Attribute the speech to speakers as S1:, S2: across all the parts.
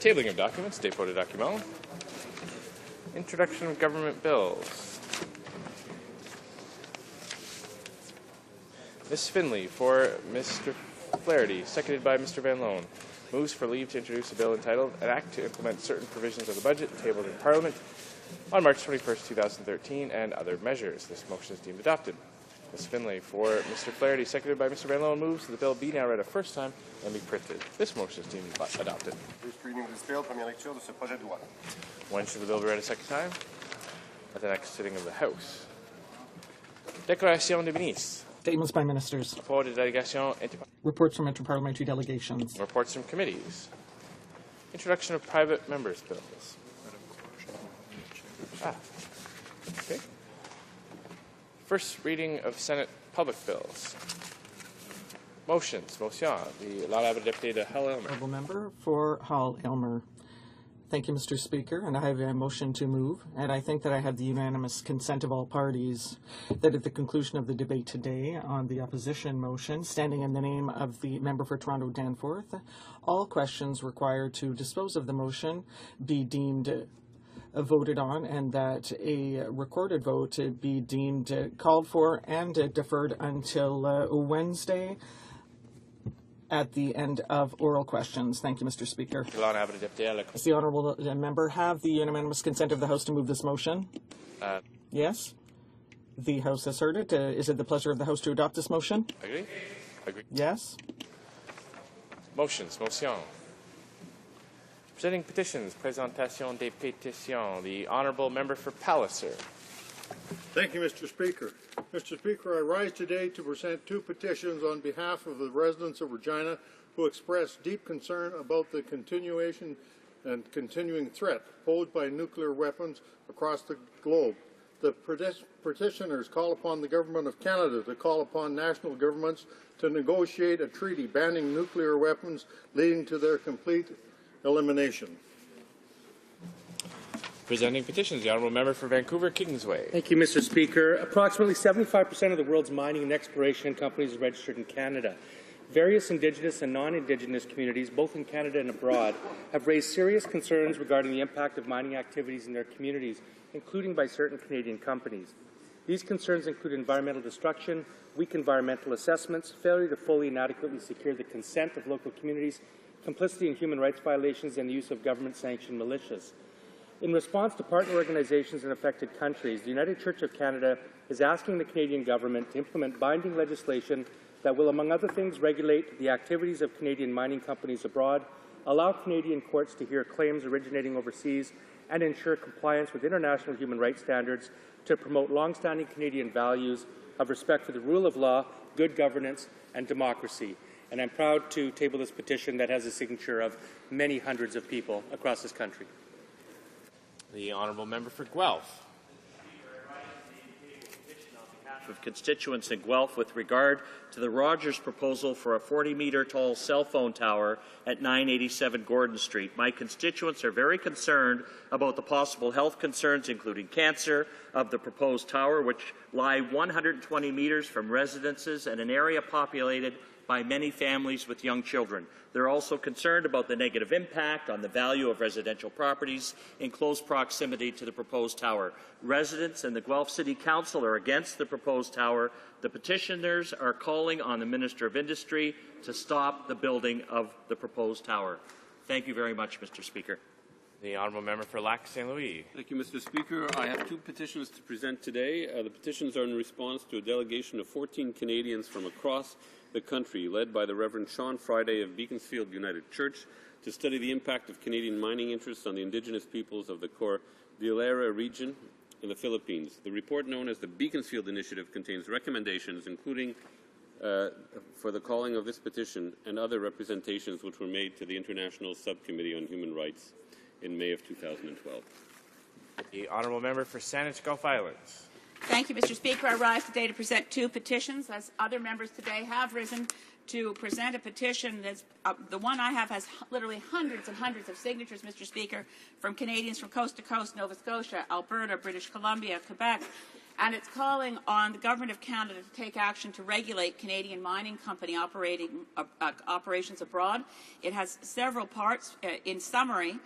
S1: Tabling of documents, dépôt de documents. Introduction of government bills. Ms. Finley for Mr. Flaherty, seconded by Mr. Van Loan, moves for leave to introduce a bill entitled An Act to Implement Certain Provisions of the Budget, tabled in Parliament on March 21st, 2013, and other measures. This motion is deemed adopted. Ms. Finley for Mr. Flaherty, seconded by Mr. Van Loan, moves that the bill be now read a first time and be printed. This motion is deemed adopted.
S2: First reading of this bill, première lecture de ce projet de loi.
S1: When should the bill be read a second time? At the next sitting of the House. Déclaration des ministres.
S3: Statements by ministers.
S1: Report de délégation.
S3: Reports from interparliamentary delegations.
S1: Reports from committees. Introduction of private members' bills. Okay. First reading of Senate public bills. Motions. Motion. The l'honorable député de Hull-Aylmer.
S3: Honourable member for Hull-Aylmer. Thank you, Mr. Speaker, and I have a motion to move, and I think that I have the unanimous consent of all parties that at the conclusion of the debate today on the opposition motion, standing in the name of the member for Toronto Danforth, all questions required to dispose of the motion be deemed voted on, and that a recorded vote be deemed called for and deferred until Wednesday at the end of oral questions. Thank you, Mr. Speaker. Does the honourable member have the unanimous consent of the House to move this motion? Yes. The House has heard it. Is it the pleasure of the House to adopt this motion?
S1: Agree? Agree.
S3: Yes.
S1: Motions. Motion. Presenting petitions. Présentation des pétitions. The honourable member for Palliser.
S4: Thank you, Mr. Speaker. Mr. Speaker, I rise today to present two petitions on behalf of the residents of Regina who express deep concern about the continuation and continuing threat posed by nuclear weapons across the globe. The petitioners call upon the Government of Canada to call upon national governments to negotiate a treaty banning nuclear weapons, leading to their complete elimination.
S1: Presenting petitions, the honourable member for Vancouver Kingsway.
S5: Thank you, Mr. Speaker. Approximately 75% of the world's mining and exploration companies are registered in Canada. Various Indigenous and non-Indigenous communities, both in Canada and abroad, have raised serious concerns regarding the impact of mining activities in their communities, including by certain Canadian companies. These concerns include environmental destruction, weak environmental assessments, failure to fully and adequately secure the consent of local communities, complicity in human rights violations, and the use of government-sanctioned militias. In response to partner organizations in affected countries, the United Church of Canada is asking the Canadian government to implement binding legislation that will, among other things, regulate the activities of Canadian mining companies abroad, allow Canadian courts to hear claims originating overseas, and ensure compliance with international human rights standards to promote long-standing Canadian values of respect for the rule of law, good governance, and democracy. And I'm proud to table this petition that has a signature of many hundreds of people across this country.
S1: The honourable member for Guelph.
S6: Of constituents in Guelph with regard to the Rogers proposal for a 40-metre tall cell phone tower at 987 Gordon Street. My constituents are very concerned about the possible health concerns, including cancer, of the proposed tower, which lie 120 metres from residences and an area populated by many families with young children. They're also concerned about the negative impact on the value of residential properties in close proximity to the proposed tower. Residents and the Guelph City Council are against the proposed tower. The petitioners are calling on the Minister of Industry to stop the building of the proposed tower. Thank you very much, Mr. Speaker.
S1: The honourable member for Lac St. Louis.
S7: Thank you, Mr. Speaker. I have two petitions to present today. The petitions are in response to a delegation of 14 Canadians from across the country, led by the Reverend Sean Friday of Beaconsfield United Church, to study the impact of Canadian mining interests on the Indigenous peoples of the Cordillera region in the Philippines. The report, known as the Beaconsfield Initiative, contains recommendations, including for the calling of this petition and other representations which were made to the International Subcommittee on Human Rights in May of 2012.
S1: The honourable member for Saanich Gulf Islands.
S8: Thank you, Mr. Speaker. I rise today to present two petitions, as other members today have risen to present a petition. That's, the one I have has literally hundreds and hundreds of signatures, Mr. Speaker, from Canadians from coast to coast, Nova Scotia, Alberta, British Columbia, Quebec, and it's calling on the Government of Canada to take action to regulate Canadian mining company operations abroad. It has several parts. In summary,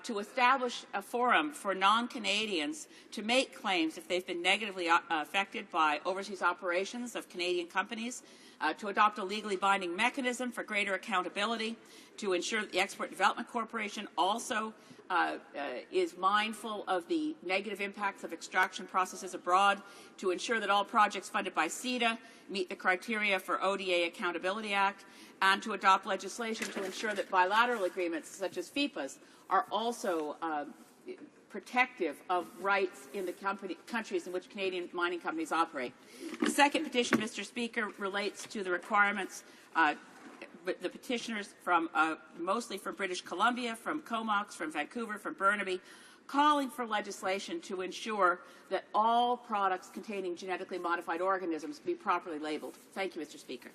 S8: to establish a forum for non-Canadians to make claims if they've been negatively affected by overseas operations of Canadian companies, to adopt a legally binding mechanism for greater accountability, to ensure that the Export Development Corporation also is mindful of the negative impacts of extraction processes abroad, to ensure that all projects funded by CETA meet the criteria for ODA Accountability Act, and to adopt legislation to ensure that bilateral agreements such as FIPAs are also protective of rights in the countries in which Canadian mining companies operate. The second petition, Mr. Speaker, relates to the requirements the petitioners from mostly from British Columbia, from Comox, from Vancouver, from Burnaby, calling for legislation to ensure that all products containing genetically modified organisms be properly labeled. Thank you, Mr. Speaker.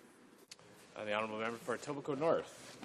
S1: The honourable member for Etobicoke North.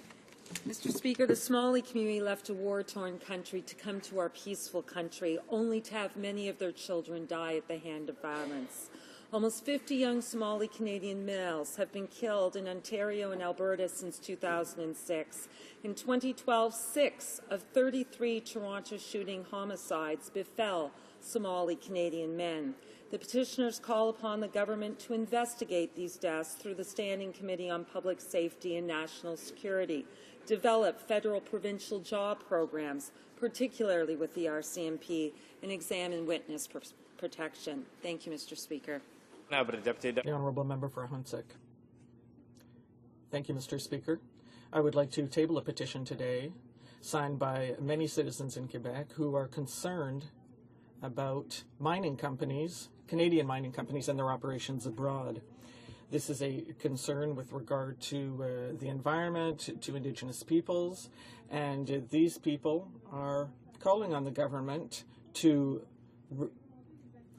S9: Mr. Speaker, the Somali community left a war-torn country to come to our peaceful country, only to have many of their children die at the hand of violence. Almost 50 young Somali Canadian males have been killed in Ontario and Alberta since 2006. In 2012, 6 of 33 Toronto shooting homicides befell Somali Canadian men. The petitioners call upon the government to investigate these deaths through the Standing Committee on Public Safety and National Security, develop federal provincial job programs, particularly with the RCMP, and examine witness protection. Thank you, Mr. Speaker.
S1: Now, but a deputy.
S3: The honourable member for HoC. Thank you, Mr. Speaker. I would like to table a petition today signed by many citizens in Quebec who are concerned about mining companies, Canadian mining companies, and their operations abroad. This is a concern with regard to the environment, to Indigenous peoples, and these people are calling on the government to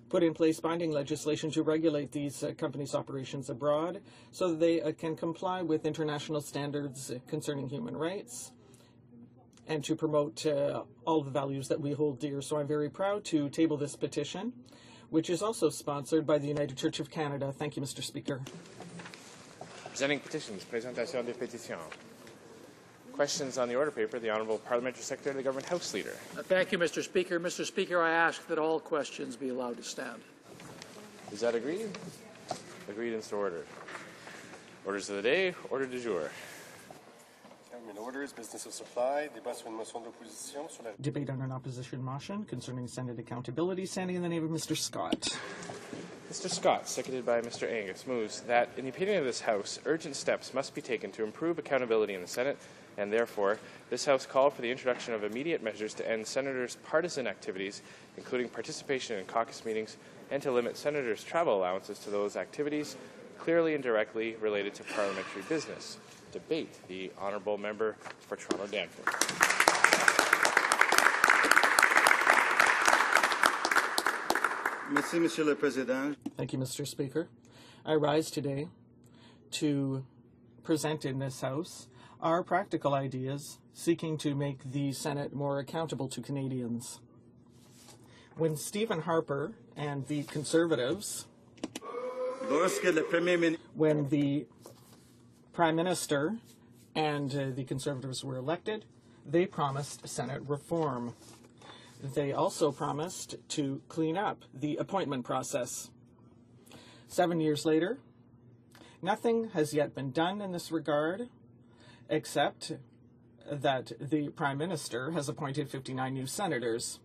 S3: put in place binding legislation to regulate these companies' operations abroad so that they can comply with international standards concerning human rights and to promote all the values that we hold dear. So I'm very proud to table this petition, which is also sponsored by the United Church of Canada. Thank you, Mr. Speaker.
S1: Presenting petitions, présentation des pétitions. Questions on the order paper, the Honourable Parliamentary Secretary of the Government House Leader.
S10: Thank you, Mr. Speaker. Mr. Speaker, I ask that all questions be allowed to stand.
S1: Is that agreed? Agreed and so ordered. Orders of the day, order du jour.
S2: Orders, business of supply, débat sur une motion d'opposition sur la...
S3: Debate on an opposition motion concerning Senate accountability, standing in the name of Mr. Scott.
S1: Mr. Scott, seconded by Mr. Angus, moves that, in the opinion of this House, urgent steps must be taken to improve accountability in the Senate, and therefore, this House call for the introduction of immediate measures to end senators' partisan activities, including participation in caucus meetings, and to limit senators' travel allowances to those activities clearly and directly related to parliamentary business. Debate. The honourable member for Toronto Danforth.
S11: Merci, Monsieur le Président.
S3: Thank you, Mr. Speaker. I rise today to present in this House our practical ideas seeking to make the Senate more accountable to Canadians. When Stephen Harper and the Conservatives, when the Prime Minister and the Conservatives were elected, they promised Senate reform. They also promised to clean up the appointment process. 7 years later, nothing has yet been done in this regard, except that the Prime Minister has appointed 59 new senators.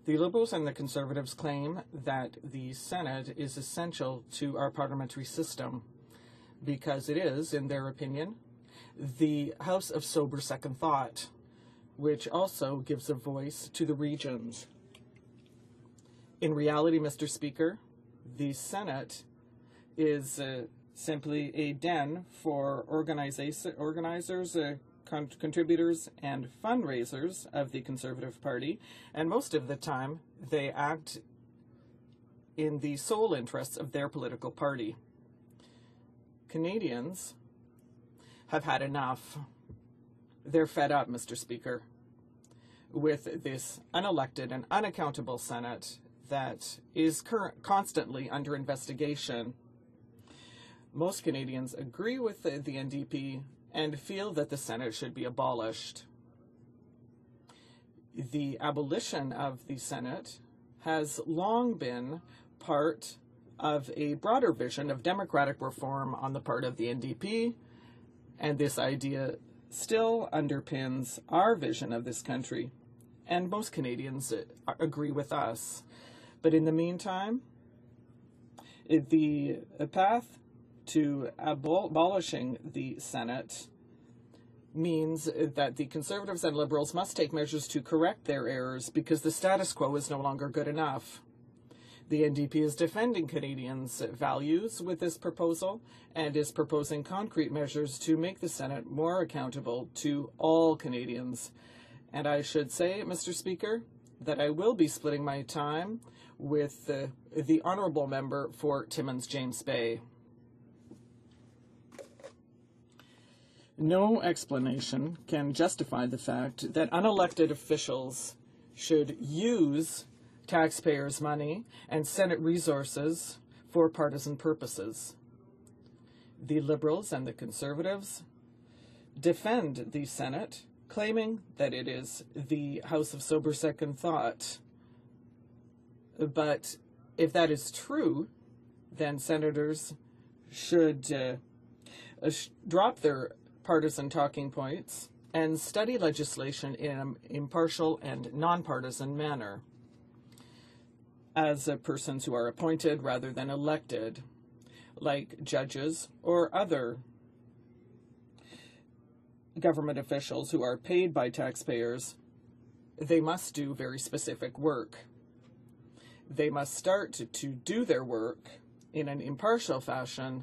S3: The Liberals and the Conservatives claim that the Senate is essential to our parliamentary system because it is, in their opinion, the House of sober second thought, which also gives a voice to the regions. In reality, Mr. Speaker, the Senate is simply a den for organizers, contributors, and fundraisers of the Conservative Party, and most of the time they act in the sole interests of their political party. Canadians have had enough. They're fed up, Mr. Speaker, with this unelected and unaccountable Senate that is constantly under investigation. Most Canadians agree with the NDP and feel that the Senate should be abolished. The abolition of the Senate has long been part of a broader vision of democratic reform on the part of the NDP, and this idea still underpins our vision of this country, and most Canadians agree with us. But in the meantime, the path to abolishing the Senate means that the Conservatives and Liberals must take measures to correct their errors because the status quo is no longer good enough. The NDP is defending Canadians' values with this proposal and is proposing concrete measures to make the Senate more accountable to all Canadians. And I should say, Mr. Speaker, that I will be splitting my time with the honourable member for Timmins James Bay. No explanation can justify the fact that unelected officials should use taxpayers' money and Senate resources for partisan purposes. The Liberals and the Conservatives defend the Senate, claiming that it is the House of sober second thought. But if that is true, then senators should drop their partisan talking points and study legislation in an impartial and nonpartisan manner as persons who are appointed rather than elected, like judges or other government officials who are paid by taxpayers. They must do very specific work. They must start to do their work in an impartial fashion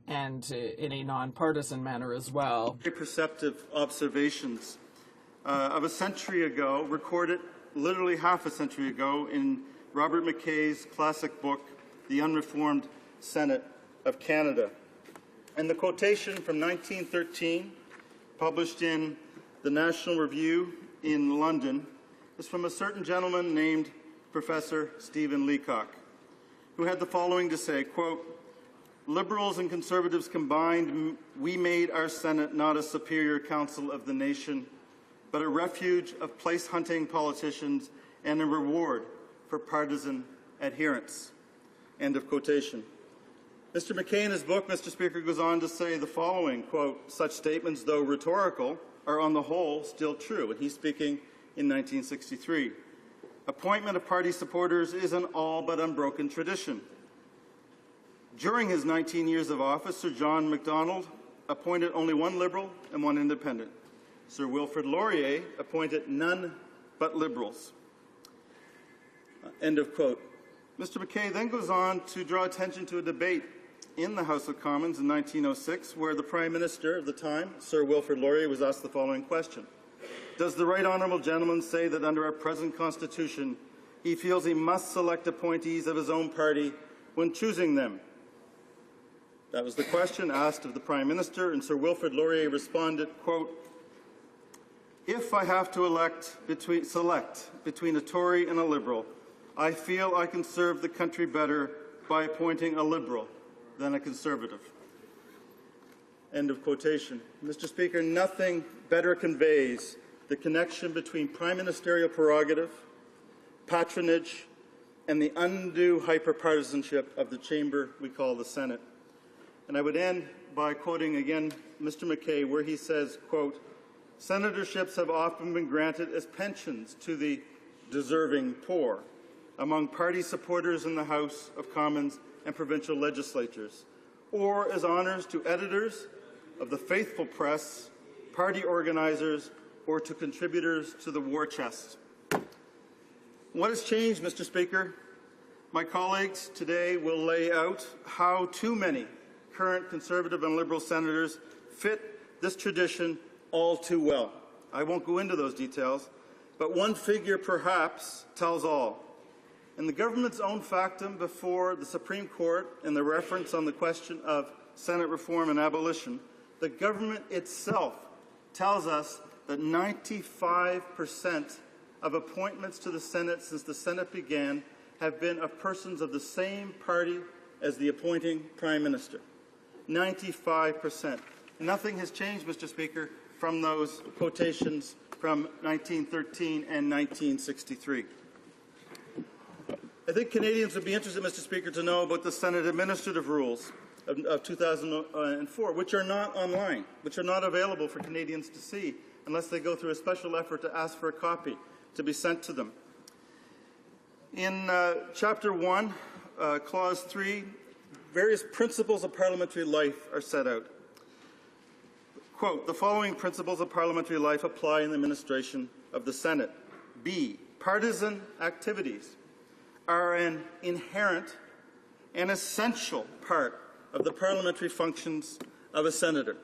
S3: and in a nonpartisan manner as well.
S11: Very perceptive observations of a century ago, recorded literally half a century ago in Robert McKay's classic book, The Unreformed Senate of Canada. And the quotation from 1913, published in the National Review in London, is from a certain gentleman named Professor Stephen Leacock, who had the following to say, quote, "Liberals and Conservatives combined, we made our Senate not a superior council of the nation, but a refuge of place-hunting politicians and a reward for partisan adherence." End of quotation. Mr. McKay in his book, Mr. Speaker, goes on to say the following, quote, "Such statements, though rhetorical, are on the whole still true." And he's speaking in 1963. "Appointment of party supporters is an all but unbroken tradition. During his 19 years of office, Sir John Macdonald appointed only one Liberal and one Independent. Sir Wilfrid Laurier appointed none but Liberals." End of quote. Mr. McKay then goes on to draw attention to a debate in the House of Commons in 1906, where the Prime Minister of the time, Sir Wilfrid Laurier, was asked the following question: "Does the right honourable gentleman say that under our present Constitution he feels he must select appointees of his own party when choosing them?" That was the question asked of the Prime Minister, and Sir Wilfrid Laurier responded, quote, "If I have to select between a Tory and a Liberal, I feel I can serve the country better by appointing a Liberal than a Conservative." End of quotation. Mr. Speaker, nothing better conveys the connection between prime ministerial prerogative, patronage, and the undue hyperpartisanship of the chamber we call the Senate. And I would end by quoting again Mr. McKay, where he says, quote, "Senatorships have often been granted as pensions to the deserving poor among party supporters in the House of Commons and provincial legislatures, or as honours to editors of the faithful press, party organisers, or to contributors to the war chest." What has changed, Mr. Speaker? My colleagues today will lay out how too many current Conservative and Liberal senators fit this tradition all too well. I won't go into those details, but one figure perhaps tells all. In the government's own factum before the Supreme Court in the reference on the question of Senate reform and abolition, the government itself tells us that 95% of appointments to the Senate since the Senate began have been of persons of the same party as the appointing Prime Minister. 95%. Nothing has changed, Mr. Speaker, from those quotations from 1913 and 1963. I think Canadians would be interested, Mr. Speaker, to know about the Senate Administrative Rules of 2004, which are not online, which are not available for Canadians to see unless they go through a special effort to ask for a copy to be sent to them. In Chapter 1, Clause 3, various principles of parliamentary life are set out. Quote, the following principles of parliamentary life apply in the administration of the Senate. B, partisan activities are an inherent and essential part of the parliamentary functions of a senator.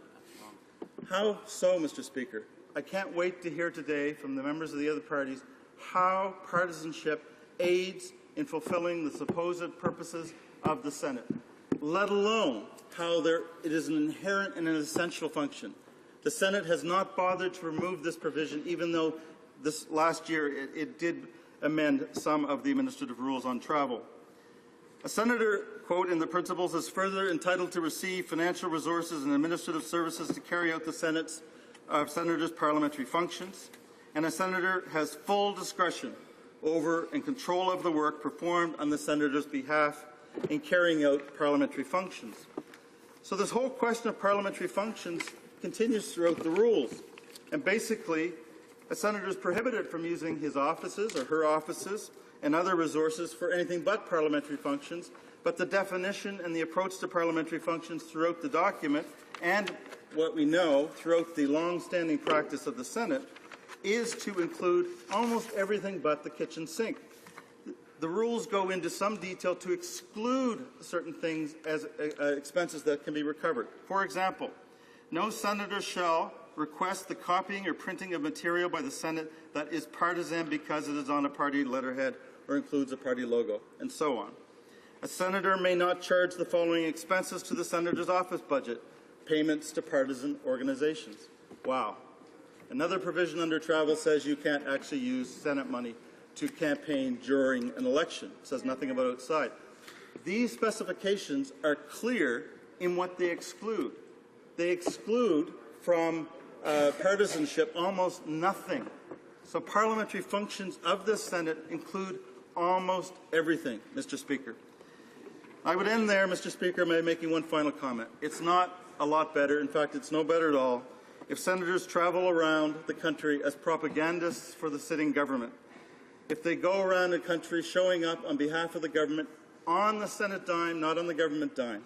S11: How so, Mr. Speaker? I can't wait to hear today from the members of the other parties how partisanship aids in fulfilling the supposed purposes of the Senate, let alone how it is an inherent and an essential function. The Senate has not bothered to remove this provision, even though this last year it did amend some of the administrative rules on travel. A senator, quote, in the principles, is further entitled to receive financial resources and administrative services to carry out the senator's parliamentary functions, and a senator has full discretion over and control of the work performed on the senator's behalf in carrying out parliamentary functions. So this whole question of parliamentary functions continues throughout the rules, and basically a senator is prohibited from using his offices or her offices and other resources for anything but parliamentary functions, but the definition and the approach to parliamentary functions throughout the document and what we know throughout the long-standing practice of the Senate is to include almost everything but the kitchen sink. The rules go into some detail to exclude certain things as expenses that can be recovered. For example, no senator shall request the copying or printing of material by the Senate that is partisan because it is on a party letterhead or includes a party logo, and so on. A senator may not charge the following expenses to the senator's office budget: payments to partisan organizations. Wow. Another provision under travel says you can't actually use Senate money to campaign during an election. It says nothing about outside. These specifications are clear in what they exclude. They exclude from partisanship almost nothing. So parliamentary functions of the Senate include almost everything, Mr. Speaker. I would end there, Mr. Speaker, by making one final comment. It's not a lot better, in fact, it's no better at all, if senators travel around the country as propagandists for the sitting government. If they go around the country showing up on behalf of the government on the Senate dime, not on the government dime.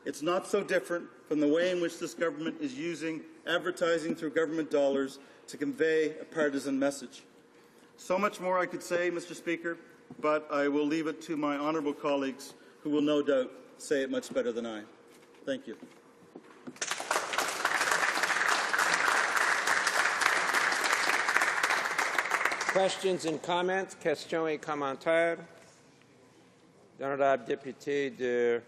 S11: It's not so different from the way in which this government is using advertising through government dollars to convey a partisan message. So much more I could say, Mr. Speaker, but I will leave it to my honourable colleagues who will no doubt say it much better than I. Thank you.
S12: Questions and comments? Questions et commentaires? L'honorable député de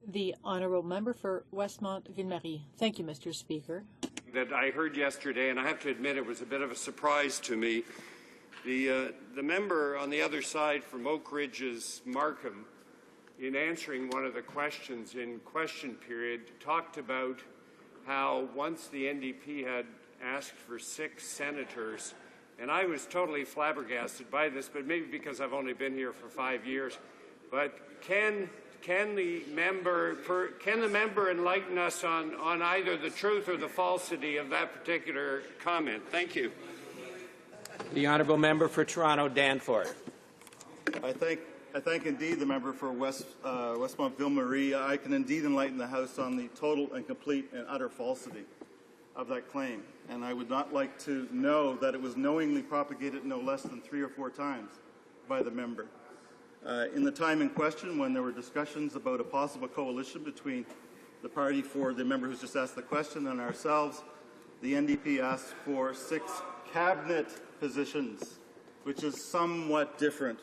S13: The honourable member for Westmont-Ville-Marie. Thank you, Mr. Speaker.
S14: That I heard yesterday, and I have to admit it was a bit of a surprise to me. The member on the other side from Oak Ridge's Markham, in answering one of the questions in question period, talked about how once the NDP had asked for 6 senators, and I was totally flabbergasted by this, but maybe because I've only been here for 5 years, but can the member enlighten us on either the truth or the falsity of that particular comment? Thank you.
S12: the honourable member for Toronto Danforth.
S11: I thank indeed the member for Westmont-Ville-Marie. I can indeed enlighten the House on the total and complete and utter falsity of that claim. And I would not like to know that it was knowingly propagated no less than 3 or 4 times by the member. In the time in question, when there were discussions about a possible coalition between the party for the member who's just asked the question and ourselves, the NDP asked for 6 cabinet positions, which is somewhat different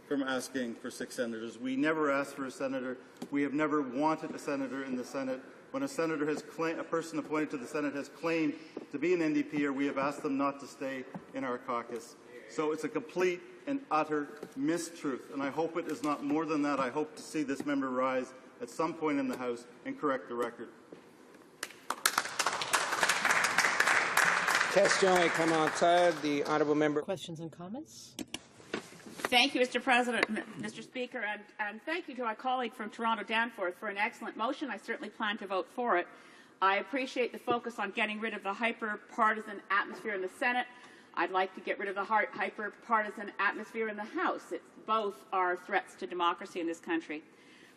S11: from asking for 6 senators. We never asked for a senator. We have never wanted a senator in the Senate. when a senator has a person appointed to the Senate has claimed to be an NDP, or we have asked them not to stay in our caucus. So it's a complete and utter mistruth, and I hope it is not more than that. I hope to see this member rise at some point in the House and correct the record.
S12: Question commentaire, the honourable member.
S13: Questions and comments?
S8: Thank you, Mr. President, Mr. Speaker, and thank you to my colleague from Toronto Danforth for an excellent motion. I certainly plan to vote for it. I appreciate the focus on getting rid of the hyper-partisan atmosphere in the Senate. I'd like to get rid of the hyper-partisan atmosphere in the House. Both are threats to democracy in this country.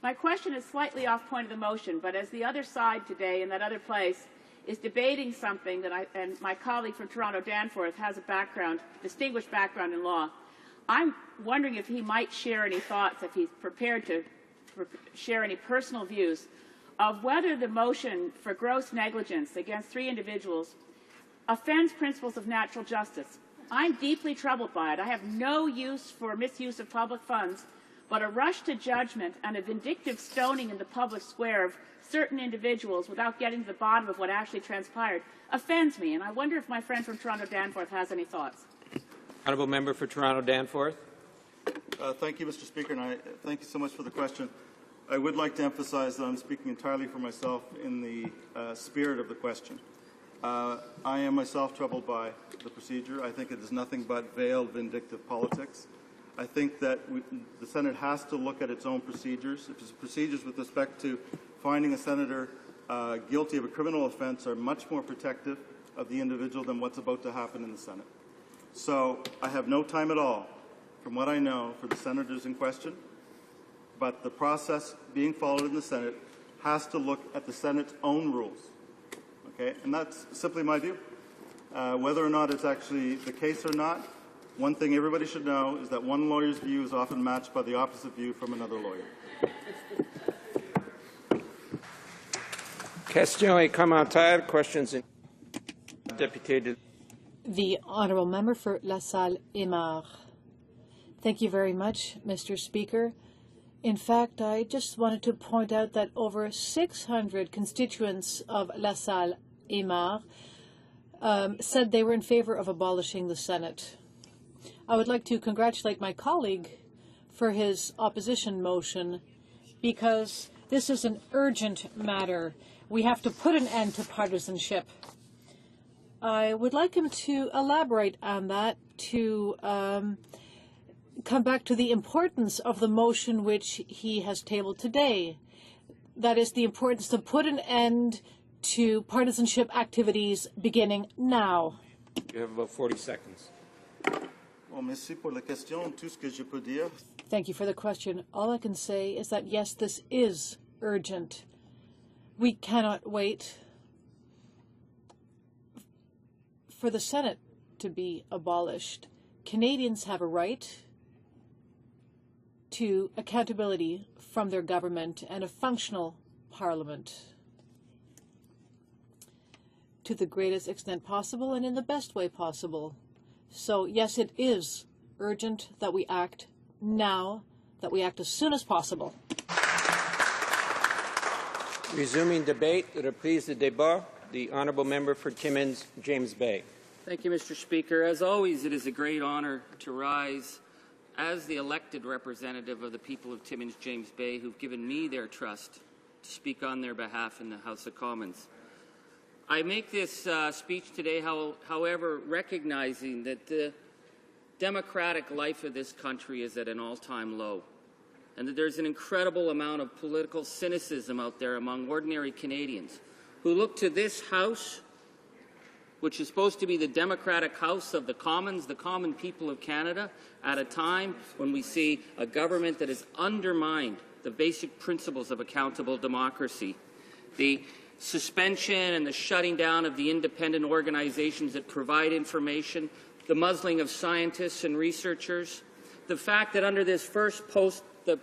S8: My question is slightly off point of the motion, but as the other side today in that other place is debating something that and my colleague from Toronto Danforth has a distinguished background in law, I'm wondering if he might share any thoughts, if he's prepared to share any personal views of whether the motion for gross negligence against 3 individuals offends principles of natural justice. I'm deeply troubled by it. I have no use for misuse of public funds, but a rush to judgment and a vindictive stoning in the public square of certain individuals without getting to the bottom of what actually transpired offends me, and I wonder if my friend from Toronto Danforth has any thoughts.
S12: Honourable member for Toronto Danforth.
S11: Thank you, Mr. Speaker, and I thank you so much for the question. I would like to emphasize that I'm speaking entirely for myself in the spirit of the question. I am myself troubled by the procedure. I think it is nothing but veiled vindictive politics. I think that the Senate has to look at its own procedures. If its procedures with respect to finding a senator guilty of a criminal offence are much more protective of the individual than what's about to happen in the Senate. So I have no time at all, from what I know, for the senators in question, but the process being followed in the Senate has to look at the Senate's own rules. Okay? And that's simply my view. Whether or not it's actually the case or not, one thing everybody should know is that one lawyer's view is often matched by the opposite view from another lawyer.
S12: Question et commentaire. Questions. Deputy.
S13: The honourable member for La Salle Aymar. Thank you very much, Mr. Speaker. In fact, I just wanted to point out that over 600 constituents of La Salle Aymar said they were in favour of abolishing the Senate. I would like to congratulate my colleague for his opposition motion because this is an urgent matter. We have to put an end to partisanship. I would like him to elaborate on that, to come back to the importance of the motion which he has tabled today. That is the importance to put an end to partisanship activities beginning now.
S12: You have about 40 seconds.
S11: Bon, merci pour la question. Tout ce que je peux dire.
S13: Thank you for the question. All I can say is that, yes, this is urgent. We cannot wait for the Senate to be abolished. Canadians have a right to accountability from their government and a functional parliament to the greatest extent possible and in the best way possible. So, yes, it is urgent that we act now, that we act as soon as possible.
S12: Resuming debate, reprise de débat. The honourable member for Timmins, James Bay.
S15: Thank you, Mr. Speaker. As always, it is a great honour to rise as the elected representative of the people of Timmins, James Bay, who've given me their trust to speak on their behalf in the House of Commons. I make this speech today, however, recognizing that the democratic life of this country is at an all-time low, and that there's an incredible amount of political cynicism out there among ordinary Canadians who look to this House, which is supposed to be the democratic House of the Commons, the common people of Canada, at a time when we see a government that has undermined the basic principles of accountable democracy. The suspension and the shutting down of the independent organizations that provide information, the muzzling of scientists and researchers, the fact that under this first past the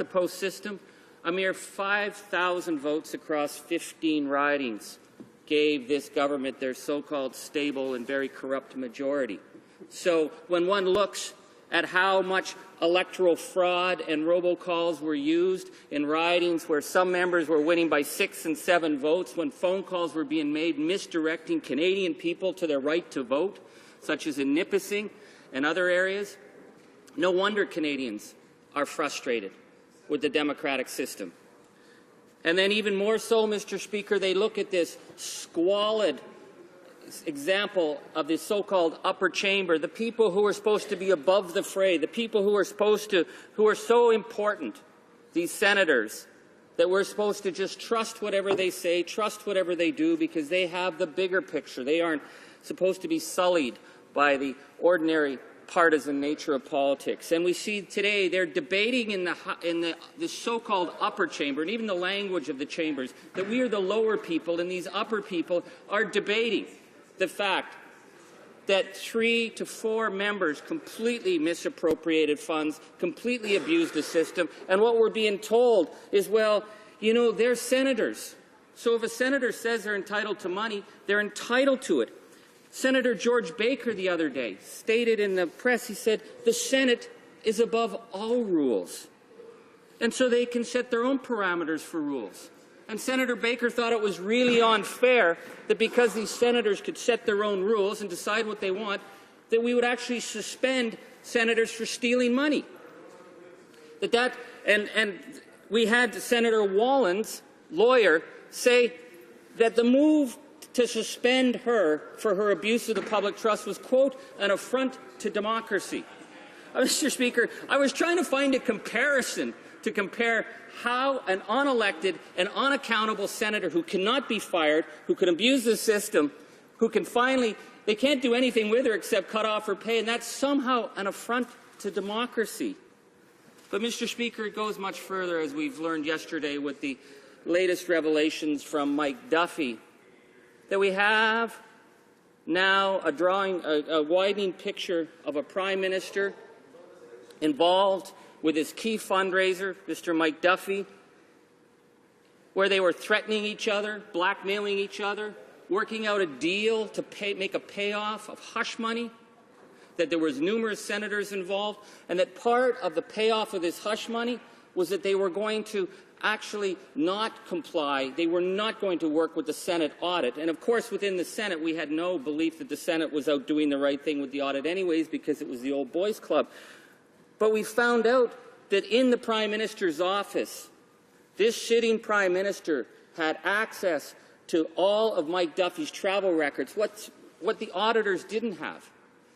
S15: post system, a mere 5,000 votes across 15 ridings gave this government their so-called stable and very corrupt majority. So when one looks at how much electoral fraud and robocalls were used in ridings where some members were winning by 6 and 7 votes, when phone calls were being made misdirecting Canadian people to their right to vote, such as in Nipissing and other areas. No wonder Canadians are frustrated with the democratic system. And then even more so, Mr. Speaker, they look at this squalid example of the so-called upper chamber, the people who are supposed to be above the fray, the people who are so important, these senators, that we're supposed to just trust whatever they say, trust whatever they do, because they have the bigger picture. They aren't supposed to be sullied by the ordinary partisan nature of politics. And we see today they're debating in the so-called upper chamber, and even the language of the chambers, that we are the lower people, and these upper people are debating the fact that 3 to 4 members completely misappropriated funds, completely abused the system, and what we're being told is, well, you know, they're senators. So if a senator says they're entitled to money, they're entitled to it. Senator George Baker the other day stated in the press, he said, the Senate is above all rules. And so they can set their own parameters for rules. And Senator Baker thought it was really unfair that because these senators could set their own rules and decide what they want, that we would actually suspend senators for stealing money. And we had Senator Wallen's lawyer say that the move to suspend her for her abuse of the public trust was, quote, an affront to democracy. Mr. Speaker, I was trying to find a comparison to compare how an unelected and unaccountable senator who cannot be fired, who can abuse the system, who can finally, they can't do anything with her except cut off her pay, and that's somehow an affront to democracy. But, Mr. Speaker, it goes much further, as we've learned yesterday with the latest revelations from Mike Duffy, that we have now a widening picture of a Prime Minister involved with his key fundraiser, Mr. Mike Duffy, where they were threatening each other, blackmailing each other, working out a deal to make a payoff of hush money, that there was numerous senators involved, and that part of the payoff of this hush money was that they were going to actually not comply. They were not going to work with the Senate audit. And, of course, within the Senate, we had no belief that the Senate was out doing the right thing with the audit anyways, because it was the old boys club. But we found out that in the Prime Minister's office, this sitting Prime Minister had access to all of Mike Duffy's travel records, what the auditors didn't have.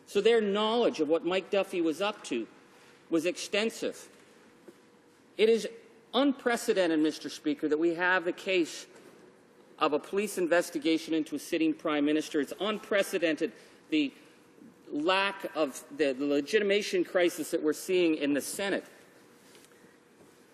S15: So their knowledge of what Mike Duffy was up to was extensive. It is unprecedented, Mr. Speaker, that we have the case of a police investigation into a sitting Prime Minister. It's unprecedented, the lack of the legitimation crisis that we're seeing in the Senate.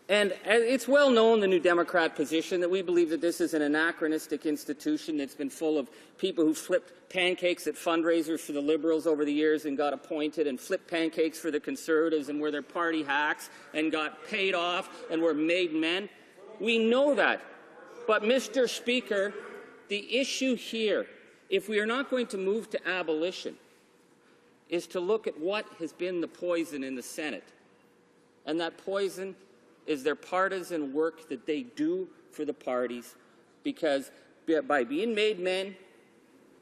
S15: And it's well known, the New Democrat position, that we believe that this is an anachronistic institution that's been full of people who flipped pancakes at fundraisers for the Liberals over the years and got appointed, and flipped pancakes for the Conservatives and were their party hacks and got paid off and were made men. We know that. But, Mr. Speaker, the issue here, if we are not going to move to abolition, is to look at what has been the poison in the Senate. And that poison is their partisan work that they do for the parties, because by being made men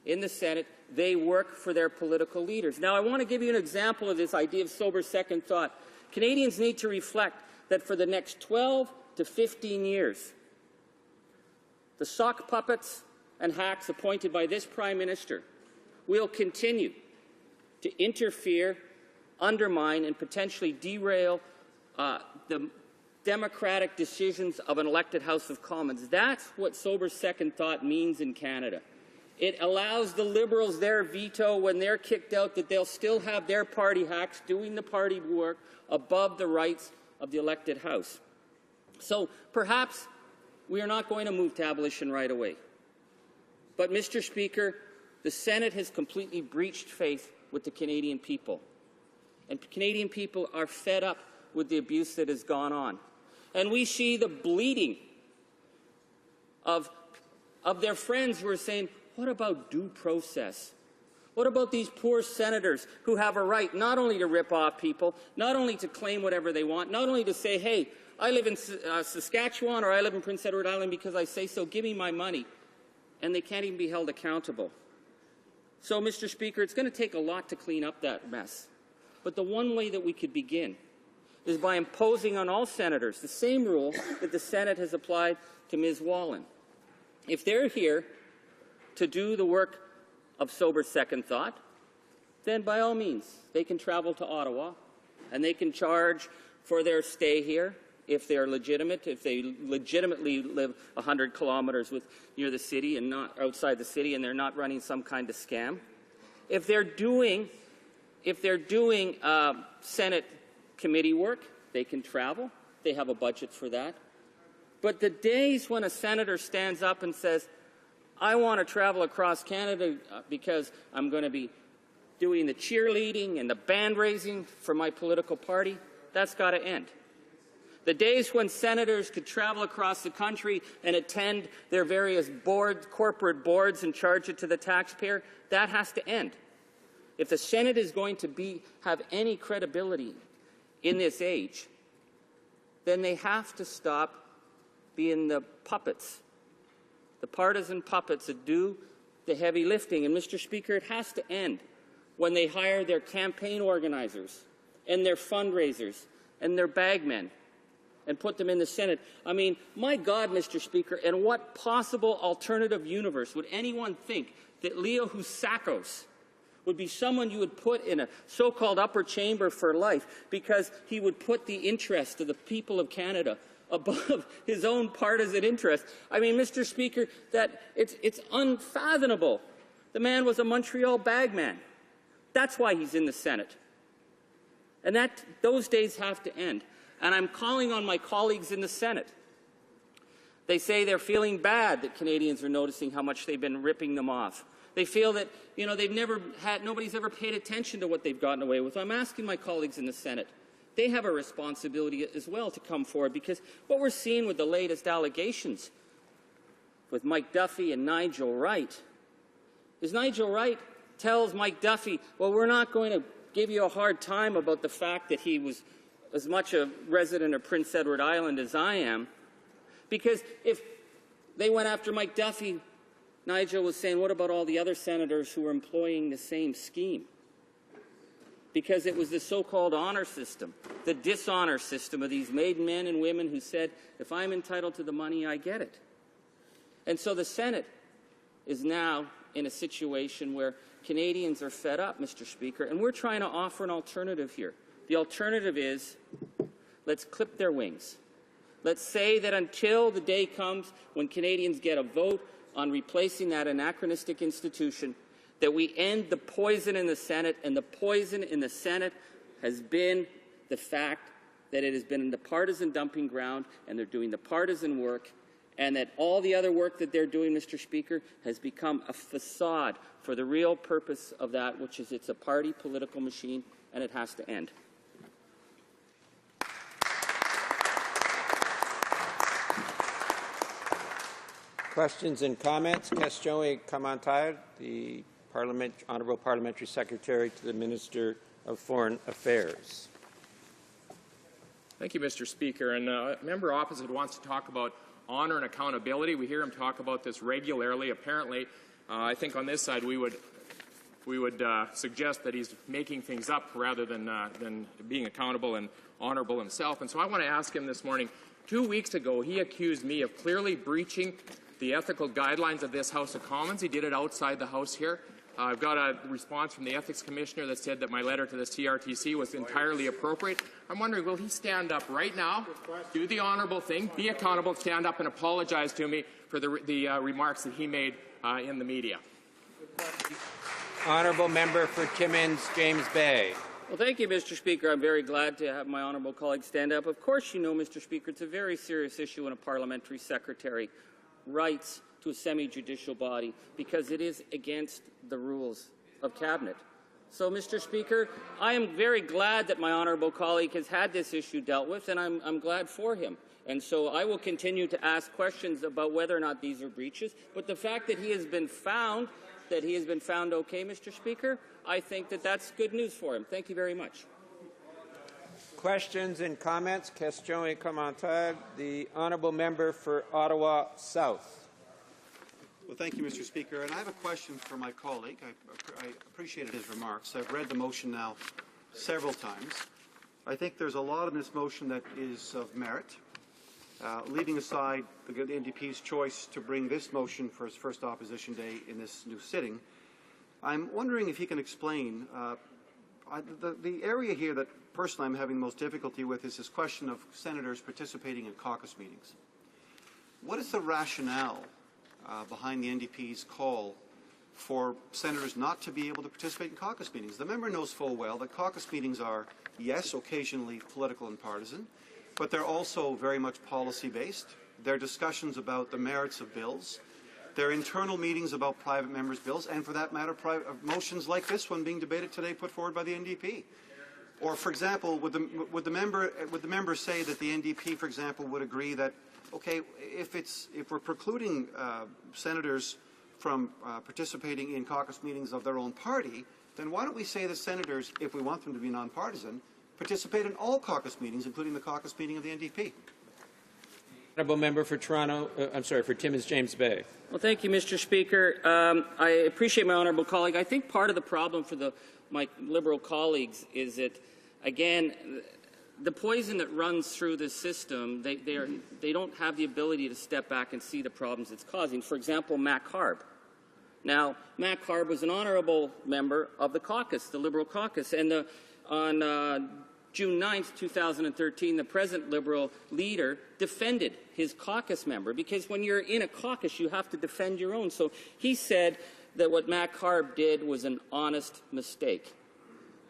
S15: in the Senate, they work for their political leaders. Now, I want to give you an example of this idea of sober second thought. Canadians need to reflect that for the next 12 to 15 years, the sock puppets and hacks appointed by this Prime Minister will continue to interfere, undermine, and potentially derail the democratic decisions of an elected House of Commons. That's what sober second thought means in Canada. It allows the Liberals their veto when they're kicked out, that they'll still have their party hacks doing the party work above the rights of the elected House. So perhaps we are not going to move to abolition right away. But, Mr. Speaker, the Senate has completely breached faith with the Canadian people. And Canadian people are fed up with the abuse that has gone on. And we see the bleeding of their friends who are saying, what about due process? What about these poor senators who have a right not only to rip off people, not only to claim whatever they want, not only to say, hey, I live in Saskatchewan or I live in Prince Edward Island because I say so, give me my money, and they can't even be held accountable. So, Mr. Speaker, it's going to take a lot to clean up that mess. But the one way that we could begin is by imposing on all senators the same rule that the Senate has applied to Ms. Wallin. If they're here to do the work of sober second thought, then by all means, they can travel to Ottawa and they can charge for their stay here if they're legitimate, if they legitimately live 100 kilometers near the city and not outside the city and they're not running some kind of scam. If they're doing Senate committee work, they can travel. They have a budget for that. But the days when a senator stands up and says, I want to travel across Canada because I'm going to be doing the cheerleading and the band raising for my political party, that's got to end. The days when senators could travel across the country and attend their various corporate boards and charge it to the taxpayer, that has to end. If the Senate is going to have any credibility in this age, then they have to stop being the puppets, the partisan puppets that do the heavy lifting. And, Mr. Speaker, it has to end when they hire their campaign organizers and their fundraisers and their bagmen and put them in the Senate. I mean, my God, Mr. Speaker, in what possible alternative universe would anyone think that Leo Housakos would be someone you would put in a so-called upper chamber for life because he would put the interest of the people of Canada above his own partisan interest? I mean, Mr. Speaker, that it's unfathomable. The man was a Montreal bagman. That's why he's in the Senate. And those days have to end. And I'm calling on my colleagues in the Senate. They say they're feeling bad that Canadians are noticing how much they've been ripping them off. They feel that, nobody's ever paid attention to what they've gotten away with. I'm asking my colleagues in the Senate. They have a responsibility as well to come forward, because what we're seeing with the latest allegations with Mike Duffy and Nigel Wright is Nigel Wright tells Mike Duffy, well, we're not going to give you a hard time about the fact that he was as much a resident of Prince Edward Island as I am, because if they went after Mike Duffy, Nigel was saying, what about all the other senators who are employing the same scheme? Because it was the so-called honor system, the dishonor system of these made men and women who said, if I'm entitled to the money, I get it. And so the Senate is now in a situation where Canadians are fed up, Mr. Speaker, and we're trying to offer an alternative here. The alternative is, let's clip their wings. Let's say that until the day comes when Canadians get a vote on replacing that anachronistic institution, that we end the poison in the Senate, and the poison in the Senate has been the fact that it has been the partisan dumping ground, and they're doing the partisan work, and that all the other work that they're doing, Mr. Speaker, has become a facade for the real purpose of that, which is it's a party political machine, and it has to end.
S12: Questions and comments? Question et commentaires. The Honourable Parliamentary Secretary to the Minister of Foreign Affairs.
S16: Thank you, Mr. Speaker. And a member opposite wants to talk about honour and accountability. We hear him talk about this regularly. Apparently, I think on this side we would suggest that he's making things up rather than being accountable and honourable himself. And so I want to ask him this morning. 2 weeks ago, he accused me of clearly breaching the ethical guidelines of this House of Commons. He did it outside the House here. I've got a response from the Ethics Commissioner that said that my letter to the CRTC was entirely appropriate. I'm wondering, will he stand up right now, do the honourable thing, be accountable, stand up and apologize to me for the remarks that he made in the media?
S12: Honourable Member for Timmins, James Bay.
S15: Well, thank you, Mr. Speaker. I'm very glad to have my honourable colleague stand up. Of course you know, Mr. Speaker, it's a very serious issue when a parliamentary secretary writes to a semi-judicial body because it is against the rules of Cabinet. So, Mr. Speaker, I am very glad that my honourable colleague has had this issue dealt with, and I'm glad for him. And so I will continue to ask questions about whether or not these are breaches. But the fact that he has been found that he has been found okay, Mr. Speaker, I think that that's good news for him. Thank you very much.
S12: Questions and comments? Question et commentaire. The honourable member for Ottawa South.
S17: Well, thank you, Mr. Speaker. And I have a question for my colleague. I appreciated his remarks. I've read the motion now several times. I think there's a lot in this motion that is of merit. Leaving aside the NDP's choice to bring this motion for his first opposition day in this new sitting, I'm wondering if he can explain the area here that personally I'm having the most difficulty with is this question of senators participating in caucus meetings. What is the rationale behind the NDP's call for senators not to be able to participate in caucus meetings? The member knows full well that caucus meetings are, yes, occasionally political and partisan, but they're also very much policy-based. They're discussions about the merits of bills. They're internal meetings about private members' bills, and for that matter, motions like this one being debated today put forward by the NDP. Or, for example, would the member say that the NDP, for example, would agree that, okay, if we're precluding senators from participating in caucus meetings of their own party, then why don't we say that senators, if we want them to be nonpartisan, participate in all caucus meetings, including the caucus meeting of the NDP?
S12: Honourable member for Toronto, for Timmins James Bay.
S15: Well, thank you, Mr. Speaker. I appreciate my honourable colleague. I think part of the problem for my Liberal colleagues is that, again, the poison that runs through this system, they don't have the ability to step back and see the problems it's causing. For example, Matt Harb. Now, Matt Harb was an honourable member of the caucus, the Liberal caucus, and on June 9th, 2013, the present Liberal leader defended his caucus member, because when you're in a caucus, you have to defend your own. So he said that what Matt Harb did was an honest mistake,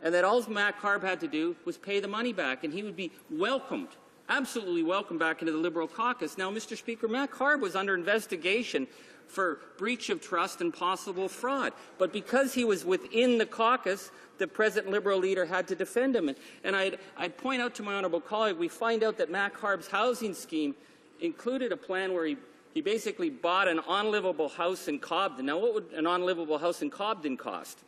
S15: and that all Matt Harb had to do was pay the money back, and he would be welcomed, absolutely welcomed back into the Liberal caucus. Now, Mr. Speaker, Matt Harb was under investigation for breach of trust and possible fraud, but because he was within the caucus, the present Liberal leader had to defend him. And I'd point out to my honourable colleague, we find out that Matt Harb's housing scheme included a plan where he basically bought an unlivable house in Cobden. Now, what would an unlivable house in Cobden cost?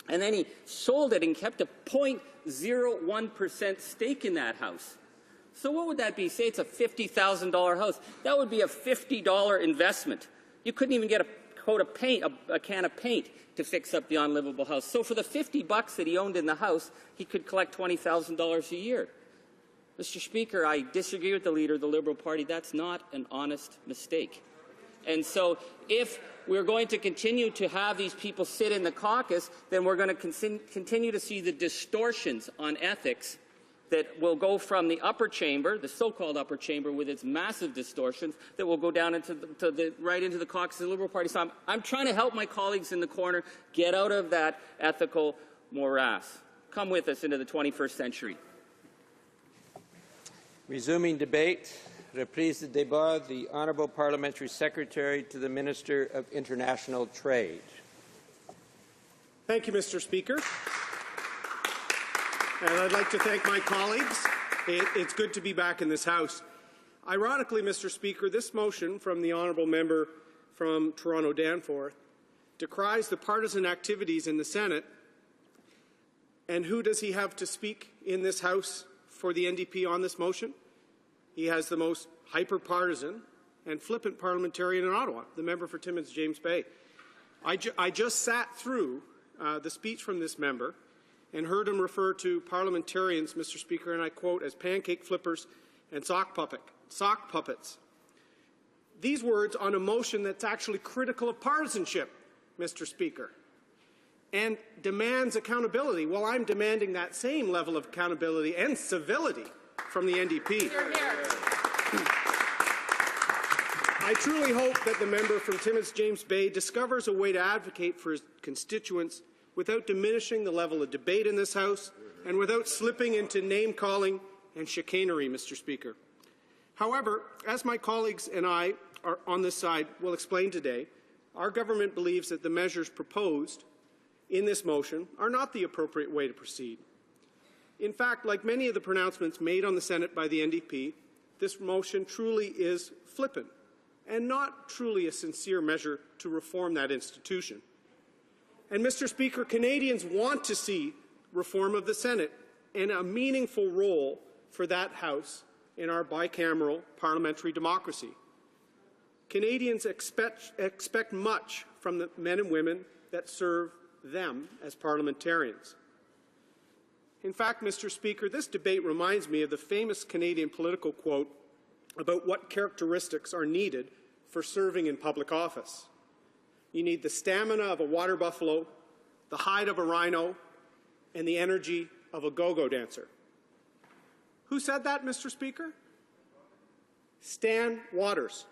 S15: And then he sold it and kept a 0.01% stake in that house. So what would that be? Say it's a $50,000 house. That would be a $50 investment. You couldn't even get a can of paint to fix up the unlivable house. So for the $50 that he owned in the house, he could collect $20,000 a year. Mr. Speaker, I disagree with the leader of the Liberal Party. That's not an honest mistake. And so if we're going to continue to have these people sit in the caucus, then we're going to continue to see the distortions on ethics that will go from the upper chamber, the so-called upper chamber with its massive distortions, that will go down right into the caucus of the Liberal Party. So I'm trying to help my colleagues in the corner get out of that ethical morass. Come with us into the 21st century.
S12: Resuming debate, reprise de débat, the Honourable Parliamentary Secretary to the Minister of International Trade.
S18: Thank you, Mr. Speaker. And I'd like to thank my colleagues. It's good to be back in this House. Ironically, Mr. Speaker, this motion from the honourable member from Toronto Danforth decries the partisan activities in the Senate. And who does he have to speak in this House for the NDP on this motion? He has the most hyper-partisan and flippant parliamentarian in Ottawa, the member for Timmins James Bay. I just sat through the speech from this member and heard him refer to parliamentarians, Mr. Speaker, and I quote, as pancake flippers and sock puppets. These words on a motion that's actually critical of partisanship, Mr. Speaker, and demands accountability. Well, I'm demanding that same level of accountability and civility from the NDP. I truly hope that the member from Timmins James Bay discovers a way to advocate for his constituents without diminishing the level of debate in this House and without slipping into name-calling and chicanery, Mr. Speaker. However, as my colleagues and I are on this side will explain today, our government believes that the measures proposed in this motion are not the appropriate way to proceed. In fact, like many of the pronouncements made on the Senate by the NDP, this motion truly is flippant and not truly a sincere measure to reform that institution. And, Mr. Speaker, Canadians want to see reform of the Senate and a meaningful role for that House in our bicameral parliamentary democracy. Canadians expect much from the men and women that serve them as parliamentarians. In fact, Mr. Speaker, this debate reminds me of the famous Canadian political quote about what characteristics are needed for serving in public office. You need the stamina of a water buffalo, the hide of a rhino, and the energy of a go-go dancer. Who said that, Mr. Speaker? Stan Waters,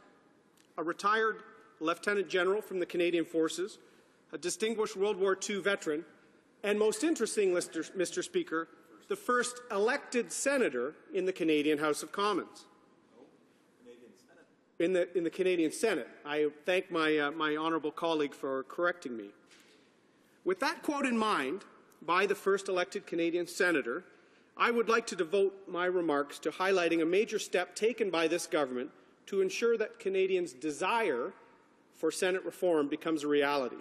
S18: a retired Lieutenant General from the Canadian Forces, a distinguished World War II veteran, and most interesting, Mr. Speaker, the first elected senator in the Canadian House of Commons. In the Canadian Senate. I thank my honourable colleague for correcting me. With that quote in mind, by the first elected Canadian senator, I would like to devote my remarks to highlighting a major step taken by this government to ensure that Canadians' desire for Senate reform becomes a reality.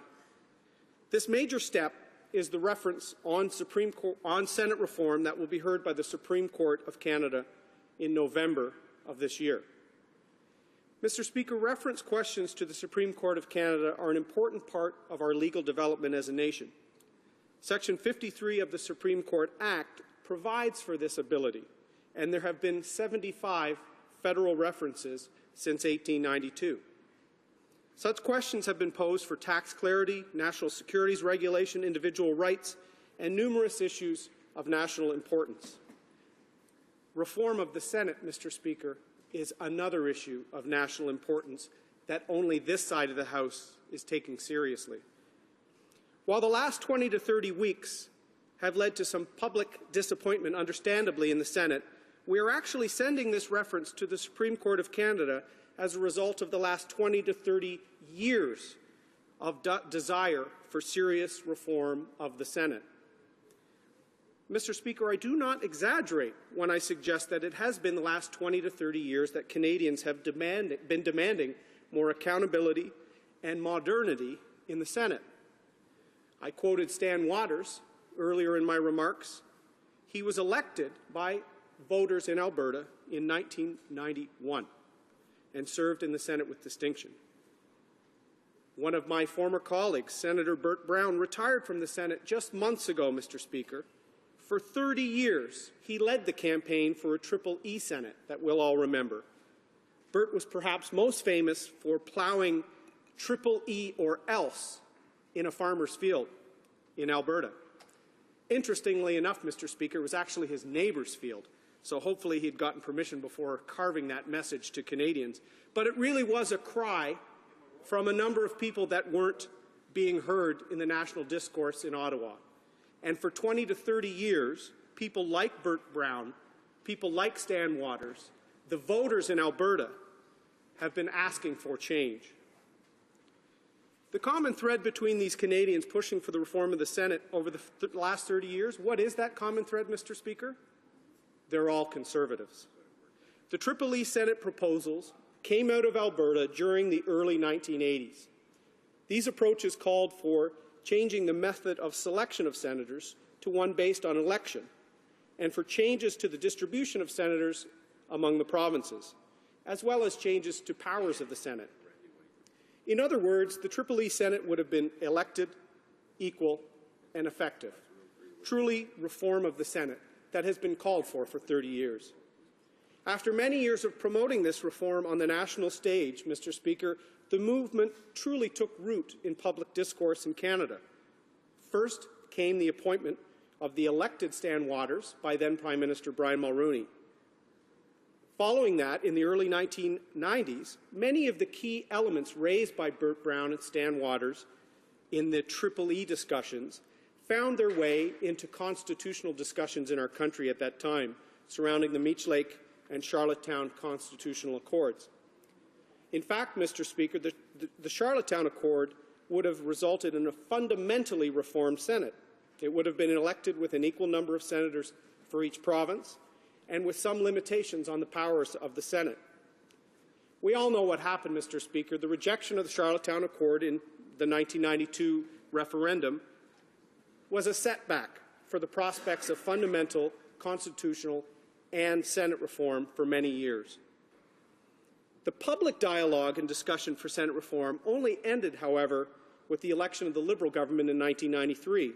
S18: This major step is the reference on Senate reform that will be heard by the Supreme Court of Canada in November of this year. Mr. Speaker, reference questions to the Supreme Court of Canada are an important part of our legal development as a nation. Section 53 of the Supreme Court Act provides for this ability, and there have been 75 federal references since 1892. Such questions have been posed for tax clarity, national securities regulation, individual rights, and numerous issues of national importance. Reform of the Senate, Mr. Speaker, is another issue of national importance that only this side of the House is taking seriously. While the last 20 to 30 weeks have led to some public disappointment, understandably, in the Senate, we are actually sending this reference to the Supreme Court of Canada as a result of the last 20 to 30 years of desire for serious reform of the Senate. Mr. Speaker, I do not exaggerate when I suggest that it has been the last 20 to 30 years that Canadians have been demanding more accountability and modernity in the Senate. I quoted Stan Waters earlier in my remarks. He was elected by voters in Alberta in 1991 and served in the Senate with distinction. One of my former colleagues, Senator Burt Brown, retired from the Senate just months ago, Mr. Speaker. For 30 years, he led the campaign for a Triple E Senate that we'll all remember. Burt was perhaps most famous for plowing Triple E or else in a farmer's field in Alberta. Interestingly enough, Mr. Speaker, it was actually his neighbour's field, so hopefully he'd gotten permission before carving that message to Canadians. But it really was a cry from a number of people that weren't being heard in the national discourse in Ottawa. And for 20 to 30 years, people like Burt Brown, people like Stan Waters, the voters in Alberta have been asking for change. The common thread between these Canadians pushing for the reform of the Senate over the last 30 years, what is that common thread, Mr. Speaker? They're all Conservatives. The Triple E Senate proposals came out of Alberta during the early 1980s. These approaches called for changing the method of selection of senators to one based on election, and for changes to the distribution of senators among the provinces, as well as changes to powers of the Senate. In other words, the Triple E Senate would have been elected, equal, and effective. Truly reform of the Senate that has been called for 30 years. After many years of promoting this reform on the national stage, Mr. Speaker, the movement truly took root in public discourse in Canada. First came the appointment of the elected Stan Waters by then Prime Minister Brian Mulroney. Following that, in the early 1990s, many of the key elements raised by Burt Brown and Stan Waters in the Triple E discussions found their way into constitutional discussions in our country at that time surrounding the Meech Lake and Charlottetown Constitutional Accords. In fact, Mr. Speaker, the Charlottetown Accord would have resulted in a fundamentally reformed Senate. It would have been elected with an equal number of senators for each province and with some limitations on the powers of the Senate. We all know what happened, Mr. Speaker. The rejection of the Charlottetown Accord in the 1992 referendum was a setback for the prospects of fundamental constitutional and Senate reform for many years. The public dialogue and discussion for Senate reform only ended, however, with the election of the Liberal government in 1993.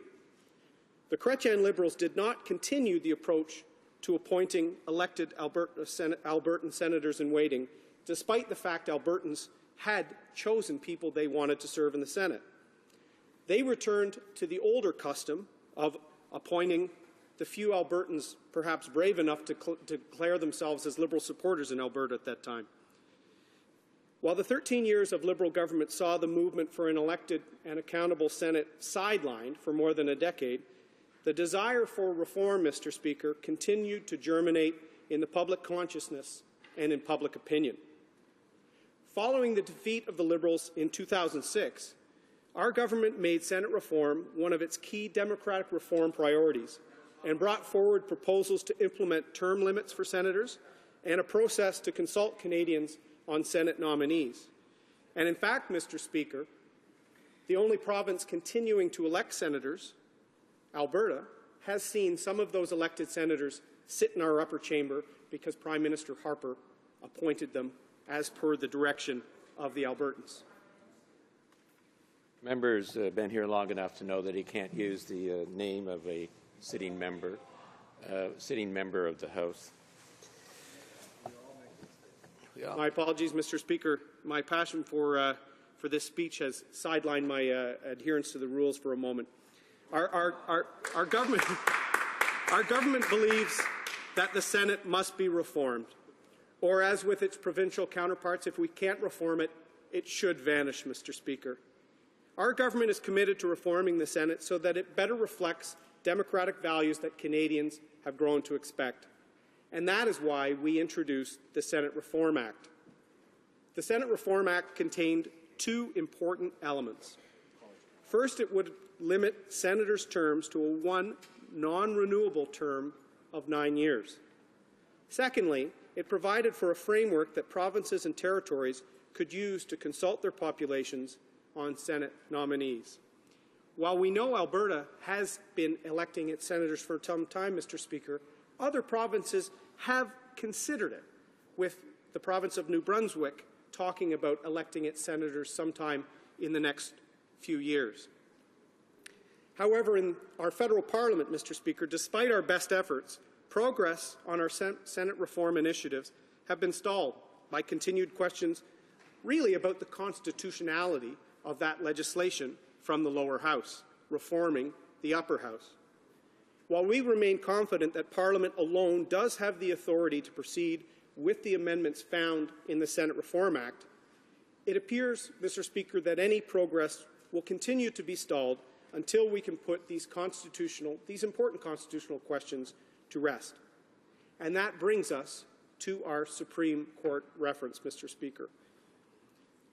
S18: The Chrétien Liberals did not continue the approach to appointing elected Albertan senators in waiting, despite the fact Albertans had chosen people they wanted to serve in the Senate. They returned to the older custom of appointing the few Albertans perhaps brave enough to declare themselves as Liberal supporters in Alberta at that time. While the 13 years of Liberal government saw the movement for an elected and accountable Senate sidelined for more than a decade, the desire for reform, Mr. Speaker, continued to germinate in the public consciousness and in public opinion. Following the defeat of the Liberals in 2006, our government made Senate reform one of its key democratic reform priorities and brought forward proposals to implement term limits for senators and a process to consult Canadians on Senate nominees. And in fact, Mr. Speaker, the only province continuing to elect senators, Alberta, has seen some of those elected senators sit in our upper chamber because Prime Minister Harper appointed them as per the direction of the Albertans.
S12: Member's been here long enough to know that he can't use the name of a sitting member of the House. Yeah.
S18: My apologies, Mr. Speaker. My passion for this speech has sidelined my adherence to the rules for a moment. Our government believes that the Senate must be reformed, or as with its provincial counterparts, if we can't reform it, it should vanish, Mr. Speaker. Our government is committed to reforming the Senate so that it better reflects democratic values that Canadians have grown to expect. And that is why we introduced the Senate Reform Act. The Senate Reform Act contained two important elements. First, it would limit senators' terms to a one non-renewable term of 9 years. Secondly, it provided for a framework that provinces and territories could use to consult their populations on Senate nominees. While we know Alberta has been electing its senators for some time, Mr. Speaker, other provinces have considered it, with the province of New Brunswick talking about electing its senators sometime in the next few years. However, in our federal parliament, Mr. Speaker, despite our best efforts, progress on our Senate reform initiatives have been stalled by continued questions really about the constitutionality of that legislation from the lower house, reforming the upper house. While we remain confident that Parliament alone does have the authority to proceed with the amendments found in the Senate Reform Act, it appears, Mr. Speaker, that any progress will continue to be stalled until we can put these important constitutional questions to rest. And that brings us to our Supreme Court reference, Mr. Speaker.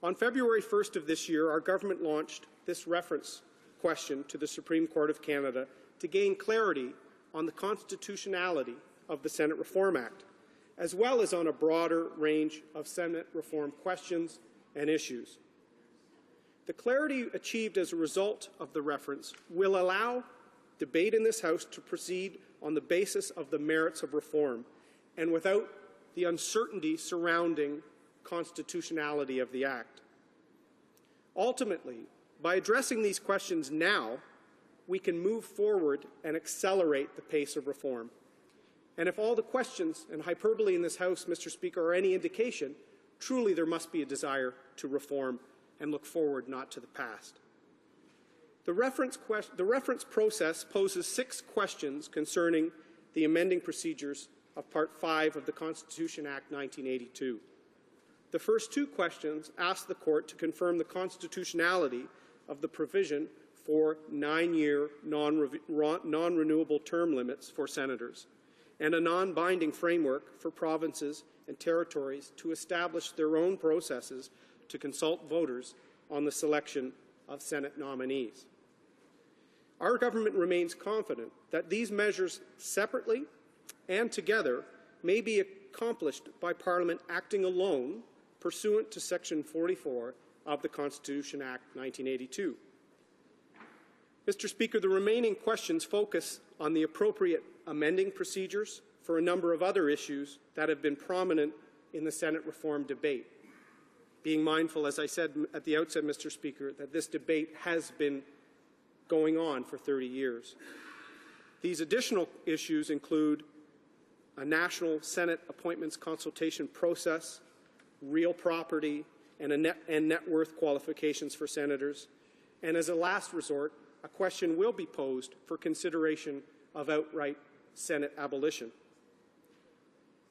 S18: On February 1st of this year, our government launched this reference question to the Supreme Court of Canada to gain clarity on the constitutionality of the Senate Reform Act, as well as on a broader range of Senate reform questions and issues. The clarity achieved as a result of the reference will allow debate in this House to proceed on the basis of the merits of reform and without the uncertainty surrounding constitutionality of the Act. Ultimately, by addressing these questions now, we can move forward and accelerate the pace of reform. And if all the questions and hyperbole in this House, Mr. Speaker, are any indication, truly there must be a desire to reform and look forward, not to the past. The reference process poses 6 questions concerning the amending procedures of Part 5 of the Constitution Act 1982. The first 2 questions ask the Court to confirm the constitutionality of the provision for 9-year non-renewable term limits for senators and a non-binding framework for provinces and territories to establish their own processes to consult voters on the selection of Senate nominees. Our government remains confident that these measures separately and together may be accomplished by Parliament acting alone pursuant to Section 44 of the Constitution Act 1982. Mr. Speaker, the remaining questions focus on the appropriate amending procedures for a number of other issues that have been prominent in the Senate reform debate. Being mindful, as I said at the outset, Mr. Speaker, that this debate has been going on for 30 years. These additional issues include a national Senate appointments consultation process, real property, and net worth qualifications for senators, and as a last resort, a question will be posed for consideration of outright Senate abolition.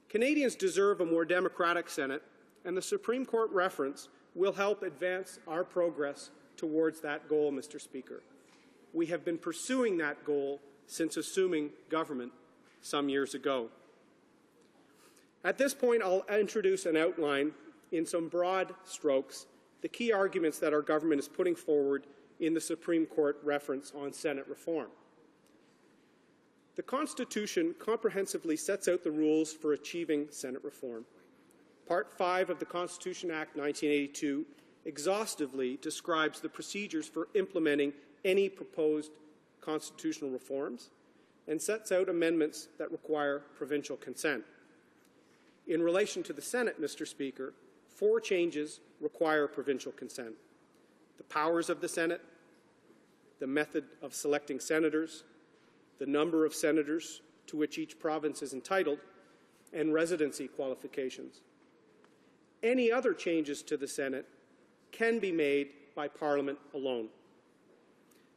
S18: Canadians deserve a more democratic Senate, and the Supreme Court reference will help advance our progress towards that goal, Mr. Speaker. We have been pursuing that goal since assuming government some years ago. At this point, I'll introduce and outline in some broad strokes the key arguments that our government is putting forward in the Supreme Court reference on Senate reform. The Constitution comprehensively sets out the rules for achieving Senate reform. Part 5 of the Constitution Act 1982 exhaustively describes the procedures for implementing any proposed constitutional reforms and sets out amendments that require provincial consent. In relation to the Senate, Mr. Speaker, 4 changes require provincial consent: the powers of the Senate, the method of selecting senators, the number of senators to which each province is entitled, and residency qualifications. Any other changes to the Senate can be made by Parliament alone.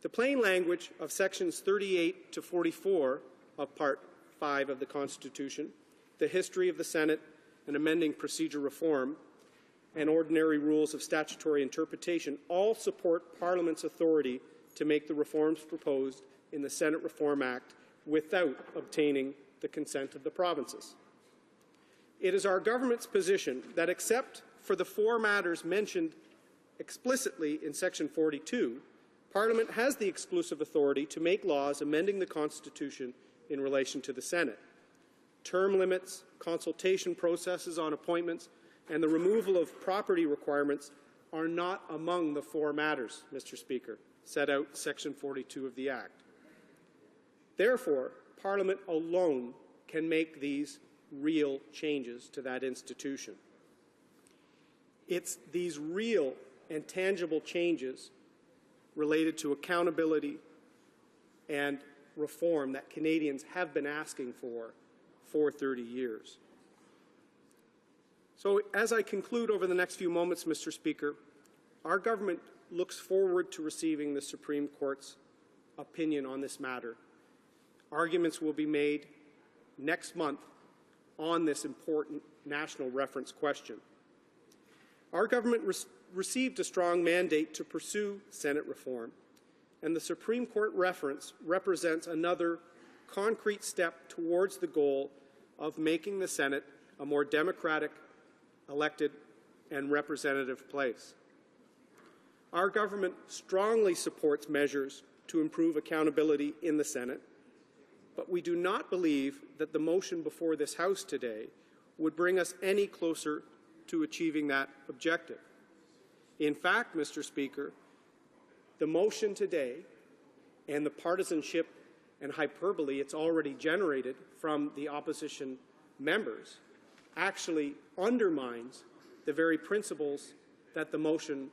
S18: The plain language of sections 38 to 44 of Part 5 of the Constitution, the history of the Senate and amending procedure reform, and ordinary rules of statutory interpretation all support Parliament's authority to make the reforms proposed in the Senate Reform Act without obtaining the consent of the provinces. It is our government's position that except for the 4 matters mentioned explicitly in Section 42, Parliament has the exclusive authority to make laws amending the Constitution in relation to the Senate. Term limits, consultation processes on appointments, and the removal of property requirements are not among the 4 matters, Mr. Speaker, set out in Section 42 of the Act. Therefore, Parliament alone can make these real changes to that institution. It's these real and tangible changes related to accountability and reform that Canadians have been asking for 30 years. So as I conclude over the next few moments, Mr. Speaker, our government looks forward to receiving the Supreme Court's opinion on this matter. Arguments will be made next month on this important national reference question. Our government received a strong mandate to pursue Senate reform, and the Supreme Court reference represents another concrete step towards the goal of making the Senate a more democratic, elected, and representative place. Our government strongly supports measures to improve accountability in the Senate, but we do not believe that the motion before this House today would bring us any closer to achieving that objective. In fact, Mr. Speaker, the motion today and the partisanship and hyperbole it's already generated from the opposition members actually undermines the very principles that the motion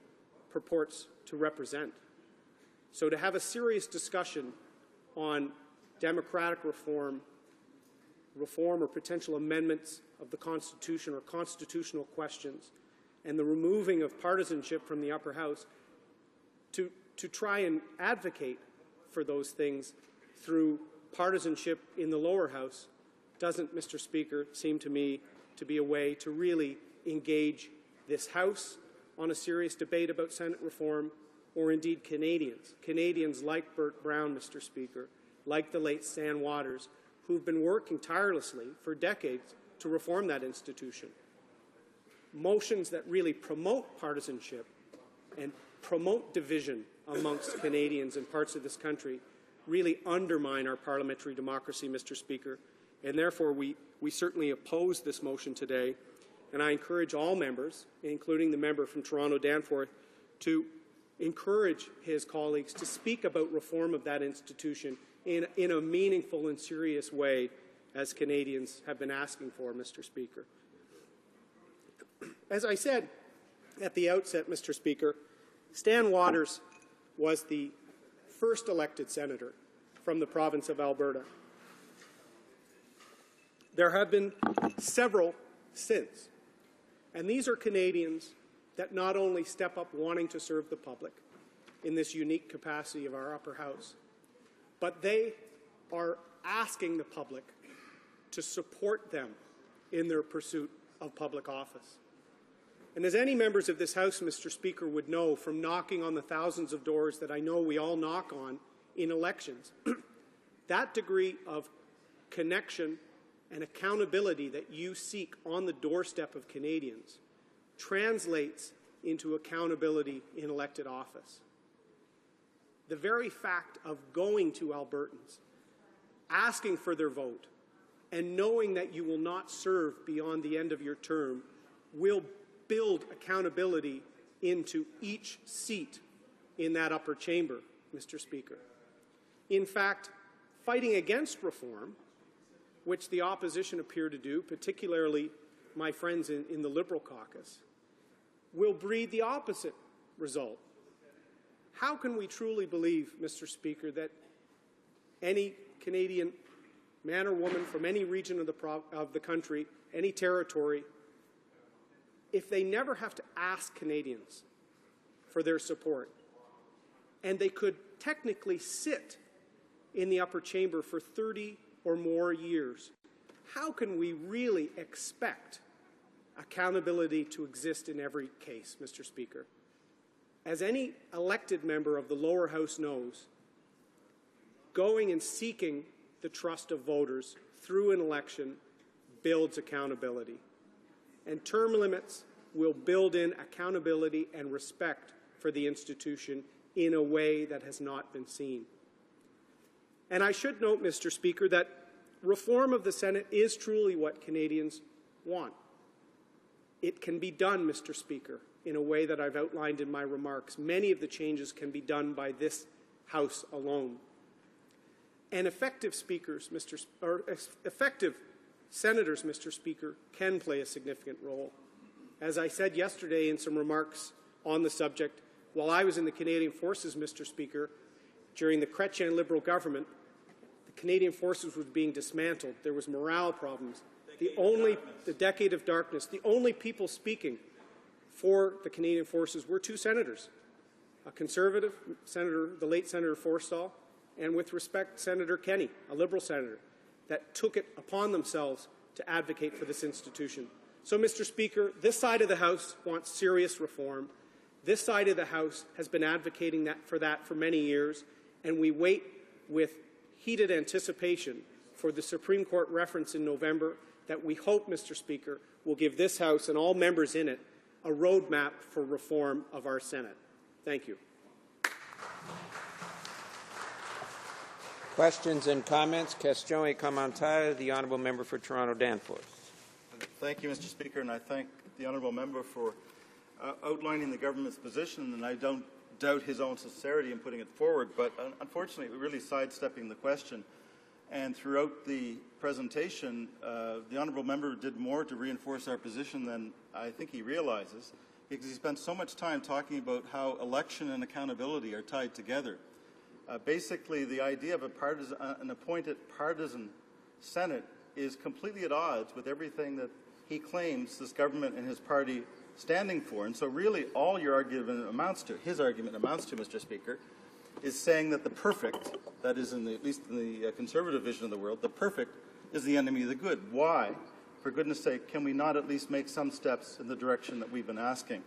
S18: purports to represent. So to have a serious discussion on democratic reform or potential amendments of the Constitution or constitutional questions, and the removing of partisanship from the upper house, to try and advocate for those things through partisanship in the lower house doesn't, Mr. Speaker, seem to me to be a way to really engage this House on a serious debate about Senate reform, or indeed Canadians like Burt Brown, Mr. Speaker, like the late Stan Waters, who've been working tirelessly for decades to reform that institution. Motions that really promote partisanship and promote division amongst Canadians and parts of this country really undermine our parliamentary democracy, Mr. Speaker, and therefore we certainly oppose this motion today. And I encourage all members, including the member from Toronto Danforth, to encourage his colleagues to speak about reform of that institution in a meaningful and serious way, as Canadians have been asking for, Mr. Speaker. As I said at the outset, Mr. Speaker, Stan Waters was the first elected senator from the province of Alberta. There have been several since, and these are Canadians that not only step up wanting to serve the public in this unique capacity of our upper house, but they are asking the public to support them in their pursuit of public office. And as any members of this House, Mr. Speaker, would know from knocking on the thousands of doors that I know we all knock on in elections, that degree of connection and accountability that you seek on the doorstep of Canadians translates into accountability in elected office. The very fact of going to Albertans, asking for their vote, and knowing that you will not serve beyond the end of your term will build accountability into each seat in that upper chamber, Mr. Speaker. In fact, fighting against reform, which the opposition appear to do, particularly my friends in the Liberal caucus, will breed the opposite result. How can we truly believe, Mr. Speaker, that any Canadian man or woman from any region of the country, any territory, if they never have to ask Canadians for their support, and they could technically sit in the upper chamber for 30 or more years, how can we really expect accountability to exist in every case, Mr. Speaker? As any elected member of the lower house knows, going and seeking the trust of voters through an election builds accountability. And term limits will build in accountability and respect for the institution in a way that has not been seen. And I should note, Mr. Speaker, that reform of the Senate is truly what Canadians want. It can be done, Mr. Speaker, in a way that I've outlined in my remarks. Many of the changes can be done by this House alone. And effective senators, Mr. Speaker, can play a significant role. As I said yesterday in some remarks on the subject, while I was in the Canadian Forces, Mr. Speaker, during the Chrétien Liberal government, the Canadian Forces was being dismantled. There was morale problems. The decade of darkness. The only people speaking for the Canadian Forces were two senators, a Conservative, the late Senator Forstall, and with respect, Senator Kenney, a Liberal senator, that took it upon themselves to advocate for this institution. So, Mr. Speaker, this side of the House wants serious reform. This side of the House has been advocating for that for many years, and we wait with heated anticipation for the Supreme Court reference in November that we hope, Mr. Speaker, will give this House and all members in it a roadmap for reform of our Senate. Thank you.
S12: Questions and comments? Question et commentaire. The honourable member for Toronto Danforth.
S11: Thank you, Mr. Speaker, and I thank the honourable member for outlining the government's position, and I don't doubt his own sincerity in putting it forward, but unfortunately we're really sidestepping the question. And throughout the presentation, the honourable member did more to reinforce our position than I think he realizes, because he spent so much time talking about how election and accountability are tied together. Basically, the idea of an appointed partisan Senate is completely at odds with everything that he claims this government and his party standing for. And so really all your argument amounts to, his argument amounts to, Mr. Speaker, is saying that the perfect, that is at least in the conservative vision of the world, the perfect is the enemy of the good. Why? For goodness sake, can we not at least make some steps in the direction that we've been asking?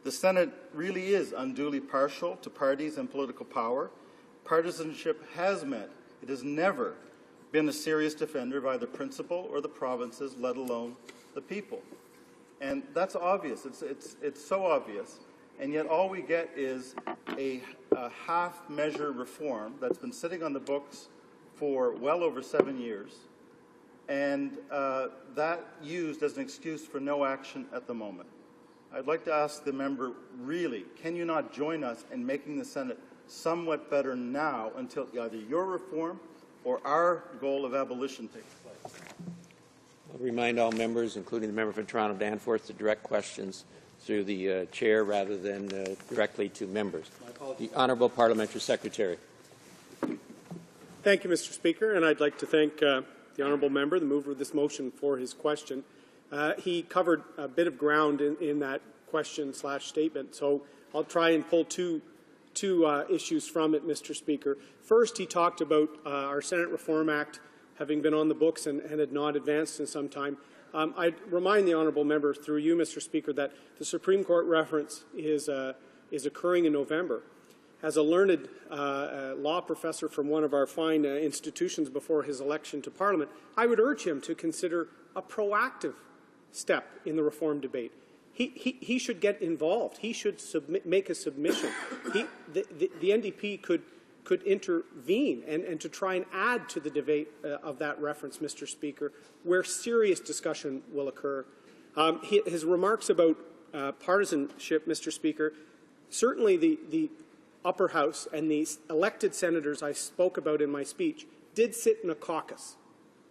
S11: The Senate really is unduly partial to parties and political power. Partisanship has meant it has never been a serious defender of either principle or the provinces, let alone the people. And that's obvious. It's so obvious. And yet all we get is a half-measure reform that's been sitting on the books for well over 7 years, and that used as an excuse for no action at the moment. I'd like to ask the member, really, can you not join us in making the Senate somewhat better now until either your reform or our goal of abolition takes place?
S12: I'll remind all members, including the member for Toronto Danforth, to direct questions through the chair rather than directly to members. The Honourable Parliamentary Secretary.
S18: Thank you, Mr. Speaker, and I'd like to thank the honourable member, the mover of this motion, for his question. He covered a bit of ground in that question/statement, so I'll try and pull two issues from it, Mr. Speaker. First, he talked about our Senate Reform Act having been on the books and had not advanced in some time. I'd remind the honourable member, through you, Mr. Speaker, that the Supreme Court reference is occurring in November. As a learned law professor from one of our fine institutions before his election to Parliament, I would urge him to consider a proactive step in the reform debate. He should get involved. He should make a submission. The NDP could intervene and to try and add to the debate of that reference, Mr. Speaker, where serious discussion will occur. His remarks about partisanship, Mr. Speaker, certainly the upper house and the elected senators I spoke about in my speech did sit in a caucus,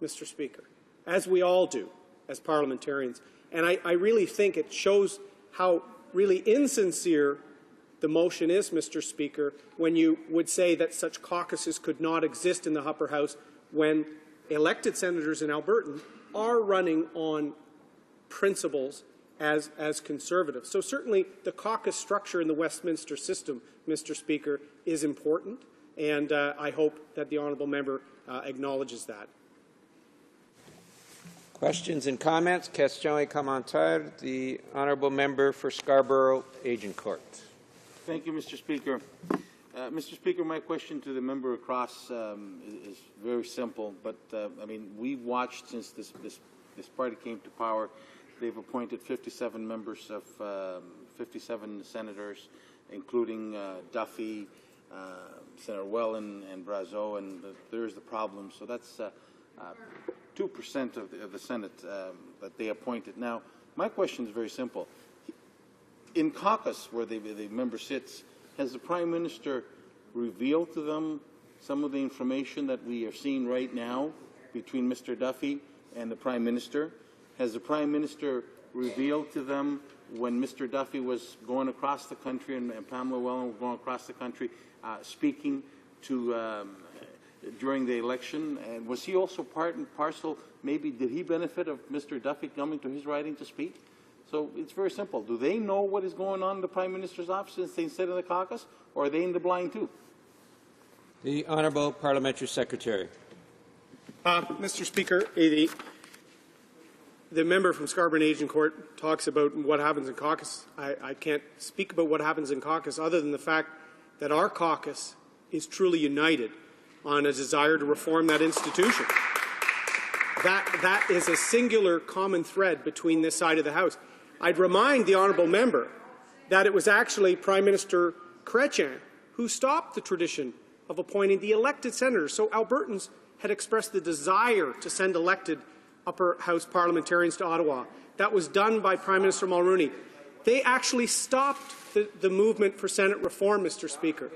S18: Mr. Speaker, as we all do as parliamentarians. And I really think it shows how really insincere the motion is, Mr. Speaker, when you would say that such caucuses could not exist in the upper house when elected senators in Alberta are running on principles as conservatives. So certainly the caucus structure in the Westminster system, Mr. Speaker, is important, and I hope that the honourable member acknowledges that.
S12: Questions and comments? Question et commentaire. The honourable member for Scarborough Agincourt.
S19: Thank you, Mr. Speaker. Mr. Speaker, my question to the member across is very simple, but I mean, we've watched since this party came to power. They've appointed 57 members of 57 senators, including Duffy, Senator Wellen, and Brazeau, and there's the problem. So that's 2% of the Senate that they appointed. Now, my question is very simple. In caucus, where the member sits, has the Prime Minister revealed to them some of the information that we are seeing right now between Mr. Duffy and the Prime Minister? Has the Prime Minister revealed to them when Mr. Duffy was going across the country and Pamela Wellen was going across the country speaking to during the election? And was he also part and parcel, maybe did he benefit of Mr. Duffy coming to his riding to speak? So it's very simple. Do they know what is going on in the Prime Minister's office since they sit in the caucus, or are they in the blind too?
S12: The Honourable Parliamentary Secretary.
S18: Mr. Speaker, the member from Scarborough Agincourt talks about what happens in caucus. I can't speak about what happens in caucus other than the fact that our caucus is truly united on a desire to reform that institution. That is a singular common thread between this side of the House. I'd remind the honourable member that it was actually Prime Minister Chrétien who stopped the tradition of appointing the elected senators. So Albertans had expressed the desire to send elected upper house parliamentarians to Ottawa. That was done by Prime Minister Mulroney. They actually stopped the movement for Senate reform, Mr. Speaker.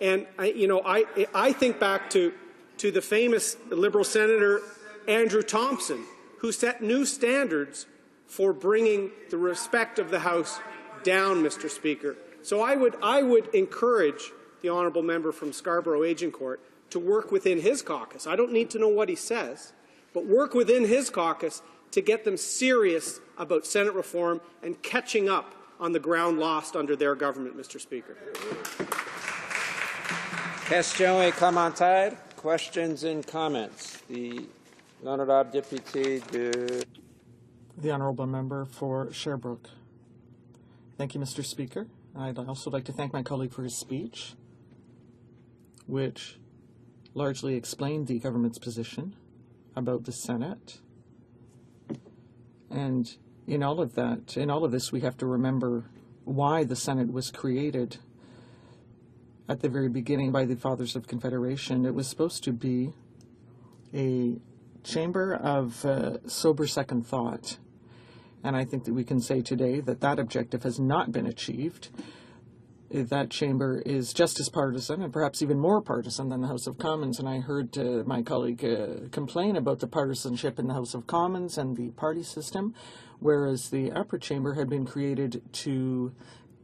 S18: And I think back to the famous Liberal Senator Andrew Thompson, who set new standards for bringing the respect of the House down, Mr. Speaker. So I would encourage the honourable member from Scarborough Agincourt to work within his caucus. I don't need to know what he says, but work within his caucus to get them serious about Senate reform and catching up on the ground lost under their government, Mr. Speaker.
S12: Question et commentaire. Questions and comments. The Honourable Deputy de...
S3: The Honourable Member for Sherbrooke. Thank you, Mr. Speaker. I'd also like to thank my colleague for his speech, which largely explained the government's position about the Senate. And in all of this, we have to remember why the Senate was created at the very beginning by the Fathers of Confederation. It was supposed to be a chamber of sober second thought. And I think that we can say today that that objective has not been achieved. That chamber is just as partisan and perhaps even more partisan than the House of Commons. And I heard my colleague complain about the partisanship in the House of Commons and the party system, whereas the upper chamber had been created to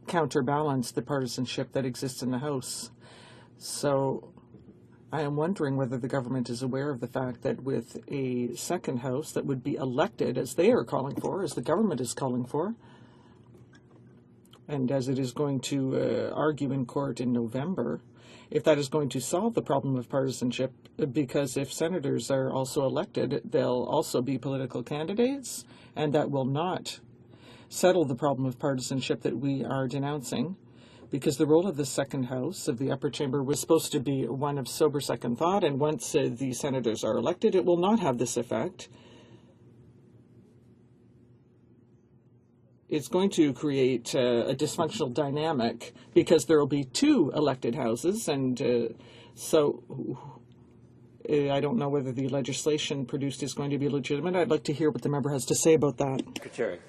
S3: counterbalance the partisanship that exists in the House. So I am wondering whether the government is aware of the fact that with a second House that would be elected, as they are calling for, as the government is calling for, and as it is going to argue in court in November, if that is going to solve the problem of partisanship, because if senators are also elected, they'll also be political candidates, and that will not settle the problem of partisanship that we are denouncing, because the role of the second House of the upper chamber was supposed to be one of sober second thought, and once the senators are elected, it will not have this effect. It's going to create a dysfunctional dynamic because there will be two elected houses, and so I don't know whether the legislation produced is going to be legitimate. I'd like to hear what the member has to say about that.
S12: Secretary.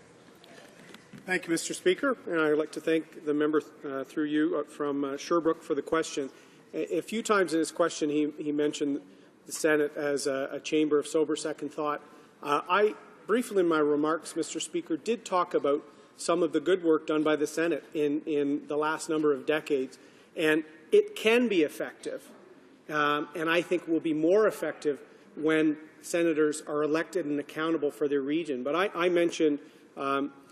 S18: Thank you, Mr. Speaker, and I'd like to thank the member through you from Sherbrooke for the question. A few times in his question, he mentioned the Senate as a chamber of sober second thought. I briefly in my remarks, Mr. Speaker, did talk about some of the good work done by the Senate in the last number of decades, and it can be effective, and I think will be more effective when senators are elected and accountable for their region. But I mentioned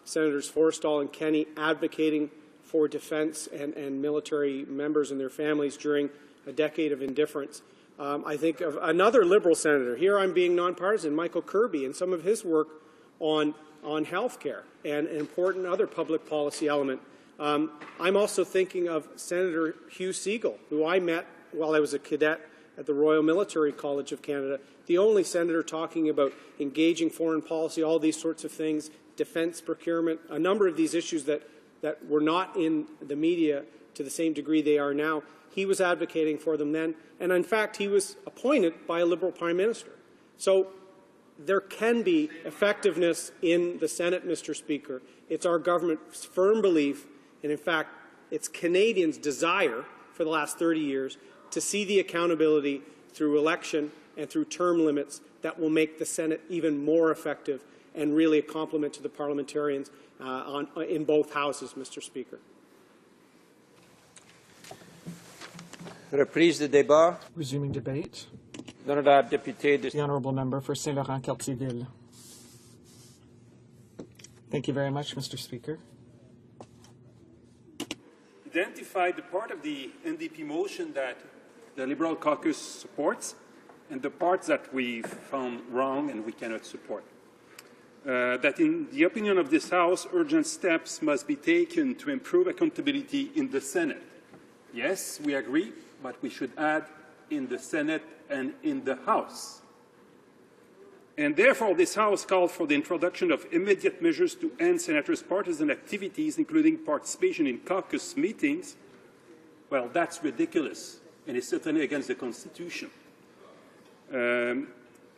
S18: Senators Forrestal and Kenney advocating for defense and military members and their families during a decade of indifference. I think of another Liberal senator, here I'm being nonpartisan, Michael Kirby, and some of his work on health care and an important other public policy element. I'm also thinking of Senator Hugh Segal, who I met while I was a cadet at the Royal Military College of Canada, the only senator talking about engaging foreign policy, all these sorts of things, defense procurement, a number of these issues that were not in the media to the same degree they are now. He was advocating for them then, and in fact, he was appointed by a Liberal Prime Minister. So there can be effectiveness in the Senate, Mr. Speaker. It's our government's firm belief, and in fact, it's Canadians' desire for the last 30 years to see the accountability through election and through term limits that will make the Senate even more effective and really a compliment to the parliamentarians in both houses, Mr. Speaker.
S12: Reprise de débat.
S3: Resuming debate.
S12: L'honorable député de...
S3: The honourable member for Saint-Laurent-Cartierville. Thank you very much, Mr. Speaker.
S20: Identify the part of the NDP motion that the Liberal caucus supports and the parts that we found wrong and we cannot support. That in the opinion of this House, urgent steps must be taken to improve accountability in the Senate. Yes, we agree, but we should add in the Senate and in the House. And therefore, this House called for the introduction of immediate measures to end senators' partisan activities, including participation in caucus meetings. Well, that's ridiculous, and it's certainly against the Constitution.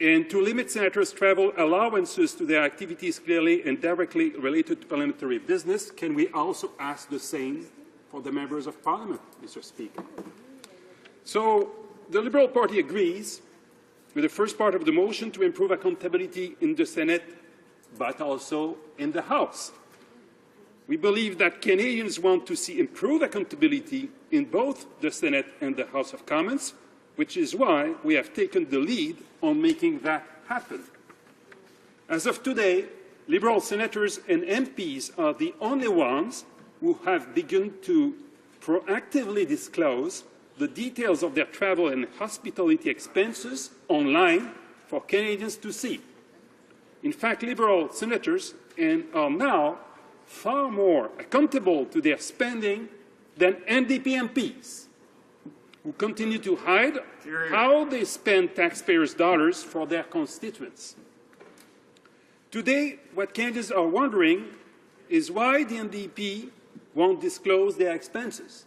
S20: And to limit senators' travel allowances to their activities clearly and directly related to parliamentary business, can we also ask the same for the members of Parliament, Mr. Speaker? So the Liberal Party agrees with the first part of the motion to improve accountability in the Senate, but also in the House. We believe that Canadians want to see improved accountability in both the Senate and the House of Commons, which is why we have taken the lead on making that happen. As of today, Liberal senators and MPs are the only ones who have begun to proactively disclose the details of their travel and hospitality expenses online for Canadians to see. In fact, Liberal senators are now far more accountable to their spending than NDP MPs, who continue to hide how they spend taxpayers' dollars for their constituents. Today, what Canadians are wondering is why the NDP won't disclose their expenses.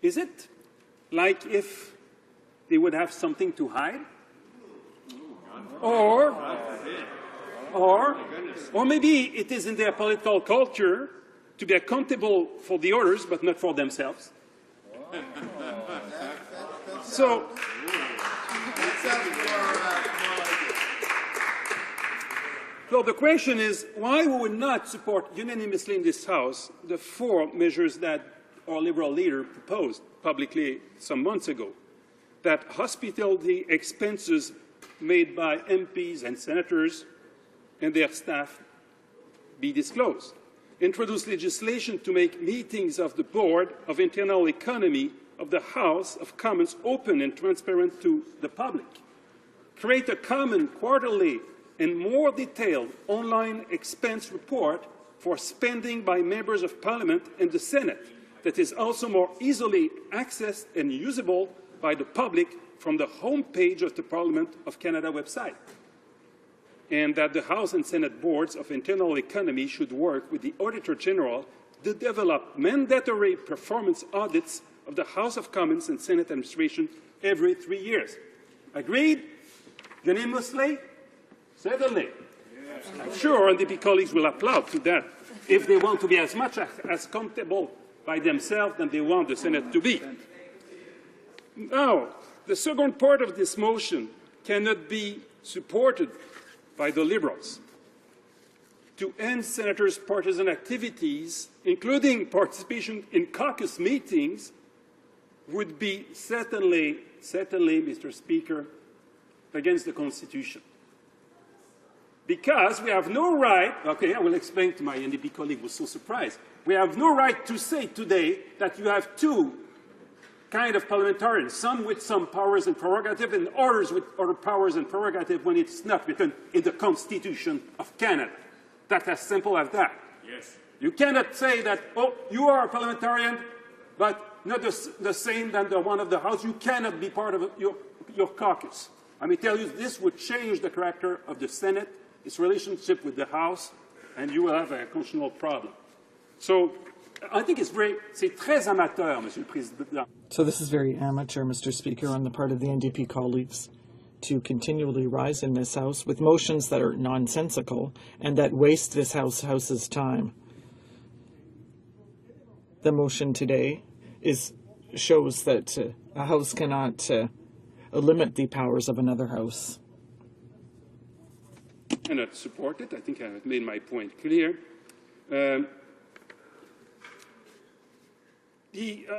S20: Is it like if they would have something to hide? Or Or maybe it is in their political culture to be accountable for the others, but not for themselves. So, the question is why we would not support unanimously in this House the 4 measures that our Liberal leader proposed publicly some months ago, that hospitality expenses made by MPs and senators and their staff be disclosed, introduce legislation to make meetings of the Board of Internal Economy of the House of Commons open and transparent to the public, create a common quarterly and more detailed online expense report for spending by members of Parliament and the Senate that is also more easily accessed and usable by the public from the homepage of the Parliament of Canada website, and that the House and Senate boards of internal economy should work with the Auditor General to develop mandatory performance audits of the House of Commons and Senate administration every 3 years. Agreed? Unanimously? Certainly. I'm sure NDP colleagues will applaud to that if they want to be as much as comfortable by themselves than they want the Senate to be. Now, the second part of this motion cannot be supported by the Liberals. To end senators' partisan activities, including participation in caucus meetings, would be certainly, Mr. Speaker, against the Constitution. Because we have no right, okay, I will explain to my NDP colleague who was so surprised. We have no right to say today that you have 2 kind of parliamentarians, some with some powers and prerogative and others with other powers and prerogative when it's not written in the Constitution of Canada. That's as simple as that. Yes. You cannot say that, oh, you are a parliamentarian, but not the same than the one of the House. You cannot be part of your caucus. Let me tell you, this would change the character of the Senate, its relationship with the House, and you will have a constitutional problem. So I think c'est très amateur, Monsieur le Président.
S3: So this is very amateur, Mr. Speaker, on the part of the NDP colleagues to continually rise in this House with motions that are nonsensical and that waste this House's time. The motion today shows that a House cannot limit the powers of another House.
S20: I cannot support it. I think I have made my point clear.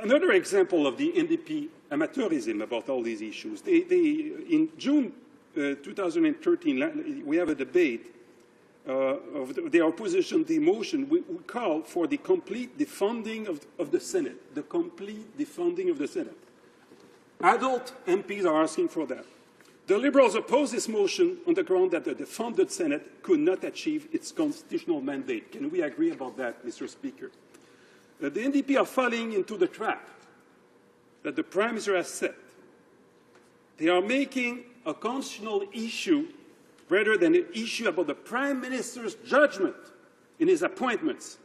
S20: Another example of the NDP amateurism about all these issues, in June 2013, we have a debate of the opposition, the motion. We call for the complete defunding of the Senate, the complete defunding of the Senate. Adult MPs are asking for that. The Liberals oppose this motion on the ground that the defunded Senate could not achieve its constitutional mandate. Can we agree about that, Mr. Speaker? The NDP are falling into the trap that the Prime Minister has set. They are making a constitutional issue rather than an issue about the Prime Minister's judgment in his appointments,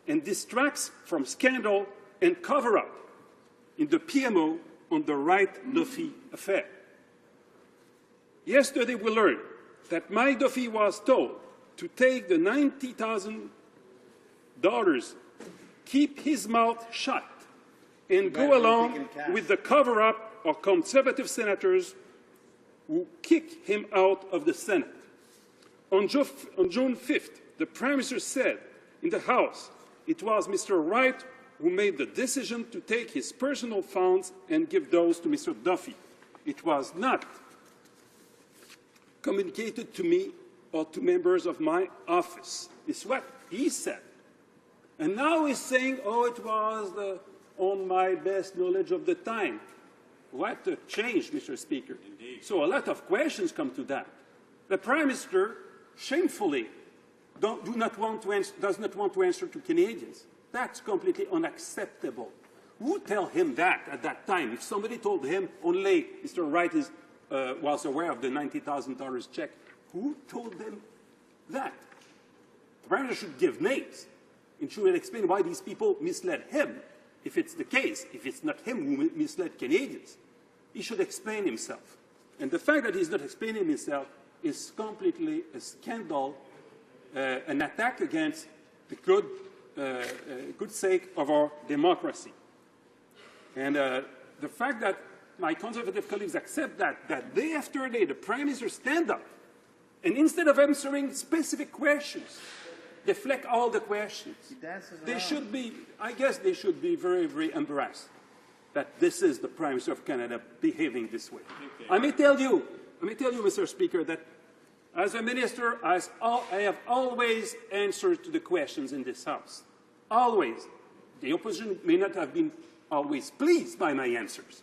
S20: and distracts from scandal and cover-up in the PMO on the Wright Duffy affair. Yesterday we learned that Mike Duffy was told to take the $90,000, keep his mouth shut, and go along with the cover-up of conservative senators who kicked him out of the Senate. On June 5th, the Prime Minister said in the House it was Mr. Wright who made the decision to take his personal funds and give those to Mr. Duffy. It was not communicated to me or to members of my office. It's what he said. And now he's saying, oh, it was on my best knowledge of the time. What a change, Mr. Speaker. Indeed. So a lot of questions come to that. The Prime Minister, shamefully, does not want to answer to Canadians. That's completely unacceptable. Who tell him that at that time? If somebody told him only Mr. Wright was aware of the $90,000 check, who told them that? The Prime Minister should give names and should explain why these people misled him. If it's the case, if it's not him who misled Canadians, he should explain himself. And the fact that he's not explaining himself is completely a scandal an attack against the good sake of our democracy. And the fact that my conservative colleagues accept that day after day the Prime Minister stand up and instead of answering specific questions, deflect all the questions. They should be, I guess they should be very, very embarrassed that this is the Prime Minister of Canada behaving this way. I may tell you, Mr. Speaker, that as a minister, I have always answered to the questions in this House. Always. The opposition may not have been always pleased by my answers,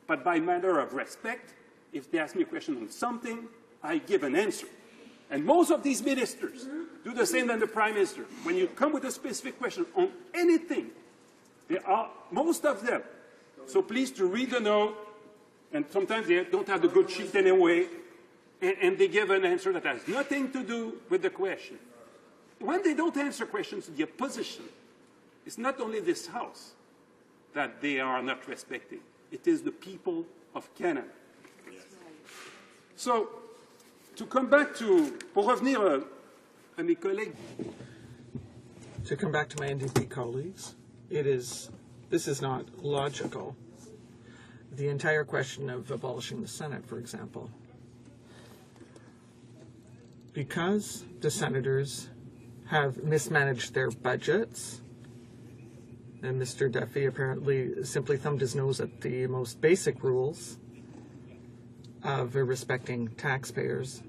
S20: but by matter of respect, if they ask me a question on something, I give an answer. And most of these ministers do the same than the Prime Minister. When you come with a specific question on anything, they are, most of them, so please to read the note, and sometimes they don't have the good sheet anyway, and they give an answer that has nothing to do with the question. When they don't answer questions to the opposition, it's not only this House that they are not respecting. It is the people of Canada. So, to come back to, pour revenir à mes collègues.
S3: To come back to my NDP colleagues, this is not logical. The entire question of abolishing the Senate, for example. Because the senators have mismanaged their budgets, and Mr. Duffy apparently simply thumbed his nose at the most basic rules of respecting taxpayers.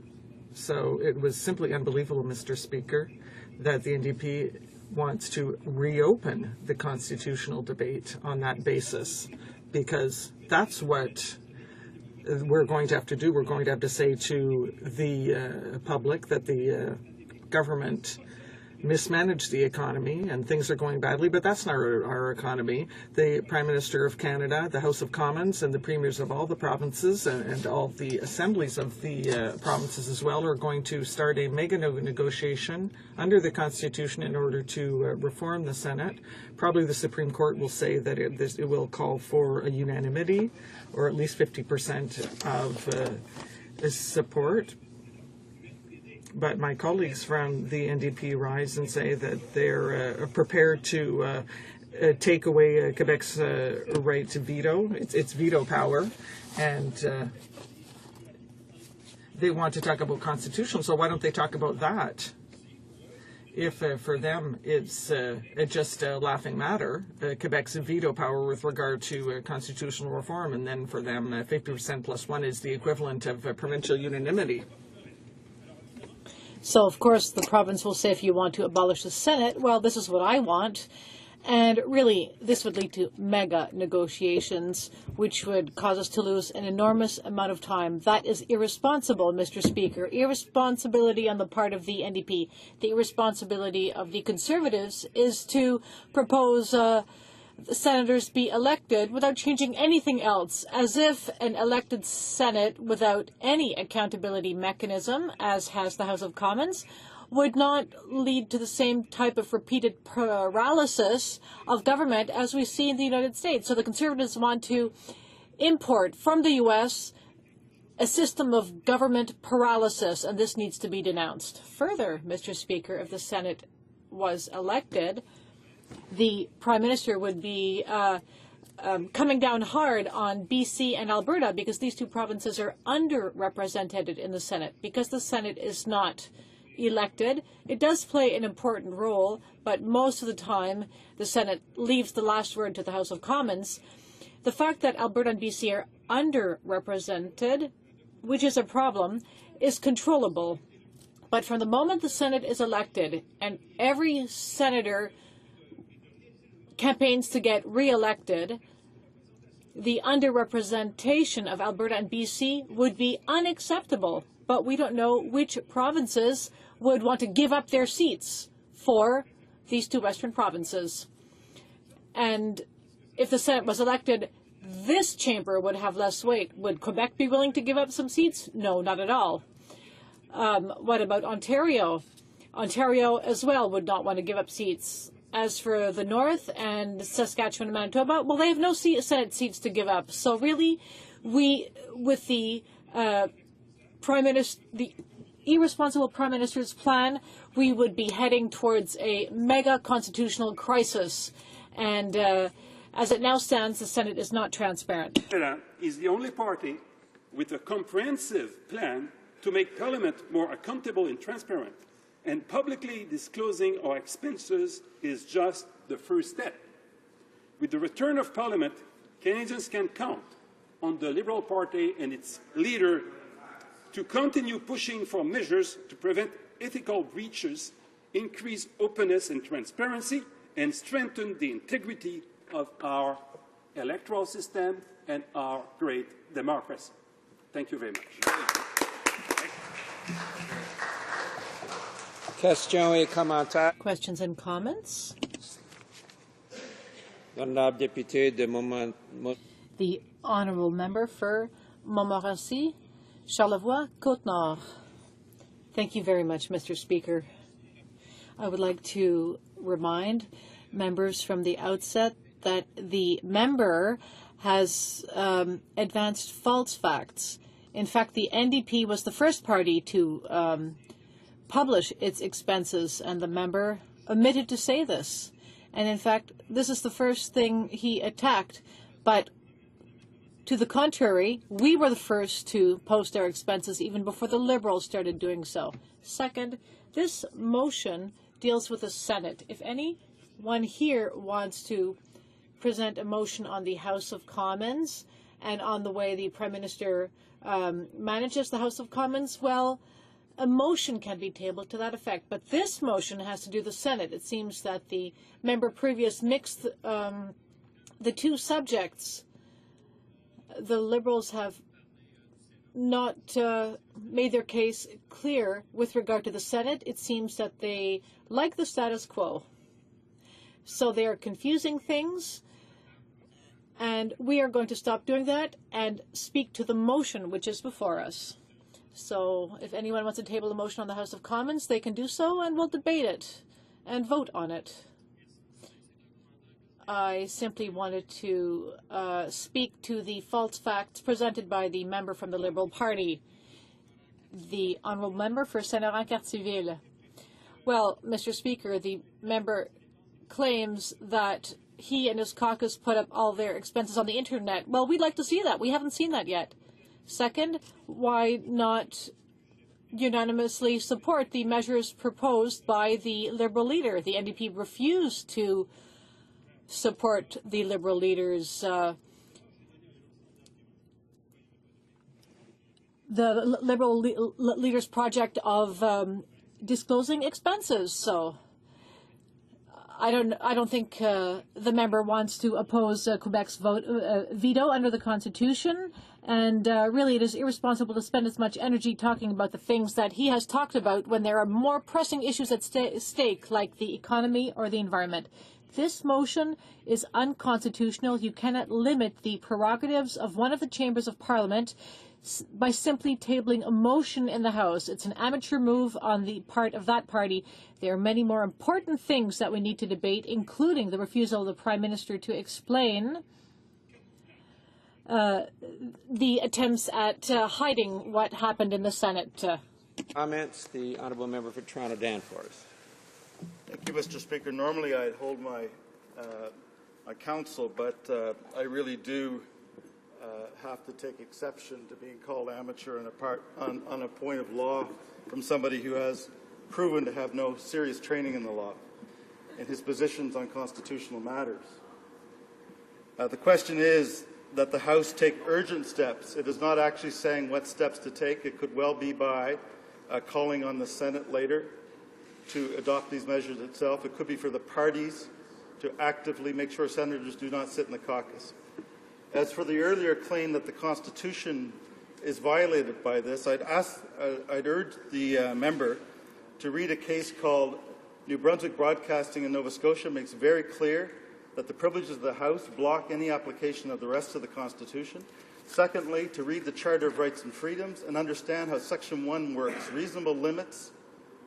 S3: So it was simply unbelievable, Mr. Speaker, that the NDP wants to reopen the constitutional debate on that basis, because that's what we're going to have to do. We're going to have to say to the public that the government mismanaged the economy and things are going badly, but that's not our economy. The Prime Minister of Canada, the House of Commons, and the premiers of all the provinces and all the assemblies of the provinces as well are going to start a mega negotiation under the Constitution in order to reform the Senate. Probably the Supreme Court will say that it will call for a unanimity or at least 50% of support. But my colleagues from the NDP rise and say that they're prepared to take away Quebec's right to veto, its veto power, and they want to talk about constitutional, so why don't they talk about that? If for them it's just a laughing matter, Quebec's veto power with regard to constitutional reform, and then for them 50% plus one is the equivalent of provincial unanimity.
S13: So, of course, the province will say, if you want to abolish the Senate, well, this is what I want. And really, this would lead to mega negotiations, which would cause us to lose an enormous amount of time. That is irresponsible, Mr. Speaker. Irresponsibility on the part of the NDP. The irresponsibility of the Conservatives is to propose senators be elected without changing anything else, as if an elected Senate without any accountability mechanism, as has the House of Commons, would not lead to the same type of repeated paralysis of government as we see in the United States. So the Conservatives want to import from the U.S. a system of government paralysis, and this needs to be denounced. Further, Mr. Speaker, if the Senate was elected, the Prime Minister would be coming down hard on BC and Alberta because these two provinces are underrepresented in the Senate. Because the Senate is not elected, it does play an important role, but most of the time the Senate leaves the last word to the House of Commons. The fact that Alberta and BC are underrepresented, which is a problem, is controllable. But from the moment the Senate is elected and every senator campaigns to get re-elected, the underrepresentation of Alberta and BC would be unacceptable. But we don't know which provinces would want to give up their seats for these two western provinces. And if the Senate was elected, this chamber would have less weight. Would Quebec be willing to give up some seats? No, not at all. What about Ontario? Ontario as well would not want to give up seats. As for the North and Saskatchewan and Manitoba, well, they have no Senate seats to give up. So really, with the Prime Minister, irresponsible Prime Minister's plan, we would be heading towards a mega constitutional crisis. And as it now stands, the Senate is not transparent.
S20: Canada is the only party with a comprehensive plan to make Parliament more accountable and transparent. And publicly disclosing our expenses is just the first step. With the return of Parliament, Canadians can count on the Liberal Party and its leader to continue pushing for measures to prevent ethical breaches, increase openness and transparency, and strengthen the integrity of our electoral system and our great democracy. Thank you very much.
S12: Questions et commentaires.
S13: Questions and comments?
S12: L'honorable député de
S13: The honourable member for Montmorency, Charlevoix, Côte-Nord. Thank you very much, Mr. Speaker. I would like to remind members from the outset that the member has advanced false facts. In fact, the NDP was the first party to publish its expenses, and the member omitted to say this. And in fact, this is the first thing he attacked. But to the contrary, we were the first to post our expenses even before the Liberals started doing so. Second, this motion deals with the Senate. If anyone here wants to present a motion on the House of Commons and on the way the Prime Minister manages the House of Commons, well, a motion can be tabled to that effect. But this motion has to do with the Senate. It seems that the member previous mixed the two subjects. The Liberals have not made their case clear with regard to the Senate. It seems that they like the status quo. So they are confusing things, and we are going to stop doing that and speak to the motion which is before us. So if anyone wants to table a motion on the House of Commons, they can do so, and we'll debate it and vote on it. I simply wanted to speak to the false facts presented by the member from the Liberal Party, the honourable member for Saint-Laurent-Cartierville. Well, Mr. Speaker, the member claims that he and his caucus put up all their expenses on the Internet. Well, we'd like to see that. We haven't seen that yet. Second, why not unanimously support the measures proposed by the Liberal leader? The NDP refused to support the Liberal leader's leader's project of disclosing expenses. So I don't think the member wants to oppose Quebec's veto under the Constitution. And really, it is irresponsible to spend as much energy talking about the things that he has talked about when there are more pressing issues at stake, like the economy or the environment. This motion is unconstitutional. You cannot limit the prerogatives of one of the chambers of Parliament by simply tabling a motion in the House. It's an amateur move on the part of that party. There are many more important things that we need to debate, including the refusal of the Prime Minister to explain the attempts at hiding what happened in the Senate.
S12: Comments, the honourable member for Toronto Danforth.
S11: Thank you, Mr. Speaker. Normally I'd hold my counsel, but I really do have to take exception to being called amateur on a point of law from somebody who has proven to have no serious training in the law in his positions on constitutional matters. The question is that the House take urgent steps. It is not actually saying what steps to take. It could well be by calling on the Senate later to adopt these measures itself. It could be for the parties to actively make sure senators do not sit in the caucus. As for the earlier claim that the Constitution is violated by this, I'd urge the member to read a case called New Brunswick Broadcasting in Nova Scotia. It makes very clear that the privileges of the House block any application of the rest of the Constitution. Secondly, to read the Charter of Rights and Freedoms and understand how Section 1 works. Reasonable limits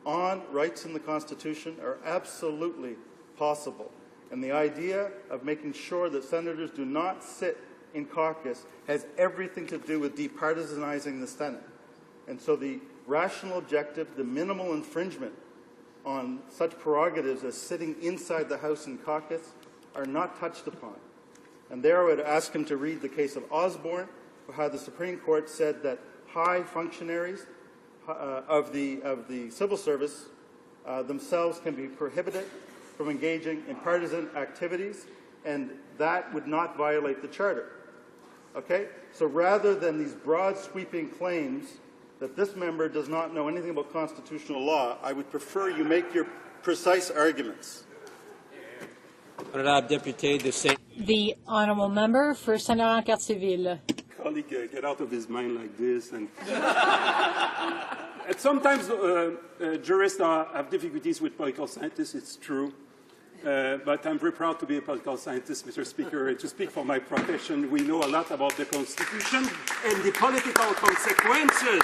S11: on rights in the Constitution are absolutely possible. And the idea of making sure that senators do not sit in caucus has everything to do with departisanizing the Senate. And so the rational objective, the minimal infringement on such prerogatives as sitting inside the House in caucus are not touched upon. And there I would ask him to read the case of Osborne, how the Supreme Court said that high functionaries of the civil service themselves can be prohibited from engaging in partisan activities, and that would not violate the Charter. Okay? So rather than these broad sweeping claims that this member does not know anything about constitutional law, I would prefer you make your precise arguments.
S13: The honourable member for Saint-Laurent-Cartierville.
S20: Colleague, get out of his mind like this. And sometimes jurists have difficulties with political scientists, it's true. But I'm very proud to be a political scientist, Mr. Speaker. To speak for my profession, we know a lot about the Constitution and the political consequences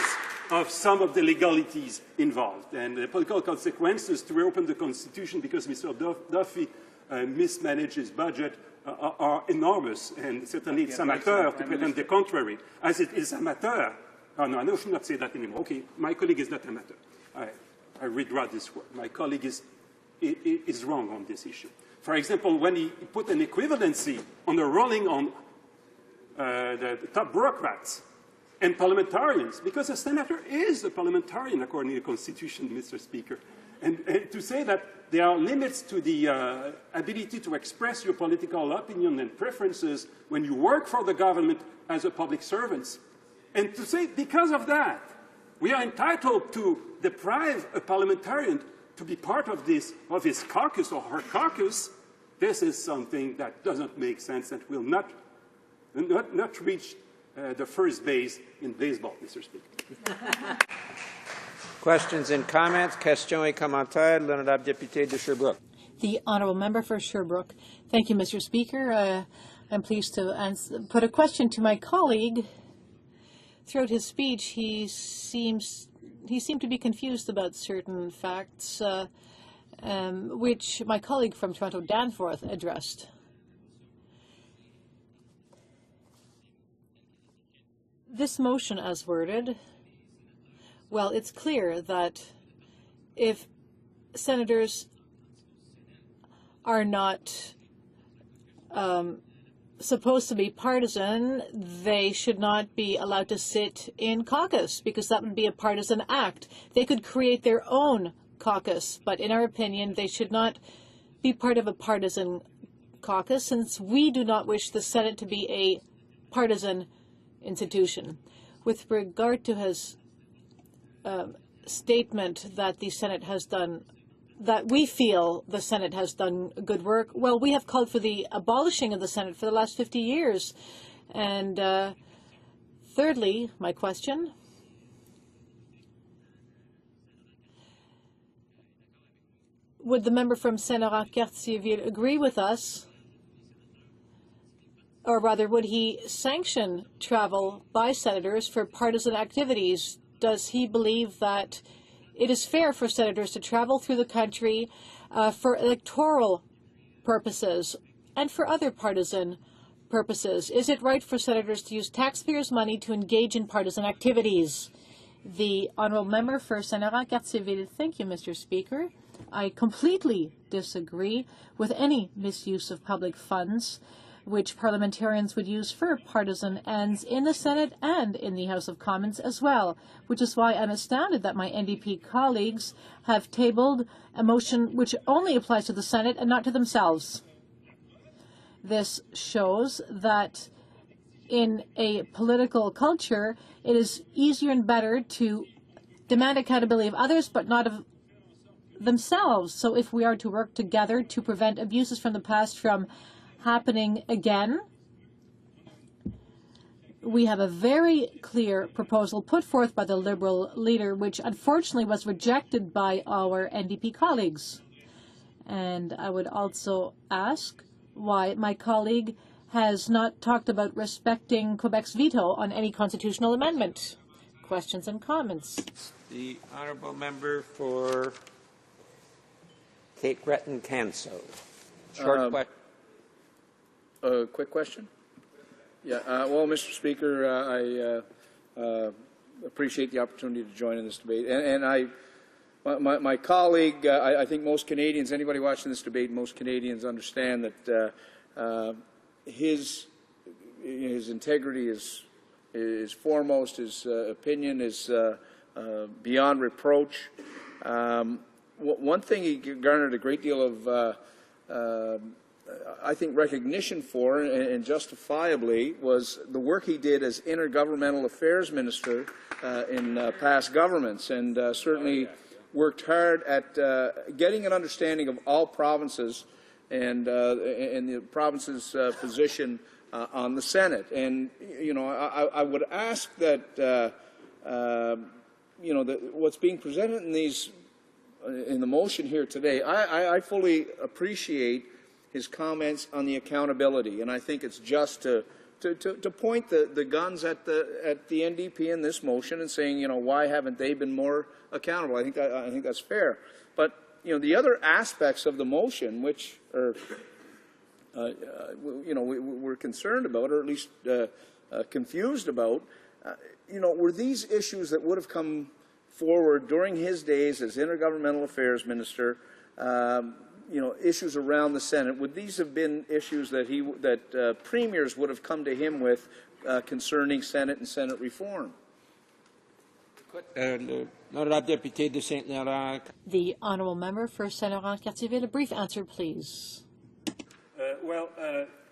S20: of some of the legalities involved. And the political consequences to reopen the Constitution because Mr. Duffy mismanaged his budget are enormous, and certainly it's amateur to pretend the contrary. As it is amateur, oh no, I should not say that anymore. Okay, my colleague is not amateur. I withdraw this word. My colleague is wrong on this issue. For example, when he put an equivalency on the rolling on the top bureaucrats and parliamentarians, because a senator is a parliamentarian according to the Constitution, Mr. Speaker. And to say that there are limits to the ability to express your political opinion and preferences when you work for the government as a public servant, and to say because of that, we are entitled to deprive a parliamentarian to be part of his caucus or her caucus, this is something that doesn't make sense and will not reach the first base in baseball, Mr. Speaker.
S12: Questions and comments? Questions et commentaires. L'honorable député de Sherbrooke.
S13: The honourable member for Sherbrooke. Thank you, Mr. Speaker. I'm pleased to put a question to my colleague. Throughout his speech, he seemed to be confused about certain facts, which my colleague from Toronto Danforth addressed. This motion, as worded, well, it's clear that if senators are not supposed to be partisan, they should not be allowed to sit in caucus, because that would be a partisan act. They could create their own caucus, but in our opinion, they should not be part of a partisan caucus, since we do not wish the Senate to be a partisan institution. With regard to his statement that the Senate has done, that we feel the Senate has done good work, well, we have called for the abolishing of the Senate for the last 50 years. And thirdly, my question, would the member from Saint-Laurent-Cartierville agree with us, or rather, would he sanction travel by senators for partisan activities? Does he believe that it is fair for senators to travel through the country for electoral purposes and for other partisan purposes? Is it right for senators to use taxpayers' money to engage in partisan activities? The honourable member for Saint-Laurent-Cartierville. Thank you, Mr. Speaker. I completely disagree with any misuse of public funds which parliamentarians would use for partisan ends in the Senate and in the House of Commons as well, which is why I'm astounded that my NDP colleagues have tabled a motion which only applies to the Senate and not to themselves. This shows that in a political culture, it is easier and better to demand accountability of others, but not of themselves. So if we are to work together to prevent abuses from the past from happening again, we have a very clear proposal put forth by the Liberal leader, which unfortunately was rejected by our NDP colleagues. And I would also ask why my colleague has not talked about respecting Quebec's veto on any constitutional amendment. Questions and comments?
S12: The honourable member for Cape Breton-Canso. Short question.
S21: A quick question? Yeah. Well, Mr. Speaker, appreciate the opportunity to join in this debate. My colleague, I think most Canadians, anybody watching this debate, most Canadians understand that his integrity is foremost. His opinion is beyond reproach. One thing he garnered a great deal of, I think, recognition for, and justifiably, was the work he did as Intergovernmental Affairs Minister in past governments, and certainly worked hard at getting an understanding of all provinces and the province's position on the Senate. And, you know, I would ask that, you know, that what's being presented in the motion here today, I fully appreciate his comments on the accountability, and I think it's just to point the guns at the NDP in this motion and saying, you know, why haven't they been more accountable? I think that's fair. But, you know, the other aspects of the motion, which are you know, we're concerned about, or at least confused about, you know, were these issues that would have come forward during his days as Intergovernmental Affairs Minister, you know, issues around the Senate. Would these have been issues that premiers would have come to him with concerning Senate and Senate reform?
S12: The
S13: honourable member for Saint Laurent-Cartierville. A brief answer, please.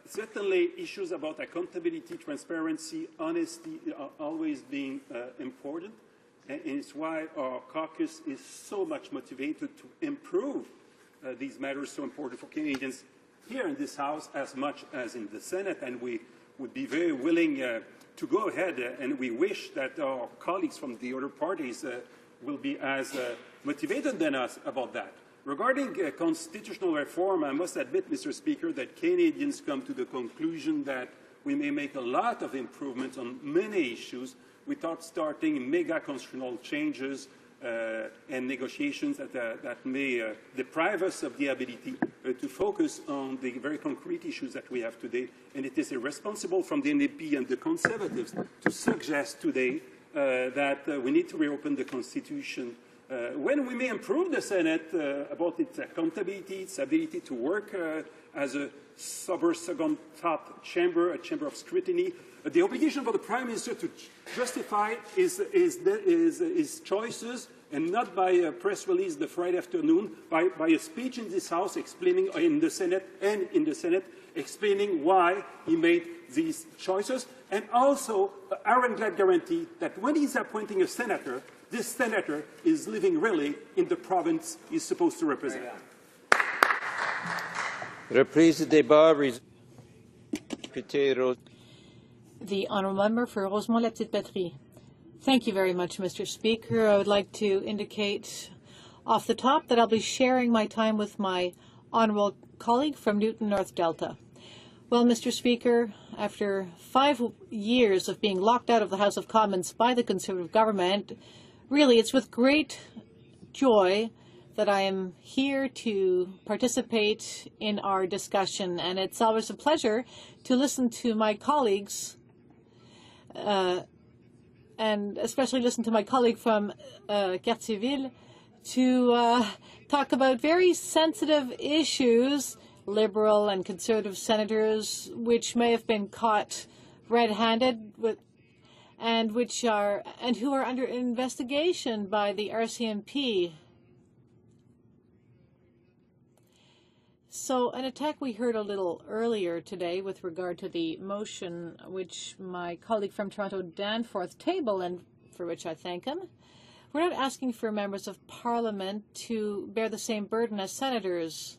S20: Certainly issues about accountability, transparency, honesty are always being important, and it's why our caucus is so much motivated to improve these matters so important for Canadians here in this House as much as in the Senate, and we would be very willing to go ahead, and we wish that our colleagues from the other parties will be as motivated than us about that. Regarding constitutional reform, I must admit, Mr. Speaker, that Canadians come to the conclusion that we may make a lot of improvements on many issues without starting mega constitutional changes and negotiations that may deprive us of the ability to focus on the very concrete issues that we have today. And it is irresponsible from the NDP and the Conservatives to suggest today that we need to reopen the Constitution when we may improve the Senate about its accountability, its ability to work as a sober second top chamber, a chamber of scrutiny. The obligation for the Prime Minister to justify his choices, and not by a press release the Friday afternoon, by a speech in this House explaining in the Senate explaining why he made these choices, and also an ironclad guarantee that when he's appointing a senator, this senator is living really in the province he's supposed to represent.
S13: The honourable member for Rosemont-la-Petite-Patrie. Thank you very much, Mr. Speaker. I would like to indicate off the top that I'll be sharing my time with my honourable colleague from Newton North Delta. Well, Mr. Speaker, after 5 years of being locked out of the House of Commons by the Conservative government, really it's with great joy that I am here to participate in our discussion, and it's always a pleasure to listen to my colleagues and especially listen to my colleague from Cartierville to talk about very sensitive issues, Liberal and Conservative senators, which may have been caught red-handed and who are under investigation by the RCMP. So an attack we heard a little earlier today with regard to the motion which my colleague from Toronto Danforth tabled, and for which I thank him. We're not asking for members of Parliament to bear the same burden as senators.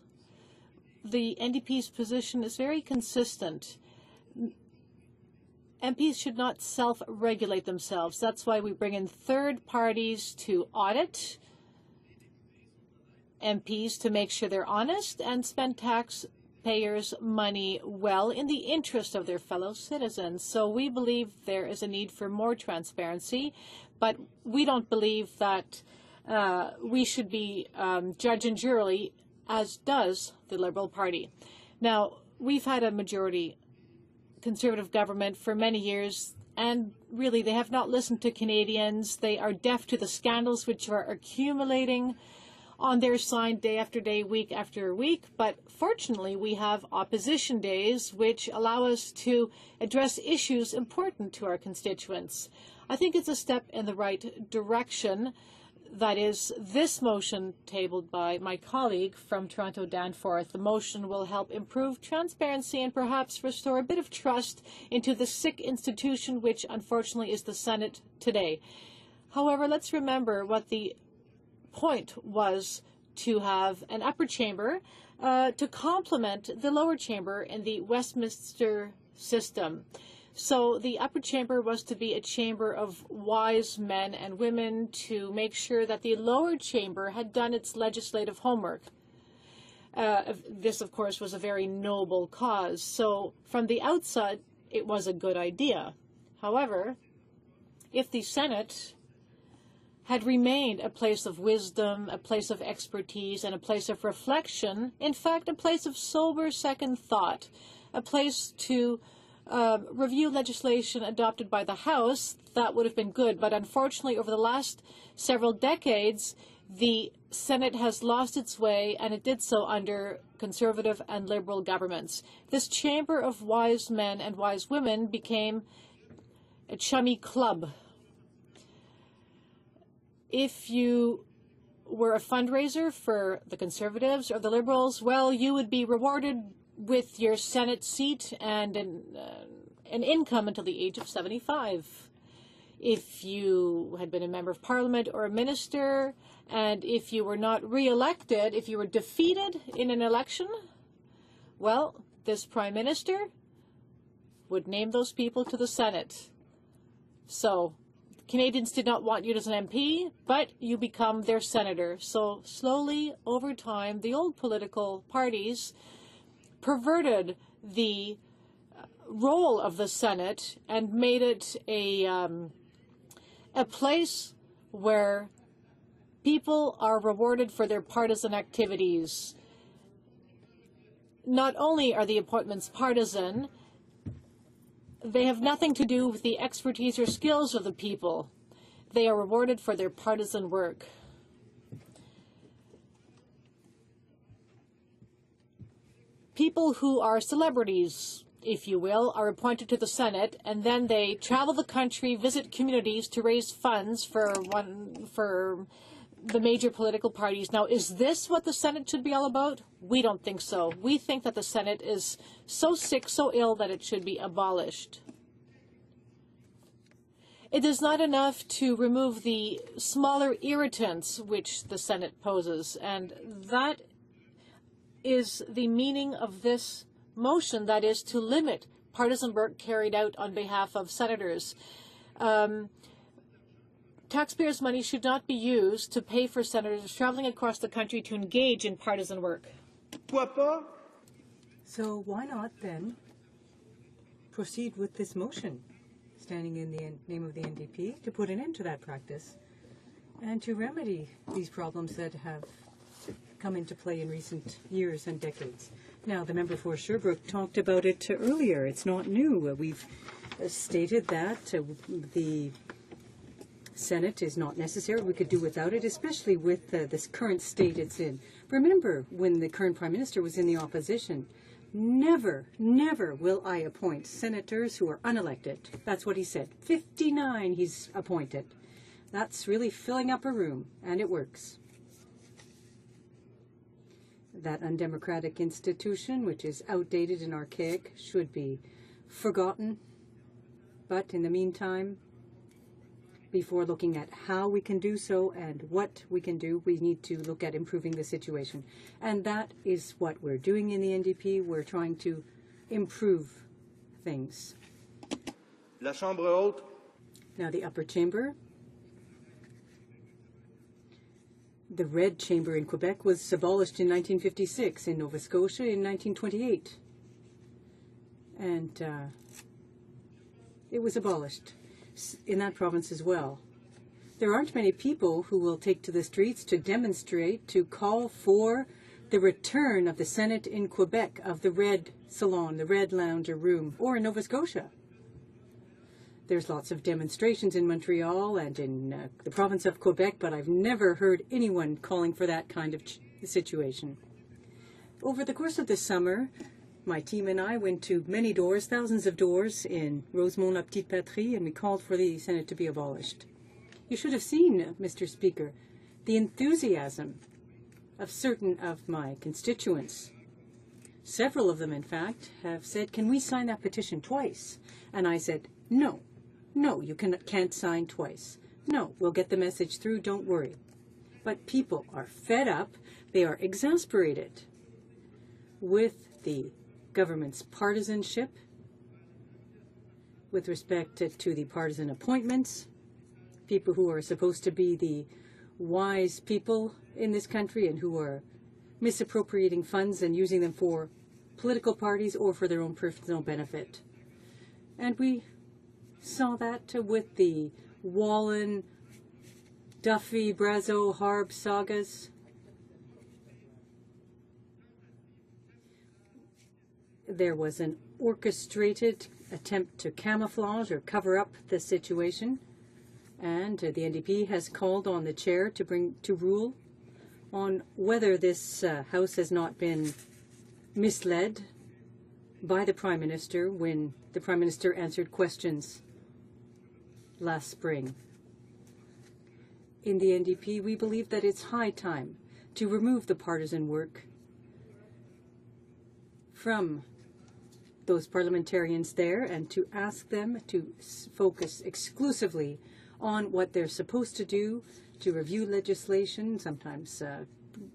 S13: The NDP's position is very consistent. MPs should not self-regulate themselves. That's why we bring in third parties to audit MPs to make sure they're honest and spend taxpayers' money well in the interest of their fellow citizens. So we believe there is a need for more transparency, but we don't believe that we should be judge and jury, as does the Liberal Party. Now, we've had a majority Conservative government for many years. And really, they have not listened to Canadians. They are deaf to the scandals which are accumulating on their side day after day, week after week. But fortunately, we have opposition days which allow us to address issues important to our constituents. I think it's a step in the right direction. That is, this motion tabled by my colleague from Toronto Danforth. The motion will help improve transparency and perhaps restore a bit of trust into the sick institution, which unfortunately is the Senate today. However, let's remember what the point was: to have an upper chamber to complement the lower chamber in the Westminster system. So the upper chamber was to be a chamber of wise men and women to make sure that the lower chamber had done its legislative homework. This, of course, was a very noble cause. So from the outset, it was a good idea. However, if the Senate had remained a place of wisdom, a place of expertise, and a place of reflection, in fact, a place of sober second thought, a place to review legislation adopted by the House, that would have been good. But unfortunately, over the last several decades, the Senate has lost its way, and it did so under Conservative and Liberal governments. This chamber of wise men and wise women became a chummy club. If you were a fundraiser for the Conservatives or the Liberals, well, you would be rewarded with your Senate seat and an income until the age of 75. If you had been a member of Parliament or a minister, and if you were not re-elected, if you were defeated in an election, well, this Prime Minister would name those people to the Senate. So Canadians did not want you as an MP, but you become their senator. So slowly, over time, the old political parties perverted the role of the Senate and made it a place where people are rewarded for their partisan activities. Not only are the appointments partisan, they have nothing to do with the expertise or skills of the people. They are rewarded for their partisan work. People who are celebrities, if you will, are appointed to the Senate, and then they travel the country, visit communities to raise funds for the major political parties. Now, is this what the Senate should be all about? We don't think so. We think that the Senate is so sick, so ill, that it should be abolished. It is not enough to remove the smaller irritants which the Senate poses, and that is the meaning of this motion, that is to limit partisan work carried out on behalf of senators. Taxpayers' money should not be used to pay for senators traveling across the country to engage in partisan work.
S4: So why not then proceed with this motion, standing in the name of the NDP, to put an end to that practice and to remedy these problems that have come into play in recent years and decades. Now, the member for Sherbrooke talked about it earlier. It's not new. We've stated that the Senate is not necessary. We could do without it, especially with this current state it's in. Remember, when the current Prime Minister was in the opposition, never, never will I appoint senators who are unelected. That's what he said. 59 he's appointed. That's really filling up a room, and it works. That undemocratic institution, which is outdated and archaic, should be forgotten. But in the meantime, before looking at how we can do so and what we can do, we need to look at improving the situation. And that is what we're doing in the NDP. We're trying to improve things.
S19: La Chambre haute.
S4: Now, the upper chamber. The Red Chamber in Quebec was abolished in 1956, in Nova Scotia in 1928. And it was abolished in that province as well. There aren't many people who will take to the streets to demonstrate, to call for the return of the Senate in Quebec, of the Red Salon, the Red Lounge or Room, or in Nova Scotia. there's lots of demonstrations in Montreal and in the province of Quebec, but I've never heard anyone calling for that kind of situation. Over the course of this summer, my team and I went to many doors, thousands of doors in Rosemont, La Petite Patrie, and we called for the Senate to be abolished. You should have seen, Mr. Speaker, the enthusiasm of certain of my constituents. Several of them, in fact, have said, can we sign that petition twice? And I said, no, you can't sign twice. No, we'll get the message through, don't worry. But people are fed up, they are exasperated with the government's partisanship, with respect to the partisan appointments, people who are supposed to be the wise people in this country and who are misappropriating funds and using them for political parties or for their own personal benefit. And we saw that with the Wallen, Duffy, Brazo, Harb sagas. There was an orchestrated attempt to camouflage or cover up the situation, and the NDP has called on the chair to rule on whether this House has not been misled by the Prime Minister when the Prime Minister answered questions last spring. In the NDP, we believe that it's high time to remove the partisan work from those parliamentarians there and to ask them to focus exclusively on what they're supposed to do, to review legislation, sometimes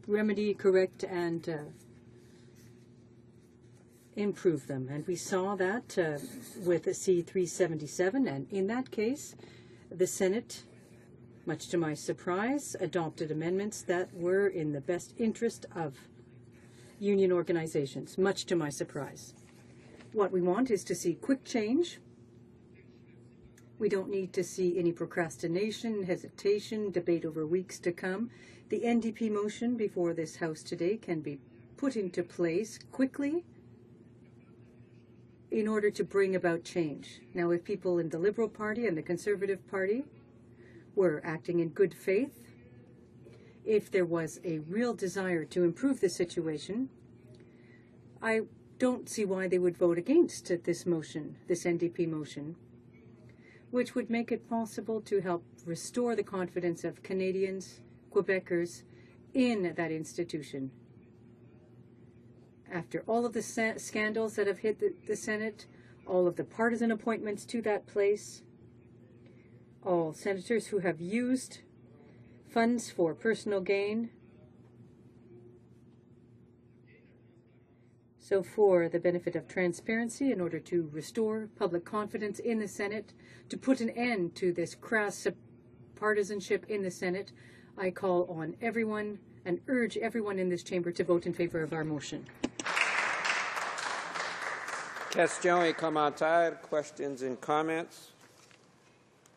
S4: remedy, correct, and improve them. And we saw that with C-377, and in that case, the Senate, much to my surprise, adopted amendments that were in the best interest of union organizations, much to my surprise. What we want is to see quick change. We don't need to see any procrastination, hesitation, debate over weeks to come. The NDP motion before this House today can be put into place quickly in order to bring about change. Now, if people in the Liberal Party and the Conservative Party were acting in good faith, if there was a real desire to improve the situation, I don't see why they would vote against this motion, this NDP motion, which would make it possible to help restore the confidence of Canadians, Quebecers, in that institution. After all of the scandals that have hit the Senate, all of the partisan appointments to that place, all senators who have used funds for personal gain, so for the benefit of transparency, in order to restore public confidence in the Senate, to put an end to this crass partisanship in the Senate, I call on everyone and urge everyone in this chamber to vote in favor of our motion.
S12: Questions et commentaires, questions and comments.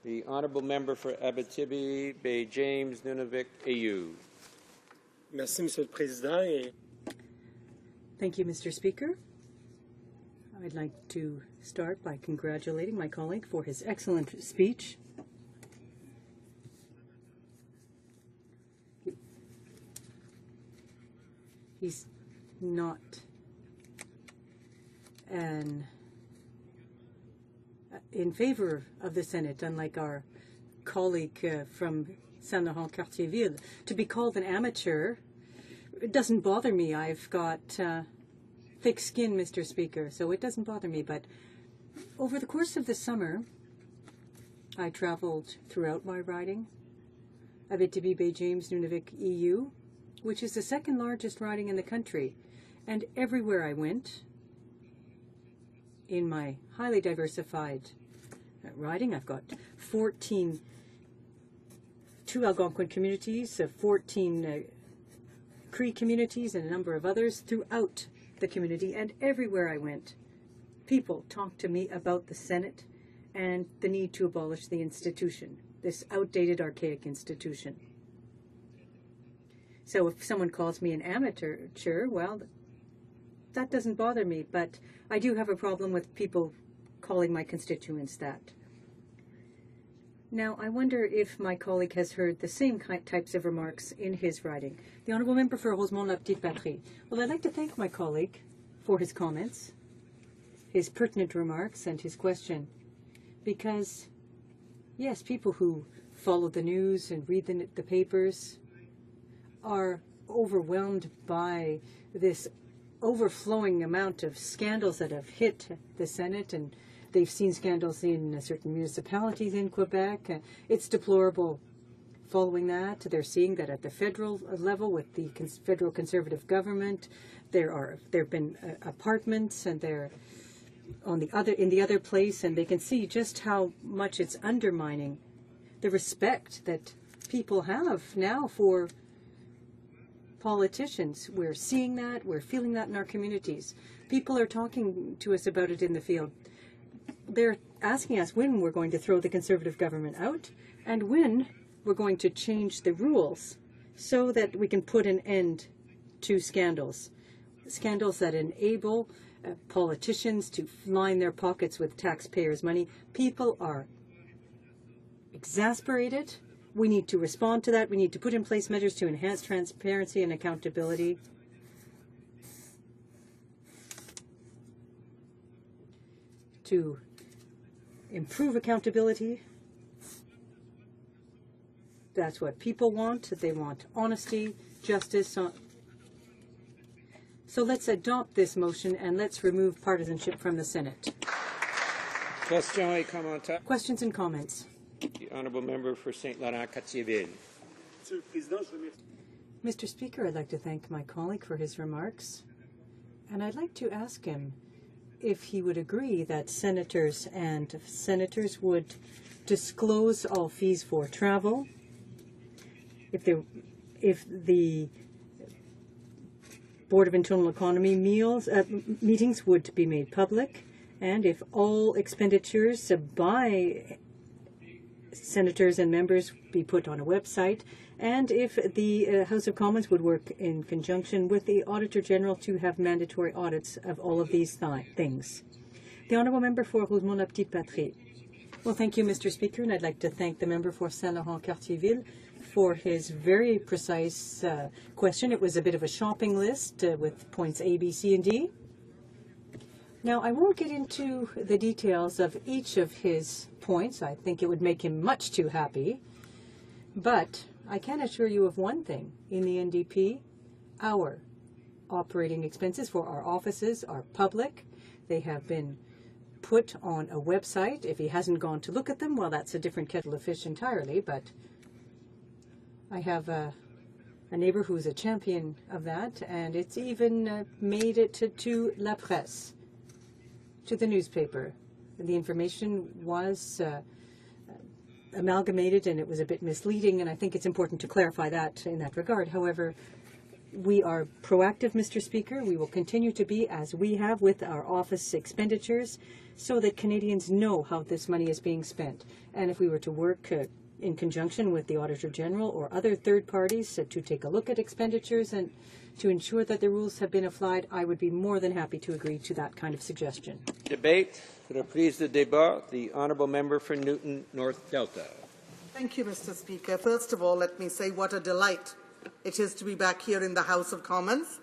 S12: The honourable member for Abitibi, Bay James, Nunavik, AU.
S2: Merci, Monsieur le Président.
S4: Thank you, Mr. Speaker. I'd like to start by congratulating my colleague for his excellent speech. He's not in favor of the Senate, unlike our colleague from Saint-Laurent-Cartierville. To be called an amateur, it doesn't bother me. I've got thick skin, Mr. Speaker, so it doesn't bother me. But over the course of the summer, I traveled throughout my riding, Abitibi, Bay James, Nunavik, EU, which is the second largest riding in the country. And everywhere I went, in my highly diversified riding, I've got 2 Algonquin communities, 14 Cree communities, and a number of others throughout the community. And everywhere I went, people talked to me about the Senate and the need to abolish the institution, this outdated, archaic institution. So if someone calls me an amateur, well, that doesn't bother me, but I do have a problem with people calling my constituents that. Now, I wonder if my colleague has heard the same types of remarks in his riding. The Honourable Member for Rosemont-la-Petite-Patrie. Well, I'd like to thank my colleague for his comments, his pertinent remarks, and his question. Because, yes, people who follow the news and read the papers are overwhelmed by this overflowing amount of scandals that have hit the Senate, and they've seen scandals in certain municipalities in Quebec. It's deplorable. Following that, they're seeing that at the federal level with the federal Conservative government, there have been apartments, and they're in the other place, and they can see just how much it's undermining the respect that people have now for politicians. We're seeing that, we're feeling that in our communities. People are talking to us about it in the field. They're asking us when we're going to throw the Conservative government out and when we're going to change the rules so that we can put an end to scandals. Scandals that enable politicians to line their pockets with taxpayers' money. People are exasperated. We need to respond to that. We need to put in place measures to enhance transparency and accountability. To improve accountability. That's what people want. They want honesty, justice. So let's adopt this motion and let's remove partisanship from the Senate. Questions and comments.
S12: The Honourable Member for St. Laurent-Cartierville.
S4: Mr. Speaker, I'd like to thank my colleague for his remarks, and I'd like to ask him if he would agree that senators would disclose all fees for travel, if the Board of Internal Economy meetings would be made public, and if all expenditures by senators and members be put on a website, and if the House of Commons would work in conjunction with the Auditor General to have mandatory audits of all of these things. The Honourable Member for Rosemont-la-Petite-Patrie. Well, thank you, Mr. Speaker, and I'd like to thank the member for Saint-Laurent-Cartierville for his very precise question. It was a bit of a shopping list with points A, B, C, and D. Now, I won't get into the details of each of his points. I think it would make him much too happy. But I can assure you of one thing. In the NDP, our operating expenses for our offices are public. They have been put on a website. If he hasn't gone to look at them, well, that's a different kettle of fish entirely. But I have a neighbor who's a champion of that, and it's even made it to La Presse, to the newspaper. The information was amalgamated, and it was a bit misleading, and I think it's important to clarify that in that regard. However, we are proactive, Mr. Speaker. We will continue to be, as we have with our office expenditures, so that Canadians know how this money is being spent. And if we were to work in conjunction with the Auditor General or other third parties to take a look at expenditures and to ensure that the rules have been applied, I would be more than happy to agree to that kind of suggestion.
S12: Debate. Reprise de débat. The Honourable Member for Newton North Delta.
S5: Thank you, Mr. Speaker. First of all, let me say what a delight it is to be back here in the House of Commons,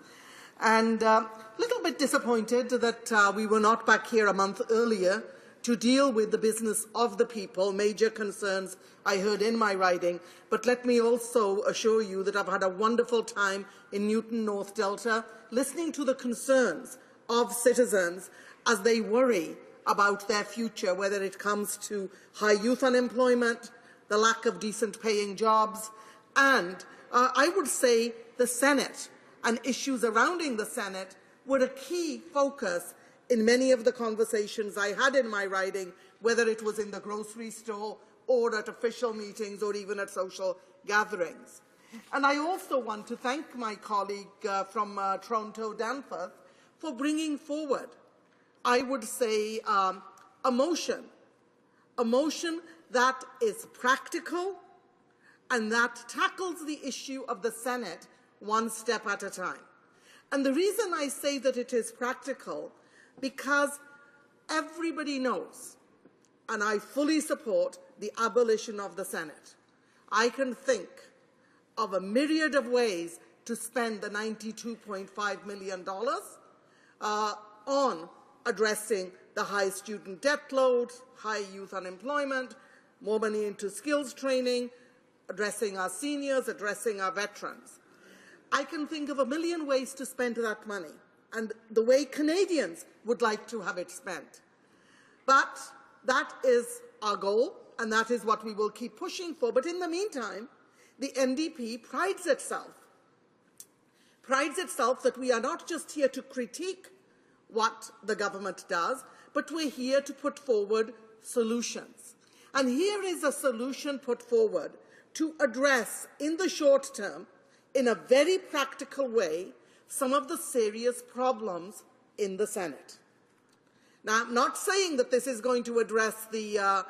S5: and a little bit disappointed that we were not back here a month earlier to deal with the business of the people, major concerns I heard in my riding. But let me also assure you that I've had a wonderful time in Newton North Delta, listening to the concerns of citizens as they worry about their future, whether it comes to high youth unemployment, the lack of decent paying jobs, and I would say the Senate and issues surrounding the Senate were a key focus in many of the conversations I had in my riding, whether it was in the grocery store or at official meetings or even at social gatherings. And I also want to thank my colleague from Toronto, Danforth, for bringing forward, I would say, a motion that is practical and that tackles the issue of the Senate one step at a time. And the reason I say that it is practical, because everybody knows and I fully support the abolition of the Senate. I can think of a myriad of ways to spend the $92.5 million on addressing the high student debt load, high youth unemployment, more money into skills training, addressing our seniors, addressing our veterans. I can think of a million ways to spend that money and the way Canadians would like to have it spent. But that is our goal, and that is what we will keep pushing for. But in the meantime, the NDP prides itself that we are not just here to critique what the government does, but we're here to put forward solutions. And here is a solution put forward to address, in the short term, in a very practical way, some of the serious problems in the Senate. Now, I'm not saying that this is going to address the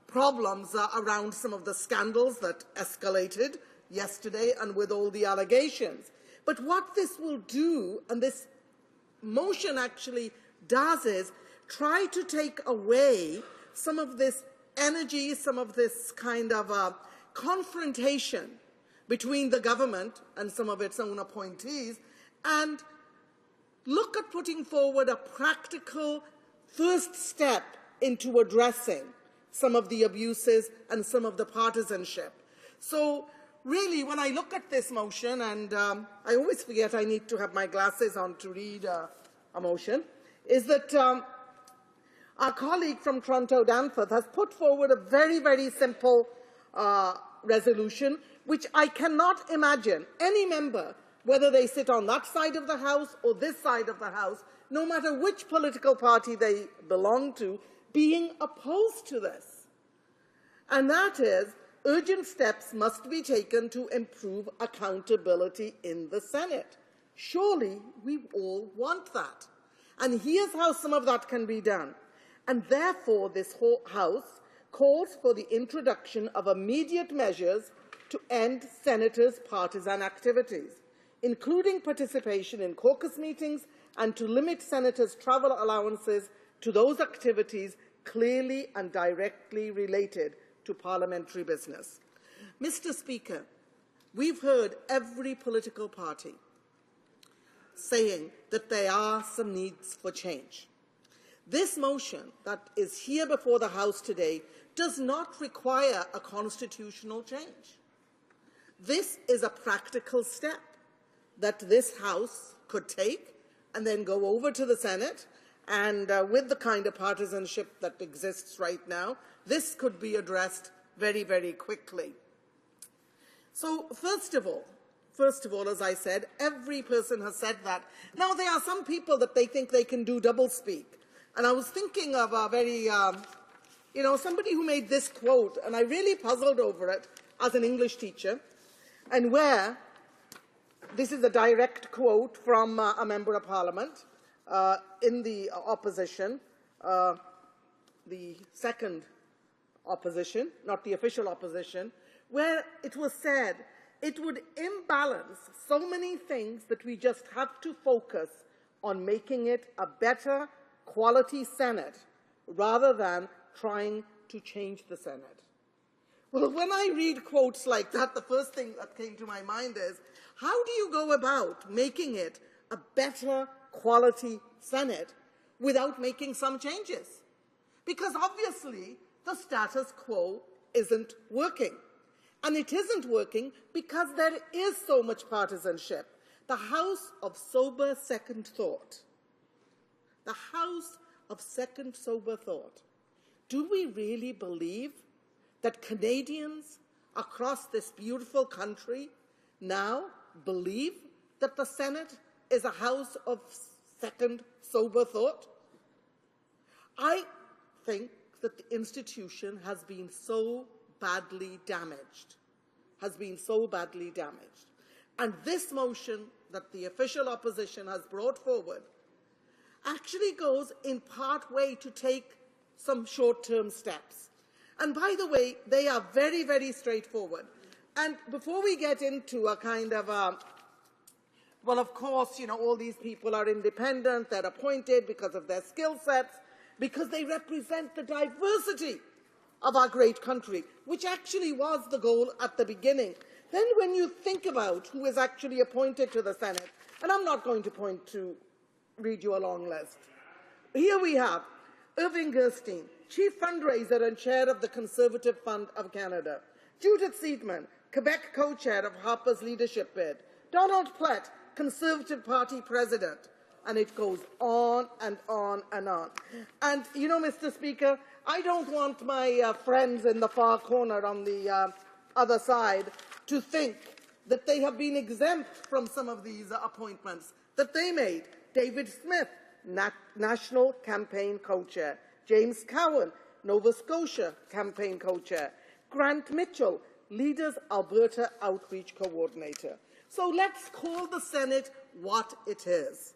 S5: problems around some of the scandals that escalated yesterday and with all the allegations. But what this will do, and this motion actually does, is try to take away some of this energy, some of this kind of confrontation between the government and some of its own appointees, and look at putting forward a practical first step into addressing some of the abuses and some of the partisanship. So really, when I look at this motion, and I always forget I need to have my glasses on to read a motion, is that our colleague from Toronto Danforth has put forward a very, very simple resolution, which I cannot imagine any member, whether they sit on that side of the House or this side of the House, no matter which political party they belong to, being opposed to this. And that is, urgent steps must be taken to improve accountability in the Senate. Surely we all want that. And here's how some of that can be done. And therefore, this whole House calls for the introduction of immediate measures to end senators' partisan activities, including participation in caucus meetings, and to limit senators' travel allowances to those activities clearly and directly related to parliamentary business. Mr. Speaker, we've heard every political party saying that there are some needs for change. This motion that is here before the House today does not require a constitutional change. This is a practical step that this House could take and then go over to the Senate, and with the kind of partisanship that exists right now, this could be addressed very, very quickly. So first of all, as I said, every person has said that. Now, there are some people that they think they can do doublespeak. And I was thinking of a very, somebody who made this quote, and I really puzzled over it as an English teacher, and where this is a direct quote from a member of Parliament in the opposition, the second opposition, not the official opposition, where it was said it would imbalance so many things that we just have to focus on making it a better quality Senate rather than trying to change the Senate. Well, when I read quotes like that, the first thing that came to my mind is, how do you go about making it a better quality Senate without making some changes? Because obviously the status quo isn't working. And it isn't working because there is so much partisanship. The House of Sober Second Thought. The House of Second Sober Thought. Do we really believe that Canadians across this beautiful country now believe that the Senate is a house of second sober thought? I think that the institution has been so badly damaged, And this motion that the official opposition has brought forward actually goes in part way to take some short-term steps. And by the way, they are very, very straightforward. And before we get into a kind of well, of course, all these people are independent, they're appointed because of their skill sets. because they represent the diversity of our great country, which actually was the goal at the beginning. Then when you think about who is actually appointed to the Senate, and I'm not going to read you a long list. Here we have Irving Gerstein, Chief Fundraiser and Chair of the Conservative Fund of Canada; Judith Seidman, Quebec Co-Chair of Harper's Leadership Bid; Donald Plett, Conservative Party President. And it goes on and on and on. And, you know, Mr. Speaker, I don't want my friends in the far corner on the other side to think that they have been exempt from some of these appointments that they made. David Smith, National Campaign Co-Chair; James Cowan, Nova Scotia Campaign Co-Chair; Grant Mitchell, Leaders Alberta Outreach Coordinator. So let's call the Senate what it is.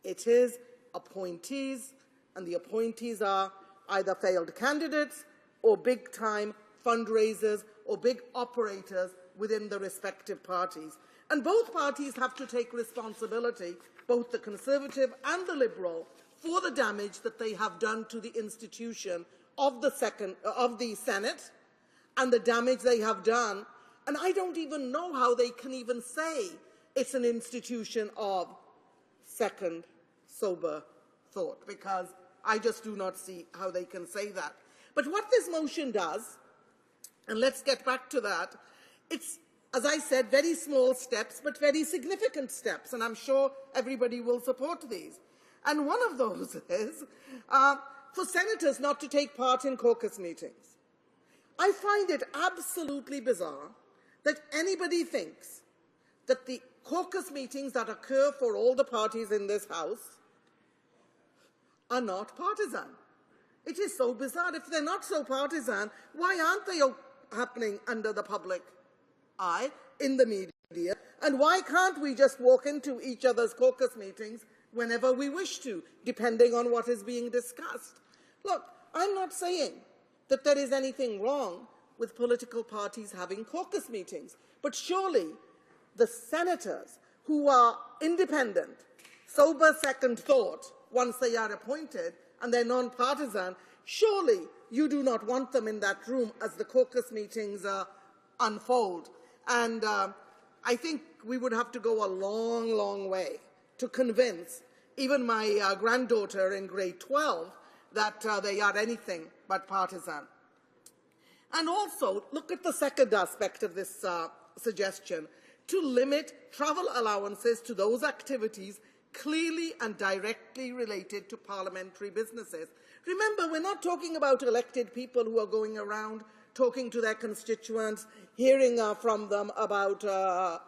S5: It is appointees, and the appointees are either failed candidates or big-time fundraisers or big operators within the respective parties. And both parties have to take responsibility, both the Conservative and the Liberal, for the damage that they have done to the institution of the Senate and the damage they have done. And I don't even know how they can even say it's an institution of second sober thought, because I just do not see how they can say that. But what this motion does, and let's get back to that, it's, as I said, very small steps, but very significant steps, and I'm sure everybody will support these. And one of those is for senators not to take part in caucus meetings. I find it absolutely bizarre that anybody thinks that the caucus meetings that occur for all the parties in this House are not partisan. It is so bizarre. If they're not so partisan, why aren't they happening under the public eye, in the media? And why can't we just walk into each other's caucus meetings whenever we wish to, depending on what is being discussed? Look, I'm not saying that there is anything wrong with political parties having caucus meetings, but surely the senators who are independent, sober second thought, once they are appointed, and they're non-partisan, surely you do not want them in that room as the caucus meetings unfold. And I think we would have to go a long, long way to convince even my granddaughter in grade 12 that they are anything but partisan. And also, look at the second aspect of this suggestion, to limit travel allowances to those activities clearly and directly related to parliamentary businesses. Remember, we're not talking about elected people who are going around talking to their constituents, hearing from them about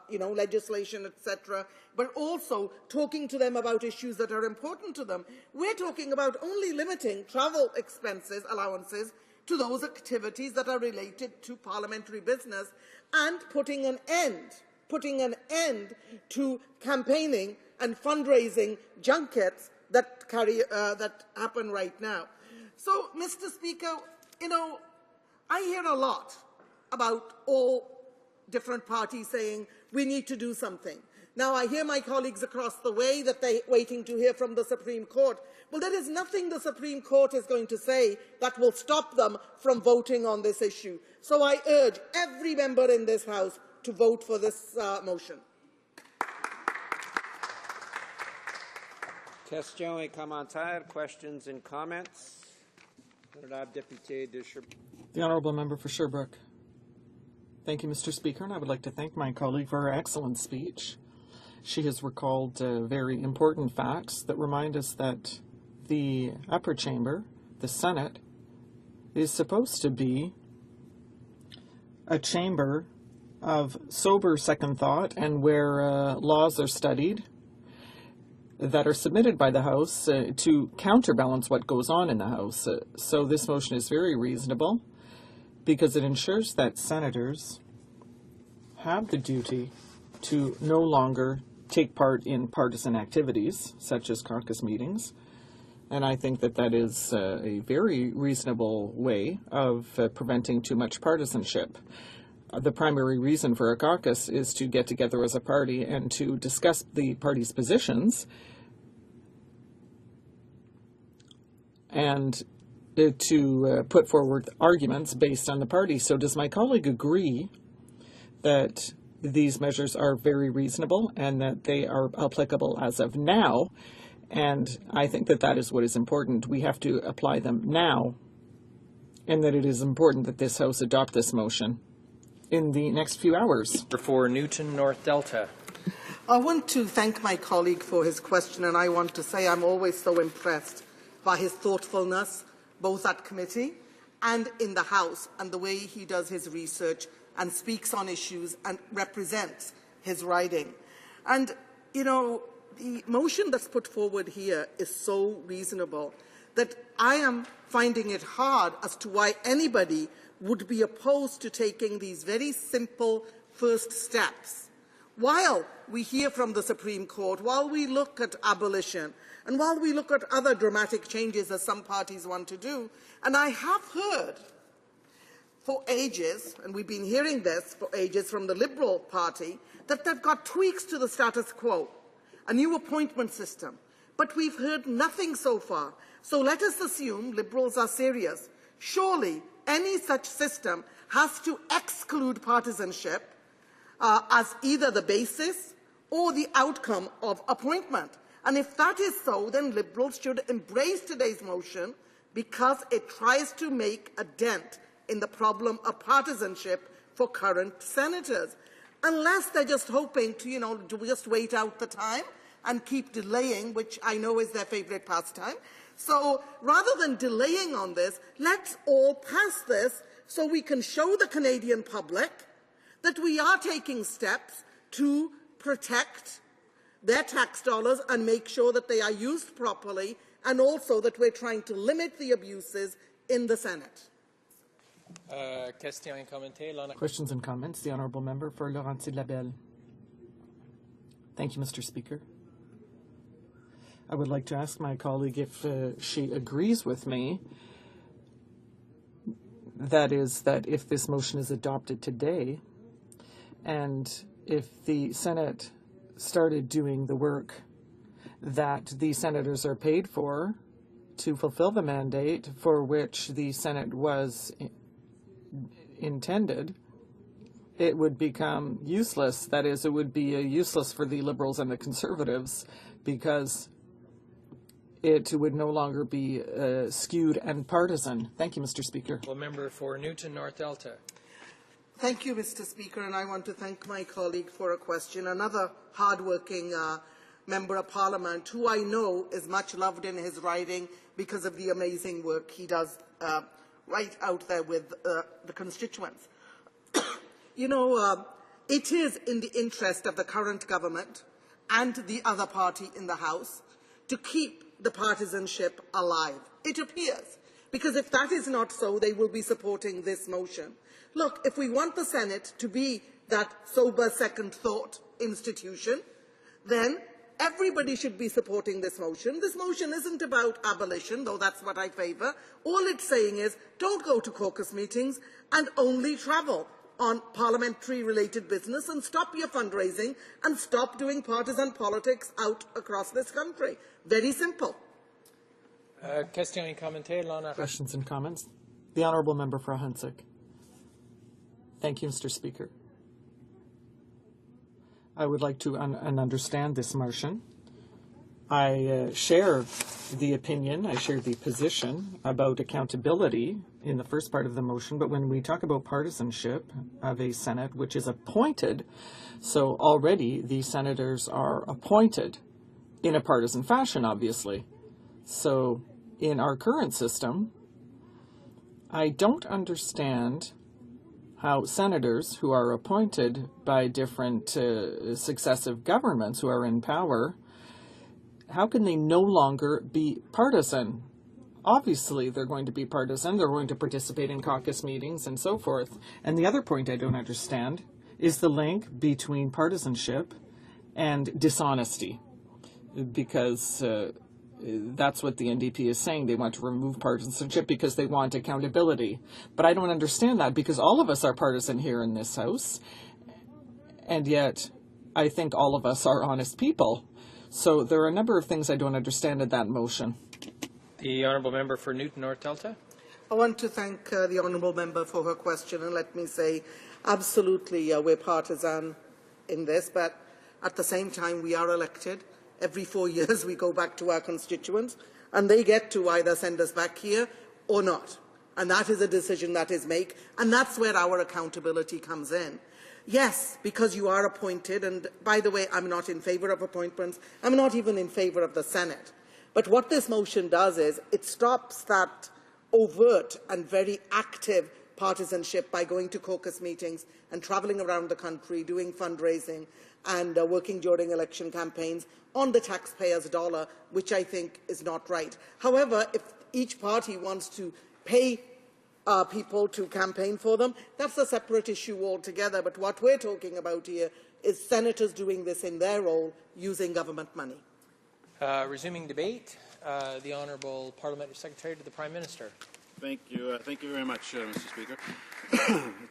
S5: legislation, etc., but also talking to them about issues that are important to them. We're talking about only limiting travel expenses, allowances, to those activities that are related to parliamentary business, and putting an end to campaigning and fundraising junkets that happen right now. So, Mr. Speaker, I hear a lot about all different parties saying we need to do something. Now, I hear my colleagues across the way that they're waiting to hear from the Supreme Court. Well, there is nothing the Supreme Court is going to say that will stop them from voting on this issue. So I urge every member in this House to vote for this motion.
S12: Question et commentaire, questions and comments. Honorable Député de Sherbrooke.
S3: The Honourable Member for Sherbrooke. Thank you, Mr. Speaker, and I would like to thank my colleague for her excellent speech. She has recalled very important facts that remind us that the upper chamber, the Senate, is supposed to be a chamber of sober second thought, and where laws are studied that are submitted by the House to counterbalance what goes on in the House. So this motion is very reasonable because it ensures that senators have the duty to no longer take part in partisan activities, such as caucus meetings. And I think that that is a very reasonable way of preventing too much partisanship. The primary reason for a caucus is to get together as a party and to discuss the party's positions and to put forward arguments based on the party. So does my colleague agree that these measures are very reasonable and that they are applicable as of now? And I think that that is what is important. We have to apply them now, and that it is important that this House adopt this motion in the next few hours.
S6: For Newton North Delta.
S5: I want to thank my colleague for his question, and I want to say I'm always so impressed by his thoughtfulness, both at committee and in the House, and the way he does his research and speaks on issues and represents his riding. And, you know, the motion that's put forward here is so reasonable that I am finding it hard as to why anybody would be opposed to taking these very simple first steps. While we hear from the Supreme Court, while we look at abolition, and while we look at other dramatic changes as some parties want to do, and I have heard for ages, and we've been hearing this for ages from the Liberal Party, that they've got tweaks to the status quo, a new appointment system. But we've heard nothing so far. So let us assume Liberals are serious. Surely any such system has to exclude partisanship as either the basis or the outcome of appointment. And if that is so, then Liberals should embrace today's motion because it tries to make a dent in the problem of partisanship for current senators. Unless they're just hoping to, just wait out the time and keep delaying, which I know is their favorite pastime. So rather than delaying on this, let's all pass this so we can show the Canadian public that we are taking steps to protect their tax dollars and make sure that they are used properly, and also that we're trying to limit the abuses in the Senate.
S3: Questions and comments. The Honourable Member for Laurentides-Labelle. Thank you, Mr. Speaker. I would like to ask my colleague if she agrees with me, that is, that if this motion is adopted today, and if the Senate started doing the work that the senators are paid for to fulfill the mandate for which the Senate was intended, it would become useless. That is, it would be useless for the Liberals and the Conservatives because it would no longer be skewed and partisan. Thank you, Mr. Speaker.
S6: Member for Newton North Delta.
S5: Thank you, Mr. Speaker, and I want to thank my colleague for a question. Another hard-working Member of Parliament who I know is much loved in his riding because of the amazing work he does right out there with the constituents. It is in the interest of the current government and the other party in the House to keep the partisanship alive. It appears. Because if that is not so, they will be supporting this motion. Look, if we want the Senate to be that sober second thought institution, then everybody should be supporting this motion. This motion isn't about abolition, though that's what I favour. All it's saying is don't go to caucus meetings and only travel on parliamentary-related business and stop your fundraising and stop doing partisan politics out across this country. Very simple.
S3: Questions and comments? The Honourable Member for HoC. Thank you, Mr. Speaker. I would like to understand this motion. I share the opinion, I share the position about accountability in the first part of the motion, but when we talk about partisanship of a Senate which is appointed, so already the senators are appointed in a partisan fashion, obviously. So in our current system, I don't understand how senators who are appointed by different successive governments who are in power, how can they no longer be partisan? Obviously, they're going to be partisan. They're going to participate in caucus meetings and so forth. And the other point I don't understand is the link between partisanship and dishonesty, because that's what the NDP is saying. They want to remove partisanship because they want accountability. But I don't understand that, because all of us are partisan here in this House, and yet I think all of us are honest people. So there are a number of things I don't understand in that motion.
S6: The honourable member for Newton North Delta.
S5: I want to thank the honourable member for her question, and let me say, absolutely, we're partisan in this, but at the same time, we are elected. Every 4 years, we go back to our constituents, and they get to either send us back here or not. And that is a decision that is made, and that's where our accountability comes in. Yes, because you are appointed, and by the way, I'm not in favour of appointments. I'm not even in favour of the Senate. But what this motion does is it stops that overt and very active partisanship by going to caucus meetings and travelling around the country, doing fundraising and working during election campaigns on the taxpayer's dollar, which I think is not right. However, if each party wants to pay people to campaign for them, that's a separate issue altogether. But what we're talking about here is senators doing this in their role using government money.
S6: Resuming debate, the Honourable Parliamentary Secretary to the Prime Minister.
S7: Thank you very much, Mr. Speaker.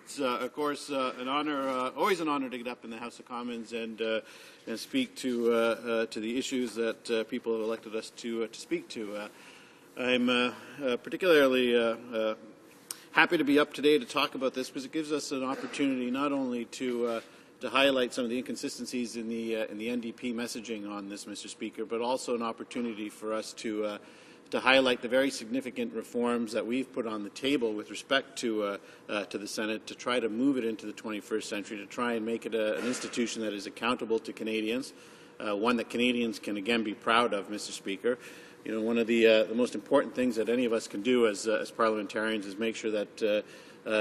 S7: It's, of course, an honour, always an honour to get up in the House of Commons and speak to the issues that people have elected us to speak to. I'm particularly happy to be up today to talk about this because it gives us an opportunity not only to highlight some of the inconsistencies in the NDP messaging on this, Mr. Speaker, but also an opportunity for us to highlight the very significant reforms that we've put on the table with respect to the Senate to try to move it into the 21st century, to try and make it an institution that is accountable to Canadians, one that Canadians can again be proud of, Mr. Speaker. You know, one of the most important things that any of us can do as parliamentarians is make sure that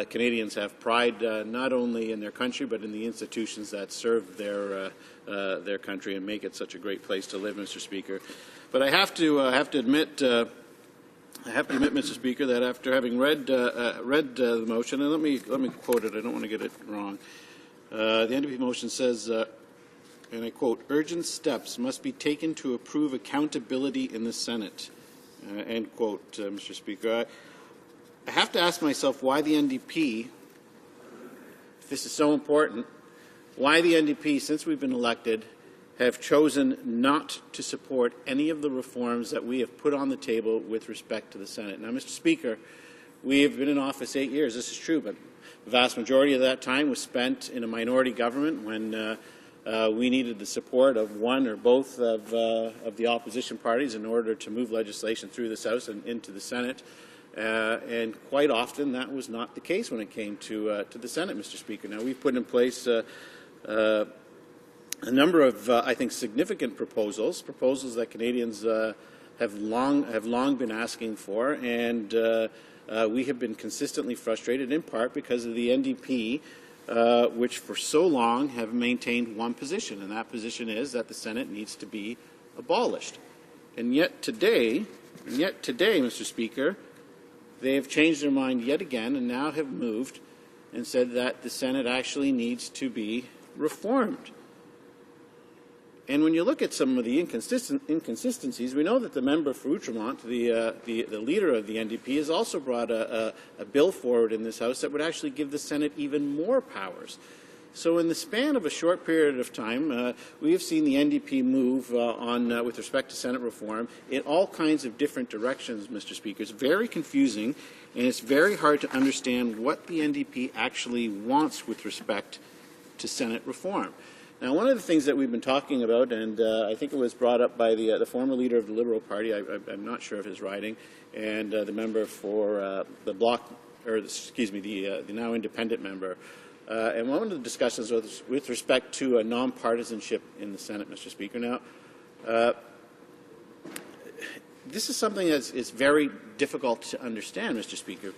S7: Canadians have pride not only in their country but in the institutions that serve their country and make it such a great place to live, Mr. Speaker. But I have to admit, Mr. Speaker, that after having read the motion, and let me quote it. I don't want to get it wrong. The NDP motion says. And I quote, urgent steps must be taken to approve accountability in the Senate, end quote, Mr. Speaker. I have to ask myself why the NDP, if this is so important, why the NDP, since we've been elected, have chosen not to support any of the reforms that we have put on the table with respect to the Senate. Now, Mr. Speaker, we have been in office 8 years, this is true, but the vast majority of that time was spent in a minority government when we needed the support of one or both of the opposition parties in order to move legislation through this House and into the Senate. And quite often that was not the case when it came to the Senate, Mr. Speaker. Now, we've put in place a number of, I think, significant proposals that Canadians have long been asking for, and we have been consistently frustrated, in part because of the NDP, which for so long have maintained one position, and that position is that the Senate needs to be abolished. And yet today, Mr. Speaker, they have changed their mind yet again and now have moved and said that the Senate actually needs to be reformed. And when you look at some of the inconsistencies, we know that the member for Outremont, the leader of the NDP, has also brought a bill forward in this House that would actually give the Senate even more powers. So in the span of a short period of time, we have seen the NDP move with respect to Senate reform in all kinds of different directions, Mr. Speaker. It's very confusing, and it's very hard to understand what the NDP actually wants with respect to Senate reform. Now, one of the things that we've been talking about, and I think it was brought up by the former leader of the Liberal Party, I'm not sure of his riding, and the member for the Bloc, or excuse me, the now independent member. And one of the discussions was with respect to nonpartisanship in the Senate, Mr. Speaker. Now, this is something that is very difficult to understand, Mr. Speaker,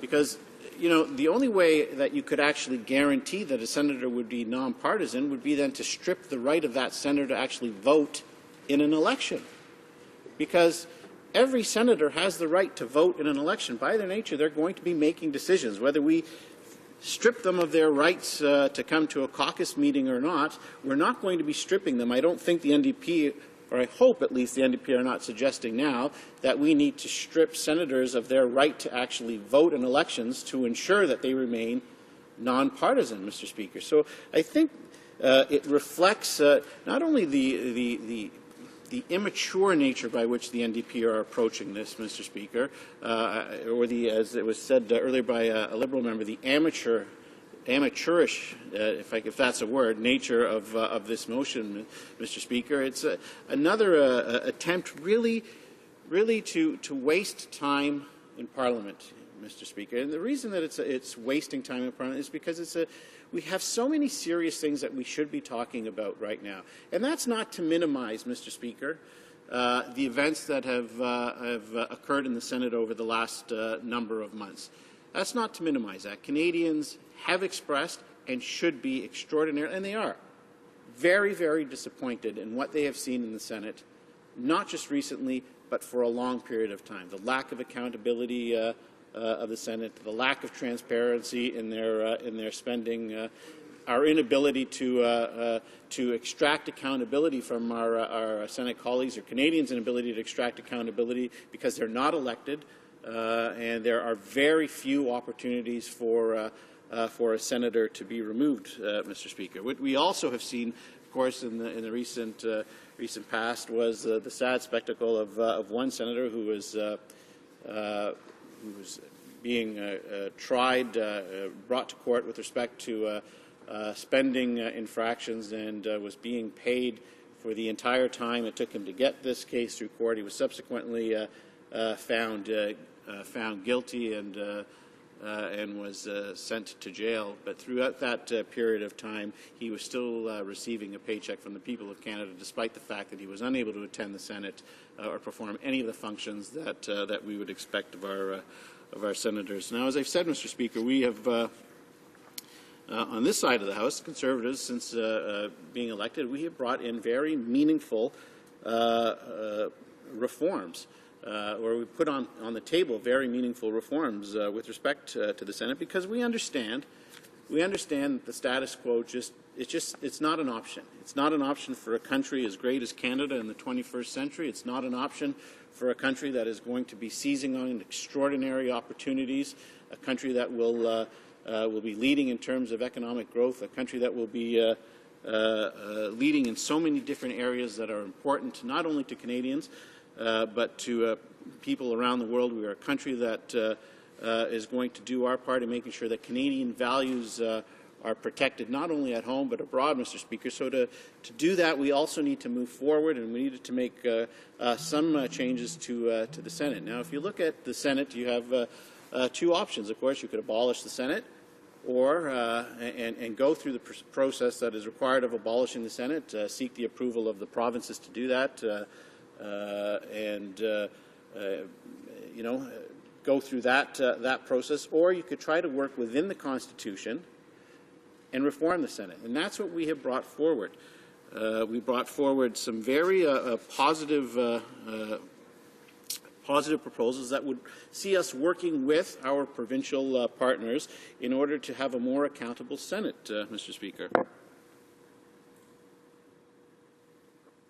S7: because you know, the only way that you could actually guarantee that a senator would be nonpartisan would be then to strip the right of that senator to actually vote in an election. Because every senator has the right to vote in an election. By their nature, they're going to be making decisions. Whether we strip them of their rights to come to a caucus meeting or not, we're not going to be stripping them. I don't think the NDP, or I hope at least the NDP are not suggesting now, that we need to strip senators of their right to actually vote in elections to ensure that they remain nonpartisan, Mr. Speaker. So I think it reflects not only the immature nature by which the NDP are approaching this, Mr. Speaker, or as it was said earlier by a Liberal member, the amateurish, if that's a word, nature of this motion, Mr. Speaker. It's another attempt really to waste time in Parliament, Mr. Speaker. And the reason that it's wasting time in Parliament is because we have so many serious things that we should be talking about right now. And that's not to minimize, Mr. Speaker, the events that have occurred in the Senate over the last number of months. That's not to minimize that. Canadians have expressed and should be extraordinary, and they are, very, very disappointed in what they have seen in the Senate, not just recently, but for a long period of time. The lack of accountability of the Senate, the lack of transparency in their spending, our inability to extract accountability from our Senate colleagues, or Canadians' inability to extract accountability because they're not elected, and there are very few opportunities for a senator to be removed, Mr. Speaker. What we also have seen, of course, in the recent past was the sad spectacle of one senator who was being tried, brought to court with respect to spending infractions, and was being paid for the entire time it took him to get this case through court. He was subsequently found guilty and was sent to jail. But throughout that period of time, he was still receiving a paycheck from the people of Canada, despite the fact that he was unable to attend the Senate or perform any of the functions that we would expect of our senators. Now, as I've said, Mr. Speaker, we have on this side of the House, Conservatives, since being elected, we have brought in very meaningful reforms. Or we put on the table very meaningful reforms with respect to the Senate, because we understand that the status quo it's not an option. It's not an option for a country as great as Canada in the 21st century. It's not an option for a country that is going to be seizing on extraordinary opportunities, a country that will be leading in terms of economic growth, a country that will be leading in so many different areas that are important not only to Canadians, but to people around the world. We are a country that is going to do our part in making sure that Canadian values are protected not only at home but abroad, Mr. Speaker. So to do that, we also need to move forward, and we needed to make some changes to the Senate. Now, if you look at the Senate, you have two options. Of course, you could abolish the Senate, or and go through the process that is required of abolishing the Senate, seek the approval of the provinces to do that, go through that process, or you could try to work within the Constitution and reform the Senate, and that's what we have brought forward. We brought forward some very positive proposals that would see us working with our provincial partners in order to have a more accountable Senate, Mr. Speaker.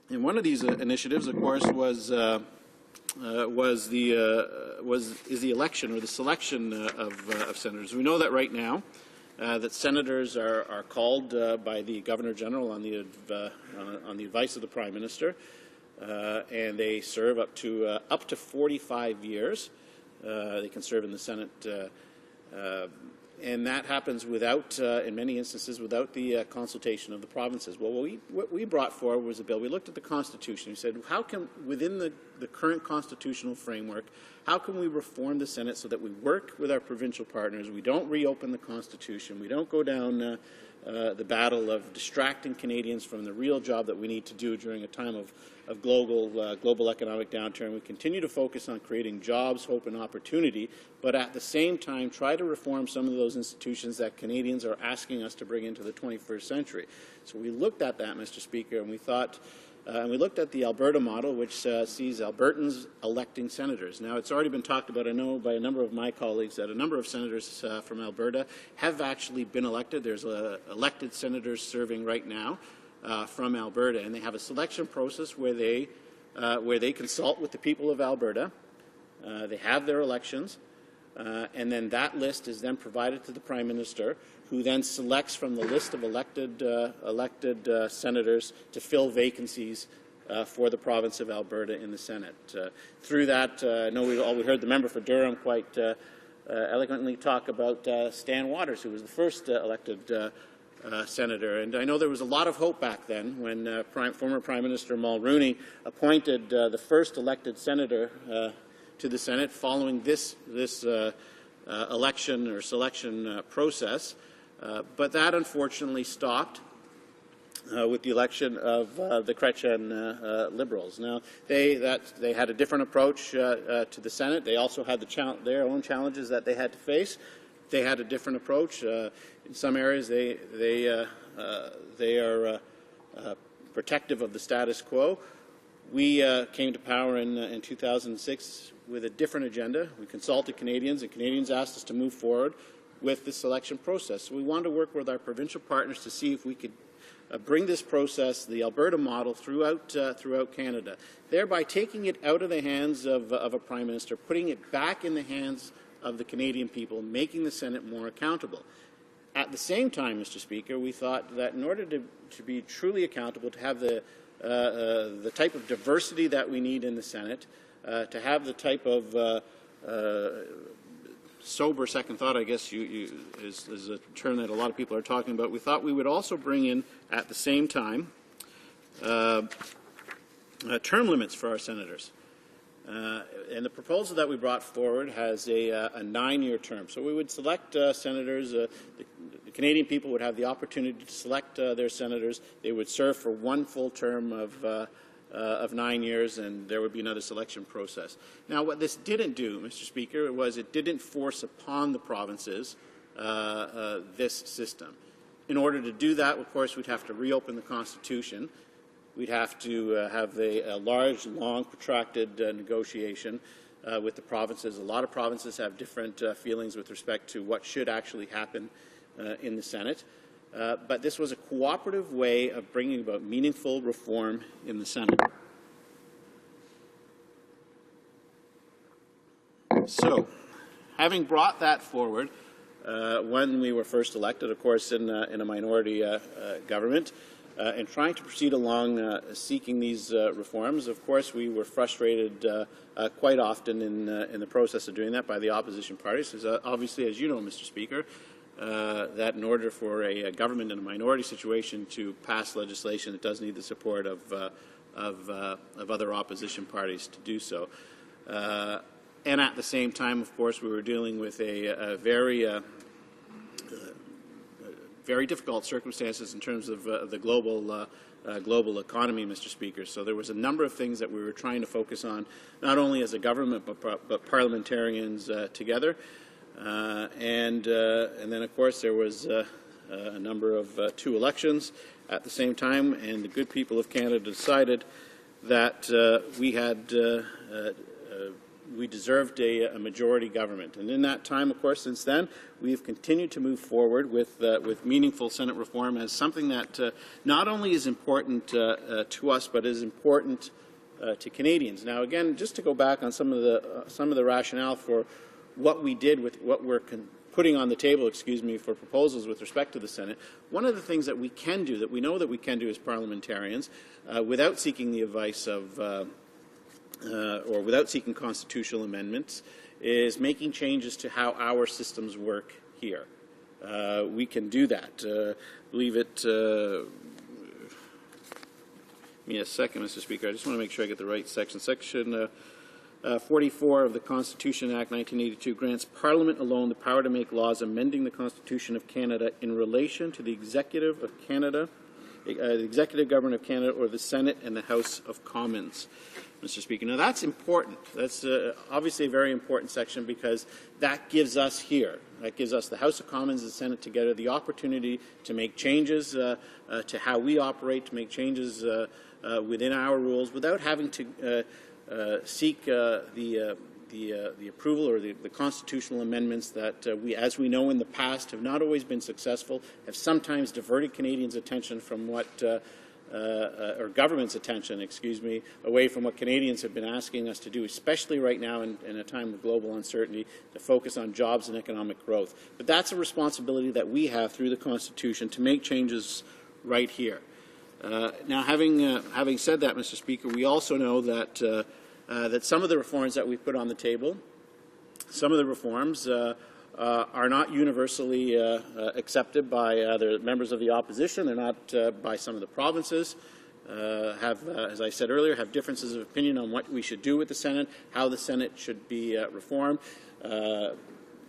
S7: And one of these initiatives, of course, is the election or the selection of senators. We know that right now that senators are called by the Governor General on the advice of the Prime Minister, and they serve up to 45 years. They can serve in the Senate. And that happens without, in many instances, without the consultation of the provinces. Well, what we brought forward was a bill. We looked at the Constitution. We said, how can, within the current constitutional framework, how can we reform the Senate so that we work with our provincial partners, we don't reopen the Constitution, we don't go down the battle of distracting Canadians from the real job that we need to do during a time of global economic downturn. We continue to focus on creating jobs, hope, and opportunity, but at the same time try to reform some of those institutions that Canadians are asking us to bring into the 21st century. So we looked at that, Mr. Speaker, and we thought, and we looked at the Alberta model, which sees Albertans electing senators. Now, it's already been talked about, I know, by a number of my colleagues, that a number of senators from Alberta have actually been elected. There's elected senators serving right now from Alberta, and they have a selection process where they consult with the people of Alberta. They have their elections, and then that list is then provided to the Prime Minister, who then selects from the list of elected senators to fill vacancies for the province of Alberta in the Senate. Through that, I know we heard the member for Durham quite eloquently talk about Stan Waters, who was the first elected senator. And I know there was a lot of hope back then when former Prime Minister Mulroney appointed the first elected senator to the Senate following this election or selection process. But that unfortunately stopped with the election of the Chrétien Liberals. Now, they had a different approach to the Senate. They also had their own challenges that they had to face. They had a different approach. In some areas, they are protective of the status quo. We came to power in 2006 with a different agenda. We consulted Canadians, and Canadians asked us to move forward with the selection process. So we wanted to work with our provincial partners to see if we could bring this process, the Alberta model, throughout Canada, thereby taking it out of the hands of a Prime Minister, putting it back in the hands of the Canadian people, making the Senate more accountable. At the same time, Mr. Speaker, we thought that in order to be truly accountable, to have the type of diversity that we need in the Senate, to have the type of sober second thought, I guess is a term that a lot of people are talking about, we thought we would also bring in, at the same time, term limits for our senators. And the proposal that we brought forward has a 9-year term. So we would select senators. The Canadian people would have the opportunity to select their senators. They would serve for one full term of 9 years, and there would be another selection process. Now, what this didn't do, Mr. Speaker, was it didn't force upon the provinces this system. In order to do that, of course, we'd have to reopen the Constitution. We'd have to have a large, long, protracted negotiation with the provinces. A lot of provinces have different feelings with respect to what should actually happen in the Senate. But this was a cooperative way of bringing about meaningful reform in the Senate. So, having brought that forward, when we were first elected, of course, in a minority government, and trying to proceed along seeking these reforms, of course, we were frustrated quite often in the process of doing that by the opposition parties. Obviously, as you know, Mr. Speaker, that in order for a government in a minority situation to pass legislation, it does need the support of other opposition parties to do so. And at the same time, of course, we were dealing with a very difficult circumstances in terms of the global economy, Mr. Speaker. So there was a number of things that we were trying to focus on, not only as a government but parliamentarians together. And then, of course, there was a number of 2 elections at the same time, and the good people of Canada decided that we deserved a majority government. And in that time, of course, since then, we have continued to move forward with meaningful Senate reform as something that not only is important to us, but is important to Canadians. Now, again, just to go back on some of the rationale for what we did with what we're putting on the table, for proposals with respect to the Senate, one of the things that we can do, that we know that we can do as parliamentarians, without seeking the advice of or without seeking constitutional amendments, is making changes to how our systems work here. We can do that. Believe it. Give me a second, Mr. Speaker. I just want to make sure I get the right section. Section 44 of the Constitution Act 1982 grants Parliament alone the power to make laws amending the Constitution of Canada in relation to the Executive of Canada, the Executive Government of Canada, or the Senate and the House of Commons, Mr. Speaker. Now, that's important. That's obviously a very important section, because that gives us here, that gives us the House of Commons and the Senate together the opportunity to make changes to how we operate, to make changes within our rules without having to seek the approval or the constitutional amendments that we, as we know in the past, have not always been successful, have sometimes diverted Canadians' attention from what, or government's attention, away from what Canadians have been asking us to do, especially right now in a time of global uncertainty, to focus on jobs and economic growth. But that's a responsibility that we have through the Constitution to make changes right here. Now, having said that, Mr. Speaker, we also know that that some of the reforms that we've put on the table, some of the reforms are not universally accepted by the members of the opposition. They're not by some of the provinces. As I said earlier, have differences of opinion on what we should do with the Senate, how the Senate should be reformed.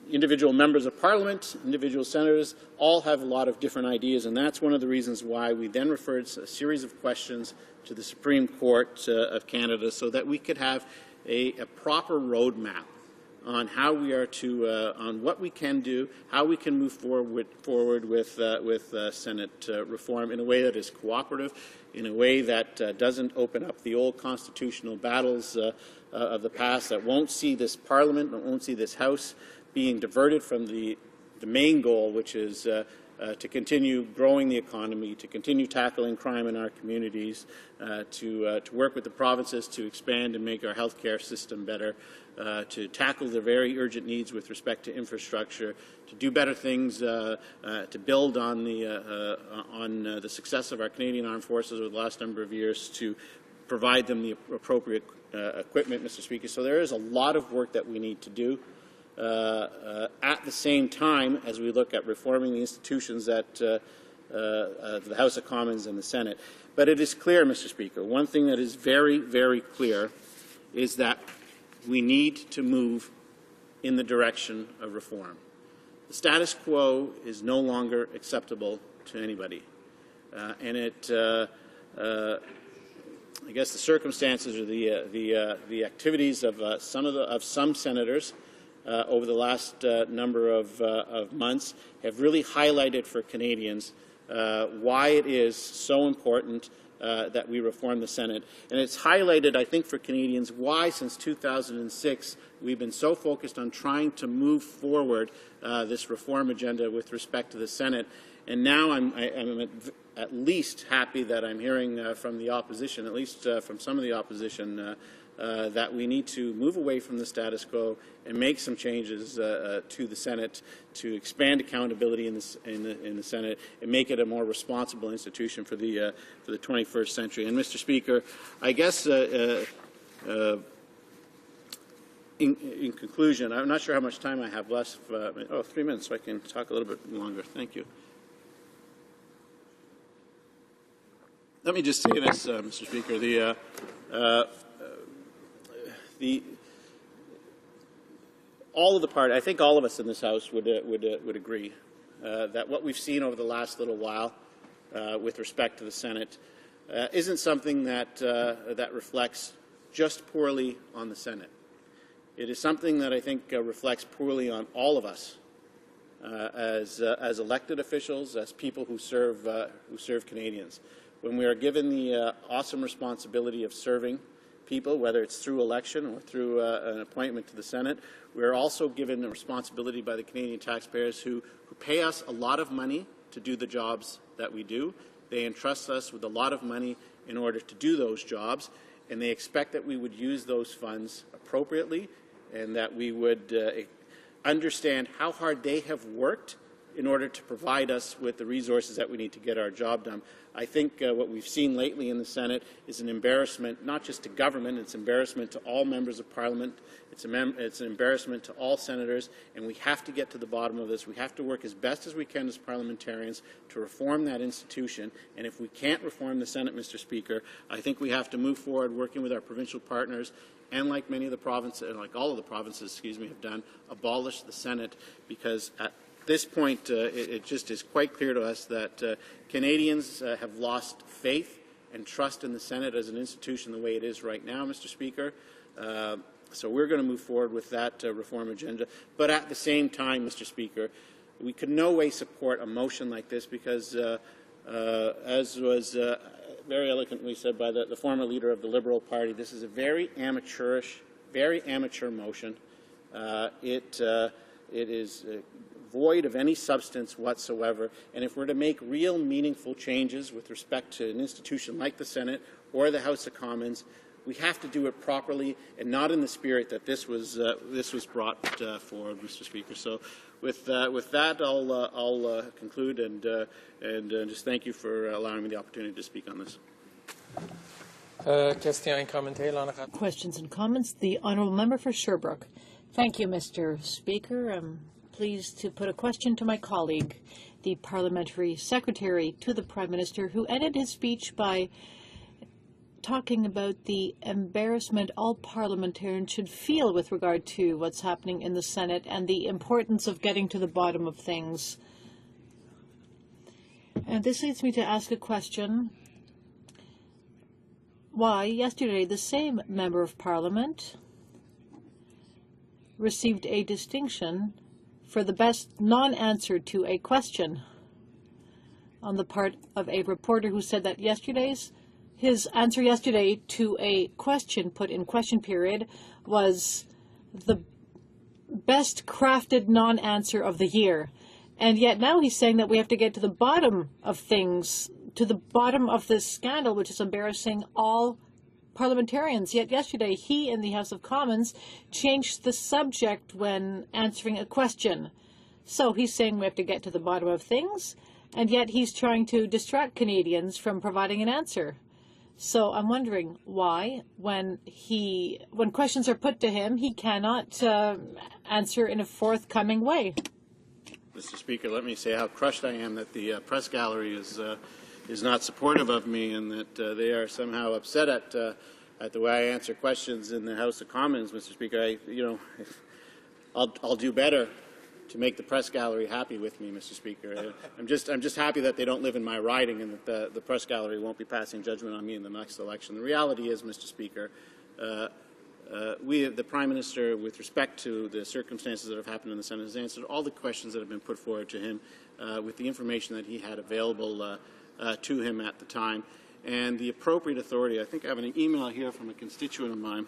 S7: Individual members of Parliament, individual senators, all have a lot of different ideas, and that's one of the reasons why we then referred a series of questions to the Supreme Court of Canada so that we could have a proper roadmap on how we are to, on what we can do, how we can move forward with Senate reform in a way that is cooperative, in a way that doesn't open up the old constitutional battles of the past, that won't see this Parliament, that won't see this House being diverted from the main goal, which is to continue growing the economy, to continue tackling crime in our communities, to work with the provinces to expand and make our healthcare system better, to tackle the very urgent needs with respect to infrastructure, to do better things, to build on the success of our Canadian Armed Forces over the last number of years, to provide them the appropriate equipment, Mr. Speaker. So there is a lot of work that we need to do. At the same time as we look at reforming the institutions that the House of Commons and the Senate. But it is clear, Mr. Speaker, one thing that is very, very clear is that we need to move in the direction of reform. The status quo is no longer acceptable to anybody. And I guess the circumstances or the activities of some senators over the last number of months have really highlighted for Canadians why it is so important that we reform the Senate. And it's highlighted, I think, for Canadians why, since 2006, we've been so focused on trying to move forward this reform agenda with respect to the Senate. And now I'm at least happy that I'm hearing from the opposition, at least from some of the opposition, that we need to move away from the status quo and make some changes to the Senate to expand accountability in the Senate and make it a more responsible institution for the 21st century. And, Mr. Speaker, I guess in conclusion, I'm not sure how much time I have left. 3 minutes, so I can talk a little bit longer. Thank you. Let me just say this, Mr. Speaker. I think all of us in this House would agree that what we've seen over the last little while with respect to the Senate isn't something that reflects just poorly on the Senate. It is something that I think reflects poorly on all of us as elected officials, as people who serve Canadians. When we are given the awesome responsibility of serving people, whether it's through election or through an appointment to the Senate, we are also given the responsibility by the Canadian taxpayers who pay us a lot of money to do the jobs that we do. They entrust us with a lot of money in order to do those jobs, and they expect that we would use those funds appropriately and that we would understand how hard they have worked in order to provide us with the resources that we need to get our job done. I think what we've seen lately in the Senate is an embarrassment, not just to government, it's embarrassment to all members of Parliament, it's an embarrassment to all senators, and we have to get to the bottom of this. We have to work as best as we can as parliamentarians to reform that institution, and if we can't reform the Senate, Mr. Speaker, I think we have to move forward working with our provincial partners and, like many of the provinces, like all of the provinces, have done, abolish the Senate, because at this point, it just is quite clear to us that Canadians have lost faith and trust in the Senate as an institution the way it is right now, Mr. Speaker. So we're going to move forward with that reform agenda. But at the same time, Mr. Speaker, we could no way support a motion like this because, as was very eloquently said by the former leader of the Liberal Party, this is a very amateurish, very amateur motion. It is void of any substance whatsoever, and if we're to make real meaningful changes with respect to an institution like the Senate or the House of Commons, we have to do it properly and not in the spirit that this was brought forward, Mr. Speaker. So with that, I'll conclude and just thank you for allowing me the opportunity to speak on this.
S13: Questions and comments. The honourable member for Sherbrooke. Thank you, Mr. Speaker. I'm pleased to put a question to my colleague, the Parliamentary Secretary to the Prime Minister, who ended his speech by talking about the embarrassment all parliamentarians should feel with regard to what's happening in the Senate and the importance of getting to the bottom of things. And this leads me to ask a question. Why, yesterday, the same Member of Parliament received a distinction for the best non-answer to a question on the part of a reporter who said that his answer yesterday to a question put in question period was the best crafted non-answer of the year. And yet now he's saying that we have to get to the bottom of things, to the bottom of this scandal, which is embarrassing all parliamentarians. Yet yesterday, he in the House of Commons changed the subject when answering a question. So he's saying we have to get to the bottom of things, and yet he's trying to distract Canadians from providing an answer. So I'm wondering why, when questions are put to him, he cannot answer in a forthcoming way.
S7: Mr. Speaker, let me say how crushed I am that the press gallery is not supportive of me, and that they are somehow upset at the way I answer questions in the House of Commons, Mr. Speaker. I'll do better to make the press gallery happy with me, Mr. Speaker. I'm just happy that they don't live in my riding, and that the press gallery won't be passing judgment on me in the next election. The reality is, Mr. Speaker, the Prime Minister, with respect to the circumstances that have happened in the Senate, has answered all the questions that have been put forward to him with the information that he had available to him at the time. And the appropriate authority, I think I have an email here from a constituent of mine,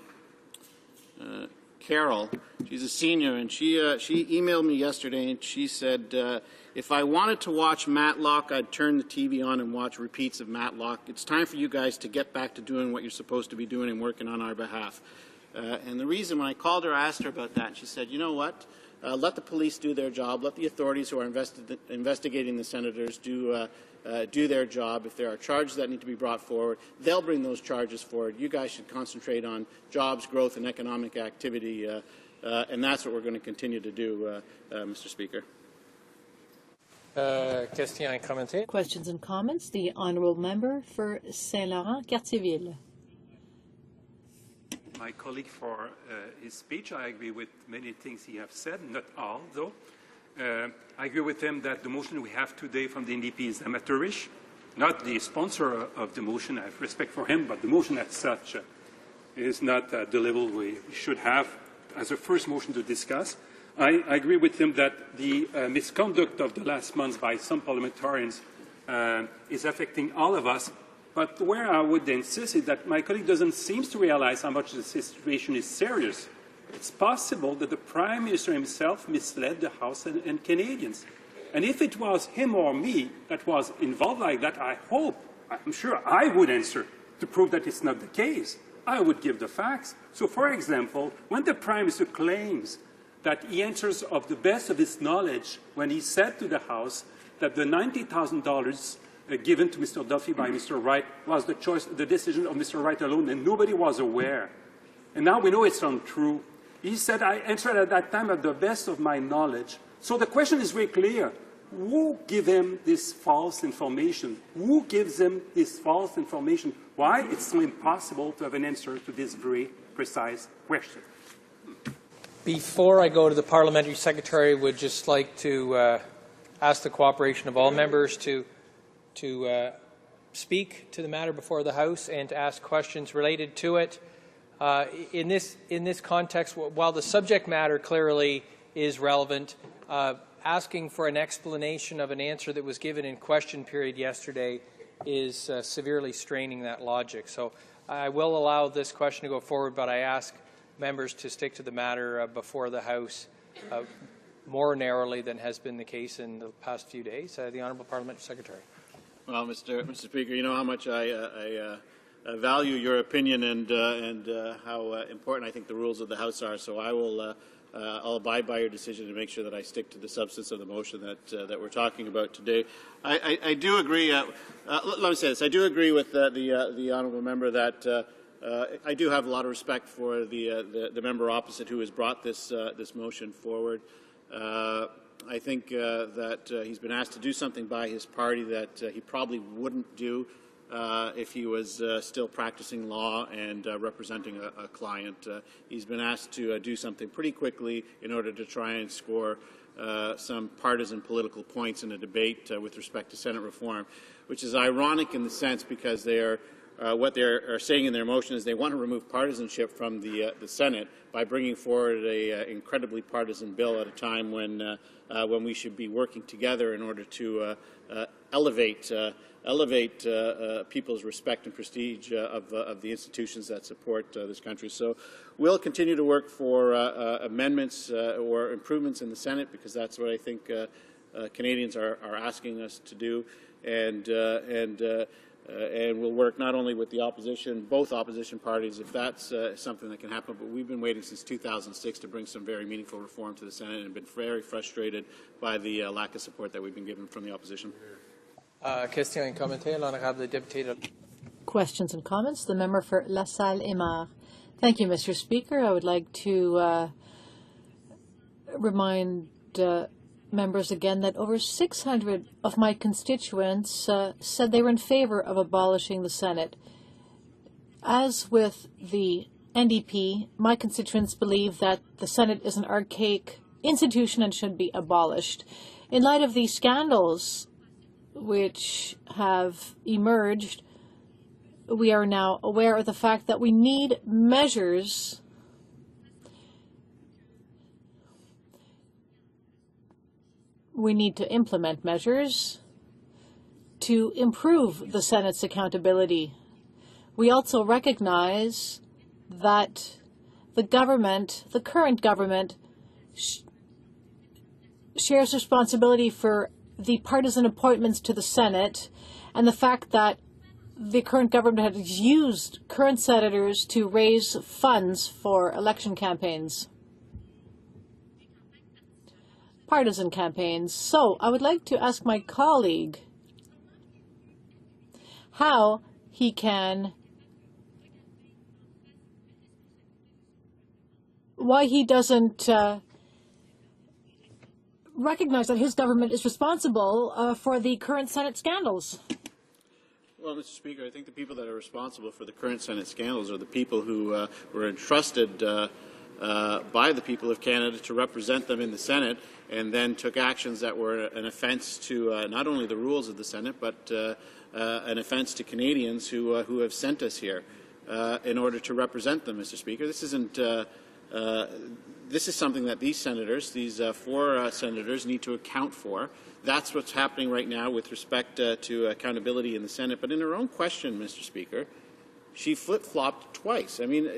S7: Carol. She's a senior, and she emailed me yesterday, and she said, if I wanted to watch Matlock, I'd turn the TV on and watch repeats of Matlock. It's time for you guys to get back to doing what you're supposed to be doing and working on our behalf. And the reason, when I called her, I asked her about that, and she said, you know what? Let the police do their job. Let the authorities who are investigating the senators do their job. If there are charges that need to be brought forward, they'll bring those charges forward. You guys should concentrate on jobs, growth, and economic activity, and that's what we're going to continue to do, Mr. Speaker.
S13: Questions and comments. The honourable member for Saint-Laurent-Cartierville.
S20: My colleague for his speech. I agree with many things he has said, not all, though. I agree with him that the motion we have today from the NDP is amateurish. Not the sponsor of the motion, I have respect for him, but the motion as such is not at the level we should have as a first motion to discuss. I agree with him that the misconduct of the last months by some parliamentarians is affecting all of us. But where I would insist is that my colleague doesn't seem to realize how much the situation is serious. It's possible that the Prime Minister himself misled the House and Canadians. And if it was him or me that was involved like that, I'm sure I would answer to prove that it's not the case. I would give the facts. So, for example, when the Prime Minister claims that he answers of the best of his knowledge when he said to the House that the $90,000 given to Mr. Duffy by Mr. Wright was the decision of Mr. Wright alone, and nobody was aware. And now we know it's untrue. He said, I answered at that time at the best of my knowledge. So the question is very clear. Who gave him this false information? Who gives him this false information? Why it's so impossible to have an answer to this very precise question?
S6: Before I go to the Parliamentary Secretary, I would just like to ask the cooperation of all members to speak to the matter before the House and to ask questions related to it. In this context, while the subject matter clearly is relevant, asking for an explanation of an answer that was given in question period yesterday is severely straining that logic. So I will allow this question to go forward, but I ask members to stick to the matter before the House more narrowly than has been the case in the past few days. The Honourable Parliamentary Secretary.
S7: Well, Mr. Speaker, you know how much I value your opinion and how important I think the rules of the House are. So I'll abide by your decision to make sure that I stick to the substance of the motion that we're talking about today. I do agree. Let me say this. I do agree with the honourable member that I do have a lot of respect for the member opposite who has brought this motion forward. I think that he's been asked to do something by his party that he probably wouldn't do if he was still practicing law and representing a client. He's been asked to do something pretty quickly in order to try and score some partisan political points in a debate with respect to Senate reform, which is ironic in the sense because they are what they are saying in their motion is they want to remove partisanship from the Senate by bringing forward a incredibly partisan bill at a time when we should be working together in order to elevate people's respect and prestige of the institutions that support this country. So we'll continue to work for amendments or improvements in the Senate because that's what I think Canadians are asking us to do, and we'll work not only with the opposition, both opposition parties, if that's something that can happen, but we've been waiting since 2006 to bring some very meaningful reform to the Senate and been very frustrated by the lack of support that we've been given from the opposition.
S6: Question and commentaire, l'honorable député.
S13: Questions and comments. The member for La Salle-Aymar. Thank you, Mr. Speaker. I would like to remind members again that over 600 of my constituents said they were in favor of abolishing the Senate. As with the NDP, my constituents believe that the Senate is an archaic institution and should be abolished. In light of these scandals which have emerged, we are now aware of the fact that we need measures we need to implement measures to improve the Senate's accountability. We also recognize that the government, the current government, shares responsibility for the partisan appointments to the Senate and the fact that the current government has used current senators to raise funds for election campaigns, partisan campaigns. So I would like to ask my colleague how he can, why he doesn't recognize that his government is responsible for the current Senate scandals.
S7: Well, Mr. Speaker, I think the people that are responsible for the current Senate scandals are the people who were entrusted by the people of Canada to represent them in the Senate and then took actions that were an offence to not only the rules of the Senate but an offence to Canadians who have sent us here in order to represent them, Mr. Speaker. This isn't this is something that these senators, these four senators, need to account for. That's what's happening right now with respect to accountability in the Senate. But in her own question, Mr. Speaker, she flip-flopped twice. I mean,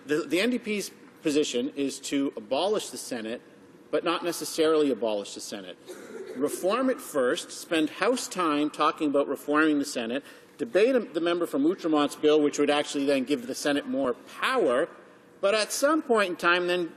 S7: the NDP's position is to abolish the Senate, but not necessarily abolish the Senate. Reform it first, spend House time talking about reforming the Senate, debate the member from Outremont's bill, which would actually then give the Senate more power, but at some point in time then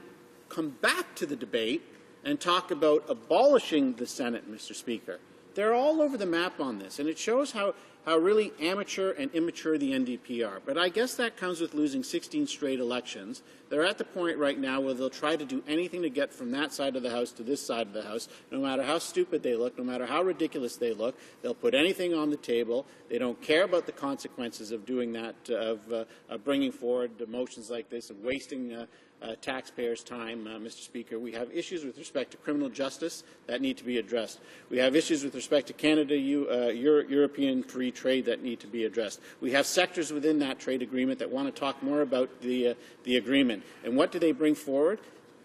S7: come back to the debate and talk about abolishing the Senate, Mr. Speaker. They're all over the map on this, and it shows how really amateur and immature the NDP are. But I guess that comes with losing 16 straight elections. They're at the point right now where they'll try to do anything to get from that side of the House to this side of the House, no matter how stupid they look, no matter how ridiculous they look. They'll put anything on the table. They don't care about the consequences of doing that, of bringing forward motions like this, of wasting taxpayers' time, Mr. Speaker. We have issues with respect to criminal justice that need to be addressed. We have issues with respect to Canada, European free trade that need to be addressed. We have sectors within that trade agreement that want to talk more about the agreement. And what do they bring forward?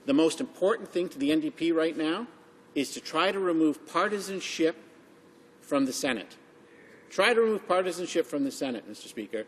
S7: The most important thing to the NDP right now is to try to remove partisanship from the Senate. Try to remove partisanship from the Senate, Mr. Speaker.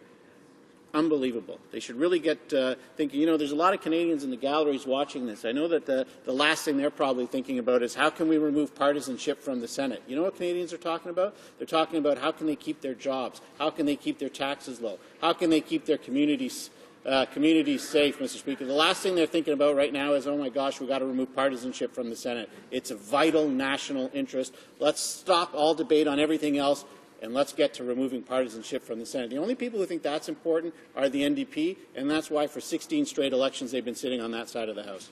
S19: unbelievable. They should really get thinking, there's a lot of Canadians in the galleries watching this. I know that the last thing they're probably thinking about is how can we remove partisanship from the Senate? You know what Canadians are talking about? They're talking about how can they keep their jobs? How can they keep their taxes low? How can they keep their communities safe, Mr. Speaker? The last thing they're thinking about right now is, oh my gosh, we've got to remove partisanship from the Senate. It's a vital national interest. Let's stop all debate on everything else and let's get to removing partisanship from the Senate. The only people who think that's important are the NDP, and that's why for 16 straight elections they've been sitting on that side of the House.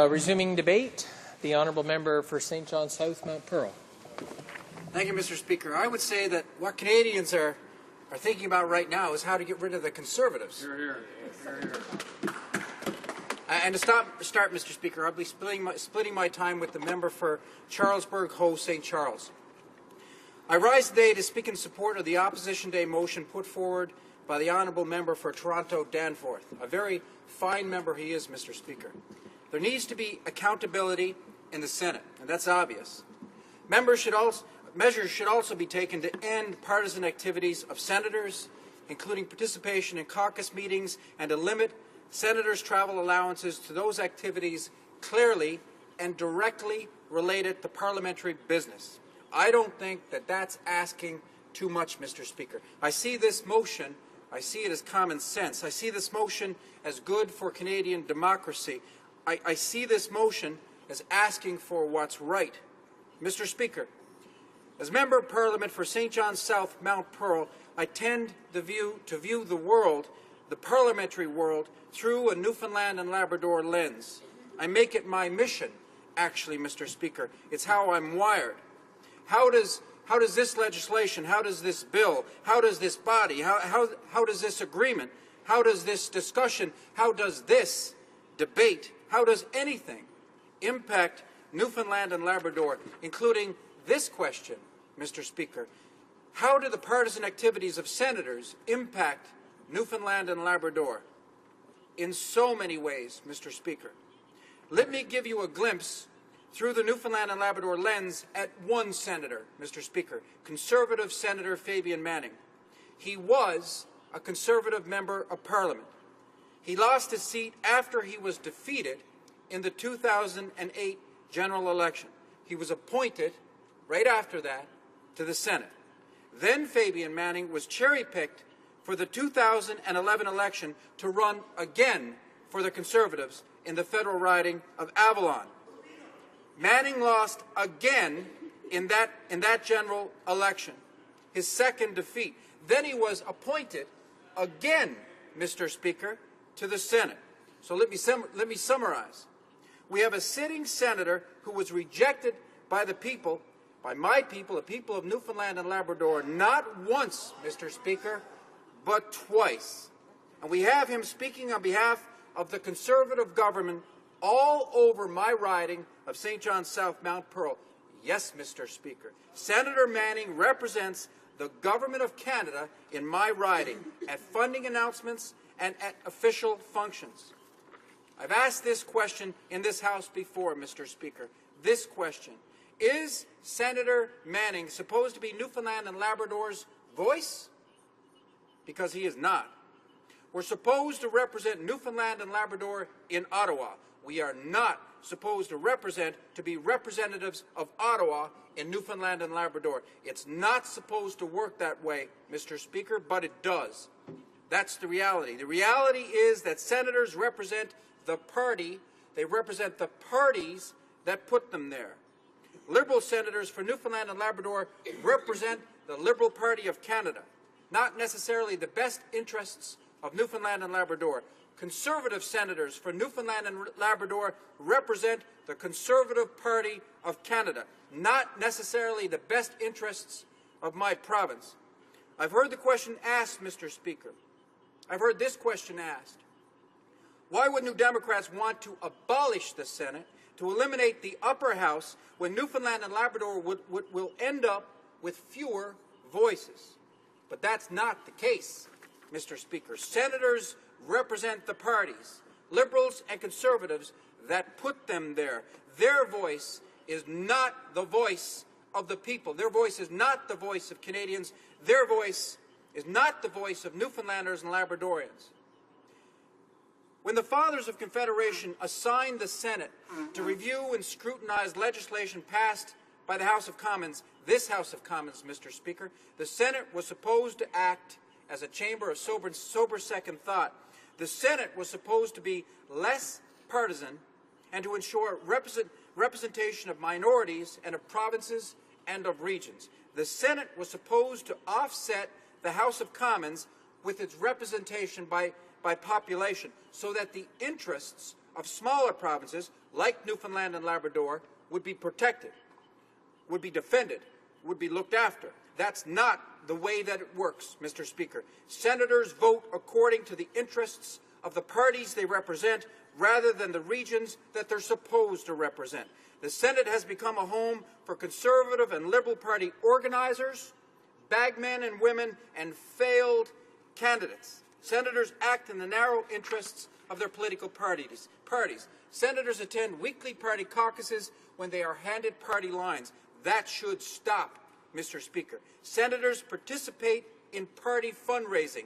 S6: Resuming debate, the honourable member for St. John South, Mount Pearl.
S9: Thank you, Mr. Speaker. I would say that what Canadians are thinking about right now is how to get rid of the Conservatives.
S10: Hear, hear. Hear, hear.
S9: And to start, Mr. Speaker, I'll be splitting my time with the member for Charlesburg, HoC, St. Charles. I rise today to speak in support of the Opposition Day motion put forward by the honourable member for Toronto Danforth. A very fine member he is, Mr. Speaker. There needs to be accountability in the Senate, and that's obvious. Measures should also be taken to end partisan activities of senators, including participation in caucus meetings, and to limit senators' travel allowances to those activities clearly and directly related to parliamentary business. I don't think that that's asking too much, Mr. Speaker. I see this motion, I see it as common sense. I see this motion as good for Canadian democracy. I see this motion as asking for what's right. Mr. Speaker, as Member of Parliament for St. John South, Mount Pearl, I tend to view the world, the parliamentary world, through a Newfoundland and Labrador lens. I make it my mission, actually, Mr. Speaker. It's how I'm wired. How does this legislation, how does this bill, how does this body, how does this agreement, how does this discussion, how does this debate, how does anything impact Newfoundland and Labrador, including this question, Mr. Speaker? How do the partisan activities of senators impact Newfoundland and Labrador? In so many ways, Mr. Speaker. Let me give you a glimpse through the Newfoundland and Labrador lens at one senator, Mr. Speaker, Conservative Senator Fabian Manning. He was a Conservative member of Parliament. He lost his seat after he was defeated in the 2008 general election. He was appointed right after that to the Senate. Then Fabian Manning was cherry-picked for the 2011 election to run again for the Conservatives in the federal riding of Avalon. Manning lost again in that general election, his second defeat. Then he was appointed again, Mr. Speaker, to the Senate. So let me summarize. We have a sitting senator who was rejected by the people, by my people, the people of Newfoundland and Labrador, not once, Mr. Speaker, but twice. And we have him speaking on behalf of the Conservative government all over my riding of St. John South, Mount Pearl. Yes, Mr. Speaker. Senator Manning represents the Government of Canada in my riding at funding announcements and at official functions. I've asked this question in this House before, Mr. Speaker. This question. Is Senator Manning supposed to be Newfoundland and Labrador's voice? Because he is not. We're supposed to represent Newfoundland and Labrador in Ottawa. We are not supposed to be representatives of Ottawa in Newfoundland and Labrador. It's not supposed to work that way, Mr. Speaker, but it does. That's the reality. The reality is that senators represent the party, they represent the parties that put them there. Liberal senators for Newfoundland and Labrador represent the Liberal Party of Canada, not necessarily the best interests of Newfoundland and Labrador. Conservative senators for Newfoundland and Labrador represent the Conservative Party of Canada, not necessarily the best interests of my province. I've heard the question asked, Mr. Speaker. I've heard this question asked. Why would New Democrats want to abolish the Senate, to eliminate the upper house, when Newfoundland and Labrador will end up with fewer voices? But that's not the case, Mr. Speaker. Senators represent the parties, Liberals and Conservatives, that put them there. Their voice is not the voice of the people. Their voice is not the voice of Canadians. Their voice is not the voice of Newfoundlanders and Labradorians. When the Fathers of Confederation assigned the Senate to review and scrutinize legislation passed by the House of Commons, this House of Commons, Mr. Speaker, the Senate was supposed to act as a chamber of sober second thought. The Senate was supposed to be less partisan and to ensure representation of minorities and of provinces and of regions. The Senate was supposed to offset the House of Commons with its representation by population so that the interests of smaller provinces like Newfoundland and Labrador would be protected, would be defended, would be looked after. That's not the way that it works, Mr. Speaker. Senators vote according to the interests of the parties they represent rather than the regions that they're supposed to represent. The Senate has become a home for Conservative and Liberal Party organizers, bagmen and women, and failed candidates. Senators act in the narrow interests of their political parties. Senators attend weekly party caucuses when they are handed party lines. That should stop, Mr. Speaker. Senators participate in party fundraising.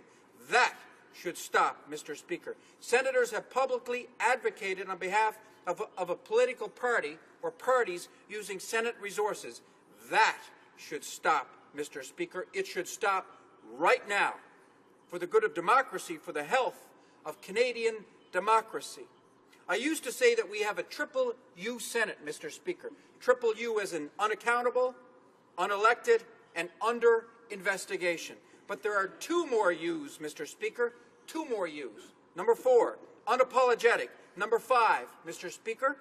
S9: That should stop, Mr. Speaker. Senators have publicly advocated on behalf of a political party or parties using Senate resources. That should stop, Mr. Speaker. It should stop right now for the good of democracy, for the health of Canadian democracy. I used to say that we have a triple U Senate, Mr. Speaker. Triple U as in unaccountable, unelected, and under investigation. But there are two more U's, Mr. Speaker. Two more U's. Number 4, unapologetic. Number 5, Mr. Speaker,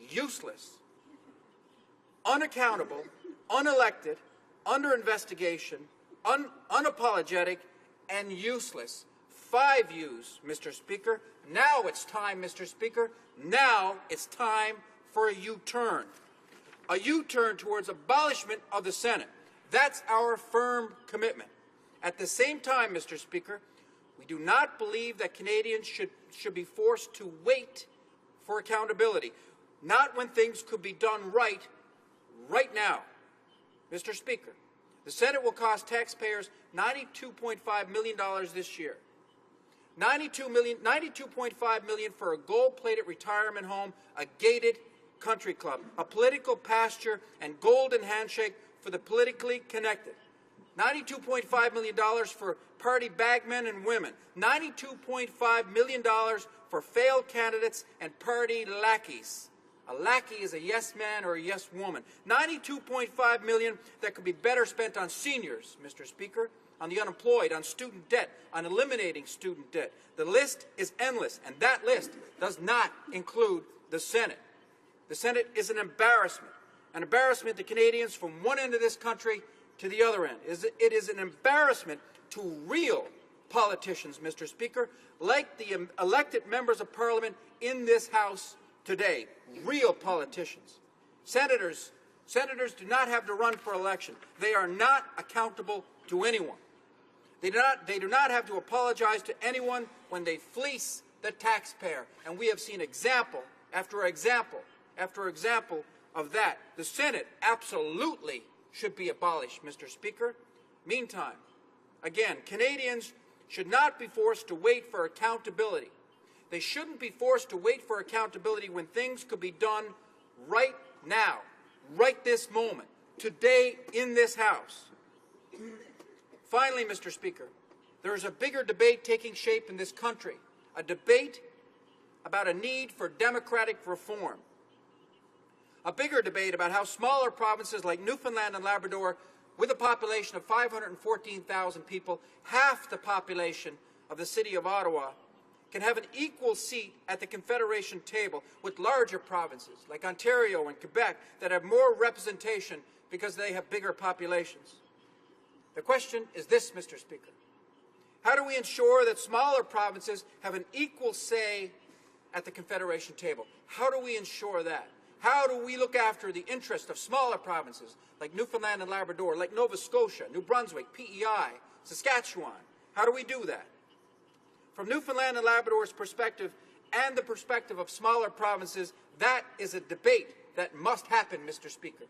S9: useless. Unaccountable, unelected, under investigation, unapologetic, and useless. 5 U's, Mr. Speaker. Now it's time, Mr. Speaker. Now it's time for a U-turn. A U-turn towards abolishment of the Senate. That's our firm commitment. At the same time, Mr. Speaker, we do not believe that Canadians should be forced to wait for accountability. Not when things could be done right now. Mr. Speaker, the Senate will cost taxpayers $92.5 million this year. $92.5 million for a gold-plated retirement home, a gated country club, a political pasture, and golden handshake for the politically connected. $92.5 million for party bagmen and women. $92.5 million for failed candidates and party lackeys. A lackey is a yes man or a yes woman. $92.5 million that could be better spent on seniors, Mr. Speaker, on the unemployed, on student debt, on eliminating student debt. The list is endless, and that list does not include the Senate. The Senate is an embarrassment to Canadians from one end of this country to the other end. It is an embarrassment to real politicians, Mr. Speaker, like the elected members of Parliament in this House today. Real politicians. Senators do not have to run for election. They are not accountable to anyone. They do not have to apologize to anyone when they fleece the taxpayer. And we have seen example after example after example of that. The Senate absolutely should be abolished, Mr. Speaker. Meantime, again, Canadians should not be forced to wait for accountability. They shouldn't be forced to wait for accountability when things could be done right now, right this moment, today in this House. Finally, Mr. Speaker, there is a bigger debate taking shape in this country, a debate about a need for democratic reform. A bigger debate about how smaller provinces like Newfoundland and Labrador, with a population of 514,000 people, half the population of the city of Ottawa, can have an equal seat at the Confederation table with larger provinces like Ontario and Quebec that have more representation because they have bigger populations. The question is this, Mr. Speaker. How do we ensure that smaller provinces have an equal say at the Confederation table? How do we ensure that? How do we look after the interest of smaller provinces like Newfoundland and Labrador, like Nova Scotia, New Brunswick, PEI, Saskatchewan? How do we do that? From Newfoundland and Labrador's perspective and the perspective of smaller provinces, that is a debate that must happen, Mr. Speaker.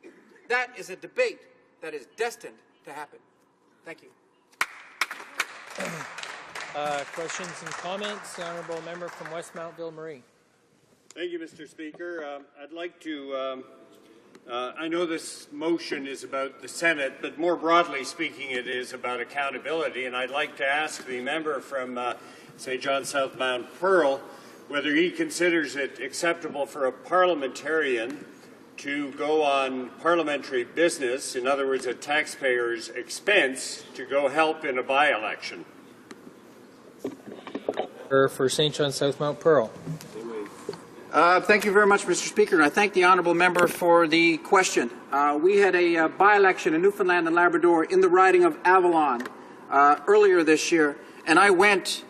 S9: That is a debate that is destined to happen. Thank you.
S6: Questions and comments? The Honourable Member from Westmount Ville-Marie.
S14: Thank you, Mr. Speaker. I'd like to, I know this motion is about the Senate, but more broadly speaking, it is about accountability, and I'd like to ask the member from St. John South Mount Pearl whether he considers it acceptable for a parliamentarian to go on parliamentary business, in other words, at taxpayers' expense, to go help in a by-election.
S6: For St. John South Mount Pearl.
S9: Thank you very much, Mr. Speaker, and I thank the honourable member for the question. We had a by-election in Newfoundland and Labrador in the riding of Avalon earlier this year, and I went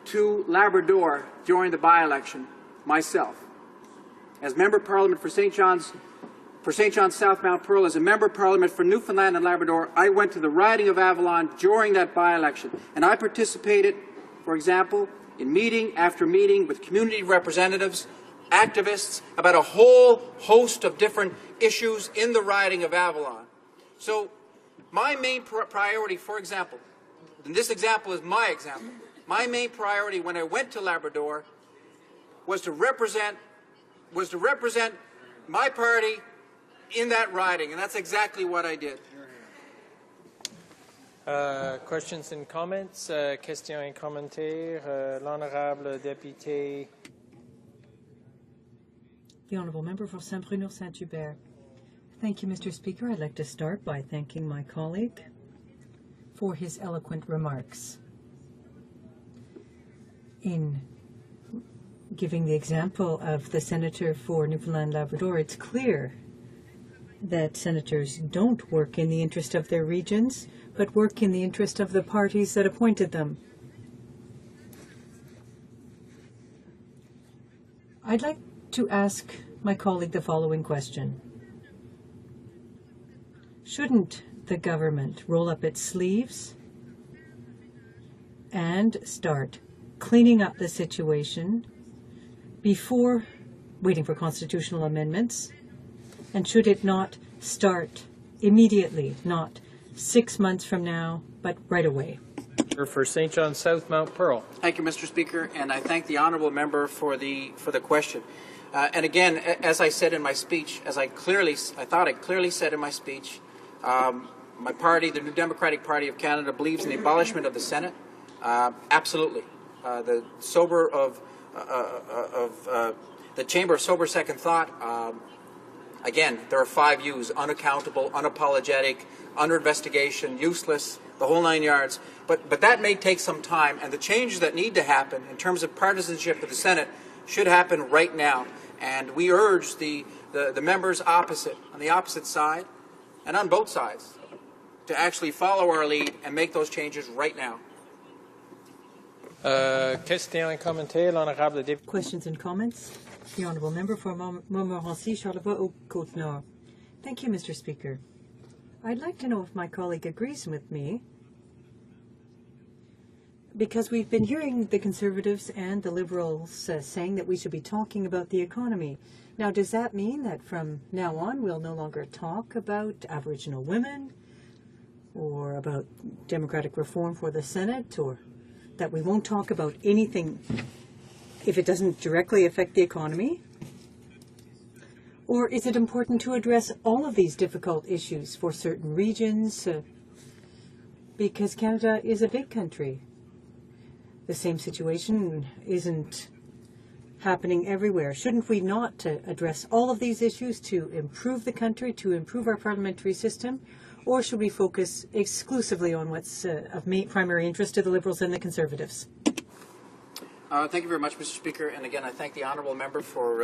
S9: to Labrador during the by-election myself. As Member of Parliament for St. John's South Mount Pearl, as a Member of Parliament for Newfoundland and Labrador, I went to the riding of Avalon during that by-election, and I participated, for example, in meeting after meeting with community representatives, activists, about a whole host of different issues in the riding of Avalon. So my main priority, for example, and this example is my example, my main priority when I went to Labrador was to represent my party in that riding, and that's exactly what I did.
S6: Questions and comments? Questions et commentaires. L'honorable député.
S4: The Honourable Member for Saint-Bruno-Saint-Hubert. Thank you, Mr. Speaker. I'd like to start by thanking my colleague for his eloquent remarks. In giving the example of the Senator for Newfoundland Labrador, it's clear that senators don't work in the interest of their regions, but work in the interest of the parties that appointed them. I'd like to ask my colleague the following question. Shouldn't the government roll up its sleeves and start cleaning up the situation before waiting for constitutional amendments? And should it not start immediately, not 6 months from now, but right away?
S6: For St. John South Mount Pearl.
S9: Thank you, Mr. Speaker, and I thank the honourable member for the question. And again, as I said in my speech, I thought I clearly said in my speech, my party, the New Democratic Party of Canada, believes in the abolishment of the Senate. Absolutely, the Chamber of Sober Second Thought. Again, there are 5 U's: unaccountable, unapologetic, under investigation, useless, the whole 9 yards. But that may take some time, and the changes that need to happen in terms of partisanship of the Senate should happen right now. And we urge the members opposite, on the opposite side, and on both sides, to actually follow our lead and make those changes right now.
S4: Questions and comments? The Honourable Member for Montmorency, Charlevoix, Côte-Nord. Thank you, Mr. Speaker. I'd like to know if my colleague agrees with me, because we've been hearing the Conservatives and the Liberals saying that we should be talking about the economy. Now, does that mean that from now on we'll no longer talk about Aboriginal women or about democratic reform for the Senate, or that we won't talk about anything if it doesn't directly affect the economy? Or is it important to address all of these difficult issues for certain regions? Because Canada is a big country. The same situation isn't happening everywhere. Shouldn't we not address all of these issues to improve the country, to improve our parliamentary system? Or should we focus exclusively on what's of primary interest to the Liberals and the Conservatives?
S9: Thank you very much, Mr. Speaker. And again, I thank the honourable member for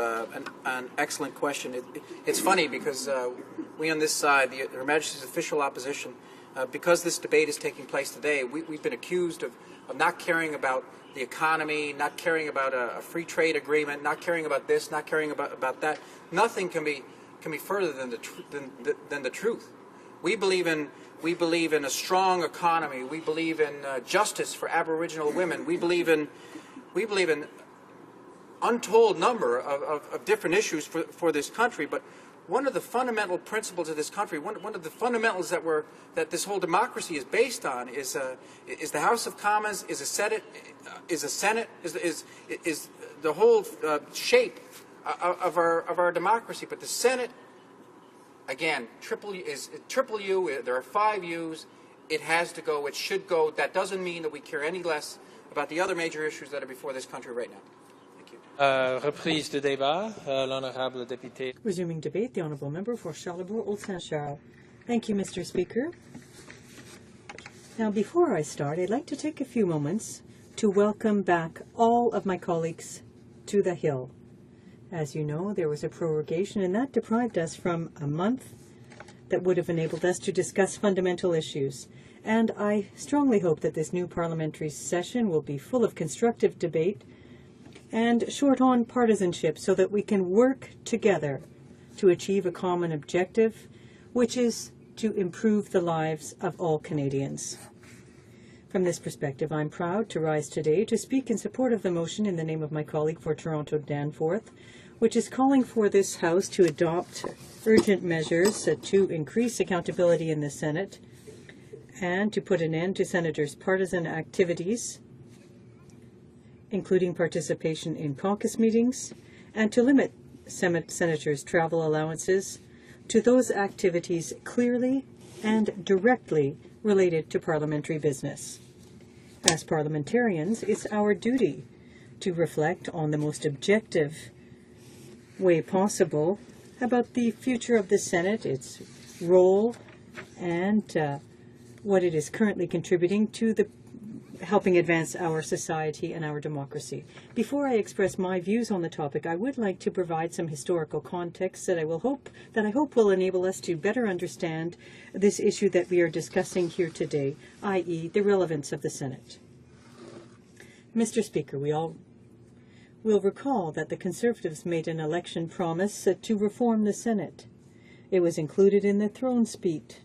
S9: an excellent question. It's funny because we on this side, Her Majesty's official opposition, because this debate is taking place today, we've been accused of not caring about the economy, not caring about a free trade agreement, not caring about this, not caring about that. Nothing can be further than the truth. We believe in a strong economy. We believe in justice for Aboriginal women. We believe in untold number of different issues for this country, but one of the fundamental principles of this country, one of the fundamentals that this whole democracy is based on is the House of Commons, is a Senate, is the whole shape of our democracy. But the Senate, again, triple U. There are 5 U's. It has to go. It should go. That doesn't mean that we care any less about the other major issues that are before this country right now.
S6: Reprise de débat, l'honorable député.
S4: Resuming debate, the honourable member for Charlebourg-Old-Saint-Charles. Thank you, Mr. Speaker. Now, before I start, I'd like to take a few moments to welcome back all of my colleagues to the Hill. As you know, there was a prorogation, and that deprived us from a month that would have enabled us to discuss fundamental issues. And I strongly hope that this new parliamentary session will be full of constructive debate and short on partisanship so that we can work together to achieve a common objective, which is to improve the lives of all Canadians. From this perspective, I'm proud to rise today to speak in support of the motion in the name of my colleague for Toronto Danforth, which is calling for this House to adopt urgent measures to increase accountability in the Senate and to put an end to senators' partisan activities, including participation in caucus meetings, and to limit senators' travel allowances to those activities clearly and directly related to parliamentary business. As parliamentarians, it's our duty to reflect on the most objective way possible about the future of the Senate, its role, and what it is currently contributing to the helping advance our society and our democracy. Before I express my views on the topic, I would like to provide some historical context that I hope will enable us to better understand this issue that we are discussing here today, i.e. the relevance of the Senate. Mr. Speaker, we all will recall that the Conservatives made an election promise to reform the Senate. It was included in the throne speech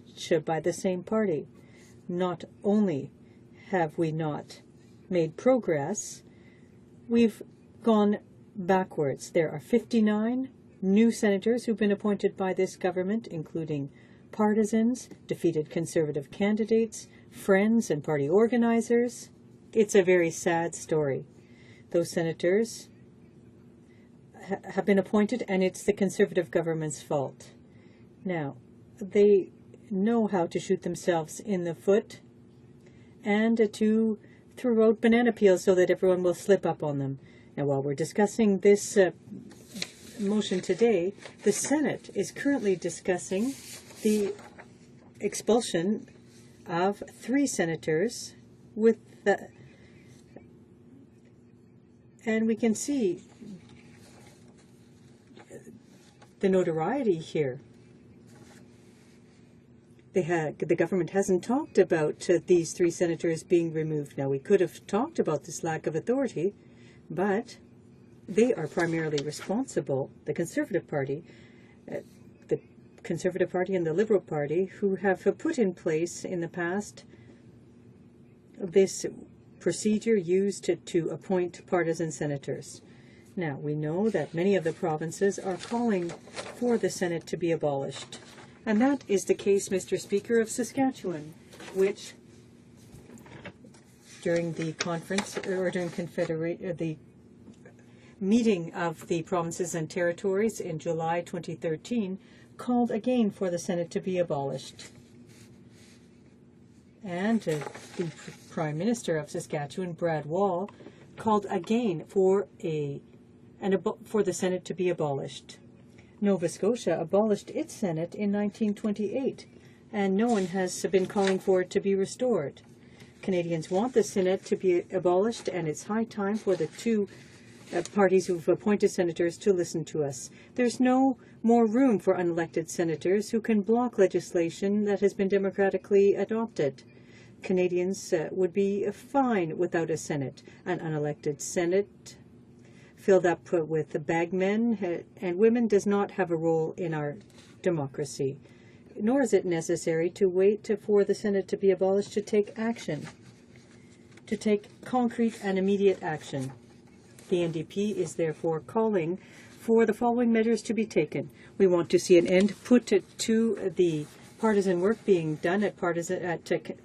S4: by the same party. Not only have we not made progress, we've gone backwards. There are 59 new senators who've been appointed by this government, including partisans, defeated Conservative candidates, friends and party organizers. It's a very sad story. Those senators have been appointed, and it's the Conservative government's fault. Now, they know how to shoot themselves in the foot and to throw out banana peels so that everyone will slip up on them. And while we're discussing this motion today, the Senate is currently discussing the expulsion of 3 senators with the, and we can see the notoriety here. The government hasn't talked about these 3 senators being removed. Now, we could have talked about this lack of authority, but they are primarily responsible, the Conservative Party and the Liberal Party, who have put in place in the past this procedure used to appoint partisan senators. Now, we know that many of the provinces are calling for the Senate to be abolished. And that is the case, Mr. Speaker, of Saskatchewan, which during the conference or during the meeting of the provinces and territories in July 2013 called again for the Senate to be abolished. And the Prime Minister of Saskatchewan, Brad Wall, called again for the Senate to be abolished. Nova Scotia abolished its Senate in 1928, and no one has been calling for it to be restored. Canadians want the Senate to be abolished, and it's high time for the 2 parties who've appointed senators to listen to us. There's no more room for unelected senators who can block legislation that has been democratically adopted. Canadians would be fine without a Senate. An unelected Senate filled up with bagmen and women does not have a role in our democracy, nor is it necessary to wait for the Senate to be abolished to take action, to take concrete and immediate action. The NDP is therefore calling for the following measures to be taken. We want to see an end put to the partisan work being done at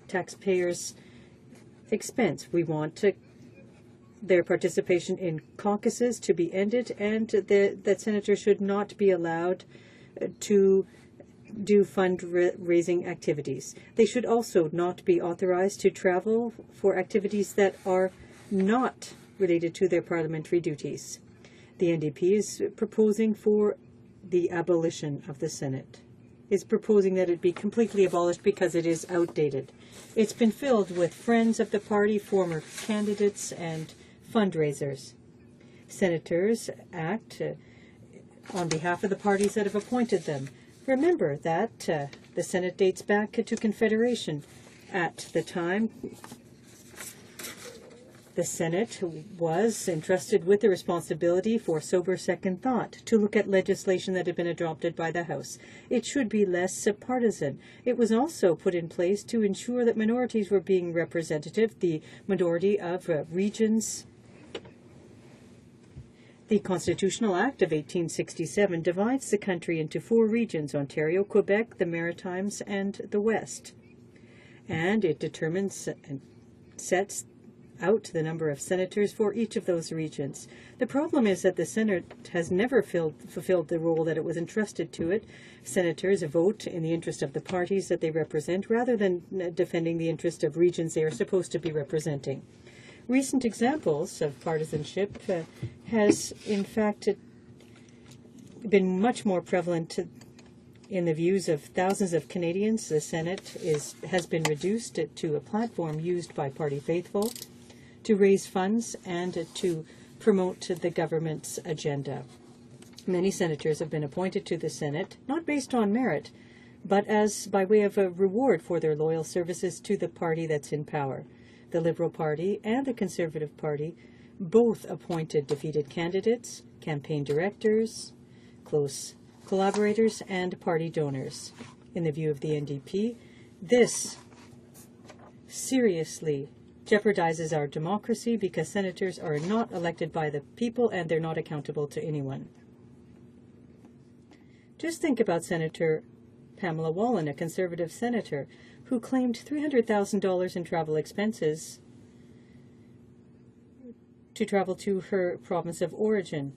S4: taxpayers' expense. We want their participation in caucuses to be ended, and that senators should not be allowed to do fundraising activities. They should also not be authorized to travel for activities that are not related to their parliamentary duties. The NDP is proposing for the abolition of the Senate. It's proposing that it be completely abolished because it is outdated. It's been filled with friends of the party, former candidates, and fundraisers. Senators act on behalf of the parties that have appointed them. Remember that the Senate dates back to Confederation. At the time, the Senate was entrusted with the responsibility for sober second thought to look at legislation that had been adopted by the House. It should be less partisan. It was also put in place to ensure that minorities were being representative, the majority of regions. The Constitutional Act of 1867 divides the country into 4 regions: Ontario, Quebec, the Maritimes, and the West. And it determines and sets out the number of senators for each of those regions. The problem is that the Senate has never fulfilled the role that it was entrusted to it. Senators vote in the interest of the parties that they represent rather than defending the interest of regions they are supposed to be representing. Recent examples of partisanship has, in fact, been much more prevalent in the views of thousands of Canadians. The Senate has been reduced to a platform used by party faithful to raise funds and to promote the government's agenda. Many senators have been appointed to the Senate, not based on merit, but as by way of a reward for their loyal services to the party that's in power. The Liberal Party and the Conservative Party both appointed defeated candidates, campaign directors, close collaborators, and party donors. In the view of the NDP, this seriously jeopardizes our democracy because senators are not elected by the people and they're not accountable to anyone. Just think about Senator Pamela Wallin, a Conservative senator, who claimed $300,000 in travel expenses to travel to her province of origin.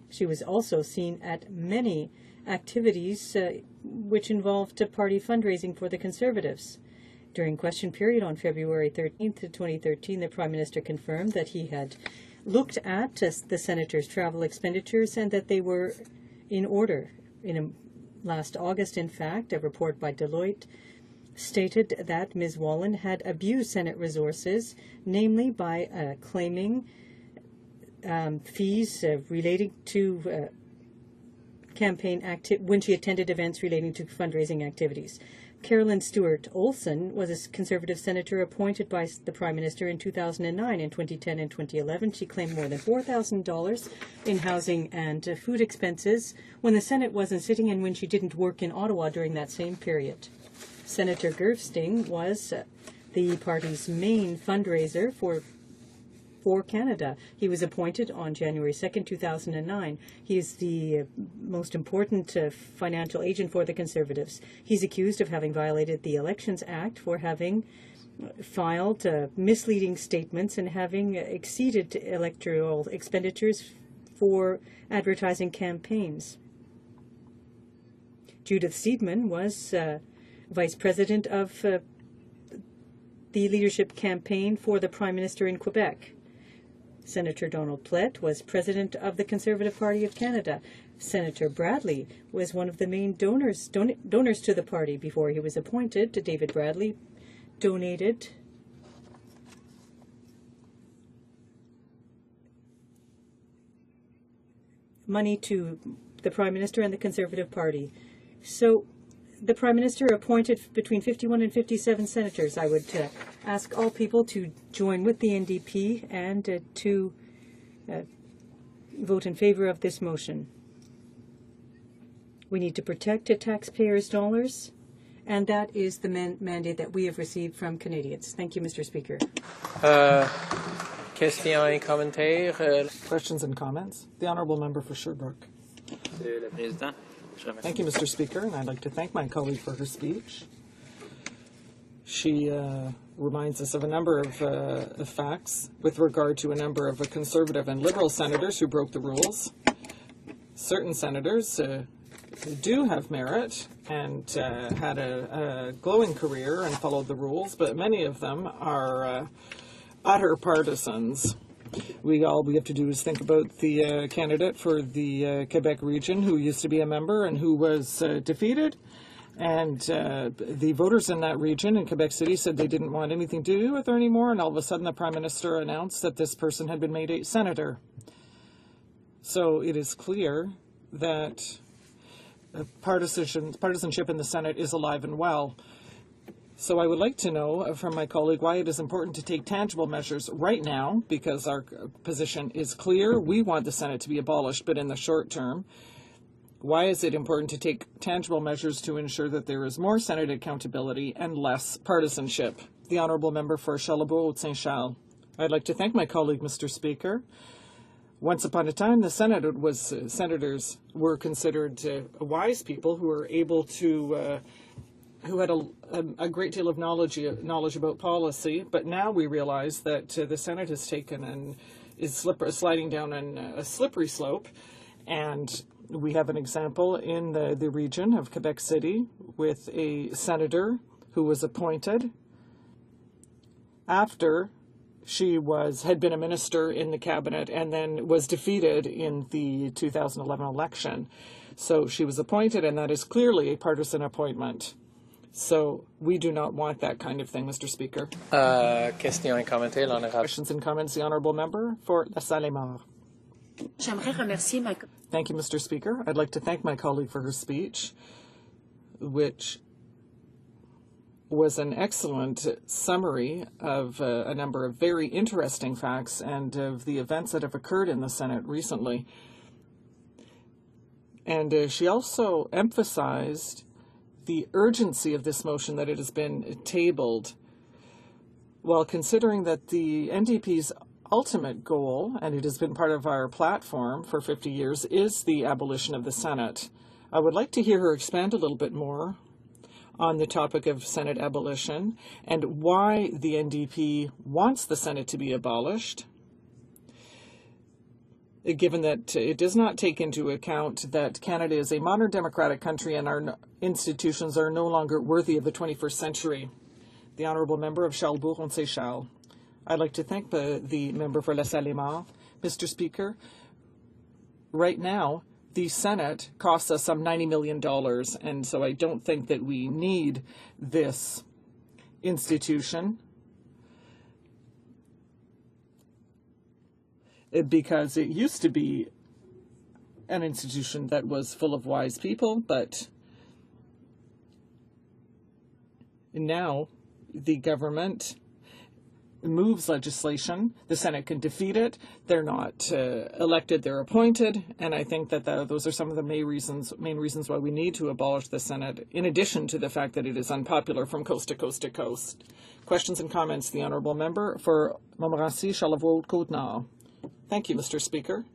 S4: She was also seen at many activities which involved party fundraising for the Conservatives. During question period on February 13th, 2013, the Prime Minister confirmed that he had looked at the Senator's travel expenditures and that they were in order. Last August, in fact, a report by Deloitte stated that Ms. Wallin had abused Senate resources, namely by claiming fees relating to campaign when she attended events relating to fundraising activities. Carolyn Stewart Olson was a Conservative senator appointed by the Prime Minister in 2009. In 2010 and 2011, she claimed more than $4,000 in housing and food expenses when the Senate wasn't sitting and when she didn't work in Ottawa during that same period. Senator Gerfsting was the party's main fundraiser for Canada. He was appointed on January 2nd, 2009. He is the most important financial agent for the Conservatives. He's accused of having violated the Elections Act for having filed misleading statements and having exceeded electoral expenditures for advertising campaigns. Judith Seidman was vice president of the leadership campaign for the Prime Minister in Quebec. Senator Donald Plett was president of the Conservative Party of Canada. Senator Bradley was one of the main donors to the party before he was appointed. David Bradley donated money to the Prime Minister and the Conservative Party. So the Prime Minister appointed between 51 and 57 senators. I would ask all people to join with the NDP and to vote in favor of this motion. We need to protect taxpayers' dollars, and that is the mandate that we have received from Canadians. Thank you, Mr. Speaker.
S6: Questions et commentaires?
S3: Questions and comments? The Honourable Member for Sherbrooke. Thank you, Mr. Speaker, and I'd like to thank my colleague for her speech. She reminds us of a number of facts with regard to a number of Conservative and Liberal senators who broke the rules. Certain senators do have merit and had a glowing career and followed the rules, but many of them are utter partisans. All we have to do is think about the candidate for the Quebec region who used to be a member and who was defeated. And the voters in that region in Quebec City said they didn't want anything to do with her anymore. And all of a sudden the Prime Minister announced that this person had been made a senator. So it is clear that partisanship in the Senate is alive and well. So I would like to know from my colleague why it is important to take tangible measures right now, because our position is clear. We want the Senate to be abolished, but in the short term. Why is it important to take tangible measures to ensure that there is more Senate accountability and less partisanship? The Honourable Member for Charlebourg-Saint-Charles. I'd like to thank my colleague, Mr. Speaker. Once upon a time, the senators were considered wise people who were able to, who had a great deal of knowledge about policy. But now we realize that the Senate has taken and is sliding down a slippery slope, and we have an example in the region of Quebec City with a senator who was appointed after she had been a minister in the cabinet and then was defeated in the 2011 election. So she was appointed, and that is clearly a partisan appointment. So we do not want that kind of thing, Mr. Speaker.
S6: Questions et commentaires, l'honorable.
S3: Questions and comments, the Honourable Member for La Salle-et-Marne. Thank you, Mr. Speaker. I'd like to thank my colleague for her speech, which was an excellent summary of a number of very interesting facts and of the events that have occurred in the Senate recently. And she also emphasized the urgency of this motion that it has been tabled, while considering that the NDP's ultimate goal, and it has been part of our platform for 50 years, is the abolition of the Senate. I would like to hear her expand a little bit more on the topic of Senate abolition and why the NDP wants the Senate to be abolished, given that it does not take into account that Canada is a modern democratic country and our institutions are no longer worthy of the 21st century. The Honourable Member of Charlebourg-Saint-Charles. I'd like to thank the member for La Salle-et-Marne. Mr. Speaker, right now, the Senate costs us some $90 million, and so I don't think that we need this institution, because it used to be an institution that was full of wise people, but now the government moves legislation, the Senate can defeat it, they're not elected, they're appointed, and I think that those are some of the main reasons why we need to abolish the Senate, in addition to the fact that it is unpopular from coast to coast to coast. Questions and comments, the Honourable Member for Montmorency, Charlevoix-Côte-Nord. Thank you, Mr. Speaker.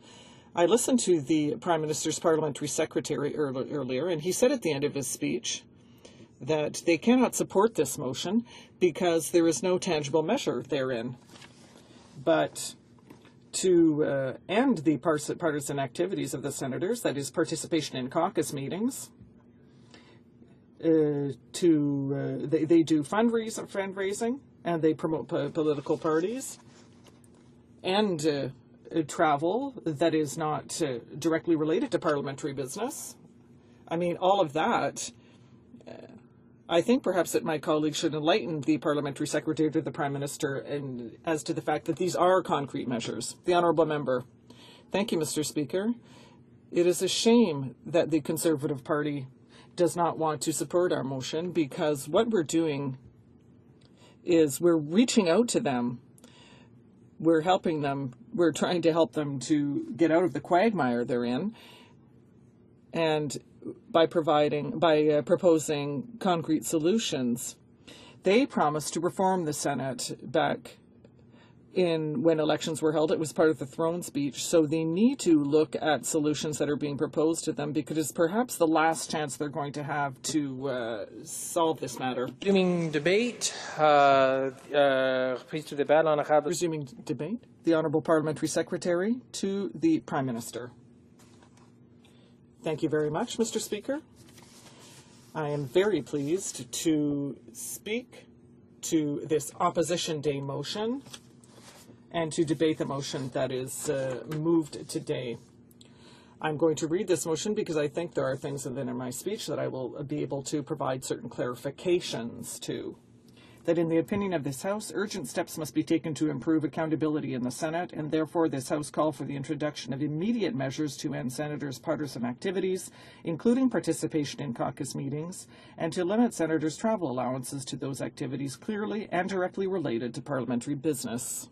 S3: I listened to the Prime Minister's Parliamentary Secretary earlier, and he said at the end of his speech that they cannot support this motion because there is no tangible measure therein. But to end the partisan activities of the senators, that is participation in caucus meetings, they do fundraising, and they promote political parties, and travel that is not directly related to parliamentary business. I mean, all of that. I think perhaps that my colleague should enlighten the Parliamentary Secretary to the Prime Minister as to the fact that these are concrete measures. The Honourable Member. Thank you, Mr. Speaker. It is a shame that the Conservative Party does not want to support our motion, because what we're doing is we're reaching out to them. We're helping them. We're trying to help them to get out of the quagmire they're in. And by proposing concrete solutions, they promised to reform the Senate back when elections were held. It was part of the throne speech. So they need to look at solutions that are being proposed to them, because it's perhaps the last chance they're going to have to solve this matter.
S6: Resuming debate.
S3: Resuming debate. The Honourable Parliamentary Secretary to the Prime Minister. Thank you very much, Mr. Speaker. I am very pleased to speak to this Opposition Day motion and to debate the motion that is moved today. I'm going to read this motion because I think there are things within my speech that I will be able to provide certain clarifications to. That in the opinion of this House, urgent steps must be taken to improve accountability in the Senate, and therefore this House call for the introduction of immediate measures to end senators' partisan activities, including participation in caucus meetings, and to limit senators' travel allowances to those activities clearly and directly related to parliamentary business.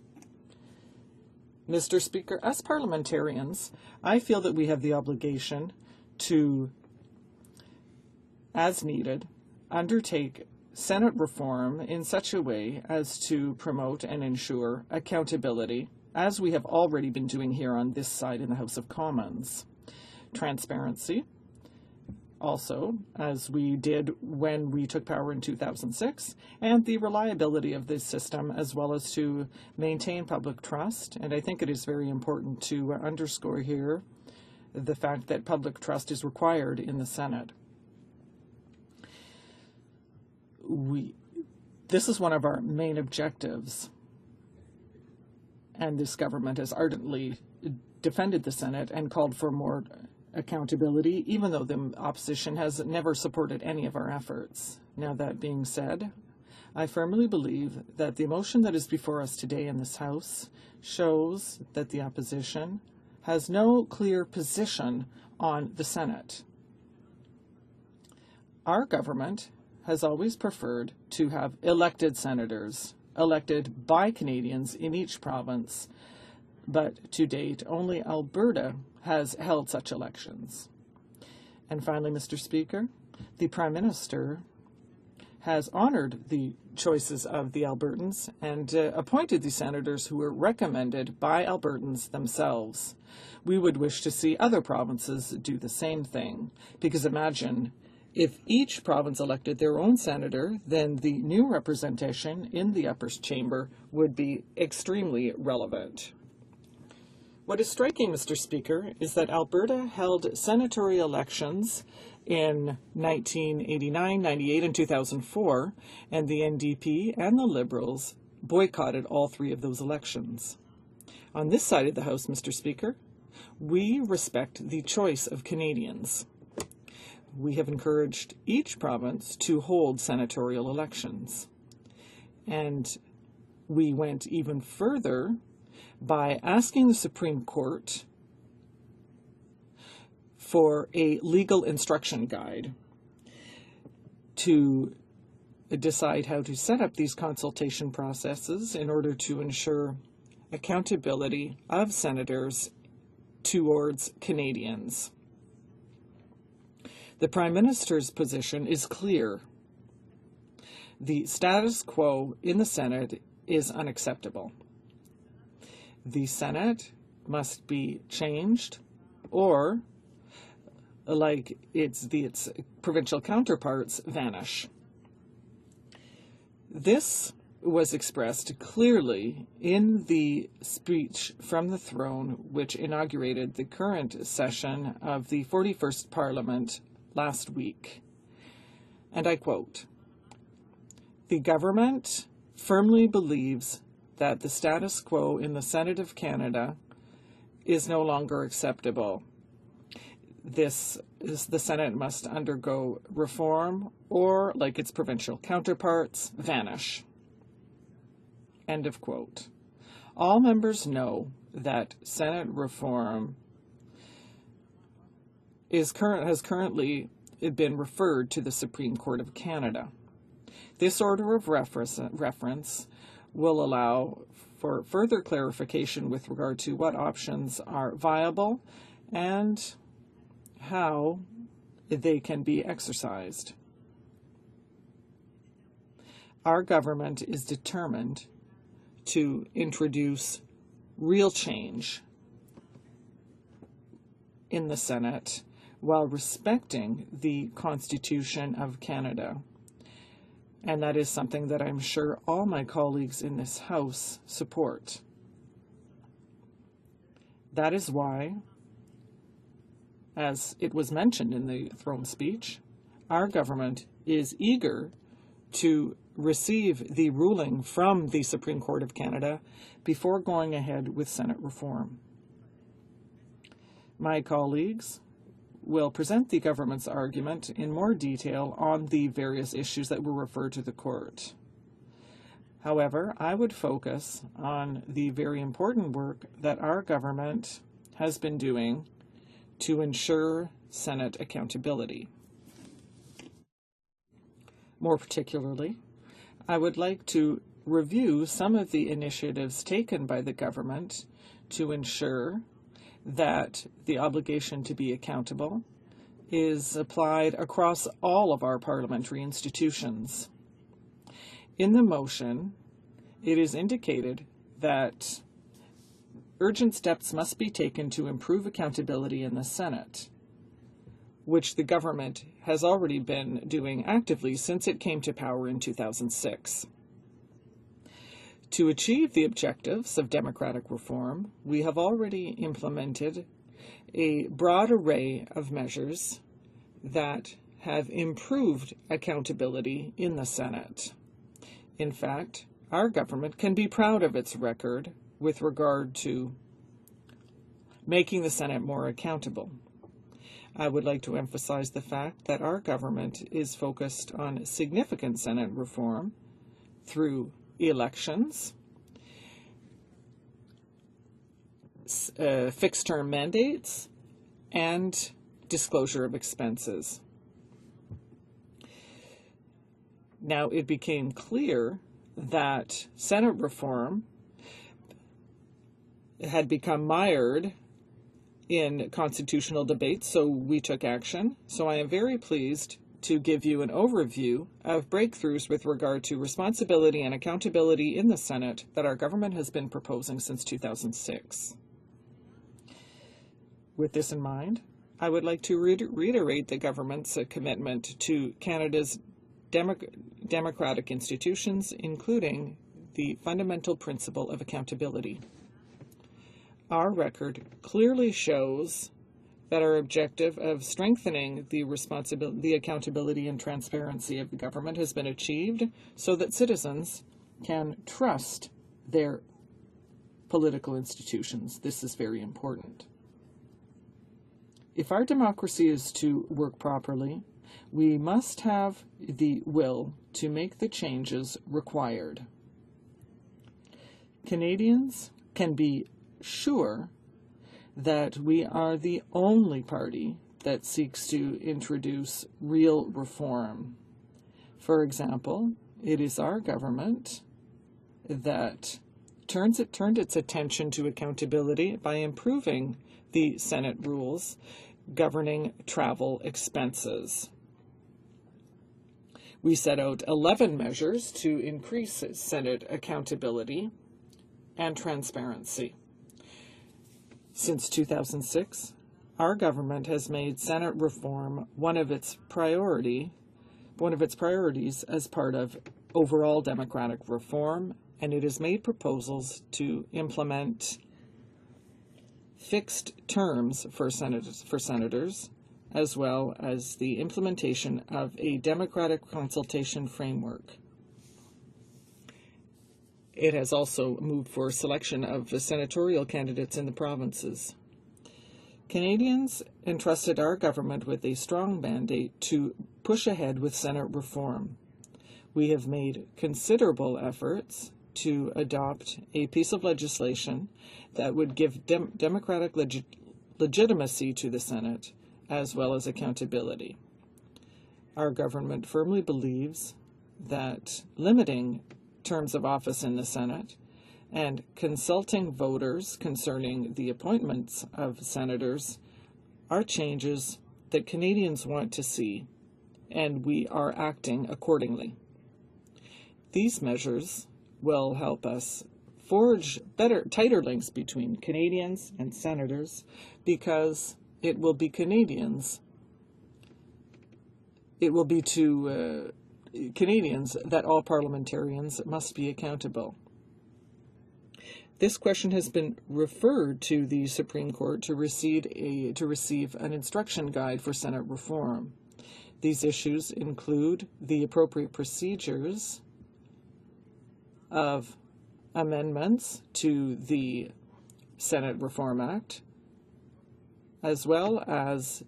S3: Mr. Speaker, as parliamentarians, I feel that we have the obligation to, as needed, undertake Senate reform in such a way as to promote and ensure accountability, as we have already been doing here on this side in the House of Commons. Transparency, also, as we did when we took power in 2006, and the reliability of this system, as well as to maintain public trust. And I think it is very important to underscore here the fact that public trust is required in the Senate. This is one of our main objectives, and this government has ardently defended the Senate and called for more accountability, even though the opposition has never supported any of our efforts. Now, that being said, I firmly believe that the motion that is before us today in this House shows that the opposition has no clear position on the Senate. Our government has always preferred to have elected senators, elected by Canadians in each province, but to date, only Alberta has held such elections. And finally, Mr. Speaker, the Prime Minister has honored the choices of the Albertans and appointed the senators who were recommended by Albertans themselves. We would wish to see other provinces do the same thing, because imagine if each province elected their own senator, then the new representation in the upper chamber would be extremely relevant. What is striking, Mr. Speaker, is that Alberta held senatorial elections in 1989, 98, and 2004, and the NDP and the Liberals boycotted all three of those elections. On this side of the House, Mr. Speaker, we respect the choice of Canadians. We have encouraged each province to hold senatorial elections. And we went even further by asking the Supreme Court for a legal instruction guide to decide how to set up these consultation processes in order to ensure accountability of senators towards Canadians. The Prime Minister's position is clear. The status quo in the Senate is unacceptable. The Senate must be changed, or, like its provincial counterparts, vanish. This was expressed clearly in the speech from the throne, which inaugurated the current session of the 41st Parliament last week. And I quote, "The government firmly believes that the status quo in the Senate of Canada is no longer acceptable. The Senate must undergo reform or, like its provincial counterparts, vanish." End of quote. All members know that Senate reform has currently been referred to the Supreme Court of Canada. This order of reference will allow for further clarification with regard to what options are viable and how they can be exercised. Our government is determined to introduce real change in the Senate while respecting the Constitution of Canada. And that is something that I'm sure all my colleagues in this House support. That is why, as it was mentioned in the throne speech, our government is eager to receive the ruling from the Supreme Court of Canada before going ahead with Senate reform. My colleagues will present the government's argument in more detail on the various issues that were referred to the court. However, I would focus on the very important work that our government has been doing to ensure Senate accountability. More particularly, I would like to review some of the initiatives taken by the government to ensure that the obligation to be accountable is applied across all of our parliamentary institutions. In the motion, it is indicated that urgent steps must be taken to improve accountability in the Senate, which the government has already been doing actively since it came to power in 2006. To achieve the objectives of democratic reform, we have already implemented a broad array of measures that have improved accountability in the Senate. In fact, our government can be proud of its record with regard to making the Senate more accountable. I would like to emphasize the fact that our government is focused on significant Senate reform through elections, fixed-term mandates, and disclosure of expenses. Now, it became clear that Senate reform had become mired in constitutional debates, so we took action. So I am very pleased to give you an overview of breakthroughs with regard to responsibility and accountability in the Senate that our government has been proposing since 2006. With this in mind, I would like to reiterate the government's commitment to Canada's democratic institutions, including the fundamental principle of accountability. Our record clearly shows that our objective of strengthening the accountability and transparency of the government has been achieved so that citizens can trust their political institutions. This is very important. If our democracy is to work properly, we must have the will to make the changes required. Canadians can be sure that we are the only party that seeks to introduce real reform. For example, it is our government that turned its attention to accountability by improving the Senate rules governing travel expenses. We set out 11 measures to increase Senate accountability and transparency. Since 2006, our government has made Senate reform one of its priorities as part of overall democratic reform, and it has made proposals to implement fixed terms for senators, as well as the implementation of a democratic consultation framework. It has also moved for selection of senatorial candidates in the provinces. Canadians entrusted our government with a strong mandate to push ahead with Senate reform. We have made considerable efforts to adopt a piece of legislation that would give democratic legitimacy to the Senate, as well as accountability. Our government firmly believes that limiting terms of office in the Senate and consulting voters concerning the appointments of senators are changes that Canadians want to see, and we are acting accordingly. These measures will help us forge tighter links between Canadians and senators, because it will be Canadians. It will be to Canadians that all parliamentarians must be accountable. This question has been referred to the Supreme Court to receive an instruction guide for Senate reform. These issues include the appropriate procedures of amendments to the Senate Reform Act, as well as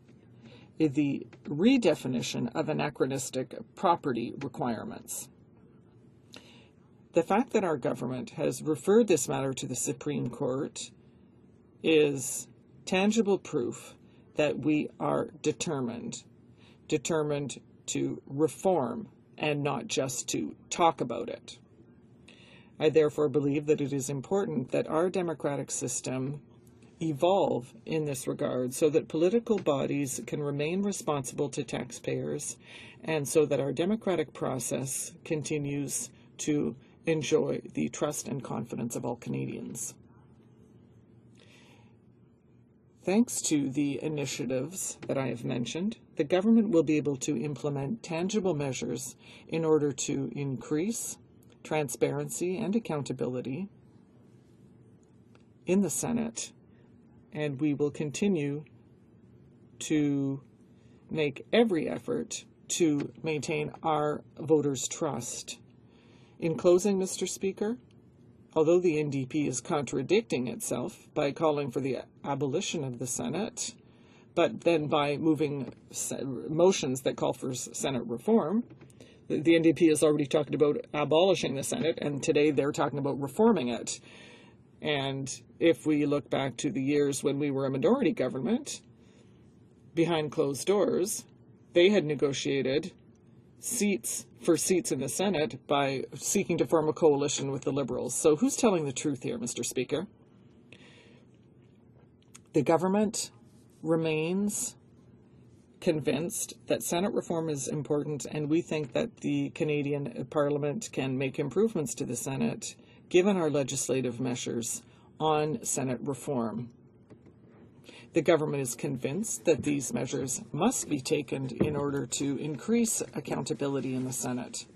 S3: the redefinition of anachronistic property requirements. The fact that our government has referred this matter to the Supreme Court is tangible proof that we are determined to reform and not just to talk about it. I therefore believe that it is important that our democratic system evolve in this regard so that political bodies can remain responsible to taxpayers and so that our democratic process continues to enjoy the trust and confidence of all Canadians. Thanks to the initiatives that I have mentioned, the government will be able to implement tangible measures in order to increase transparency and accountability in the Senate, and we will continue to make every effort to maintain our voters' trust. In closing, Mr. Speaker, although the NDP is contradicting itself by calling for the abolition of the Senate, but then by moving motions that call for Senate reform, the NDP is already talking about abolishing the Senate, and today they're talking about reforming it. And if we look back to the years when we were a minority government, behind closed doors, they had negotiated seats in the Senate by seeking to form a coalition with the Liberals. So who's telling the truth here, Mr. Speaker? The government remains convinced that Senate reform is important, and we think that the Canadian Parliament can make improvements to the Senate given our legislative measures on Senate reform. The government is convinced that these measures must be taken in order to increase accountability in the Senate.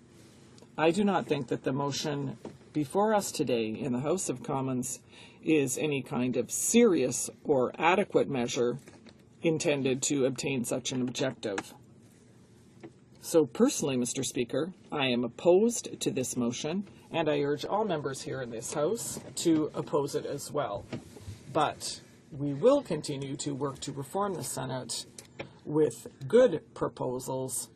S3: I do not think that the motion before us today in the House of Commons is any kind of serious or adequate measure intended to obtain such an objective. So personally, Mr. Speaker, I am opposed to this motion, and I urge all members here in this House to oppose it as well. But we will continue to work to reform the Senate with good proposals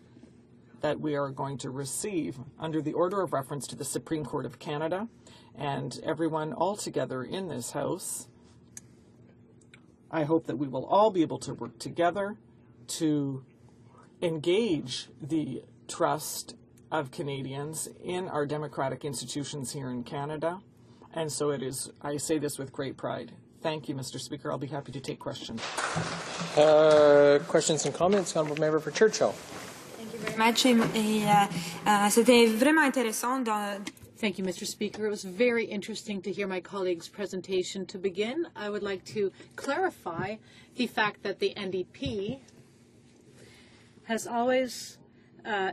S3: that we are going to receive under the order of reference to the Supreme Court of Canada, and everyone all together in this House. I hope that we will all be able to work together to engage the trust of Canadians in our democratic institutions here in Canada. And so it is, I say this with great pride. Thank you, Mr. Speaker. I'll be happy to take questions.
S6: Questions and comments? Honourable Member for Churchill.
S1: Thank you very much. C'était vraiment intéressant.
S13: Thank you, Mr. Speaker. It was very interesting to hear my colleague's presentation. To begin, I would like to clarify the fact that the NDP has always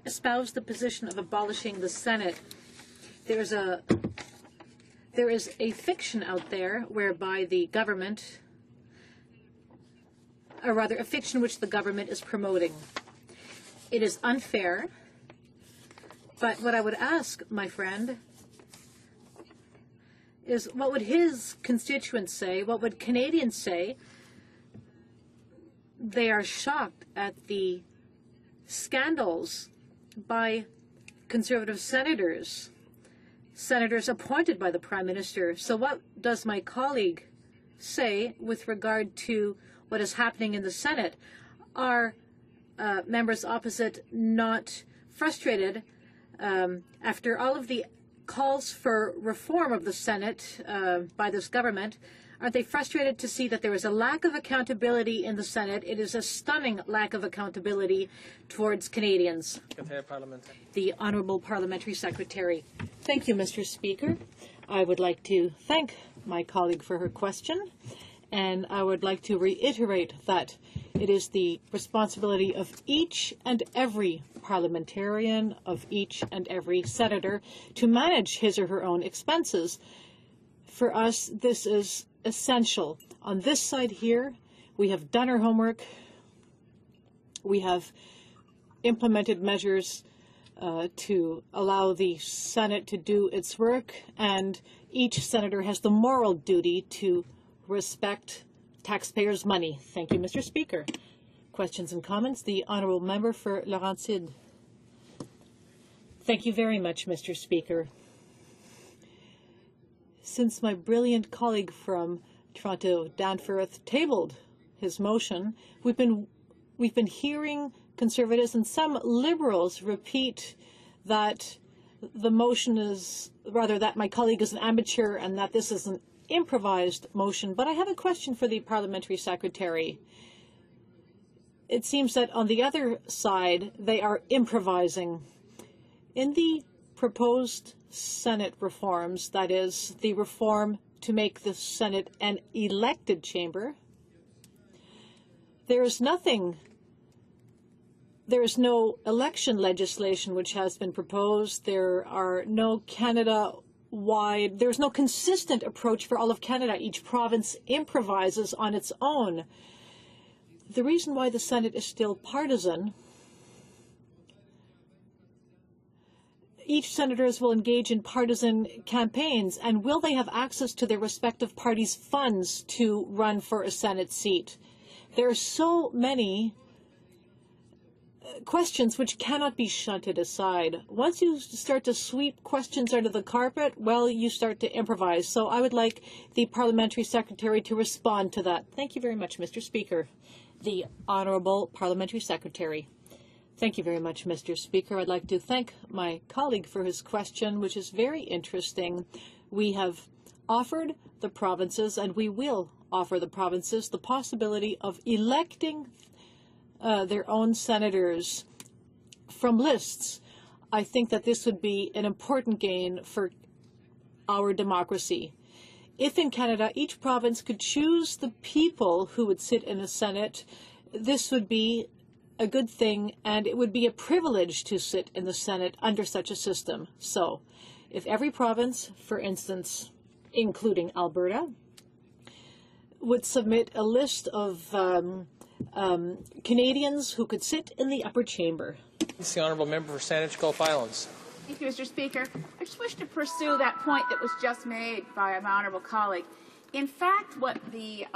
S13: espoused the position of abolishing the Senate. There is a fiction out there whereby the government, or rather a fiction which the government is promoting. It is unfair, but what I would ask my friend is what would his constituents say, what would Canadians say? They are shocked at the scandals by Conservative senators appointed by the Prime Minister. So what does my colleague say with regard to what is happening in the Senate? Are members opposite not frustrated after all of the calls for reform of the Senate by this government? Aren't they frustrated to see that there is a lack of accountability in the Senate? It is a stunning lack of accountability towards Canadians. The Honourable Parliamentary Secretary. Thank you, Mr. Speaker. I would like to thank my colleague for her question, and I would like to reiterate that it is the responsibility of each and every parliamentarian, of each and every senator, to manage his or her own expenses. For us, this is essential. On this side here, we have done our homework. We have implemented measures to allow the Senate to do its work, and each senator has the moral duty to respect taxpayers' money. Thank you, Mr. Speaker. Questions and comments? The honourable member for Laurentide. Thank you very much, Mr. Speaker. Since my brilliant colleague from Toronto, Danforth, tabled his motion, we've been hearing Conservatives and some Liberals repeat that the motion is, rather that my colleague is an amateur and that this is an improvised motion. But I have a question for the Parliamentary Secretary. It seems that on the other side, they are improvising. In the proposed Senate reforms, that is, the reform to make the Senate an elected chamber, there is no election legislation which has been proposed. There are no Canada-wide, there's no consistent approach for all of Canada. Each province improvises on its own. The reason why the Senate is still partisan, each senators will engage in partisan campaigns, and will they have access to their respective parties' funds to run for a Senate seat? There are so many questions which cannot be shunted aside. Once you start to sweep questions under the carpet, well, you start to improvise. So I would like the Parliamentary Secretary to respond to that. Thank you very much, Mr. Speaker. The Honourable Parliamentary Secretary. Thank you very much, Mr. Speaker. I'd like to thank my colleague for his question, which is very interesting. We have offered the provinces, and we will offer the provinces, the possibility of electing their own senators from lists. I think that this would be an important gain for our democracy. If in Canada each province could choose the people who would sit in the Senate, this would be a good thing, and it would be a privilege to sit in the Senate under such a system. So, if every province, for instance, including Alberta, would submit a list of Canadians who could sit in the upper chamber.
S6: It's the honourable member for Saanich Gulf Islands.
S8: Thank you, Mr. Speaker. I just wish to pursue that point that was just made by my honourable colleague. In fact, what the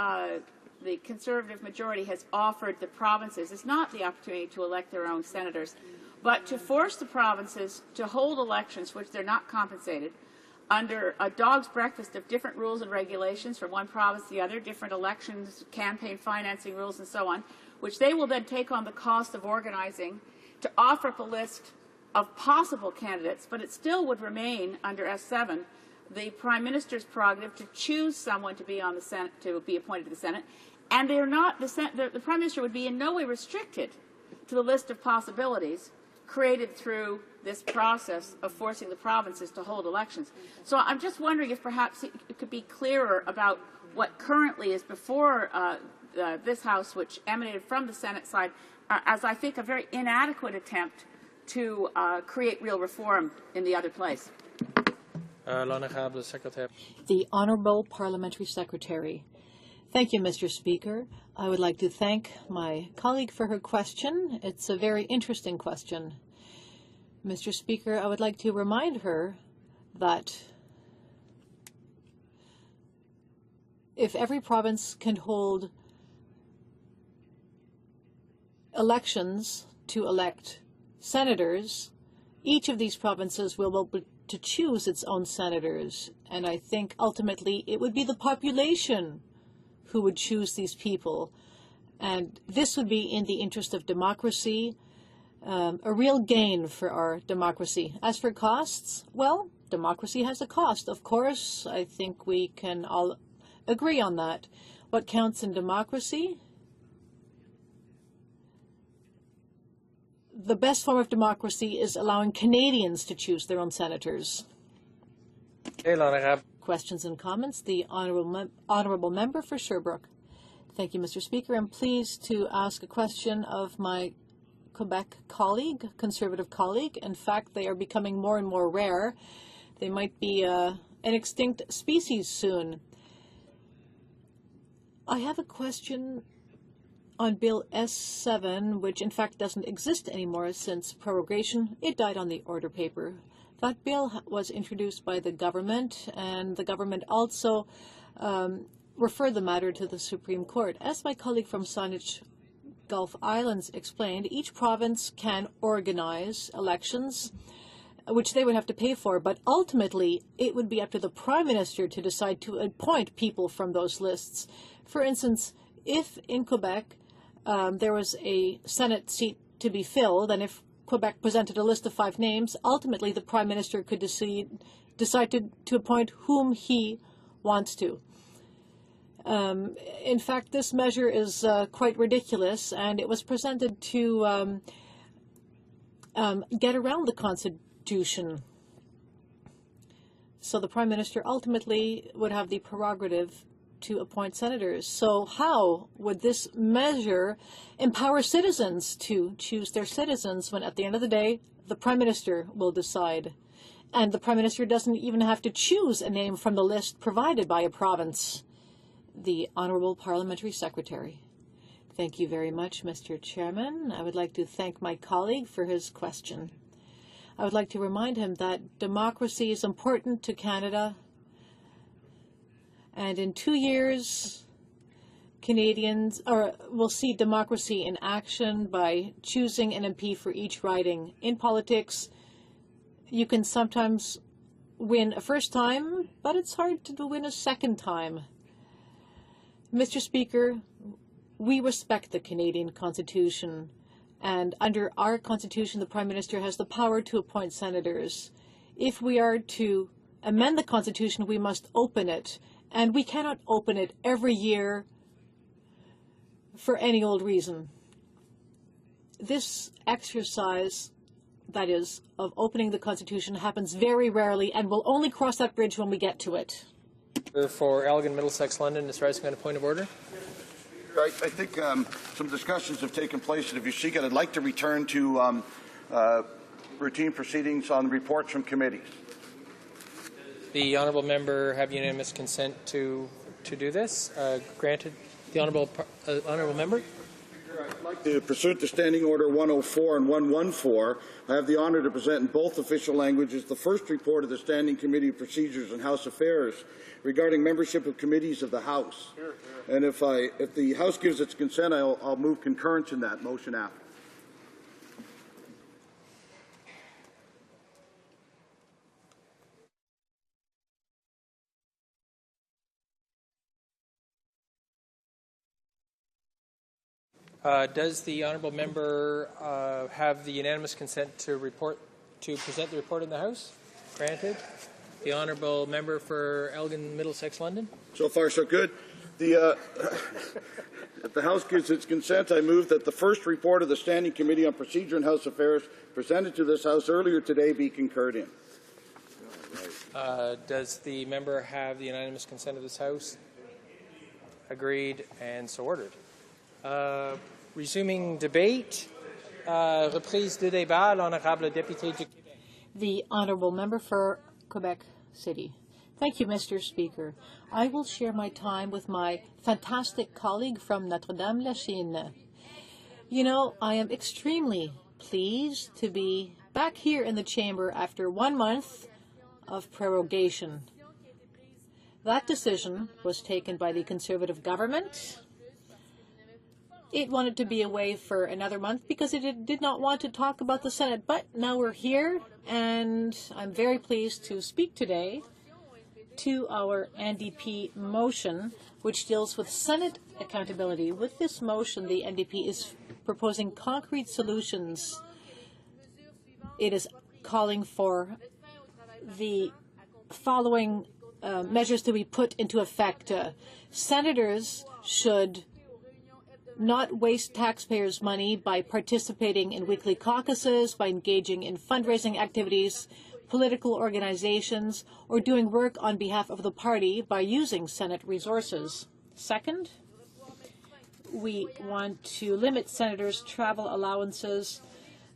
S8: Conservative majority has offered the provinces is not the opportunity to elect their own senators, but to force the provinces to hold elections which they're not compensated under a dog's breakfast of different rules and regulations from one province to the other, different elections, campaign financing rules, and so on, which they will then take on the cost of organizing to offer up a list of possible candidates, but it still would remain under S7 the Prime Minister's prerogative to choose someone to be on the Senate, to be appointed to the Senate, and they're not the Prime Minister would be in no way restricted to the list of possibilities created through this process of forcing the provinces to hold elections. So I'm just wondering if perhaps it could be clearer about what currently is before this House, which emanated from the Senate side, as I think a very inadequate attempt to create real reform in the other place.
S13: The Honourable Parliamentary Secretary. Thank you, Mr. Speaker. I would like to thank my colleague for her question. It's a very interesting question. Mr. Speaker, I would like to remind her that if every province can hold elections to elect senators, each of these provinces will be able to choose its own senators. And I think ultimately it would be the population who would choose these people. And this would be in the interest of democracy, a real gain for our democracy. As for costs, well, democracy has a cost. Of course, I think we can all agree on that. What counts in democracy? The best form of democracy is allowing Canadians to choose their own senators. Questions and comments? The honourable member for Sherbrooke. Thank you, Mr. Speaker. I'm pleased to ask a question of my Quebec colleague, Conservative colleague. In fact, they are becoming more and more rare. They might be an extinct species soon. I have a question on Bill S7, which in fact doesn't exist anymore since prorogation. It died on the order paper. That bill was introduced by the government, and the government also referred the matter to the Supreme Court. As my colleague from Saanich Gulf Islands explained, each province can organize elections, which they would have to pay for, but ultimately it would be up to the Prime Minister to decide to appoint people from those lists. For instance, if in Quebec there was a Senate seat to be filled, and if Quebec presented a list of 5 names, ultimately the Prime Minister could decide to appoint whom he wants to. In fact, this measure is quite ridiculous, and it was presented to get around the Constitution. So the Prime Minister ultimately would have the prerogative to appoint senators. So how would this measure empower citizens to choose their citizens when at the end of the day, the Prime Minister will decide? And the Prime Minister doesn't even have to choose a name from the list provided by a province. The Honourable Parliamentary Secretary. Thank you very much, Mr. Chairman. I would like to thank my colleague for his question. I would like to remind him that democracy is important to Canada, and in 2 years, Canadians will see democracy in action by choosing an MP for each riding. In politics, you can sometimes win a first time, but it's hard to win a second time. Mr. Speaker, we respect the Canadian Constitution, and under our Constitution, the Prime Minister has the power to appoint senators. If we are to amend the Constitution, we must open it, and we cannot open it every year for any old reason. This exercise, that is, of opening the Constitution, happens very rarely, and we'll only cross that bridge when we get to it.
S6: For Elgin, Middlesex, London, is rising on a point of order.
S16: I think some discussions have taken place, and if you seek it, I'd like to return to routine proceedings on reports from committees.
S6: The honourable member have unanimous consent to do this. Granted. The honourable member.
S16: I'd like to, pursuant to Standing Order 104 and 114, I have the honour to present in both official languages the first report of the Standing Committee of Procedures and House Affairs regarding membership of committees of the House. And if the House gives its consent, I'll move concurrence in that motion after.
S6: Does the honourable member have the unanimous consent to present the report in the House? Granted. The honourable member for Elgin, Middlesex, London.
S16: So far, so good. If the House gives its consent, I move that the first report of the Standing Committee on Procedure and House Affairs presented to this House earlier today be concurred in.
S6: Does the member have the unanimous consent of this House? Agreed, and so ordered. Resuming debate. Reprise de débat, l'honorable député du Québec.
S13: The honourable member for Quebec City. Thank you, Mr. Speaker. I will share my time with my fantastic colleague from Notre-Dame-la-Chine. You know, I am extremely pleased to be back here in the chamber after 1 month of prorogation. That decision was taken by the Conservative government. It wanted to be away for another month because it did not want to talk about the Senate. But now we're here, and I'm very pleased to speak today to our NDP motion, which deals with Senate accountability. With this motion, the NDP is proposing concrete solutions. It is calling for the following measures to be put into effect. Senators should not waste taxpayers' money by participating in weekly caucuses, by engaging in fundraising activities, political organizations, or doing work on behalf of the party by using Senate resources. Second, we want to limit senators' travel allowances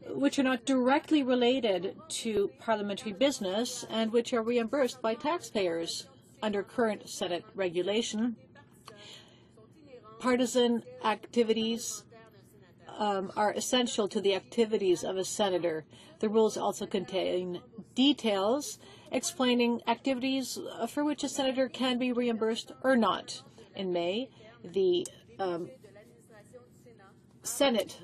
S13: which are not directly related to parliamentary business and which are reimbursed by taxpayers under current Senate regulation. Partisan activities are essential to the activities of a senator. The rules also contain details explaining activities for which a senator can be reimbursed or not. In May, the Senate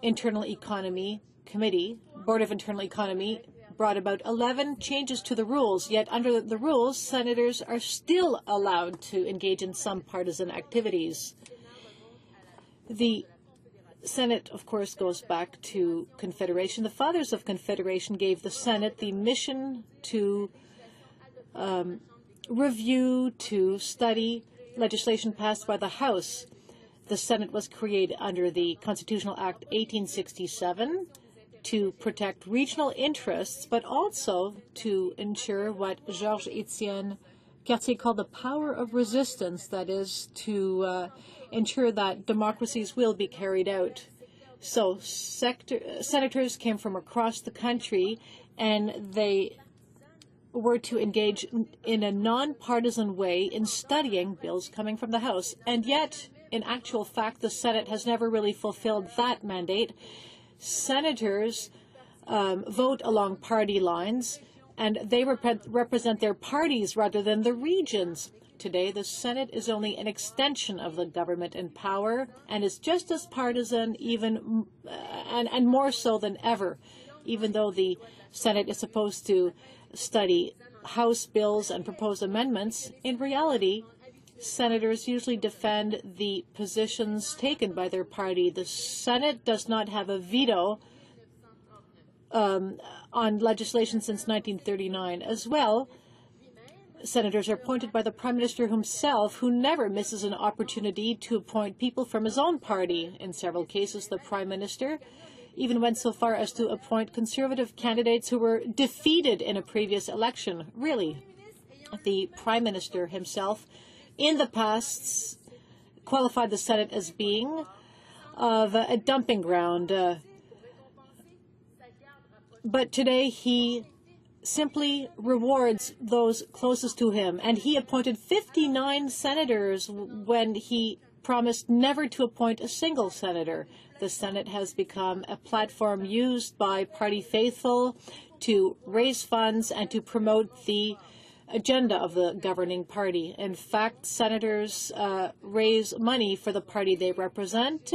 S13: Internal Economy Committee, Board of Internal Economy, brought about 11 changes to the rules, yet under the rules, senators are still allowed to engage in some partisan activities. The Senate, of course, goes back to Confederation. The fathers of Confederation gave the Senate the mission to review, to study legislation passed by the House. The Senate was created under the Constitutional Act 1867 to protect regional interests, but also to ensure what Georges-Étienne Cartier called the power of resistance, that is, to ensure that democracies will be carried out. So senators came from across the country, and they were to engage in a nonpartisan way in studying bills coming from the House. And yet, in actual fact, the Senate has never really fulfilled that mandate. Senators vote along party lines, and they represent their parties rather than the regions. Today, the Senate is only an extension of the government in power and is just as partisan, even and more so than ever. Even though the Senate is supposed to study House bills and propose amendments, in reality, senators usually defend the positions taken by their party. The Senate does not have a veto on legislation since 1939. As well, senators are appointed by the Prime Minister himself, who never misses an opportunity to appoint people from his own party. In several cases, the Prime Minister even went so far as to appoint Conservative candidates who were defeated in a previous election. Really, the Prime Minister himself in the past qualified the Senate as being of a dumping ground. But today he simply rewards those closest to him. And he appointed 59 senators when he promised never to appoint a single senator. The Senate has become a platform used by party faithful to raise funds and to promote the agenda of the governing party. In fact, senators raise money for the party they represent,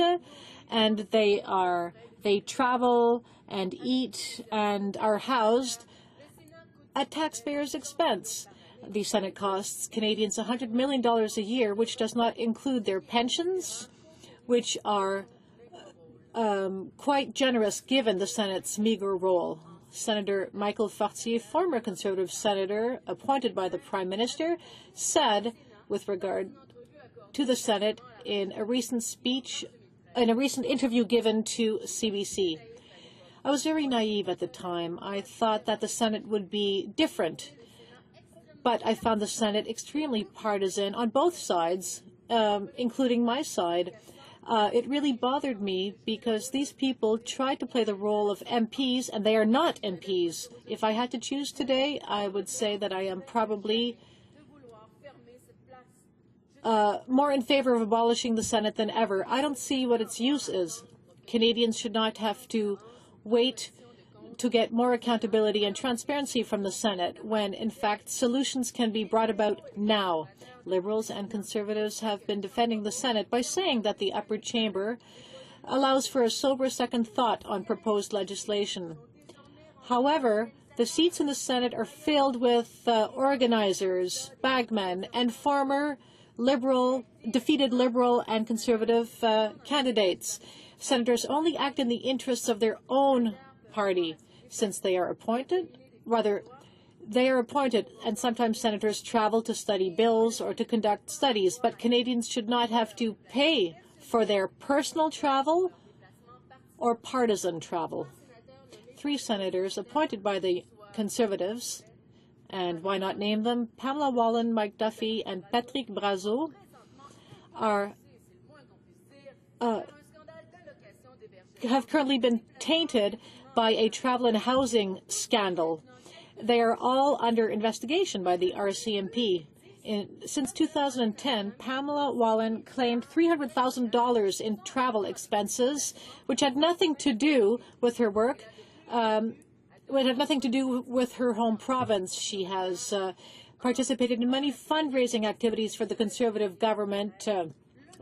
S13: and they travel and eat and are housed at taxpayers' expense. The Senate costs Canadians $100 million a year, which does not include their pensions, which are quite generous given the Senate's meager role. Senator Michael Fortier, former Conservative senator appointed by the Prime Minister, said with regard to the Senate in a recent speech, in a recent interview given to CBC. I was very naive at the time. I thought that the Senate would be different, but I found the Senate extremely partisan on both sides, including my side. It really bothered me because these people tried to play the role of MPs, and they are not MPs. If I had to choose today, I would say that I am probably more in favor of abolishing the Senate than ever. I don't see what its use is. Canadians should not have to wait to get more accountability and transparency from the Senate when, in fact, solutions can be brought about now. Liberals and Conservatives have been defending the Senate by saying that the upper chamber allows for a sober second thought on proposed legislation. However, the seats in the Senate are filled with organizers, bagmen, and former defeated Liberal and Conservative candidates. Senators only act in the interests of their own party since they are appointed. They are appointed, and sometimes senators travel to study bills or to conduct studies, but Canadians should not have to pay for their personal travel or partisan travel. 3 senators appointed by the Conservatives, and why not name them? Pamela Wallin, Mike Duffy, and Patrick Brazeau have currently been tainted by a travel and housing scandal. They are all under investigation by the RCMP. Since 2010, Pamela Wallin claimed $300,000 in travel expenses, which had nothing to do with her work. It had nothing to do with her home province. She has participated in many fundraising activities for the Conservative government.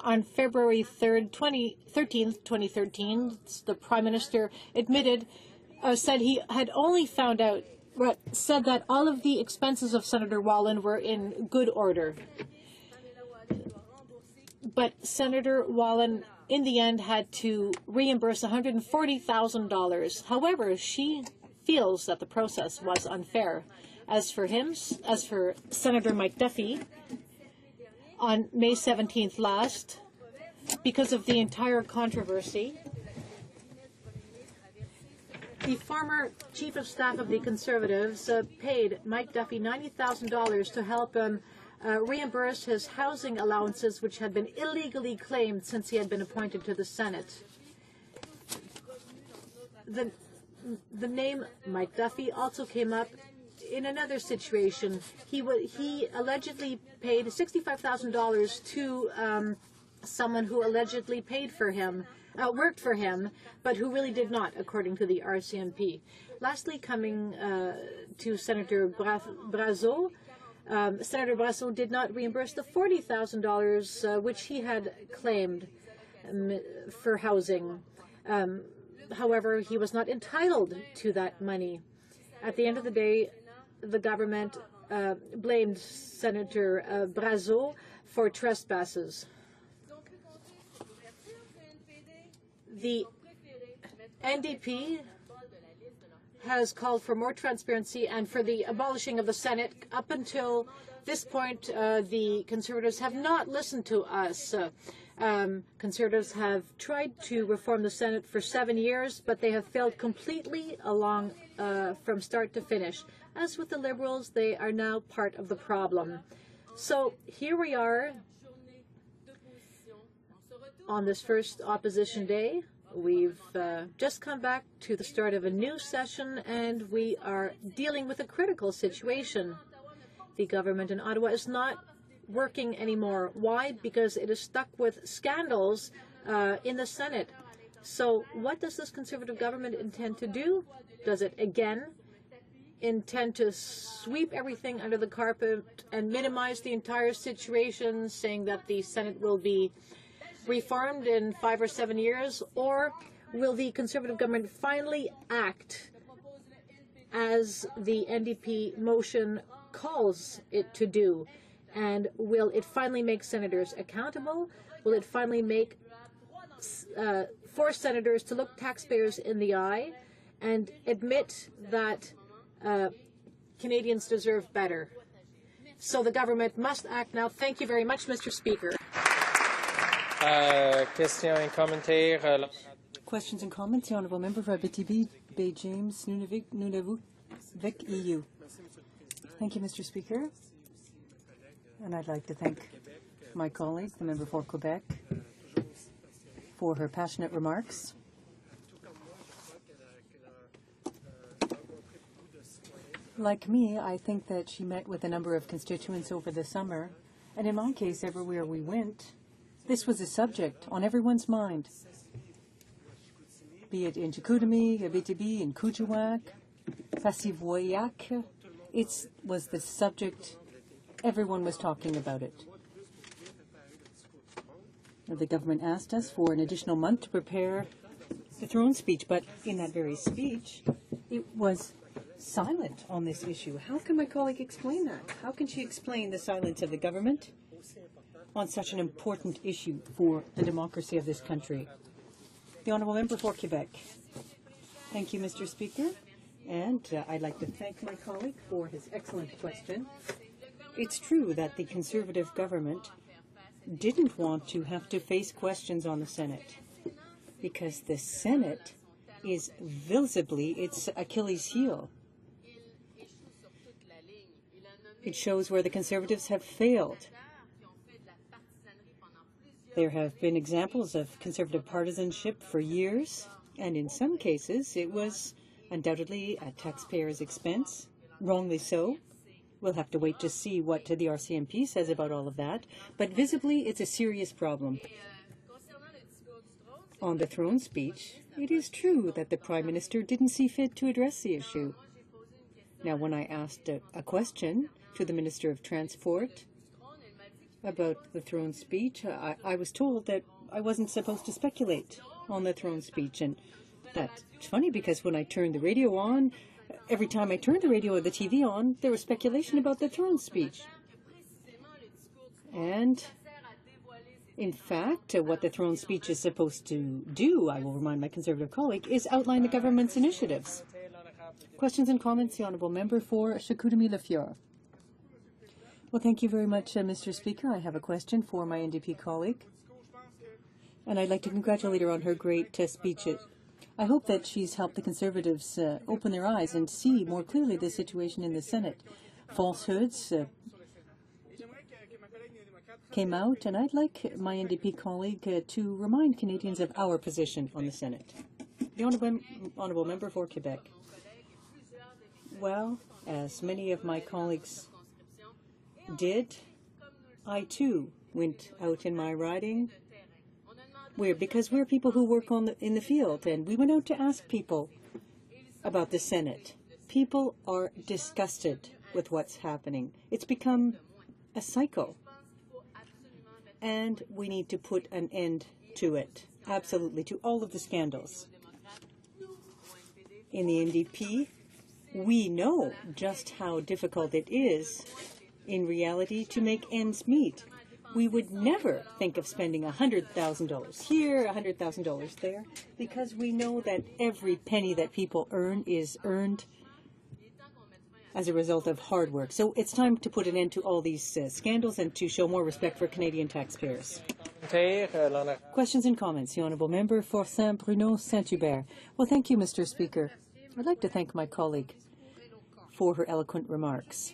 S13: On February 13th, 2013, the Prime Minister said he had only found out, said that all of the expenses of Senator Wallin were in good order. But Senator Wallin, in the end, had to reimburse $140,000. However, she feels that the process was unfair. As for Senator Mike Duffy, on May 17th last, because of the entire controversy, the former Chief of Staff of the Conservatives paid Mike Duffy $90,000 to help him reimburse his housing allowances, which had been illegally claimed since he had been appointed to the Senate. The name Mike Duffy also came up in another situation. He allegedly paid $65,000 to someone who allegedly paid for him, worked for him, but who really did not, according to the RCMP. Lastly, coming to Senator Brazeau, Senator Brazeau did not reimburse the $40,000 which he had claimed for housing. However, he was not entitled to that money. At the end of the day, the government blamed Senator Brazeau for trespasses. The NDP has called for more transparency and for the abolishing of the Senate. Up until this point, the Conservatives have not listened to us. Conservatives have tried to reform the Senate for 7 years, but they have failed completely along from start to finish. As with the Liberals, they are now part of the problem. So here we are on this first opposition day. We've just come back to the start of a new session, and we are dealing with a critical situation. The government in Ottawa is not working anymore. Why? Because it is stuck with scandals in the Senate. So what does this Conservative government intend to do? Does it again intend to sweep everything under the carpet and minimize the entire situation, saying that the Senate will be reformed in 5 or 7 years? Or will the Conservative government finally act as the NDP motion calls it to do? And will it finally make senators accountable? Will it finally make force senators to look taxpayers in the eye and admit that Canadians deserve better? So the government must act now. Thank you very much, Mr. Speaker.
S4: Questions and comments. The Honourable Member for Abitibi, Bay James, Nunavut, Vic, EU. Thank you, Mr. Speaker. And I'd like to thank my colleague, the member for Quebec, for her passionate remarks. Like me, I think that she met with a number of constituents over the summer, and in my case, everywhere we went, this was a subject on everyone's mind, be it in Chicoutimi, Abitibi, in Kuujjuaq, Passivhayak. It was the subject. Everyone was talking about it. The government asked us for an additional month to prepare the throne speech, but in that very speech, it was silent on this issue. How can my colleague explain that? How can she explain the silence of the government on such an important issue for the democracy of this country? The Honourable Member for Quebec. Thank you, Mr. Speaker. And I'd like to thank my colleague for his excellent question. It's true that the Conservative government didn't want to have to face questions on the Senate, because the Senate is visibly its Achilles heel. It shows where the Conservatives have failed. There have been examples of Conservative partisanship for years, and in some cases it was undoubtedly at taxpayers' expense, wrongly so. We'll have to wait to see what the RCMP says about all of that, but visibly it's a serious problem. On the throne speech, it is true that the Prime Minister didn't see fit to address the issue. Now, when I asked a question to the Minister of Transport about the throne speech, I was told that I wasn't supposed to speculate on the throne speech, and that's funny because when I turned the radio on, every time I turned the radio or the TV on, there was speculation about the throne speech. And in fact, what the throne speech is supposed to do, I will remind my Conservative colleague, is outline the government's initiatives. Questions and comments, the Honourable Member for Chicoutimi-Le-Fjord. Well, thank you very much, Mr. Speaker. I have a question for my NDP colleague, and I'd like to congratulate her on her great speech. I hope that she's helped the Conservatives open their eyes and see more clearly the situation in the Senate. Falsehoods came out, and I'd like my NDP colleague to remind Canadians of our position on the Senate. The Honourable Member for Quebec. Well, as many of my colleagues did, I too went out in my riding because we're people who work in the field, and we went out to ask people about the Senate. People are disgusted with what's happening. It's become a cycle, and we need to put an end to it, absolutely, to all of the scandals. In the NDP, we know just how difficult it is in reality to make ends meet. We would never think of spending $100,000 here, $100,000 there, because we know that every penny that people earn is earned as a result of hard work. So it's time to put an end to all these scandals and to show more respect for Canadian taxpayers. Questions and comments. The Honourable Member for Saint-Bruno Saint-Hubert. Well, thank you, Mr. Speaker. I'd like to thank my colleague for her eloquent remarks.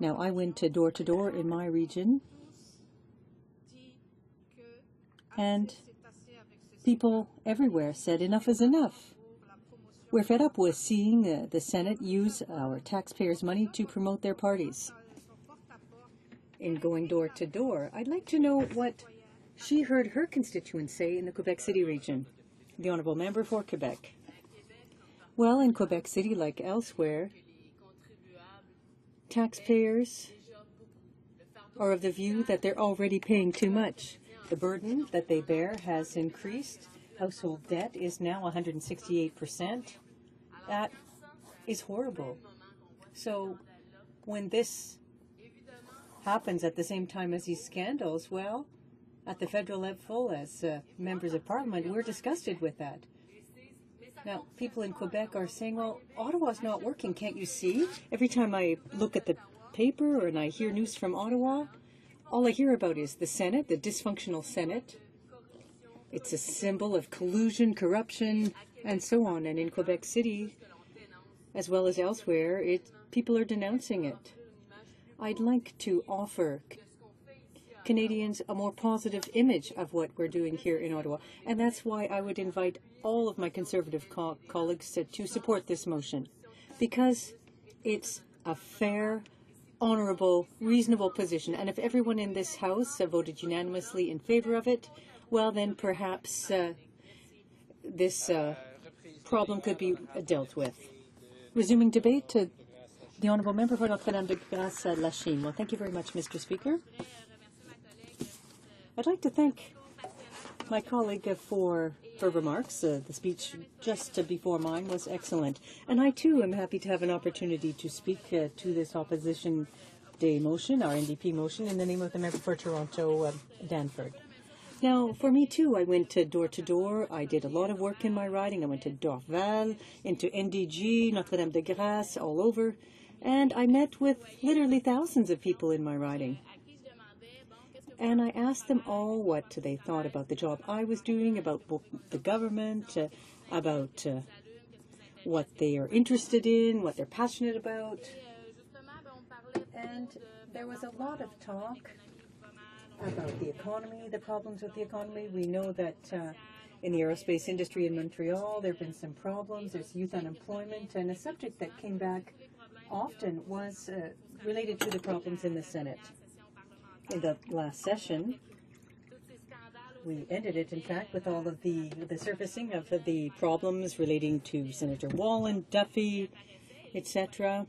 S4: Now, I went door to door in my region, and people everywhere said enough is enough. We're fed up with seeing the Senate use our taxpayers' money to promote their parties. In going door to door, I'd like to know what she heard her constituents say in the Quebec City region. The Honourable Member for Quebec. Well, in Quebec City, like elsewhere, taxpayers are of the view that they're already paying too much. The burden that they bear has increased. Household debt is now 168%. That is horrible. So when this happens at the same time as these scandals, well, at the federal level, as members of Parliament, we're disgusted with that. Now, people in Quebec are saying, well, Ottawa's not working, can't you see? Every time I look at the paper and I hear news from Ottawa, all I hear about is the Senate, the dysfunctional Senate. It's a symbol of collusion, corruption, and so on. And in Quebec City, as well as elsewhere, people are denouncing it. I'd like to offer Canadians a more positive image of what we're doing here in Ottawa. And that's why I would invite all of my Conservative colleagues to support this motion, because it's a fair, honourable, reasonable position. And if everyone in this House voted unanimously in favour of it, well, then perhaps this problem could be dealt with. Resuming debate, the Honourable Member for Notre-Dame-de-Grâce-Lachine. Well, thank you very much, Mr. Speaker. I'd like to thank my colleague for her remarks. The speech just before mine was excellent. And I, too, am happy to have an opportunity to speak to this Opposition Day motion, our NDP motion, in the name of the member for Toronto, Danford. Now, for me, too, I went door to door. I did a lot of work in my riding. I went to Dorval, into NDG, Notre-Dame-de-Grâce, all over. And I met with literally thousands of people in my riding. And I asked them all what they thought about the job I was doing, about the government, about what they are interested in, what they're passionate about. And there was a lot of talk about the economy, the problems with the economy. We know that in the aerospace industry in Montreal, there have been some problems. There's youth unemployment, and a subject that came back often was related to the problems in the Senate. In the last session, we ended it, in fact, with all of the surfacing of the problems relating to Senator Wallen, Duffy, etc.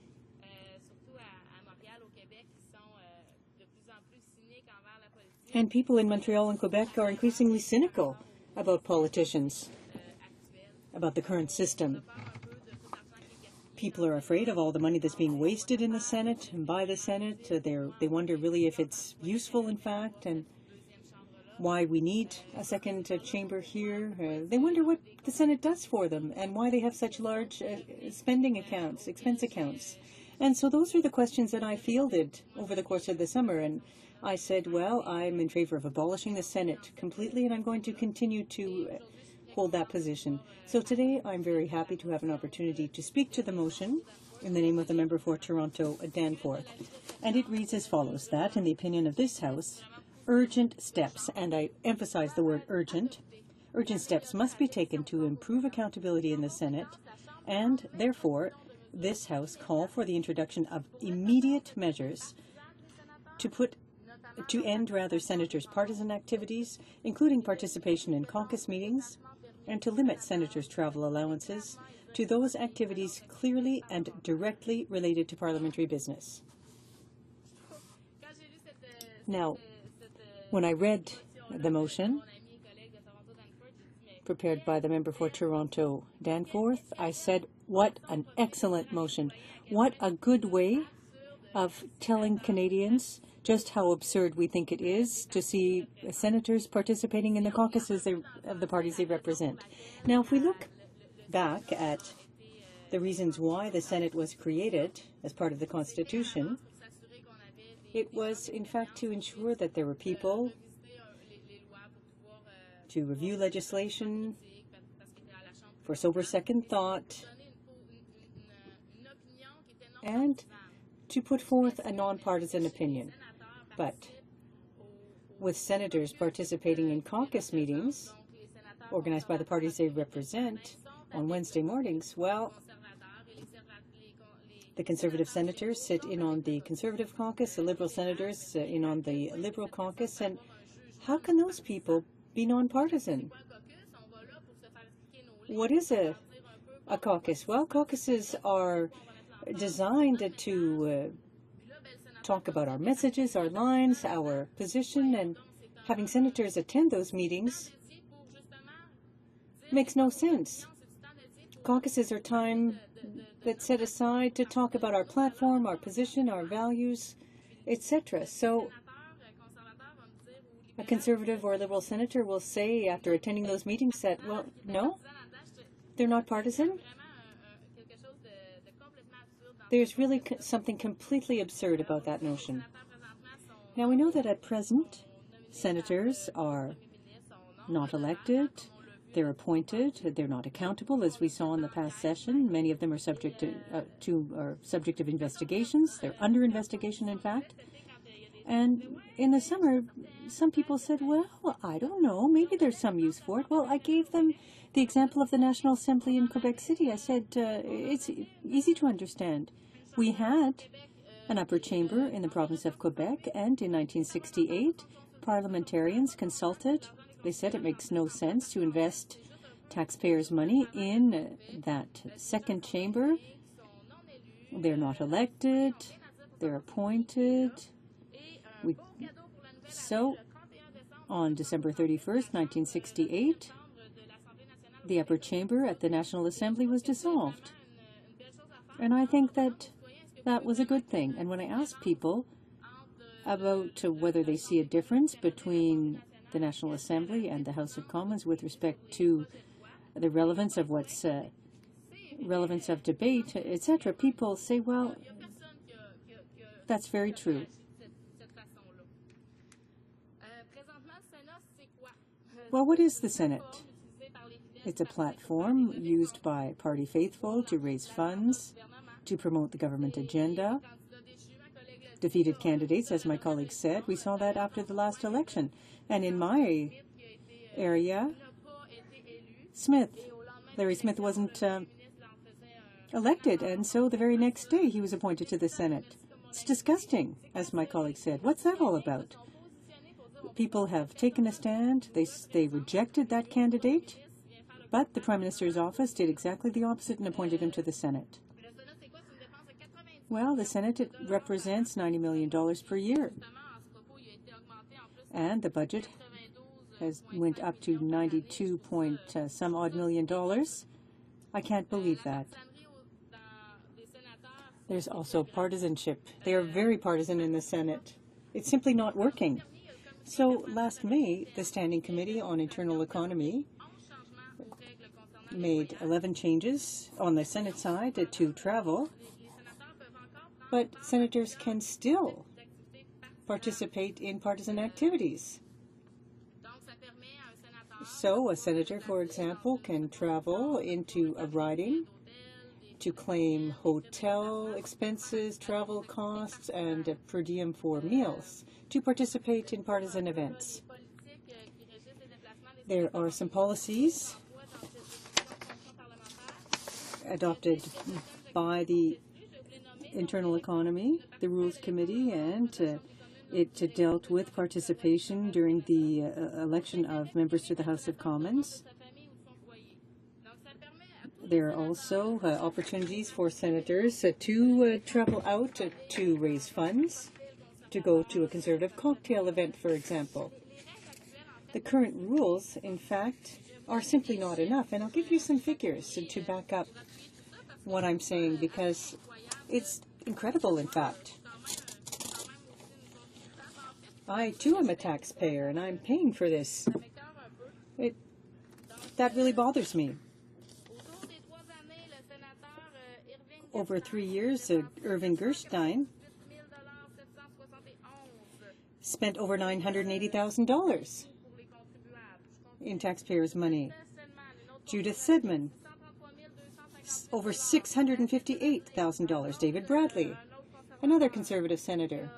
S4: And people in Montreal and Quebec are increasingly cynical about politicians, about the current system. People are afraid of all the money that's being wasted in the Senate and by the Senate. They wonder really if it's useful, in fact, and why we need a second chamber here. They wonder what the Senate does for them and why they have such large spending accounts, expense accounts. And so those are the questions that I fielded over the course of the summer. And I said, well, I'm in favor of abolishing the Senate completely, and I'm going to continue to hold that position. So today I'm very happy to have an opportunity to speak to the motion in the name of the member for Toronto Danforth. And it reads as follows, that, in the opinion of this House, urgent steps, and I emphasize the word urgent steps must be taken to improve accountability in the Senate, and therefore this House call for the introduction of immediate measures to end senators' partisan activities, including participation in caucus meetings, and to limit senators' travel allowances to those activities clearly and directly related to parliamentary business. Now, when I read the motion prepared by the member for Toronto Danforth, I said, what an excellent motion. What a good way of telling Canadians just how absurd we think it is to see senators participating in the caucuses of the parties they represent. Now, if we look back at the reasons why the Senate was created as part of the Constitution, it was, in fact, to ensure that there were people to review legislation for sober second thought and to put forth a nonpartisan opinion. But with senators participating in caucus meetings organized by the parties they represent on Wednesday mornings, well, the Conservative senators sit in on the Conservative caucus, the Liberal senators in on the Liberal caucus, and how can those people be nonpartisan? What is a caucus? Well, caucuses are designed to talk about our messages, our lines, our position, and having senators attend those meetings makes no sense. Caucuses are time that's set aside to talk about our platform, our position, our values, etc. So a Conservative or a Liberal senator will say after attending those meetings that, well, no, they're not partisan. There's really something completely absurd about that notion. Now, we know that at present, senators are not elected, they're appointed, they're not accountable, as we saw in the past session. Many of them are subject of investigations. They're under investigation, in fact. And in the summer, some people said, well, I don't know, maybe there's some use for it. Well, I gave them the example of the National Assembly in Quebec City. I said, it's easy to understand. We had an upper chamber in the province of Quebec, and in 1968, parliamentarians consulted. They said it makes no sense to invest taxpayers' money in that second chamber. They're not elected. They're appointed. So, on December 31st, 1968, the upper chamber at the National Assembly was dissolved. And I think that that was a good thing. And when I asked people about whether they see a difference between the National Assembly and the House of Commons with respect to the relevance of relevance of debate, etc., people say, well, that's very true. Well, what is the Senate? It's a platform used by party faithful to raise funds, to promote the government agenda. defeated candidates, as my colleague said. We saw that after the last election. And in my area, Larry Smith wasn't elected, and so the very next day he was appointed to the Senate. It's disgusting, as my colleague said. What's that all about? People have taken a stand. They rejected that candidate, but the Prime Minister's office did exactly the opposite and appointed him to the Senate. Well, the Senate, it represents $90 million per year, and the budget has went up to 92 point some odd million dollars. I can't believe that. There's also partisanship. They are very partisan in the Senate. It's simply not working. So last May, the Standing Committee on Internal Economy made 11 changes on the Senate side to travel, but senators can still participate in partisan activities. So a senator, for example, can travel into a riding to claim hotel expenses, travel costs, and a per diem for meals to participate in partisan events. There are some policies adopted by the Internal Economy, the Rules Committee, and it dealt with participation during the election of members to the House of Commons. There are also opportunities for senators to travel out to raise funds, to go to a Conservative cocktail event, for example. The current rules, in fact, are simply not enough, and I'll give you some figures to back up what I'm saying, because it's incredible, in fact. I, too, am a taxpayer, and I'm paying for this. That really bothers me. Over 3 years, Irving Gerstein spent over $980,000 in taxpayers' money. Judith Sedman, over $658,000. David Bradley, another Conservative senator,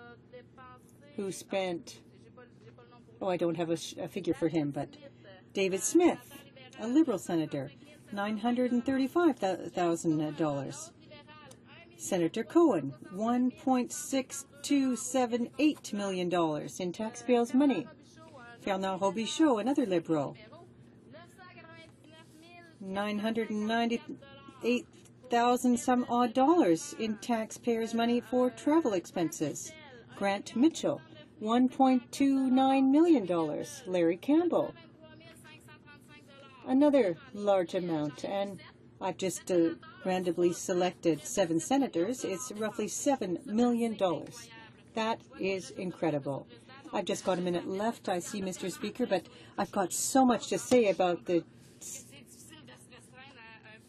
S4: who spent, I don't have a figure for him, but David Smith, a Liberal senator, $935,000. Senator Cohen, $1.6278 million in taxpayers' money. Fernand Robichaud, another Liberal, $998,000 some odd dollars in taxpayers' money for travel expenses. Grant Mitchell, $1.29 million. Larry Campbell, another large amount. And I've just randomly selected 7 senators. It's roughly $7 million. That is incredible. I've just got a minute left, I see, Mr. Speaker, but I've got so much to say about the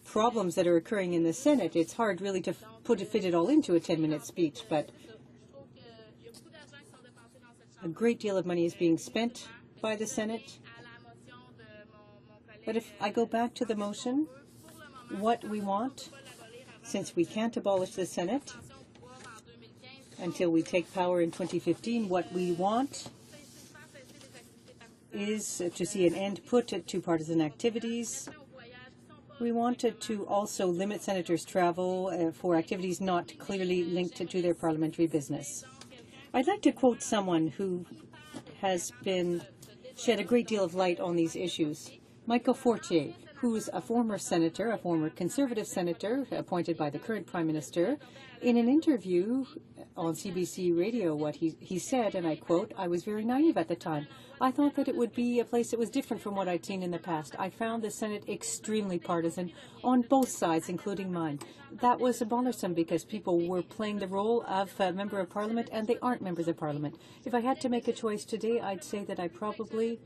S4: problems that are occurring in the Senate. It's hard really to fit it all into a 10-minute speech, but a great deal of money is being spent by the Senate. But if I go back to the motion, what we want, since we can't abolish the Senate until we take power in 2015, what we want is to see an end put to partisan activities. We wanted to also limit senators' travel for activities not clearly linked to their parliamentary business. I'd like to quote someone who has shed a great deal of light on these issues. Michael Fortier, who's a former senator, a former Conservative senator appointed by the current Prime Minister, in an interview on CBC Radio, what he said, and I quote, "I was very naive at the time. I thought that it would be a place that was different from what I'd seen in the past. I found the Senate extremely partisan on both sides, including mine. That was bothersome because people were playing the role of a member of Parliament, and they aren't members of Parliament. If I had to make a choice today, I'd say that I probably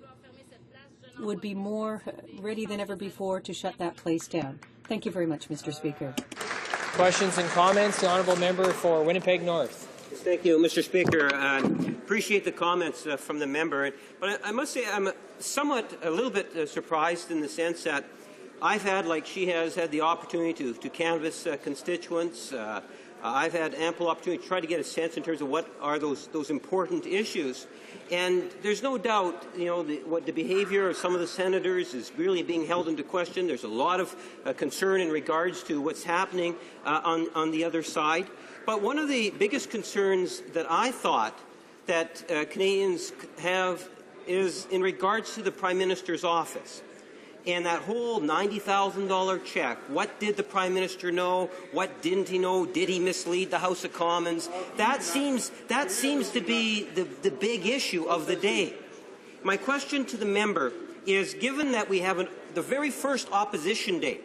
S4: would be more ready than ever before to shut that place down." Thank you very much, Mr. Speaker.
S6: Questions and comments? The Honourable Member for Winnipeg North.
S17: Thank you, Mr. Speaker. Appreciate the comments from the member. But I must say I'm a little bit surprised in the sense that I've had, like she has, had the opportunity to canvass constituents, I've had ample opportunity to try to get a sense in terms of what are those important issues. And there's no doubt, what the behavior of some of the senators is really being held into question. There's a lot of concern in regards to what's happening on the other side. But one of the biggest concerns that I thought that Canadians have is in regards to the Prime Minister's office. And that whole $90,000 check, what did the Prime Minister know? What didn't he know? Did he mislead the House of Commons? That seems to be the big issue of the day. My question to the member is, given that we have the very first opposition day,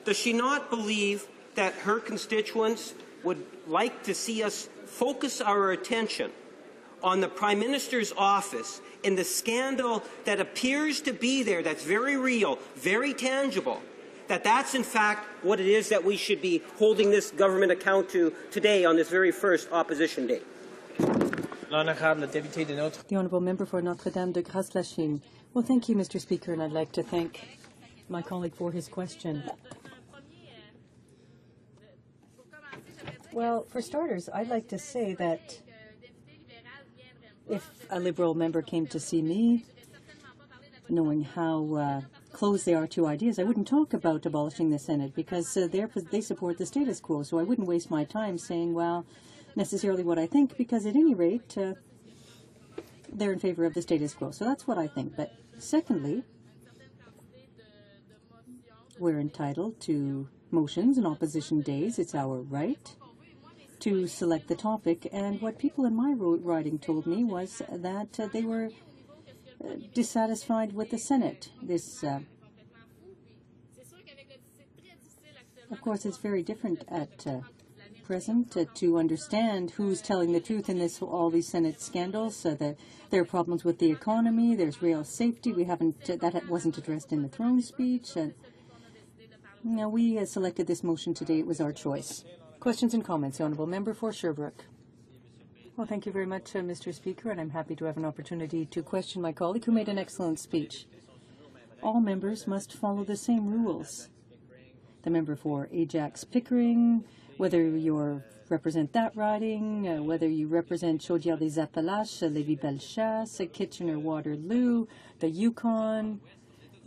S17: does she not believe that her constituents would like to see us focus our attention on the Prime Minister's office and the scandal that appears to be there, that's very real, very tangible, that's in fact what it is that we should be holding this government account to today on this very first opposition day?
S4: The Honourable Member for Notre-Dame de Grasse-Lachine. Well, thank you, Mr. Speaker, and I'd like to thank my colleague for his question. Well, for starters, I'd like to say that if a Liberal member came to see me, knowing how close they are to ideas, I wouldn't talk about abolishing the Senate because they support the status quo. So I wouldn't waste my time saying, well, necessarily what I think, because at any rate, they're in favor of the status quo. So that's what I think. But secondly, we're entitled to motions and opposition days. It's our right to select the topic, and what people in my riding told me was that they were dissatisfied with the Senate. This, of course, it's very different at present to understand who's telling the truth in all these Senate scandals. That there are problems with the economy. There's rail safety. That wasn't addressed in the throne speech. We selected this motion today. It was our choice. Questions and comments. The Honourable Member for Sherbrooke. Well, thank you very much, Mr. Speaker, and I'm happy to have an opportunity to question my colleague who made an excellent speech. All members must follow the same rules. The member for Ajax-Pickering, whether you represent that riding, whether you represent Chaudière-des-Appalaches, Lévis-Bellechasse, Kitchener-Waterloo, the Yukon,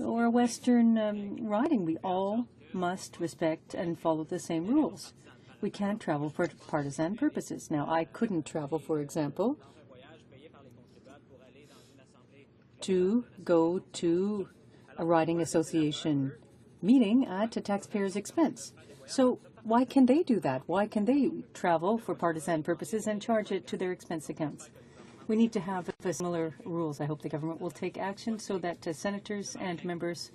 S4: or a Western riding, we all must respect and follow the same rules. We can't travel for partisan purposes. Now, I couldn't travel, for example, to go to a riding association meeting at a taxpayer's expense. So why can they do that? Why can they travel for partisan purposes and charge it to their expense accounts? We need to have similar rules. I hope the government will take action so that senators and members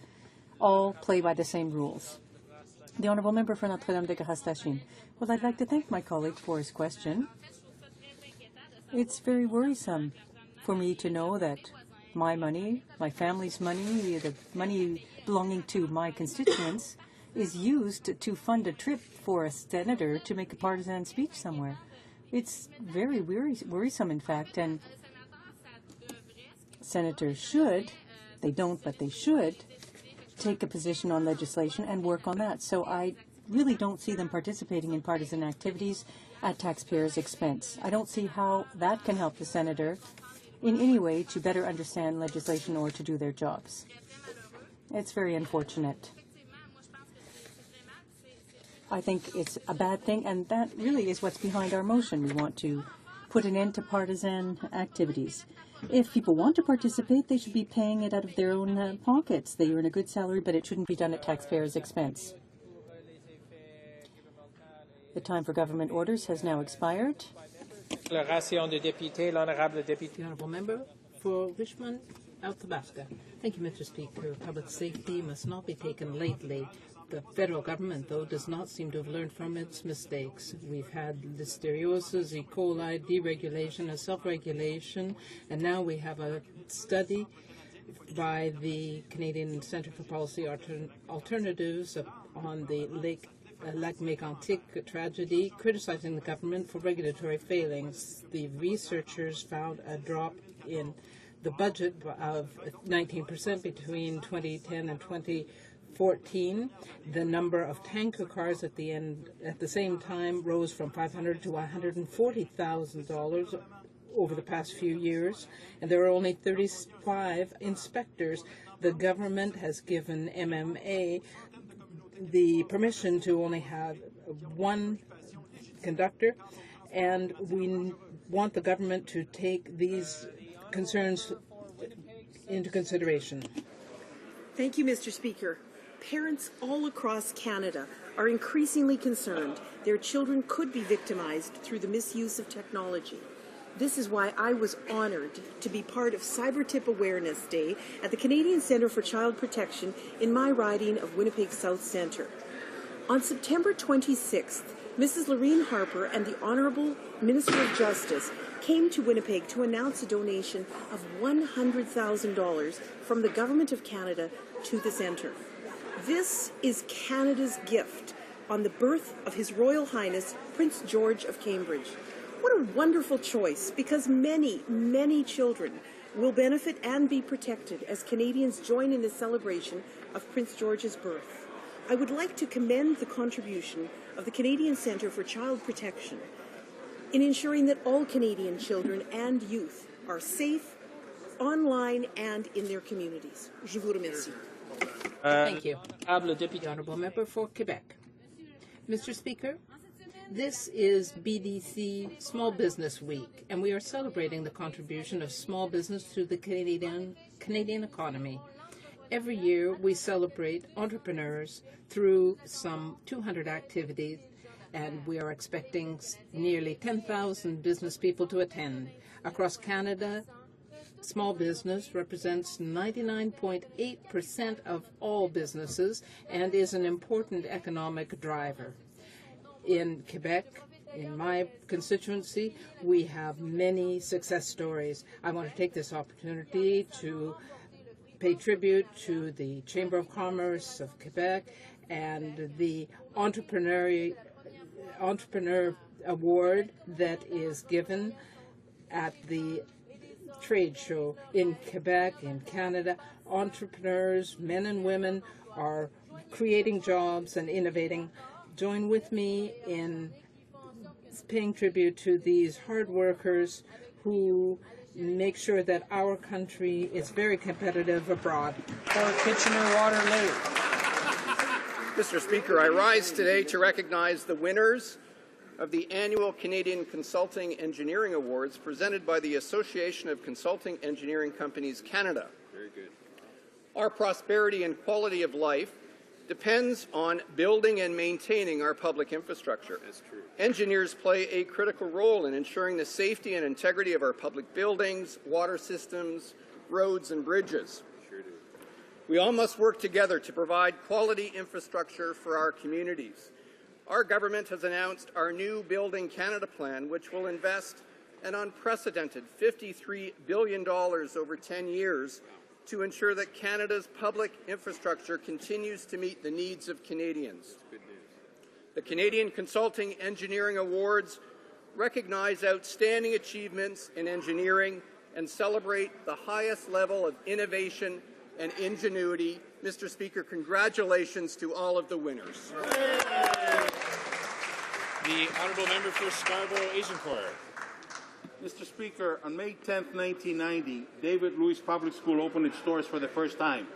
S4: all play by the same rules. The Honourable Member for Notre-Dame de Grasse-Lachine. Well, I'd like to thank my colleague for his question. It's very worrisome for me to know that my money, my family's money, the money belonging to my constituents is used to fund a trip for a senator to make a partisan speech somewhere. It's very worrisome, in fact, and senators should, they don't, but they should, take a position on legislation and work on that. So I really don't see them participating in partisan activities at taxpayers' expense. I don't see how that can help the senator in any way to better understand legislation or to do their jobs. It's very unfortunate. I think it's a bad thing, and that really is what's behind our motion. We want to put an end to partisan activities. If people want to participate, they should be paying it out of their own pockets. They earn a good salary, but it shouldn't be done at taxpayers' expense. The time for government orders has now expired.
S6: The
S15: Honourable Member for Richmond, Athabasca. Thank you, Mr. Speaker. Public safety must not be taken lightly. The federal government, though, does not seem to have learned from its mistakes. We've had listeriosis, E. coli, deregulation, and self-regulation, and now we have a study by the Canadian Centre for Policy Alternatives on the Lac Mégantic tragedy, criticizing the government for regulatory failings. The researchers found a drop in the budget of 19% between 2010 and 2014. 2014, the number of tanker cars at the same time rose from $500,000 to $140,000 over the past few years, and there are only 35 inspectors. The government has given MMA the permission to only have one conductor, and we want the government to take these concerns into consideration.
S18: Thank you, Mr. Speaker. Parents all across Canada are increasingly concerned their children could be victimized through the misuse of technology. This is why I was honored to be part of Cyber Tip Awareness Day at the Canadian Centre for Child Protection in my riding of Winnipeg South Centre. On September 26th, Mrs. Lorraine Harper and the Honourable Minister of Justice came to Winnipeg to announce a donation of $100,000 from the Government of Canada to the centre. This is Canada's gift on the birth of His Royal Highness Prince George of Cambridge. What a wonderful choice, because many, many children will benefit and be protected as Canadians join in the celebration of Prince George's birth. I would like to commend the contribution of the Canadian Centre for Child Protection in ensuring that all Canadian children and youth are safe, online and in their communities. Je vous remercie.
S15: Thank you. The Honourable Member for Quebec. Mr. Speaker, this is BDC Small Business Week, and we are celebrating the contribution of small business to the Canadian economy. Every year, we celebrate entrepreneurs through some 200 activities, and we are expecting nearly 10,000 business people to attend. Across Canada, small business represents 99.8% of all businesses and is an important economic driver. In Quebec, in my constituency, we have many success stories. I want to take this opportunity to pay tribute to the Chamber of Commerce of Quebec and the Entrepreneur Award that is given at the trade show in Quebec, in Canada. Entrepreneurs, men and women, are creating jobs and innovating. Join with me in paying tribute to these hard workers who make sure that our country is very competitive abroad.
S22: For Kitchener-Waterloo.
S23: Mr. Speaker, I rise today to recognize the winners of the annual Canadian Consulting Engineering Awards presented by the Association of Consulting Engineering Companies Canada.
S22: Very good.
S23: Our prosperity and quality of life depends on building and maintaining our public infrastructure.
S22: That's true.
S23: Engineers play a critical role in ensuring the safety and integrity of our public buildings, water systems, roads, and bridges.
S22: Sure do.
S23: We all must work together to provide quality infrastructure for our communities. Our government has announced our new Building Canada plan, which will invest an unprecedented $53 billion over 10 years to ensure that Canada's public infrastructure continues to meet the needs of Canadians.
S22: Good news.
S23: The Canadian Consulting Engineering Awards recognize outstanding achievements in engineering and celebrate the highest level of innovation and ingenuity. Mr. Speaker, congratulations to all of the winners.
S22: The Honourable Member for Scarborough-Agincourt.
S19: Mr. Speaker, on May 10, 1990, David Lewis Public School opened its doors for the first time.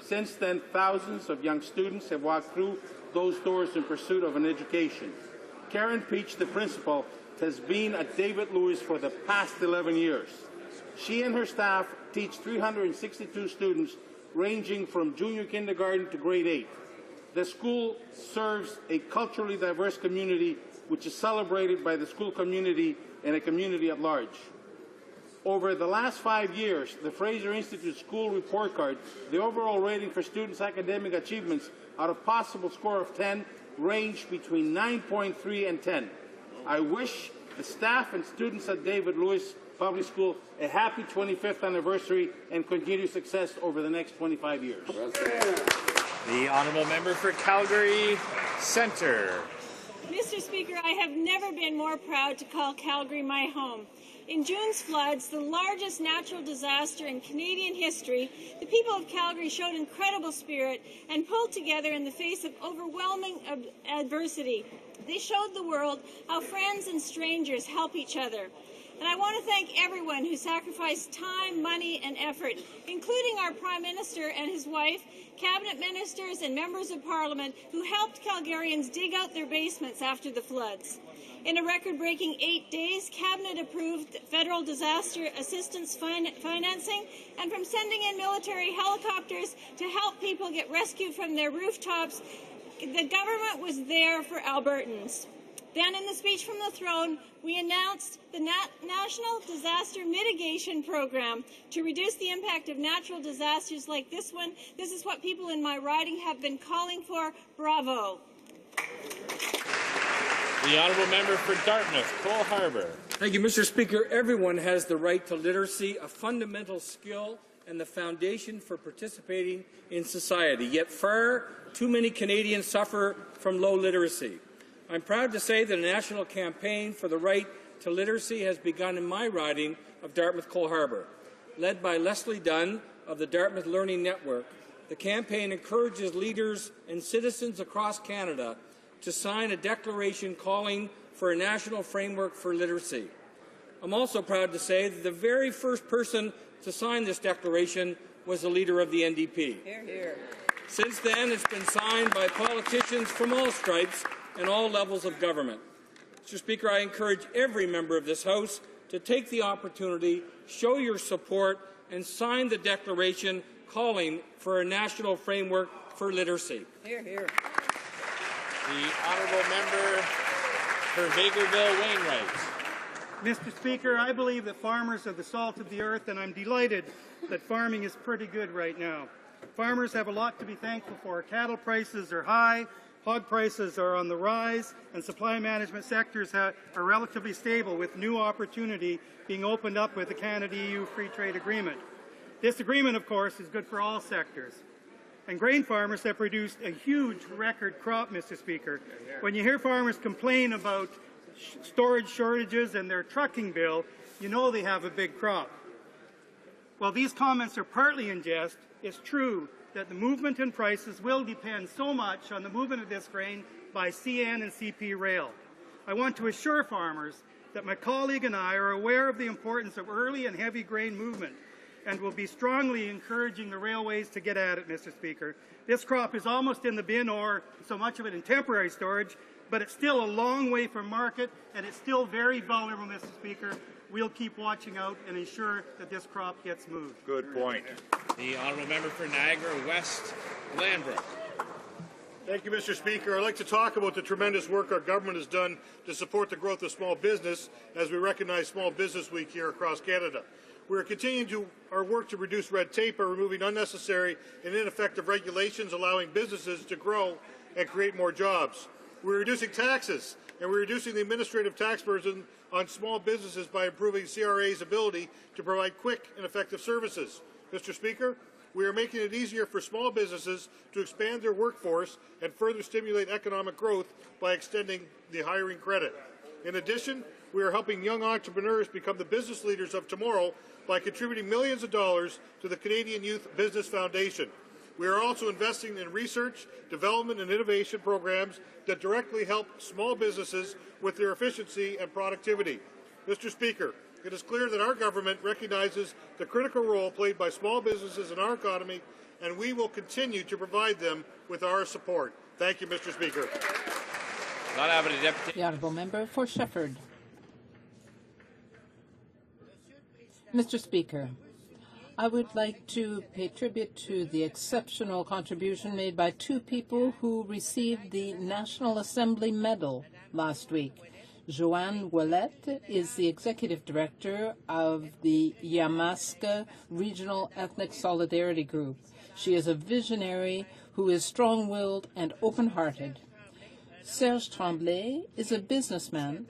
S19: Since then, thousands of young students have walked through those doors in pursuit of an education. Karen Peach, the principal, has been at David Lewis for the past 11 years. She and her staff teach 362 students ranging from junior kindergarten to grade 8. The school serves a culturally diverse community which is celebrated by the school community and a community at large. Over the last 5 years, the Fraser Institute School Report Card, the overall rating for students' academic achievements out of possible score of 10 ranged between 9.3 and 10. I wish the staff and students at David Lewis Public School a happy 25th anniversary and continued success over the next 25 years.
S22: The Honourable Member for Calgary Centre.
S24: Mr. Speaker, I have never been more proud to call Calgary my home.
S2: In June's floods, the largest natural disaster in Canadian history, the people of Calgary showed incredible spirit and pulled together in the face of overwhelming adversity. They showed the world how friends and strangers help each other. And I want to thank everyone who sacrificed time, money, and effort, including our Prime Minister and his wife, cabinet ministers and members of Parliament who helped Calgarians dig out their basements after the floods. In a record-breaking 8 days, Cabinet approved federal disaster assistance financing, and from sending in military helicopters to help people get rescued from their rooftops, the government was there for Albertans. Then, in the speech from the throne, we announced the National Disaster Mitigation Program to reduce the impact of natural disasters like this one. This is what people in my riding have been calling for. Bravo.
S22: The honourable member for Dartmouth, Cole Harbour.
S11: Thank you, Mr. Speaker. Everyone has the right to literacy, a fundamental skill and the foundation for participating in society. Yet far too many Canadians suffer from low literacy. I'm proud to say that a national campaign for the right to literacy has begun in my riding of Dartmouth Cole Harbour. Led by Leslie Dunn of the Dartmouth Learning Network, the campaign encourages leaders and citizens across Canada to sign a declaration calling for a national framework for literacy. I'm also proud to say that the very first person to sign this declaration was the leader of the NDP.
S15: Hear, hear.
S11: Since then, it's been signed by politicians from all stripes and all levels of government. Mr. Speaker, I encourage every member of this House to take the opportunity, show your support, and sign the declaration calling for a national framework for literacy.
S15: Hear, hear.
S22: The honourable member for Vegreville Wainwright.
S21: Mr. Speaker, I believe that farmers are the salt of the earth, and I'm delighted that farming is pretty good right now. Farmers have a lot to be thankful for. Cattle prices are high, hog prices are on the rise, and supply management sectors are relatively stable, with new opportunity being opened up with the Canada-EU Free Trade Agreement. This agreement, of course, is good for all sectors. And grain farmers have produced a huge record crop, Mr. Speaker. When you hear farmers complain about storage shortages and their trucking bill, you know they have a big crop. While these comments are partly in jest, it's true that the movement in prices will depend so much on the movement of this grain by CN and CP rail. I want to assure farmers that my colleague and I are aware of the importance of early and heavy grain movement, and will be strongly encouraging the railways to get at it, Mr. Speaker. This crop is almost in the bin, or so much of it in temporary storage, but it's still a long way from market, and it's still very vulnerable, Mr. Speaker. We'll keep watching out and ensure that this crop gets moved.
S22: Good point. The honourable member for Niagara West, Glanbrook.
S24: Thank you, Mr. Speaker. I'd like to talk about the tremendous work our government has done to support the growth of small business as we recognize Small Business Week here across Canada. We are continuing our work to reduce red tape by removing unnecessary and ineffective regulations, allowing businesses to grow and create more jobs. We're reducing taxes, and we're reducing the administrative tax burden on small businesses by improving CRA's ability to provide quick and effective services. Mr. Speaker, we are making it easier for small businesses to expand their workforce and further stimulate economic growth by extending the hiring credit. In addition, we are helping young entrepreneurs become the business leaders of tomorrow by contributing millions of dollars to the Canadian Youth Business Foundation. We are also investing in research, development, and innovation programs that directly help small businesses with their efficiency and productivity. Mr. Speaker, it is clear that our government recognizes the critical role played by small businesses in our economy, and we will continue to provide them with our support. Thank you, Mr. Speaker.
S15: The honourable member for Shefford. Mr. Speaker, I would like to pay tribute to the exceptional contribution made by two people who received the National Assembly Medal last week. Joanne Ouellette is the Executive Director of the Yamaska Regional Ethnic Solidarity Group. She is a visionary who is strong-willed and open-hearted. Serge Tremblay is a businessman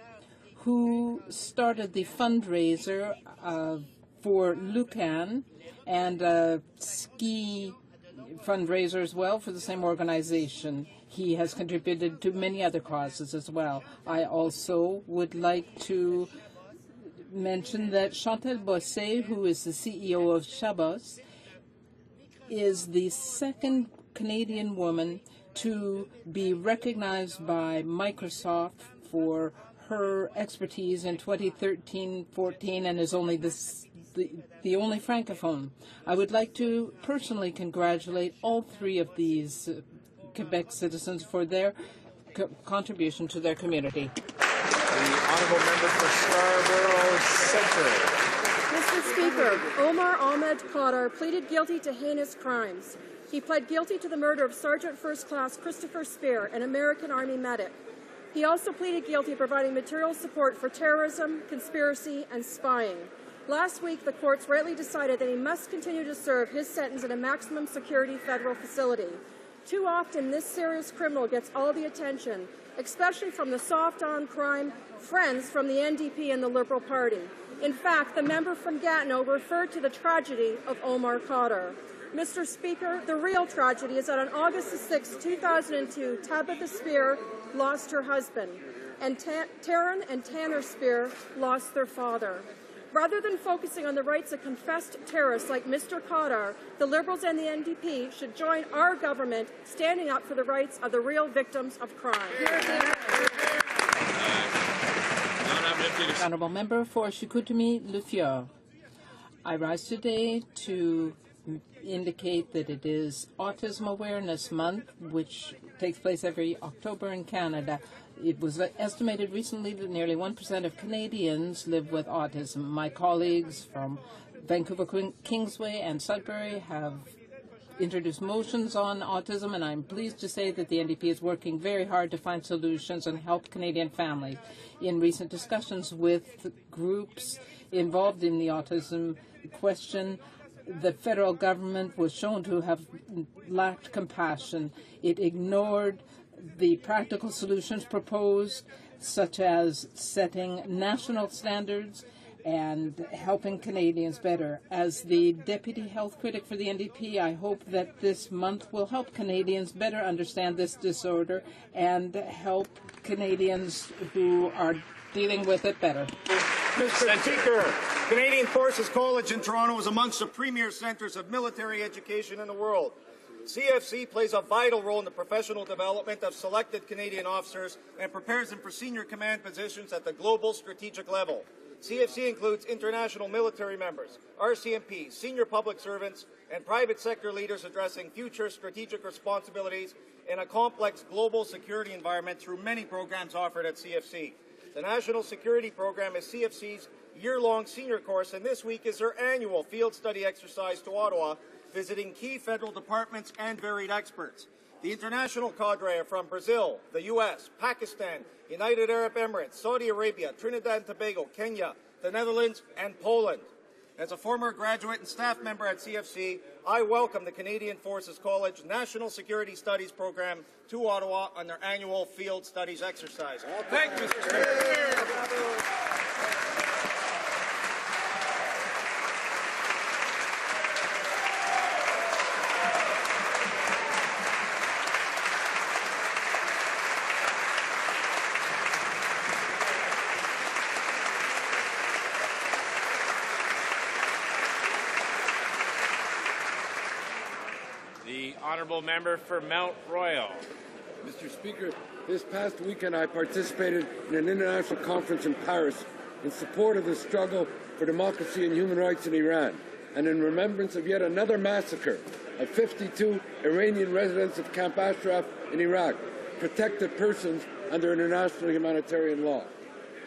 S15: who started the fundraiser for Lucan and a ski fundraiser as well for the same organization. He has contributed to many other causes as well. I also would like to mention that Chantal Bossé, who is the CEO of Chabos, is the second Canadian woman to be recognized by Microsoft for her expertise in 2013-14 and is only the only Francophone. I would like to personally congratulate all three of these Quebec citizens for their contribution to their community.
S5: The honourable member for Scarborough Centre.
S7: Mr. Speaker, Omar Ahmed Khadr pleaded guilty to heinous crimes. He pled guilty to the murder of Sergeant First Class Christopher Spear, an American Army medic. He also pleaded guilty to providing material support for terrorism, conspiracy, and spying. Last week, the courts rightly decided that he must continue to serve his sentence in a maximum security federal facility. Too often, this serious criminal gets all the attention, especially from the soft-on-crime friends from the NDP and the Liberal Party. In fact, the member from Gatineau referred to the tragedy of Omar Khadr. Mr. Speaker, the real tragedy is that on August 6, 2002, Tabitha Spear lost her husband, and Taryn and Tanner Spear lost their father. Rather than focusing on the rights of confessed terrorists like Mr. Khadr, the Liberals and the NDP should join our government standing up for the rights of the real victims of crime.
S15: Honourable Member for Chicoutimi-Le I rise today to indicate that it is Autism Awareness Month, which takes place every October in Canada. It was estimated recently that nearly 1% of Canadians live with autism. My colleagues from Vancouver Kingsway and Sudbury have introduced motions on autism, and I'm pleased to say that the NDP is working very hard to find solutions and help Canadian families. In recent discussions with groups involved in the autism question, the federal government was shown to have lacked compassion. It ignored the practical solutions proposed, such as setting national standards and helping Canadians better. As the Deputy Health Critic for the NDP, I hope that this month will help Canadians better understand this disorder and help Canadians who are dealing with it better.
S12: Mr. Speaker, Canadian Forces College in Toronto is amongst the premier centres of military education in the world. CFC plays a vital role in the professional development of selected Canadian officers and prepares them for senior command positions at the global strategic level. CFC includes international military members, RCMP, senior public servants, and private sector leaders addressing future strategic responsibilities in a complex global security environment through many programs offered at CFC. The National Security Program is CFC's year-long senior course, and this week is their annual field study exercise to Ottawa, visiting key federal departments and varied experts. The international cadre are from Brazil, the U.S., Pakistan, United Arab Emirates, Saudi Arabia, Trinidad and Tobago, Kenya, the Netherlands, and Poland. As a former graduate and staff member at CFC, I welcome the Canadian Forces College National Security Studies Program to Ottawa on their annual field studies exercise. Thank you, Mr. Speaker.
S22: Honourable member for Mount Royal.
S20: Mr. Speaker, this past weekend I participated in an international conference in Paris in support of the struggle for democracy and human rights in Iran, and in remembrance of yet another massacre of 52 Iranian residents of Camp Ashraf in Iraq, protected persons under international humanitarian law.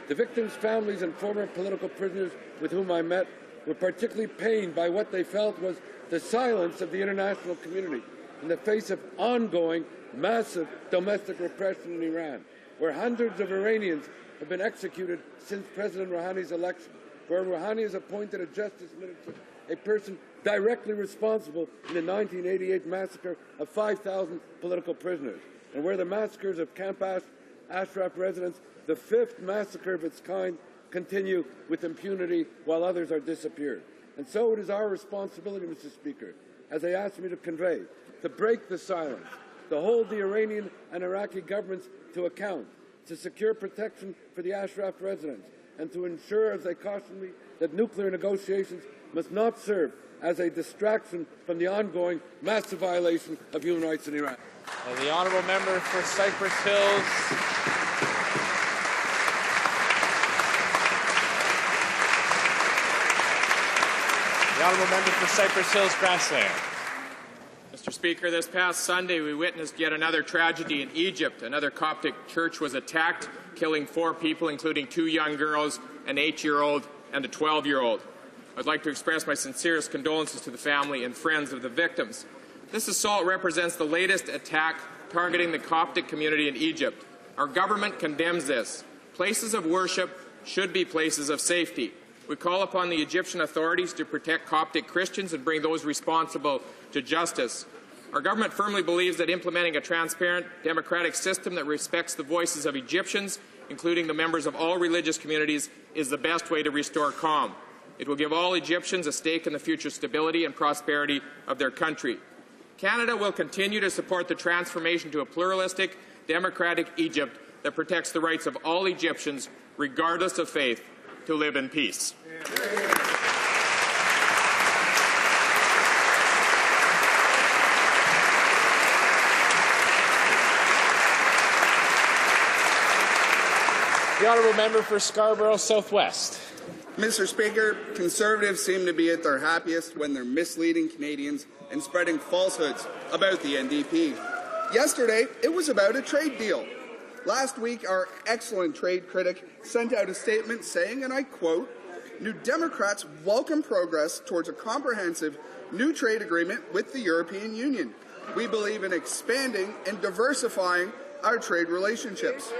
S20: The victims' families and former political prisoners with whom I met were particularly pained by what they felt was the silence of the international community in the face of ongoing, massive domestic repression in Iran, where hundreds of Iranians have been executed since President Rouhani's election, where Rouhani has appointed a justice minister, a person directly responsible in the 1988 massacre of 5,000 political prisoners, and where the massacres of Camp Ashraf residents, the fifth massacre of its kind, continue with impunity while others are disappeared. And so it is our responsibility, Mr. Speaker, as they asked me to convey, to break the silence, to hold the Iranian and Iraqi governments to account, to secure protection for the Ashraf residents, and to ensure, as they cautioned me, that nuclear negotiations must not serve as a distraction from the ongoing massive violation of human rights in Iran.
S5: And the honourable member for Cypress Hills. The honourable member for Cypress Hills Grassland.
S3: Mr. Speaker, this past Sunday we witnessed yet another tragedy in Egypt. Another Coptic church was attacked, killing 4 people, including 2 young girls, an 8-year-old and a 12-year-old. I'd like to express my sincerest condolences to the family and friends of the victims. This assault represents the latest attack targeting the Coptic community in Egypt. Our government condemns this. Places of worship should be places of safety. We call upon the Egyptian authorities to protect Coptic Christians and bring those responsible to justice. Our government firmly believes that implementing a transparent, democratic system that respects the voices of Egyptians, including the members of all religious communities, is the best way to restore calm. It will give all Egyptians a stake in the future stability and prosperity of their country. Canada will continue to support the transformation to a pluralistic, democratic Egypt that protects the rights of all Egyptians, regardless of faith, to live in peace.
S5: The honourable member for Scarborough Southwest.
S9: Mr. Speaker, Conservatives seem to be at their happiest when they're misleading Canadians and spreading falsehoods about the NDP. Yesterday, it was about a trade deal. Last week, our excellent trade critic sent out a statement saying, and I quote, "New Democrats welcome progress towards a comprehensive new trade agreement with the European Union. We believe in expanding and diversifying our trade relationships."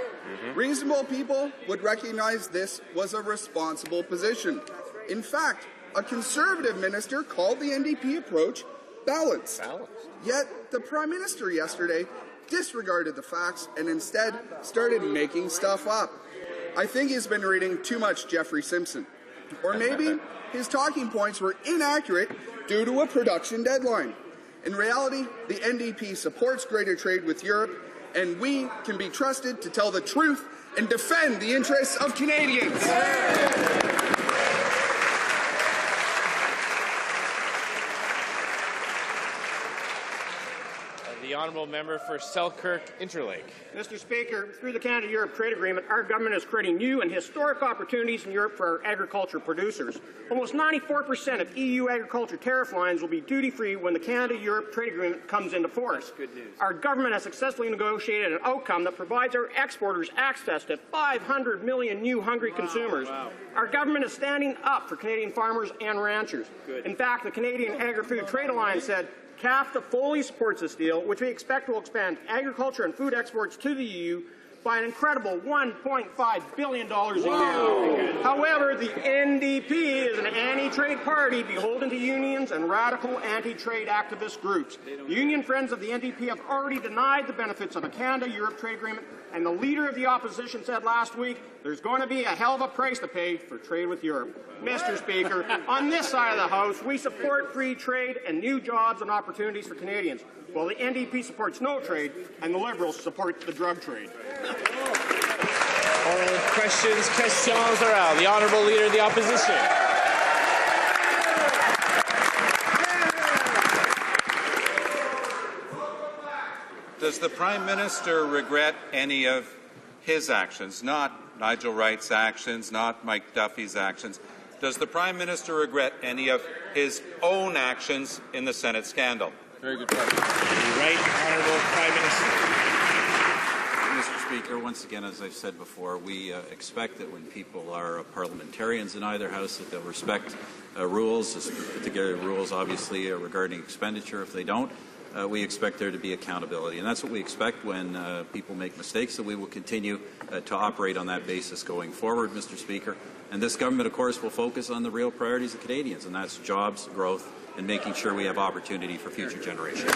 S9: Reasonable people would recognize this was a responsible position. In fact, a Conservative minister called the NDP approach balanced. Yet the Prime Minister yesterday disregarded the facts and instead started making stuff up. I think he's been reading too much Jeffrey Simpson. Or maybe his talking points were inaccurate due to a production deadline. In reality, the NDP supports greater trade with Europe, and we can be trusted to tell the truth and defend the interests of Canadians.
S5: The honourable member for Selkirk Interlake.
S10: Mr. Speaker, through the Canada-Europe Trade Agreement, our government is creating new and historic opportunities in Europe for our agriculture producers. Almost 94% of EU agriculture tariff lines will be duty-free when the Canada-Europe Trade Agreement comes into force. Good news. Our government has successfully negotiated an outcome that provides our exporters access to 500 million new hungry consumers. Our government is standing up for Canadian farmers and ranchers. Good. In fact, the Canadian Agri-Food Trade Alliance said, CAFTA fully supports this deal, which we expect will expand agriculture and food exports to the EU by an incredible $1.5 billion a year. However, the NDP is an anti-trade party beholden to unions and radical anti-trade activist groups. Union friends of the NDP have already denied the benefits of a Canada-Europe trade agreement, and the leader of the opposition said last week there's going to be a hell of a price to pay for trade with Europe. Mr. Speaker, on this side of the House, we support free trade and new jobs and opportunities for Canadians, while the NDP supports no trade and the Liberals support the drug trade.
S5: Oral questions, questions orales. The honourable leader of the opposition.
S14: Does the Prime Minister regret any of his actions, not Nigel Wright's actions, not Mike Duffy's actions? Does the Prime Minister regret any of his own actions in the Senate scandal?
S5: Very good question. The Right Honourable Prime Minister.
S25: Mr. Speaker, once again, as I've said before, we expect that when people are parliamentarians in either House that they'll respect rules, particularly rules obviously regarding expenditure. If they don't, we expect there to be accountability. And that's what we expect when people make mistakes, that we will continue to operate on that basis going forward, Mr. Speaker. And this government, of course, will focus on the real priorities of Canadians, and that's jobs, growth, and making sure we have opportunity for future generations.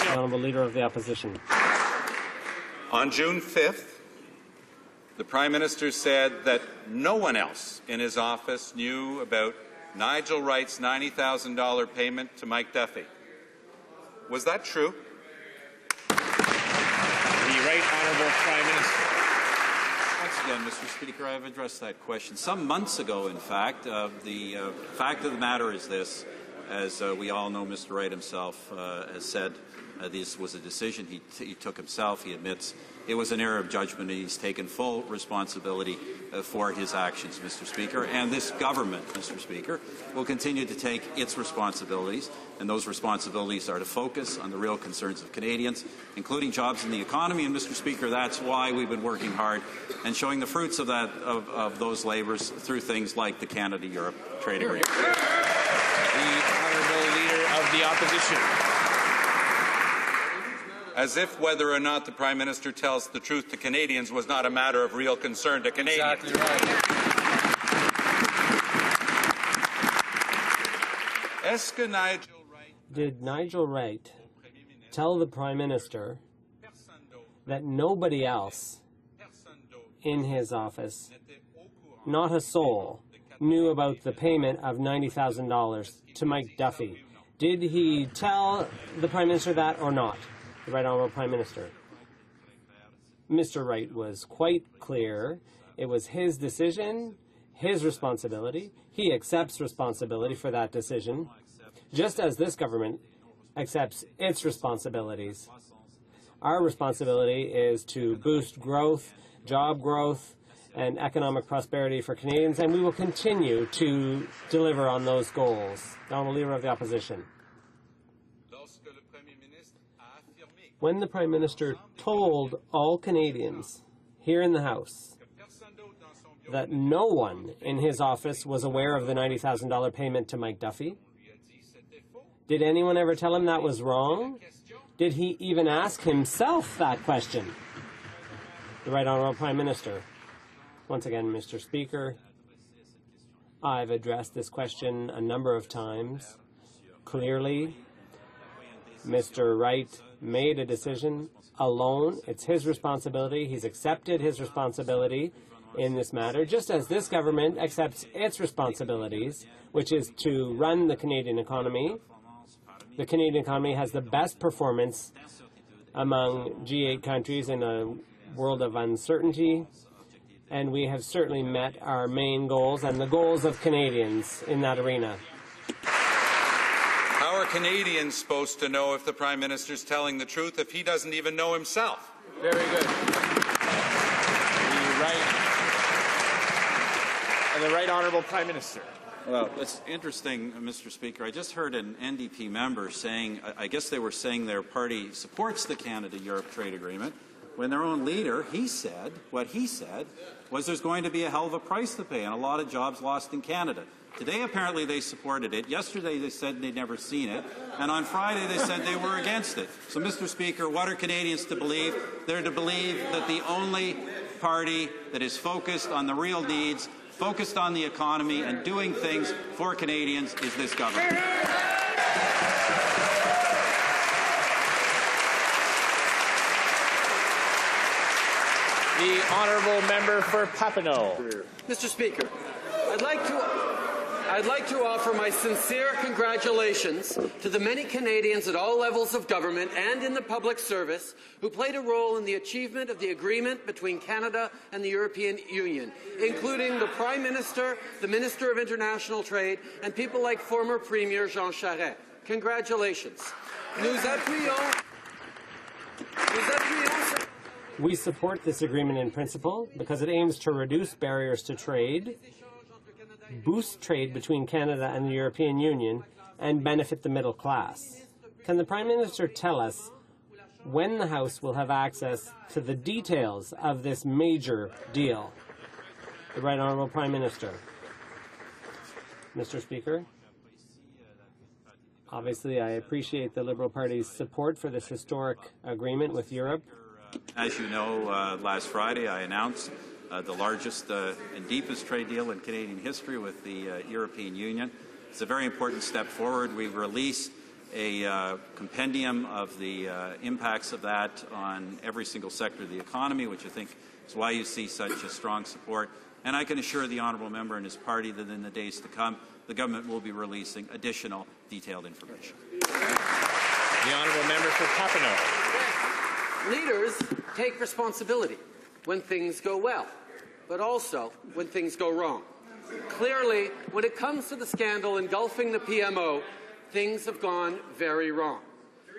S26: Honourable Leader of the Opposition.
S14: On June 5th, the Prime Minister said that no one else in his office knew about Nigel Wright's $90,000 payment to Mike Duffy. Was that true?
S5: The Right Honourable Prime Minister.
S25: Once again, Mr. Speaker, I have addressed that question some months ago, in fact. The fact of the matter is this. As we all know, Mr. Wright himself has said this was a decision he took himself. He admits it was an error of judgment, and he's taken full responsibility for his actions, Mr. Speaker. And this government, Mr. Speaker, will continue to take its responsibilities, and those responsibilities are to focus on the real concerns of Canadians, including jobs in the economy. And, Mr. Speaker, that's why we've been working hard and showing the fruits of those labours through things like the Canada-Europe Trade Agreement.
S5: The Honourable Leader of the Opposition.
S14: As if whether or not the Prime Minister tells the truth to Canadians was not a matter of real concern to Canadians.
S5: Exactly right.
S1: Did Nigel Wright tell the Prime Minister that nobody else in his office, not a soul, knew about the payment of $90,000 to Mike Duffy? Did he tell the Prime Minister that or not? The Right Honourable Prime Minister. Mr. Wright was quite clear. It was his decision, his responsibility. He accepts responsibility for that decision, just as this government accepts its responsibilities. Our responsibility is to boost growth, job growth, and economic prosperity for Canadians, and we will continue to deliver on those goals. The Honourable Leader of the Opposition. When the Prime Minister told all Canadians here in the House that no one in his office was aware of the $90,000 payment to Mike Duffy, did anyone ever tell him that was wrong? Did he even ask himself that question? The Right Honourable Prime Minister. Once again, Mr. Speaker, I've addressed this question a number of times. Clearly, Mr. Wright made a decision alone. It's his responsibility. He's accepted his responsibility in this matter, just as this government accepts its responsibilities, which is to run the Canadian economy. The Canadian economy has the best performance among G8 countries in a world of uncertainty, and we have certainly met our main goals and the goals of Canadians in that arena.
S14: How are Canadians supposed to know if the Prime Minister is telling the truth if he doesn't even know himself?
S3: Very good. The Right Honourable Prime Minister.
S25: Well, it's interesting, Mr. Speaker. I just heard an NDP member saying, I guess they were saying their party supports the Canada-Europe Trade Agreement, when their own leader, what he said was there's going to be a hell of a price to pay and a lot of jobs lost in Canada. Today, apparently, they supported it. Yesterday, they said they'd never seen it. And on Friday, they said they were against it. So, Mr. Speaker, what are Canadians to believe? They're to believe that the only party that is focused on the real needs, focused on the economy, and doing things for Canadians is this government.
S5: The Honourable Member for Papineau.
S4: Mr. Speaker, I'd like to offer my sincere congratulations to the many Canadians at all levels of government and in the public service who played a role in the achievement of the agreement between Canada and the European Union, including the Prime Minister, the Minister of International Trade, and people like former Premier Jean Charest. Congratulations.
S1: We support this agreement in principle because it aims to reduce barriers to trade, boost trade between Canada and the European Union, and benefit the middle class. Can the Prime Minister tell us when the House will have access to the details of this major deal? The Right Honourable Prime Minister. Mr. Speaker, obviously I appreciate the Liberal Party's support for this historic agreement with Europe.
S25: As you know, last Friday I announced the largest and deepest trade deal in Canadian history with the European Union. It's a very important step forward. We've released a compendium of the impacts of that on every single sector of the economy, which I think is why you see such a strong support. And I can assure the honourable member and his party that in the days to come, the government will be releasing additional detailed information.
S5: The honourable member for Papineau.
S4: Leaders take responsibility when things go well. but also when things go wrong. Clearly, when it comes to the scandal engulfing the PMO, things have gone very wrong.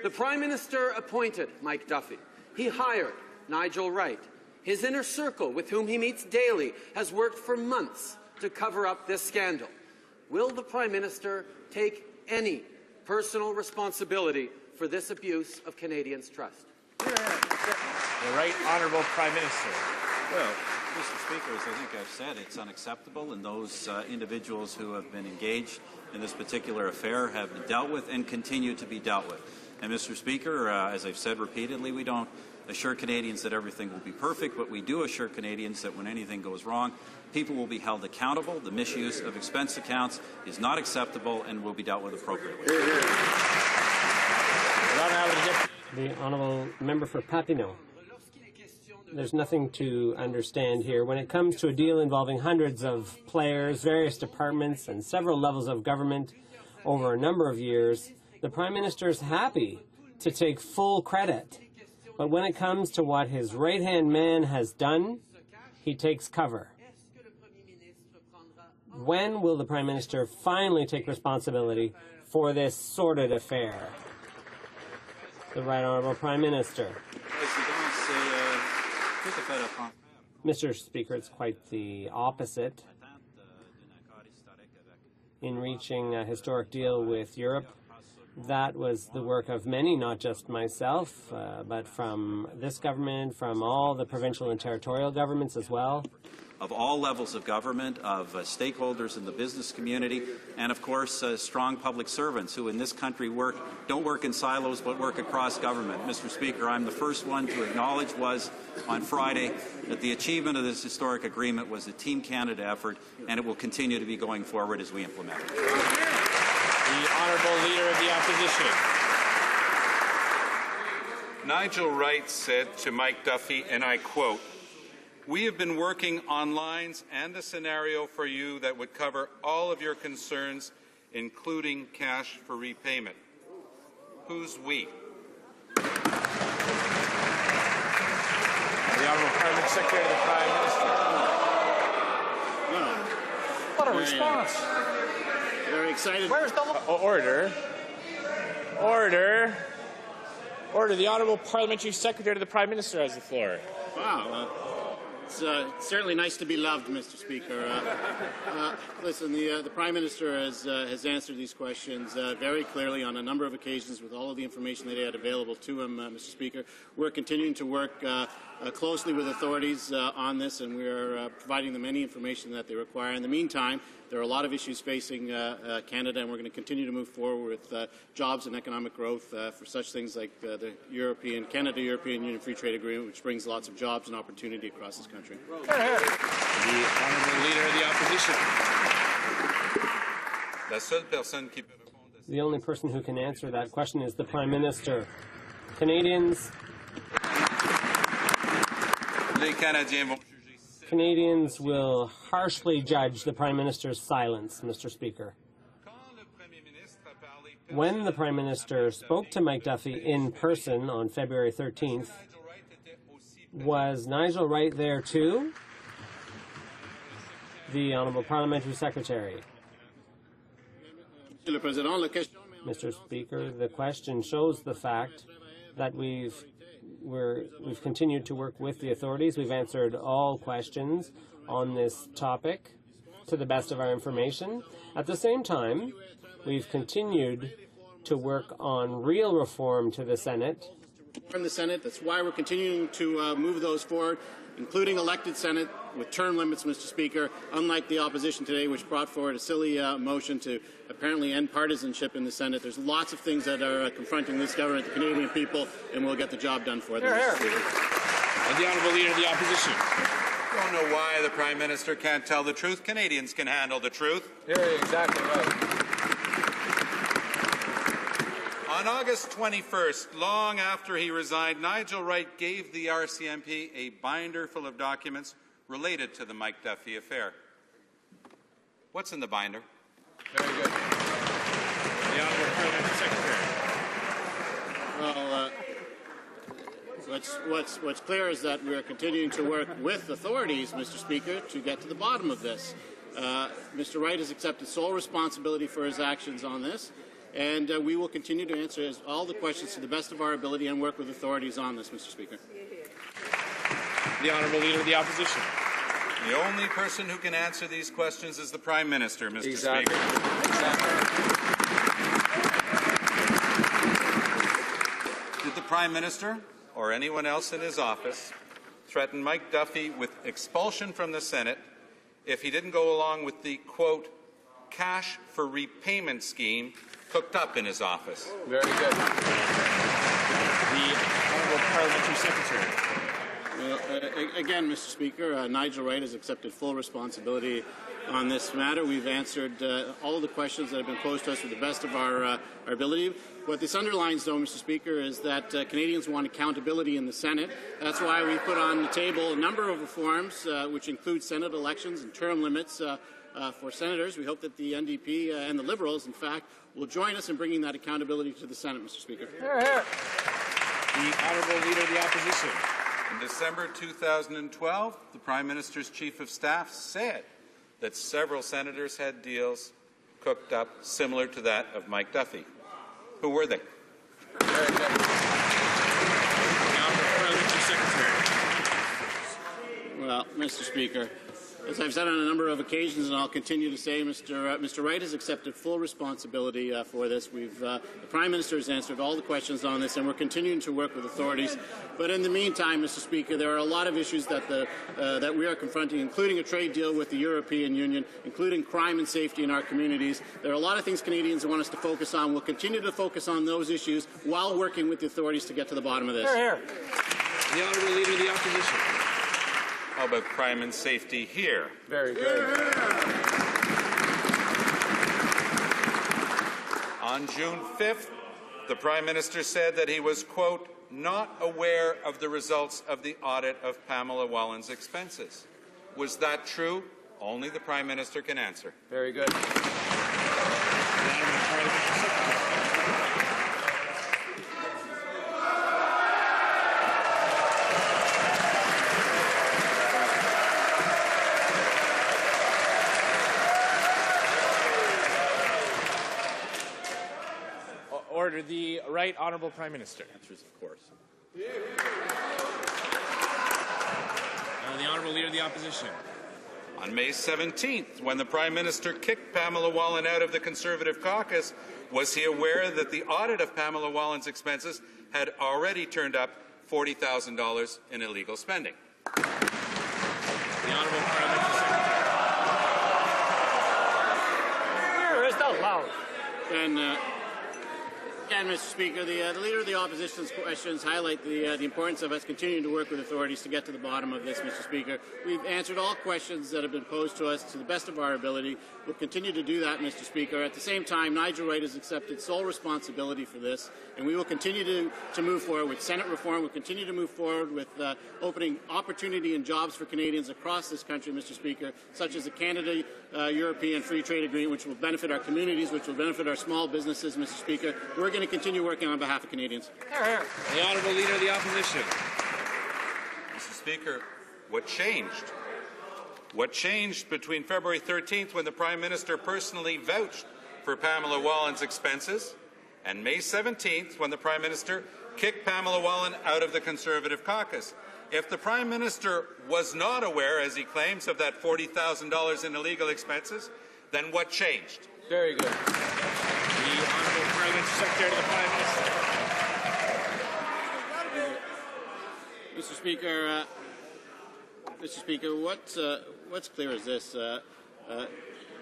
S4: The Prime Minister appointed Mike Duffy. He hired Nigel Wright. His inner circle, with whom he meets daily, has worked for months to cover up this scandal. Will the Prime Minister take any personal responsibility for this abuse of Canadians' trust?
S5: The Right Honourable Prime Minister.
S25: Well, Mr. Speaker, as I think I've said, it's unacceptable, and those individuals who have been engaged in this particular affair have been dealt with and continue to be dealt with. And, Mr. Speaker, as I've said repeatedly, we don't assure Canadians that everything will be perfect, but we do assure Canadians that when anything goes wrong, people will be held accountable. The misuse of expense accounts is not acceptable and will be dealt with appropriately.
S1: The honourable member for Papineau. There's nothing to understand here. When it comes to a deal involving hundreds of players, various departments, and several levels of government over a number of years, the Prime Minister is happy to take full credit. But when it comes to what his right-hand man has done, he takes cover. When will the Prime Minister finally take responsibility for this sordid affair? The Right Honourable Prime Minister. Mr. Speaker, it's quite the opposite. In reaching a historic deal with Europe, that was the work of many, not just myself, but from this government, from all the provincial and territorial governments as well.
S25: Of all levels of government, of stakeholders in the business community, and of course strong public servants who in this country don't work in silos but work across government. Mr. Speaker, I'm the first one to acknowledge on Friday that the achievement of this historic agreement was a Team Canada effort, and it will continue to be going forward as we implement it.
S5: The Honourable Leader of the Opposition.
S14: Nigel Wright said to Mike Duffy, and I quote, "We have been working on lines and a scenario for you that would cover all of your concerns, including cash for repayment." Who's we?
S5: The Honourable Permanent Secretary to the Prime Minister.
S6: Well,
S5: What a response.
S6: Very excited.
S5: Where's the order? Order. Order. The Honourable Parliamentary Secretary to the Prime Minister has the floor.
S6: Wow. It's certainly nice to be loved, Mr. Speaker. Listen, the Prime Minister has answered these questions very clearly on a number of occasions with all of the information that he had available to him, Mr. Speaker. We're continuing to work closely with authorities on this, and we are providing them any information that they require. In the meantime, there are a lot of issues facing Canada, and we're going to continue to move forward with jobs and economic growth for such things like the Canada-European Union Free Trade Agreement, which brings lots of jobs and opportunity across this country.
S5: The Honourable Leader of the Opposition.
S1: The only person who can answer that question is the Prime Minister. Canadians will harshly judge the Prime Minister's silence, Mr. Speaker. When the Prime Minister spoke to Mike Duffy in person on February 13th, was Nigel Wright there too? The Honourable Parliamentary Secretary. Mr. Speaker, the question shows the fact that we've continued to work with the authorities. We've answered all questions on this topic to the best of our information. At the same time, we've continued to work on real reform to the Senate.
S6: From the Senate, that's why we're continuing to move those forward, including elected Senate with term limits, Mr. Speaker, unlike the opposition today, which brought forward a silly motion to apparently end partisanship in the Senate. There's lots of things that are confronting this government, the Canadian people, and we'll get the job done for them, Mr. Speaker.
S5: And the Honourable Leader of the Opposition.
S14: I don't know why the Prime Minister can't tell the truth. Canadians can handle the truth.
S5: Yeah, exactly right.
S14: On August 21st, long after he resigned, Nigel Wright gave the RCMP a binder full of documents related to the Mike Duffy affair. What's in the binder?
S5: Very good. The Honourable Parliamentary Secretary.
S6: Well, what's clear is that we are continuing to work with authorities, Mr. Speaker, to get to the bottom of this. Mr. Wright has accepted sole responsibility for his actions on this, and we will continue to answer all the questions to the best of our ability and work with authorities on this, Mr. Speaker.
S5: The Honourable Leader of the Opposition.
S14: The only person who can answer these questions is the Prime Minister, Mr. Speaker. Did the Prime Minister or anyone else in his office threaten Mike Duffy with expulsion from the Senate if he didn't go along with the, quote, cash for repayment scheme cooked up in his office?
S5: Very good. The Honourable Parliamentary Secretary.
S6: Well, again, Mr. Speaker, Nigel Wright has accepted full responsibility on this matter. We've answered all of the questions that have been posed to us to the best of our ability. What this underlines, though, Mr. Speaker, is that Canadians want accountability in the Senate. That's why we put on the table a number of reforms, which include Senate elections and term limits for senators. We hope that the NDP and the Liberals, in fact, will join us in bringing that accountability to the Senate, Mr. Speaker.
S5: Hear, hear. The Honourable Leader of the Opposition.
S14: In December 2012, the Prime Minister's Chief of Staff said that several senators had deals cooked up similar to that of Mike Duffy. Who were they?
S5: The Honourable Parliamentary Secretary.
S6: Well, Mr. Speaker, as I've said on a number of occasions, and I'll continue to say, Mr. Wright has accepted full responsibility for this. The Prime Minister has answered all the questions on this, and we're continuing to work with authorities. But in the meantime, Mr. Speaker, there are a lot of issues that we are confronting, including a trade deal with the European Union, including crime and safety in our communities. There are a lot of things Canadians want us to focus on. We'll continue to focus on those issues while working with the authorities to get to the bottom of this.
S5: Hear, hear. The Honourable Leader of the Opposition.
S14: How about crime and safety here?
S5: Very good.
S14: On June 5th, the Prime Minister said that he was, quote, not aware of the results of the audit of Pamela Wallen's expenses. Was that true? Only the Prime Minister can answer.
S5: Very good. Order. The Right Honourable Prime Minister.
S14: Answers, of course.
S5: The Honourable Leader of the Opposition.
S14: On May 17th, when the Prime Minister kicked Pamela Wallen out of the Conservative caucus, was he aware that the audit of Pamela Wallen's expenses had already turned up $40,000 in illegal spending?
S5: The Honourable Parliamentary Secretary.
S10: Here is not loud.
S6: And Mr. Speaker, the Leader of the Opposition's questions highlight the importance of us continuing to work with authorities to get to the bottom of this, Mr. Speaker. We've answered all questions that have been posed to us to the best of our ability. We'll continue to do that, Mr. Speaker. At the same time, Nigel Wright has accepted sole responsibility for this, and we will continue to move forward with Senate reform. We'll continue to move forward with opening opportunity and jobs for Canadians across this country, Mr. Speaker, such as the Canada-European Free Trade Agreement, which will benefit our communities, which will benefit our small businesses, Mr. Speaker. We're going to continue working on behalf of Canadians.
S5: The Honourable Leader of the Opposition.
S14: Mr. Speaker, what changed? What changed between February 13th, when the Prime Minister personally vouched for Pamela Wallen's expenses, and May 17th, when the Prime Minister kicked Pamela Wallen out of the Conservative caucus? If the Prime Minister was not aware, as he claims, of that $40,000 in illegal expenses, then what changed?
S5: Very good. The Honourable Parliamentary Secretary to the Prime Minister.
S6: Mr. Speaker, what's clear is this.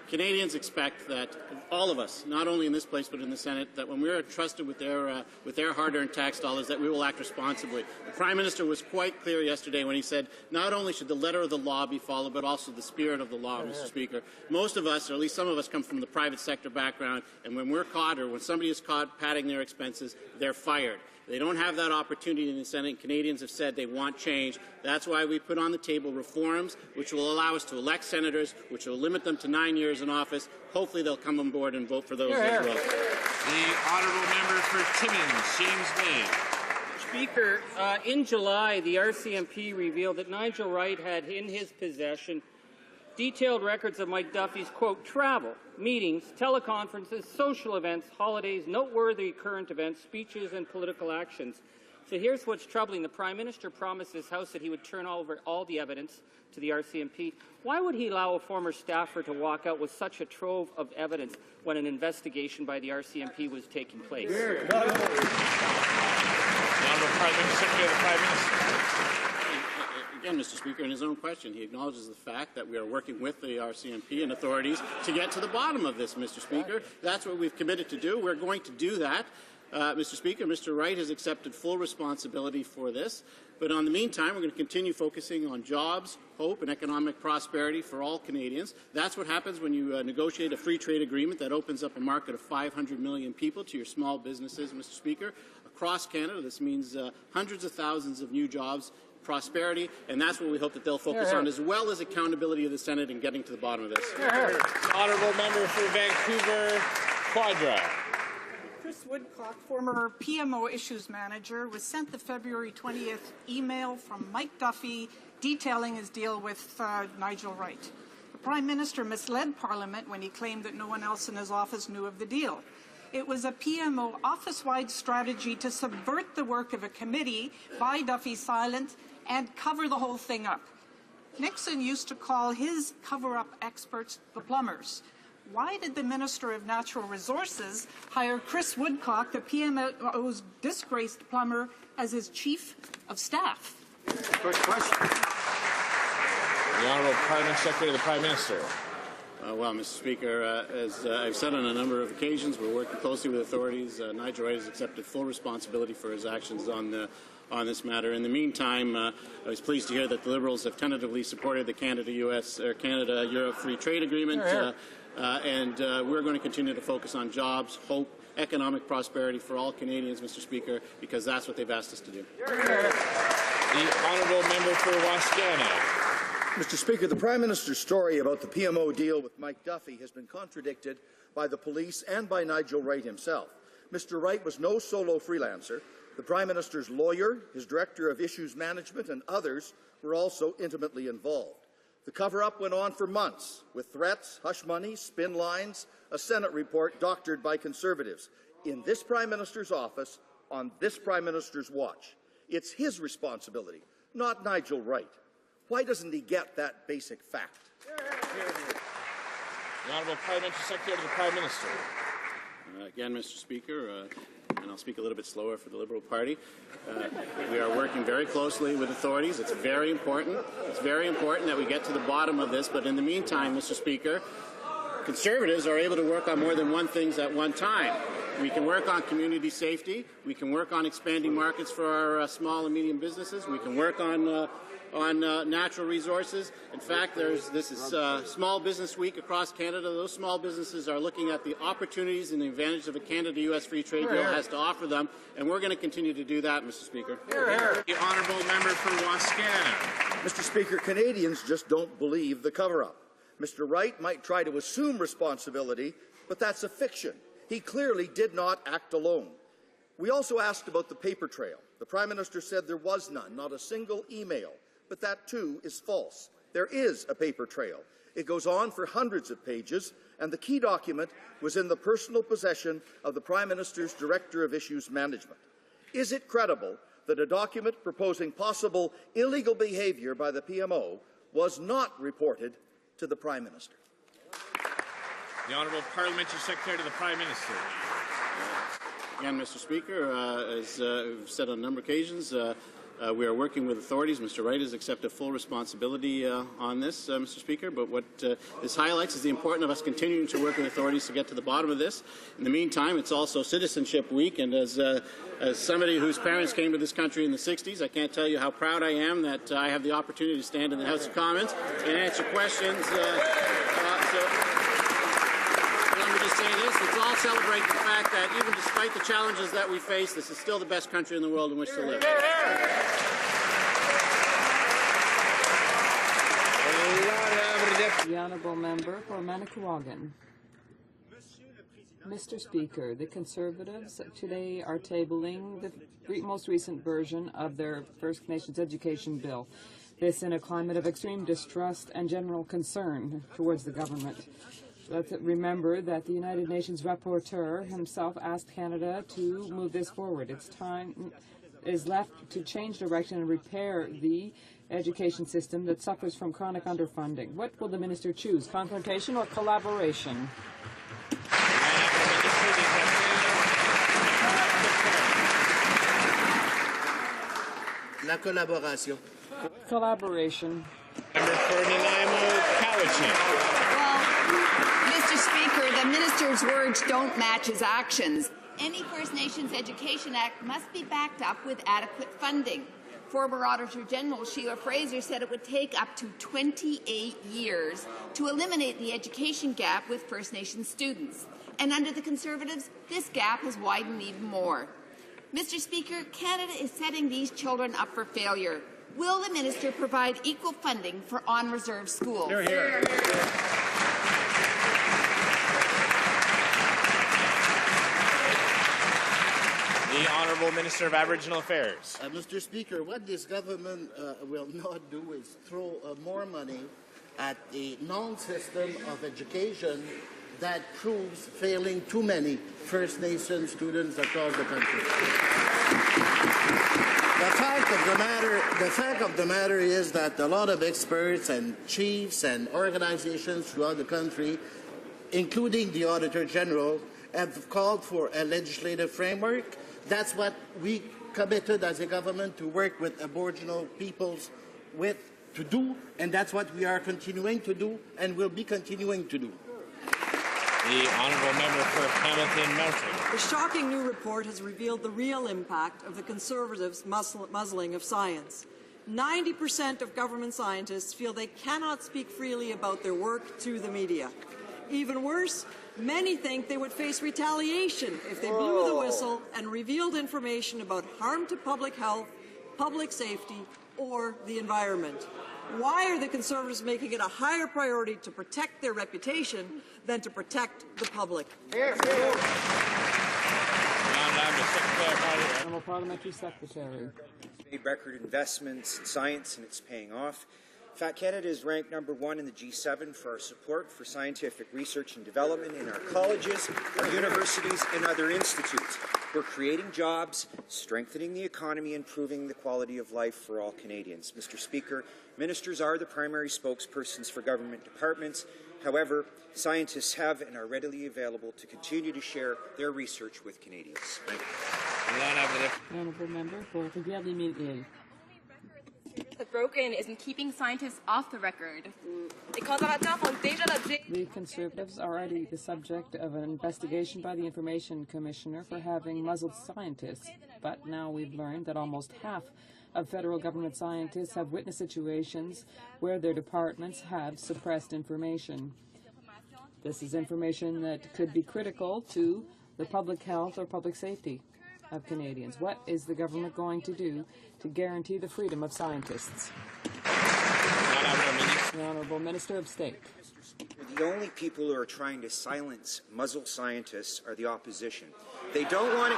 S6: Canadians expect that all of us, not only in this place but in the Senate, that when we are entrusted with their hard-earned tax dollars, that we will act responsibly. The Prime Minister was quite clear yesterday when he said not only should the letter of the law be followed, but also the spirit of the law, Mr. Speaker. Most of us, or at least some of us, come from the private sector background, and when we're caught or when somebody is caught padding their expenses, they're fired. They don't have that opportunity in the Senate. Canadians have said they want change. That's why we put on the table reforms which will allow us to elect senators, which will limit them to 9 years in office. Hopefully they'll come on board and vote for those as well.
S5: The Honourable Member for Timmins, James Bay.
S10: Speaker, in July, the RCMP revealed that Nigel Wright had in his possession detailed records of Mike Duffy's, quote, travel, meetings, teleconferences, social events, holidays, noteworthy current events, speeches, and political actions. So here's what's troubling. The Prime Minister promised this House that he would turn over all the evidence to the RCMP. Why would he allow a former staffer to walk out with such a trove of evidence when an investigation by the RCMP was taking place?
S5: The Honourable Parliamentary Secretary of the Prime Minister.
S6: Again, Mr. Speaker, in his own question, he acknowledges the fact that we are working with the RCMP and authorities to get to the bottom of this, Mr. Speaker. That's what we've committed to do. We're going to do that. Mr. Speaker, Mr. Wright has accepted full responsibility for this. But in the meantime, we're going to continue focusing on jobs, hope, and economic prosperity for all Canadians. That's what happens when you negotiate a free trade agreement that opens up a market of 500 million people to your small businesses, Mr. Speaker. Across Canada, this means hundreds of thousands of new jobs, prosperity, and that's what we hope that they'll focus on, as well as accountability of the Senate in getting to the bottom of this.
S5: Honourable member for Vancouver Quadra.
S8: Chris Woodcock, former PMO Issues Manager, was sent the February 20th email from Mike Duffy detailing his deal with Nigel Wright. The Prime Minister misled Parliament when he claimed that no one else in his office knew of the deal. It was a PMO office-wide strategy to subvert the work of a committee, buy Duffy silent, and cover the whole thing up. Nixon used to call his cover-up experts the plumbers. Why did the Minister of Natural Resources hire Chris Woodcock, the PMO's disgraced plumber, as his Chief of Staff?
S6: Good question.
S5: The Honourable Parliamentary Secretary of the Prime Minister.
S6: Well, Mr. Speaker, as I've said on a number of occasions, we're working closely with authorities. Nigel Wright has accepted full responsibility for his actions on this matter. In the meantime, I was pleased to hear that the Liberals have tentatively supported the Canada-Europe Free Trade Agreement, and we're going to continue to focus on jobs, hope, economic prosperity for all Canadians, Mr. Speaker, because that's what they've asked us to do.
S5: The Honourable Member for Wascana.
S13: Mr. Speaker, the Prime Minister's story about the PMO deal with Mike Duffy has been contradicted by the police and by Nigel Wright himself. Mr. Wright was no solo freelancer. The Prime Minister's lawyer, his Director of Issues Management, and others were also intimately involved. The cover-up went on for months, with threats, hush money, spin lines, a Senate report doctored by Conservatives, in this Prime Minister's office, on this Prime Minister's watch. It's his responsibility, not Nigel Wright. Why doesn't he get that basic fact?
S5: The Honourable Parliamentary Secretary to the Prime Minister.
S6: Again, Mr. Speaker, and I'll speak a little bit slower for the Liberal Party. We are working very closely with authorities. It's very important. It's very important that we get to the bottom of this. But in the meantime, Mr. Speaker, Conservatives are able to work on more than one thing at one time. We can work on community safety. We can work on expanding markets for our small and medium businesses. We can work on natural resources. In fact, this is Small Business Week across Canada. Those small businesses are looking at the opportunities and the advantage of a Canada-U.S. free trade deal has to offer them, and we're going to continue to do that, Mr. Speaker.
S5: The Honourable Member for Wascana.
S13: Mr. Speaker, Canadians just don't believe the cover-up. Mr. Wright might try to assume responsibility, but that's a fiction. He clearly did not act alone. We also asked about the paper trail. The Prime Minister said there was none, not a single email. But that, too, is false. There is a paper trail. It goes on for hundreds of pages, and the key document was in the personal possession of the Prime Minister's Director of Issues Management. Is it credible that a document proposing possible illegal behaviour by the PMO was not reported to the Prime Minister?
S5: The Honourable Parliamentary Secretary to the Prime Minister.
S6: Again, Mr. Speaker, as we've said on a number of occasions, we are working with authorities. Mr. Wright has accepted full responsibility on this, Mr. Speaker, but what this highlights is the importance of us continuing to work with authorities to get to the bottom of this. In the meantime, it's also Citizenship Week, and as somebody whose parents came to this country in the 60s, I can't tell you how proud I am that I have the opportunity to stand in the House of Commons and answer questions. Let me just say this, let's all celebrate the fact that even despite the challenges that we face, this is still the best country in the world in which to live.
S15: The Honourable Member for Manicouagan.
S2: Mr. Speaker, the Conservatives today are tabling the most recent version of their First Nations education bill. This in a climate of extreme distrust and general concern towards the government. Let's remember that the United Nations rapporteur himself asked Canada to move this forward. Its time is left to change direction and repair the education system that suffers from chronic underfunding. What will the minister choose, confrontation or collaboration?
S16: La collaboration.
S2: Collaboration.
S5: Member for Nanaimo, Cowichan.
S17: Well, Mr. Speaker, the minister's words don't match his actions. Any First Nations Education Act must be backed up with adequate funding. Former Auditor General Sheila Fraser said it would take up to 28 years to eliminate the education gap with First Nations students. And under the Conservatives, this gap has widened even more. Mr. Speaker, Canada is setting these children up for failure. Will the minister provide equal funding for on-reserve schools?
S5: Hear, hear. The Honourable Minister of Aboriginal Affairs.
S16: Mr. Speaker, what this government will not do is throw more money at a non-system of education that proves failing too many First Nations students across the country. The fact of the matter is that a lot of experts and chiefs and organizations throughout the country, including the Auditor General, have called for a legislative framework. That's what we committed as a government to work with Aboriginal peoples to do, and that's what we are continuing to do and will be continuing to do.
S5: The Honourable Member for Hamilton Mountain.
S18: The shocking new report has revealed the real impact of the Conservatives' muzzling of science. 90% of government scientists feel they cannot speak freely about their work to the media. Even worse, many think they would face retaliation if they blew the whistle and revealed information about harm to public health, public safety, or the environment. Why are the Conservatives making it a higher priority to protect their reputation than to protect the public?
S2: Honourable Parliamentary Secretary.
S19: It's made record investments in science and it's paying off. In fact, Canada is ranked #1 in the G7 for our support for scientific research and development in our colleges, our universities, and other institutes. We're creating jobs, strengthening the economy, and improving the quality of life for all Canadians. Mr. Speaker, ministers are the primary spokespersons for government departments. However, scientists have and are readily available to continue to share their research with Canadians. Thank you.
S2: Honourable Member for Rivière-des-Mille-Îles.
S23: That's broken isn't keeping scientists off the record.
S2: The Conservatives are already the subject of an investigation by the Information Commissioner for having muzzled scientists, but now we've learned that almost half of federal government scientists have witnessed situations where their departments have suppressed information. This is information that could be critical to the public health or public safety of Canadians. What is the government going to do to guarantee the freedom of scientists? The Honourable Minister of State.
S19: The only people who are trying to silence muzzle scientists are the opposition. They don't want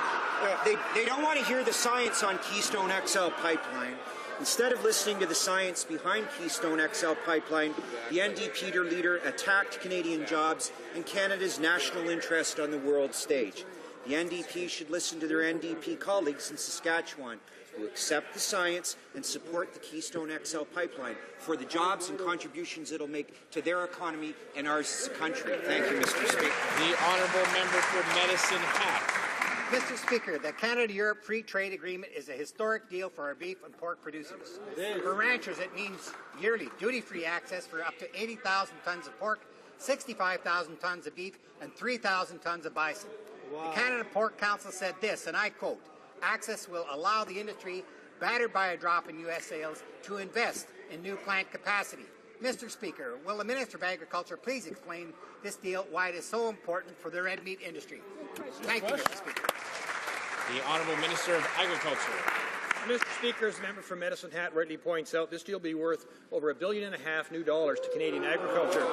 S19: to hear the science on Keystone XL pipeline. Instead of listening to the science behind Keystone XL pipeline, the NDP leader attacked Canadian jobs and Canada's national interest on the world stage. The NDP should listen to their NDP colleagues in Saskatchewan who accept the science and support the Keystone XL pipeline for the jobs and contributions it'll make to their economy and ours as a country. Thank you, Mr. Speaker.
S5: The Honourable Member for Medicine Hat.
S27: Mr. Speaker, the Canada-Europe Free Trade Agreement is a historic deal for our beef and pork producers. For ranchers, it means yearly duty-free access for up to 80,000 tons of pork, 65,000 tons of beef, and 3,000 tons of bison. Wow. The Canada Pork Council said this, and I quote, "Access will allow the industry, battered by a drop in U.S. sales, to invest in new plant capacity." Mr. Speaker, will the Minister of Agriculture please explain this deal, why it is so important for the red meat industry? Thank you, Mr. Speaker.
S5: The Honourable Minister of Agriculture.
S10: Mr. Speaker, as the member for Medicine Hat rightly points out, this deal will be worth over $1.5 billion new to Canadian agriculture.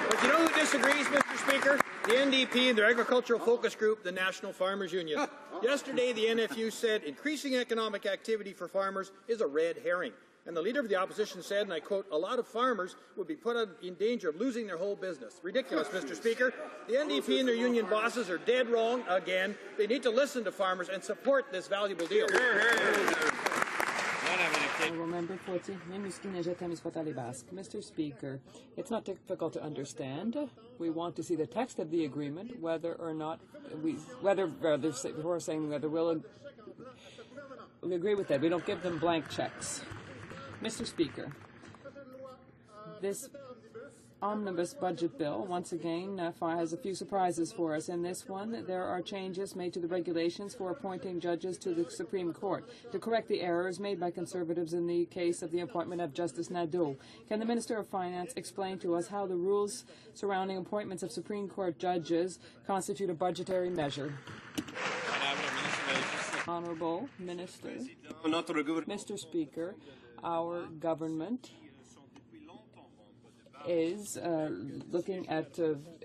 S10: But you know who disagrees, Mr. Speaker? The NDP and their agricultural focus group, the National Farmers Union. Yesterday, the NFU said increasing economic activity for farmers is a red herring. And the Leader of the Opposition said, and I quote, a lot of farmers would be put in danger of losing their whole business. Ridiculous, Mr. Speaker. The NDP and their union bosses are dead wrong again. They need to listen to farmers and support this valuable deal.
S2: Mr. Speaker, it's not difficult to understand. We want to see the text of the agreement, whether or not we're saying whether we'll agree with that. We don't give them blank checks. Mr. Speaker, this omnibus budget bill, once again, has a few surprises for us. In this one, there are changes made to the regulations for appointing judges to the Supreme Court to correct the errors made by Conservatives in the case of the appointment of Justice Nadeau. Can the Minister of Finance explain to us how the rules surrounding appointments of Supreme Court judges constitute a budgetary measure? Honourable Minister. Mr. Speaker, our government is looking at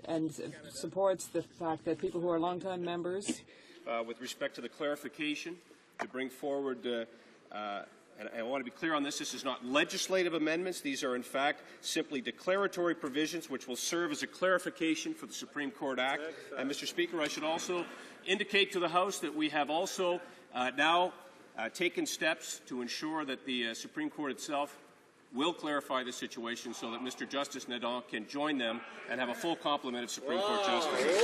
S2: and supports the fact that people who are longtime members.
S7: With respect to the clarification, to bring forward, and I want to be clear on this, this is not legislative amendments. These are, in fact, simply declaratory provisions which will serve as a clarification for the Supreme Court Act. And, Mr. Speaker, I should also indicate to the House that we have also now taken steps to ensure that the Supreme Court itself will clarify the situation so that Mr. Justice Nadeau can join them and have a full complement of Supreme Court justices.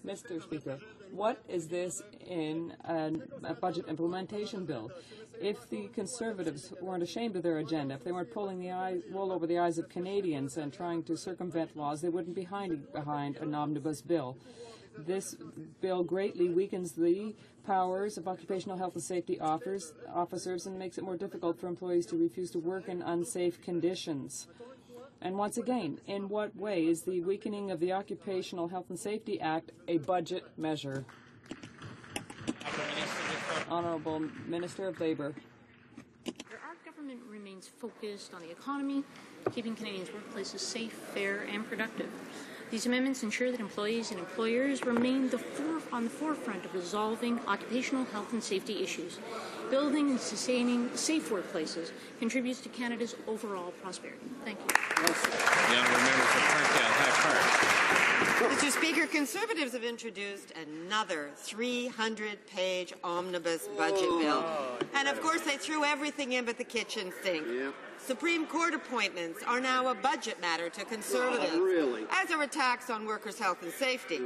S2: Mr. Speaker, what is this in a budget implementation bill? If the Conservatives weren't ashamed of their agenda, if they weren't pulling the wool over the eyes of Canadians and trying to circumvent laws, they wouldn't be behind an omnibus bill. This bill greatly weakens the powers of occupational health and safety officers and makes it more difficult for employees to refuse to work in unsafe conditions. And once again, in what way is the weakening of the Occupational Health and Safety Act a budget measure? Honourable Minister of Labour.
S11: Our government remains focused on the economy, keeping Canadians' workplaces safe, fair, and productive. These amendments ensure that employees and employers remain on the forefront of resolving occupational health and safety issues. Building and sustaining safe workplaces contributes to Canada's overall prosperity. Thank you.
S5: The honourable member for Parkdale High Park.
S12: Mr. Speaker, Conservatives have introduced another 300-page omnibus budget bill. And of course, they threw everything in but the kitchen sink. Yep. Supreme Court appointments are now a budget matter to Conservatives, as are attacks on workers' health and safety.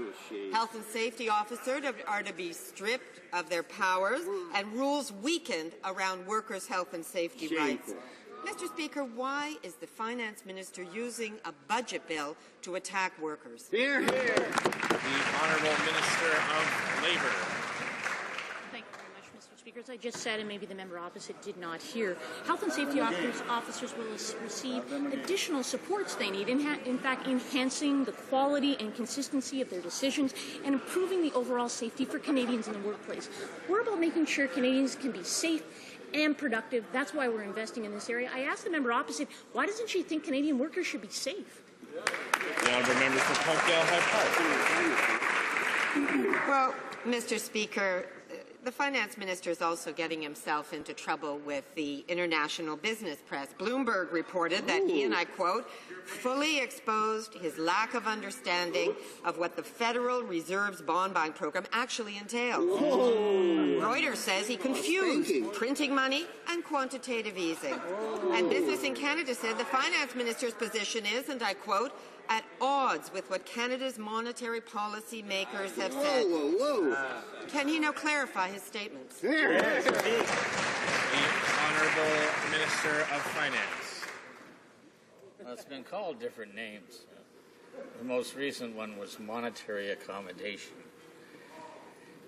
S12: Health and safety officers are to be stripped of their powers and rules weakened around workers' health and safety rights. Mr. Speaker, why is the Finance Minister using a budget bill to attack workers?
S5: Hear, hear. The Honourable Minister of Labour.
S11: Thank you very much, Mr. Speaker. As I just said, and maybe the member opposite did not hear, health and safety officers will receive additional supports they need, in fact, enhancing the quality and consistency of their decisions and improving the overall safety for Canadians in the workplace. We're about making sure Canadians can be safe and productive. That's why we're investing in this area. I asked the member opposite, why doesn't she think Canadian workers should be safe?
S5: The honourable member for Parkdale High
S12: Park. Well, Mr. Speaker, the Finance Minister is also getting himself into trouble with the international business press. Bloomberg reported that he, and I quote, fully exposed his lack of understanding of what the Federal Reserve's bond buying program actually entails. Reuters says he confused printing money and quantitative easing. And Business in Canada said the Finance Minister's position is, and I quote, at odds with what Canada's monetary policy makers have said. Can he now clarify his statements?
S5: The Honourable Minister of Finance.
S20: Well, it's been called different names. The most recent one was monetary accommodation.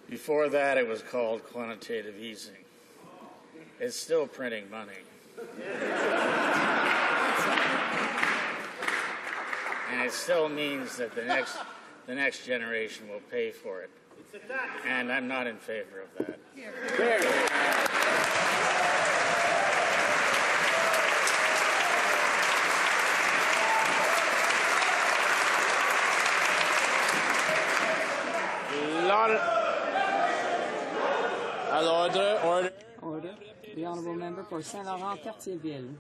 S20: Before that, it was called quantitative easing. It's still printing money. And it still means that the next generation will pay for it. And I'm not in favor of that.
S2: Order. The Honourable Member for Saint-Laurent-Cartierville.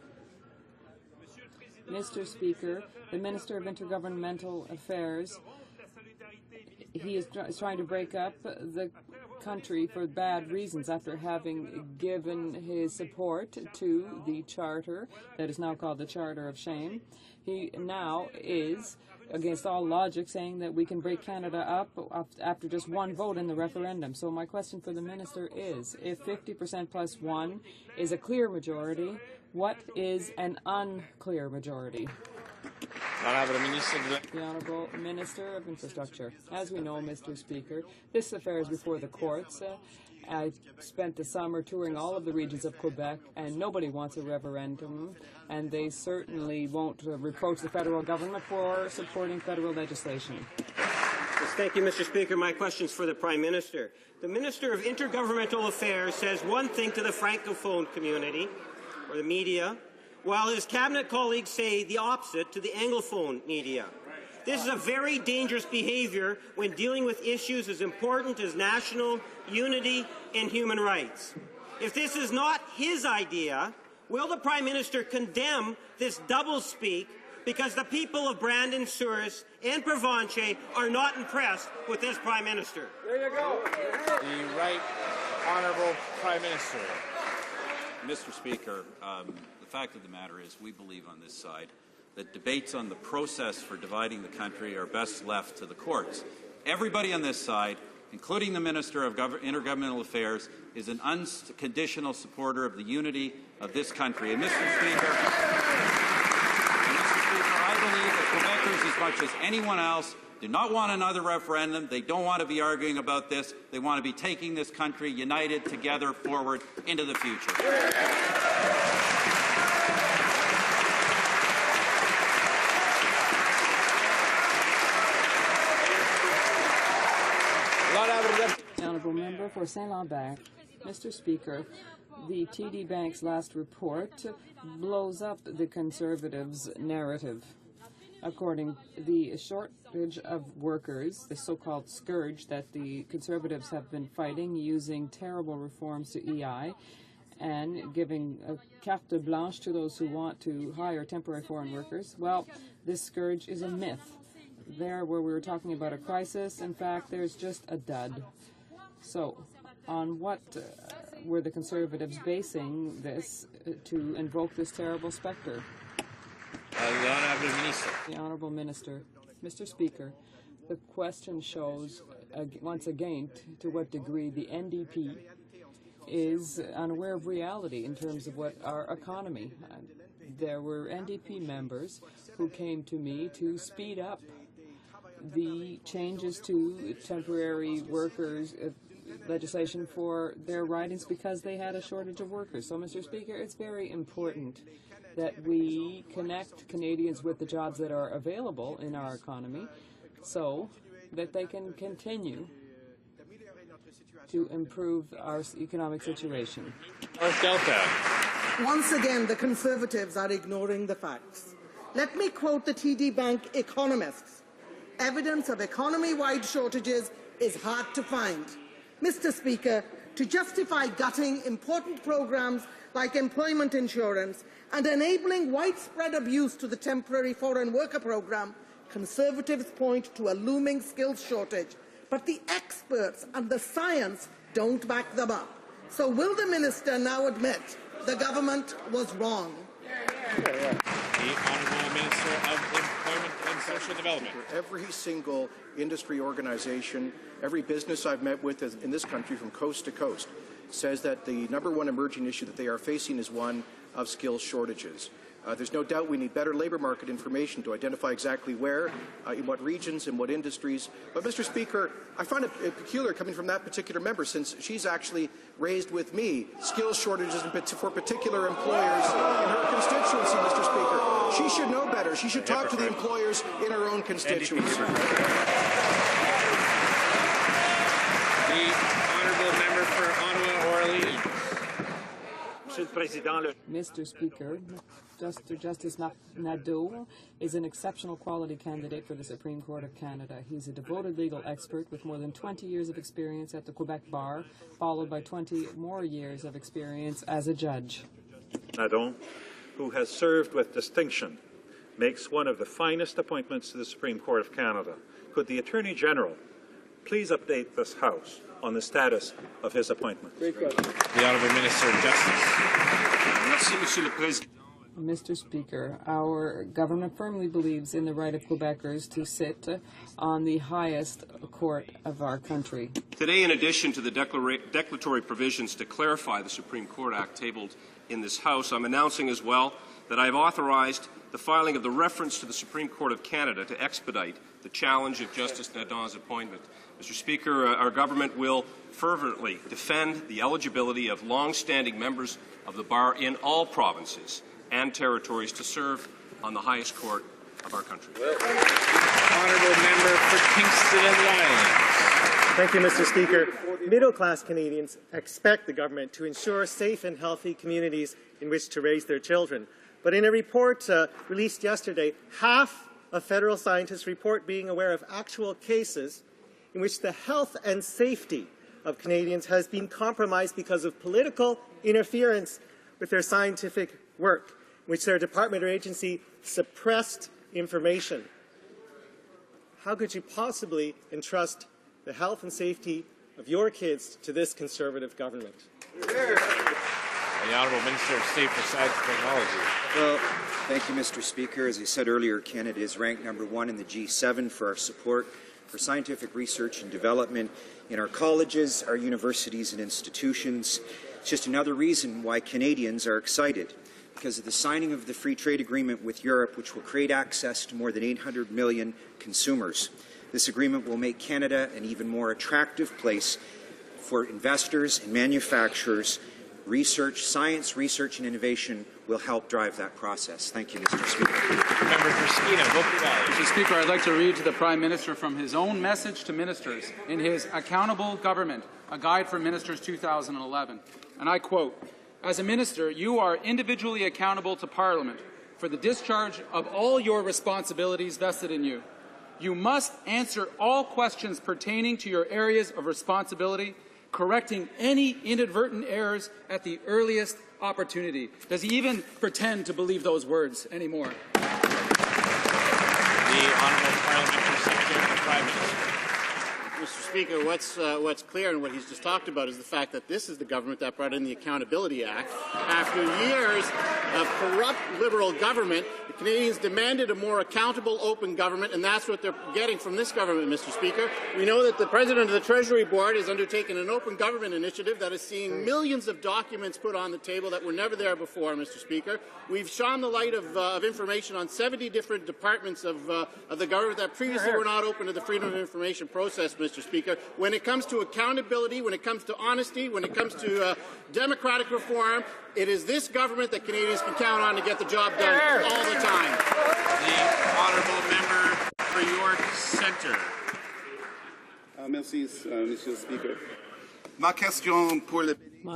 S2: Mr. Speaker, the Minister of Intergovernmental Affairs, he is trying to break up the country for bad reasons after having given his support to the charter that is now called the Charter of Shame. He now is, against all logic, saying that we can break Canada up after just one vote in the referendum. So my question for the Minister is, if 50% plus one is a clear majority, what is an unclear majority? The Honourable Minister of Infrastructure. As we know, Mr. Speaker, this affair is before the courts. I spent the summer touring all of the regions of Quebec, and nobody wants a referendum, and they certainly won't reproach the federal government for supporting federal legislation.
S10: Yes, thank you, Mr. Speaker. My question is for the Prime Minister. The Minister of Intergovernmental Affairs says one thing to the Francophone community, or the media, while his cabinet colleagues say the opposite to the Anglophone media. This is a very dangerous behavior when dealing with issues as important as national unity and human rights. If this is not his idea, will the Prime Minister condemn this doublespeak because the people of Brandon, Souris and Provencher are not impressed with this Prime Minister?
S5: There you go. The Right Honourable Prime Minister.
S25: Mr. Speaker, the fact of the matter is we believe on this side that debates on the process for dividing the country are best left to the courts. Everybody on this side, including the Minister of Intergovernmental Affairs, is an unconditional supporter of the unity of this country. And Mr. Speaker, I believe that Quebecers, as much as anyone else, do not want another referendum. They don't want to be arguing about this. They want to be taking this country united together forward into the future.
S2: Honourable Member for Saint-Lambert. Mr. Speaker, the TD Bank's last report blows up the Conservatives' narrative. According to the shortage of workers, the so-called scourge that the Conservatives have been fighting using terrible reforms to EI and giving a carte blanche to those who want to hire temporary foreign workers, well, this scourge is a myth. There, where we were talking about a crisis, in fact, there's just a dud. So, on what were the Conservatives basing this to invoke this terrible spectre? The Honourable Minister. Mr. Speaker, the question shows once again to what degree the NDP is unaware of reality in terms of what our economy. There were NDP members who came to me to speed up the changes to temporary workers legislation for their ridings because they had a shortage of workers. So, Mr. Speaker, it's very important that we connect Canadians with the jobs that are available in our economy so that they can continue to improve our economic situation.
S5: North Delta.
S3: Once again, the Conservatives are ignoring the facts. Let me quote the TD Bank economists. Evidence of economy-wide shortages is hard to find. Mr. Speaker, to justify gutting important programs like employment insurance and enabling widespread abuse to the temporary foreign worker program, Conservatives point to a looming skills shortage, but the experts and the science don't back them up. So will the Minister now admit the government was wrong?
S5: The Honourable Minister of Employment and Social Development.
S4: Every single industry organization, every business I've met with in this country from coast to coast says that the number one emerging issue that they are facing is one of skills shortages. There's no doubt we need better labour market information to identify exactly where, in what regions, in what industries. But, Mr. Speaker, I find it peculiar coming from that particular member, since she's actually raised with me skills shortages for particular employers in her constituency, Mr. Speaker. She should know better. She should talk to the employers in her own constituency.
S5: The Honourable Member for Ottawa-Orleans.
S2: Mr. Speaker, Justice Nadeau is an exceptional quality candidate for the Supreme Court of Canada. He's a devoted legal expert with more than 20 years of experience at the Quebec Bar, followed by 20 more years of experience as a judge.
S1: Nadeau, who has served with distinction, makes one of the finest appointments to the Supreme Court of Canada. Could the Attorney General please update this House on the status of his appointment?
S5: The Honourable Minister of Justice.
S7: Merci, Monsieur le Président.
S2: Mr. Speaker, our government firmly believes in the right of Quebecers to sit on the highest court of our country.
S7: Today, in addition to the declaratory provisions to clarify the Supreme Court Act tabled in this House, I'm announcing as well that I have authorized the filing of the reference to the Supreme Court of Canada to expedite the challenge of Justice Nadeau's appointment. Mr. Speaker, our government will fervently defend the eligibility of long-standing members of the bar in all provinces and territories to serve on the highest court of our country.
S5: Honourable member for Kingston and Lyons.
S9: Thank you, Mr. Speaker. Middle-class Canadians expect the government to ensure safe and healthy communities in which to raise their children. But in a report released yesterday, half of federal scientists report being aware of actual cases in which the health and safety of Canadians has been compromised because of political interference with their scientific work, in which their department or agency suppressed information. How could you possibly entrust the health and safety of your kids to this Conservative government?
S5: The Honourable Minister of State for Science and Technology.
S19: Well, thank you, Mr. Speaker. As I said earlier, Canada is ranked #1 in the G7 for our support for scientific research and development in our colleges, our universities and institutions. It's just another reason why Canadians are excited, because of the signing of the free trade agreement with Europe, which will create access to more than 800 million consumers. This agreement will make Canada an even more attractive place for investors and manufacturers. Research, science, research and innovation will help drive that process. Thank you, Mr. Speaker.
S5: Member for Skeena, Hope Valley.
S14: Mr. Speaker, I'd like to read to the Prime Minister from his own message to ministers in his Accountable Government, a Guide for Ministers 2011. And I quote, "As a minister, you are individually accountable to Parliament for the discharge of all your responsibilities vested in you. You must answer all questions pertaining to your areas of responsibility, correcting any inadvertent errors at the earliest opportunity." Does he even pretend to believe those words anymore?
S5: The Honourable Parliamentary Secretary for the Prime Minister.
S6: Mr. Speaker, what's clear in what he's just talked about is the fact that this is the government that brought in the Accountability Act. After years of corrupt Liberal government, the Canadians demanded a more accountable, open government, and that's what they're getting from this government, Mr. Speaker. We know that the President of the Treasury Board has undertaken an open government initiative that is seeing millions of documents put on the table that were never there before, Mr. Speaker. We've shone the light of information on 70 different departments of the government that previously were not open to the Freedom of Information process, Mr. Speaker. When it comes to accountability, when it comes to honesty, when it comes to democratic reform, it is this government that Canadians can count on to get the job done all the time.
S5: The Honourable Member for York Centre.
S21: Merci, Monsieur le Speaker.
S2: My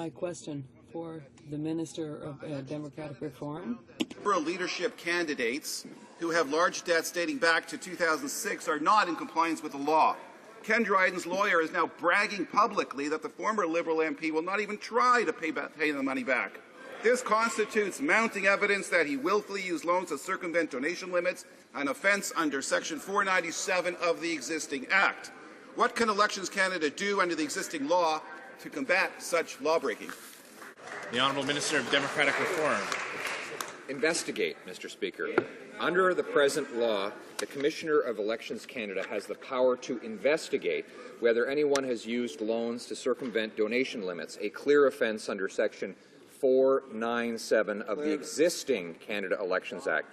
S2: question for the Minister of Democratic Reform.
S21: Liberal leadership candidates who have large debts dating back to 2006 are not in compliance with the law. Ken Dryden's lawyer is now bragging publicly that the former Liberal MP will not even try to pay the money back. This constitutes mounting evidence that he willfully used loans to circumvent donation limits, an offence under Section 497 of the existing Act. What can Elections Canada do under the existing law to combat such lawbreaking?
S5: The Honourable Minister of Democratic Reform.
S22: Investigate, Mr. Speaker. Under the present law, the Commissioner of Elections Canada has the power to investigate whether anyone has used loans to circumvent donation limits, a clear offence under Section 497 of the existing Canada Elections Act.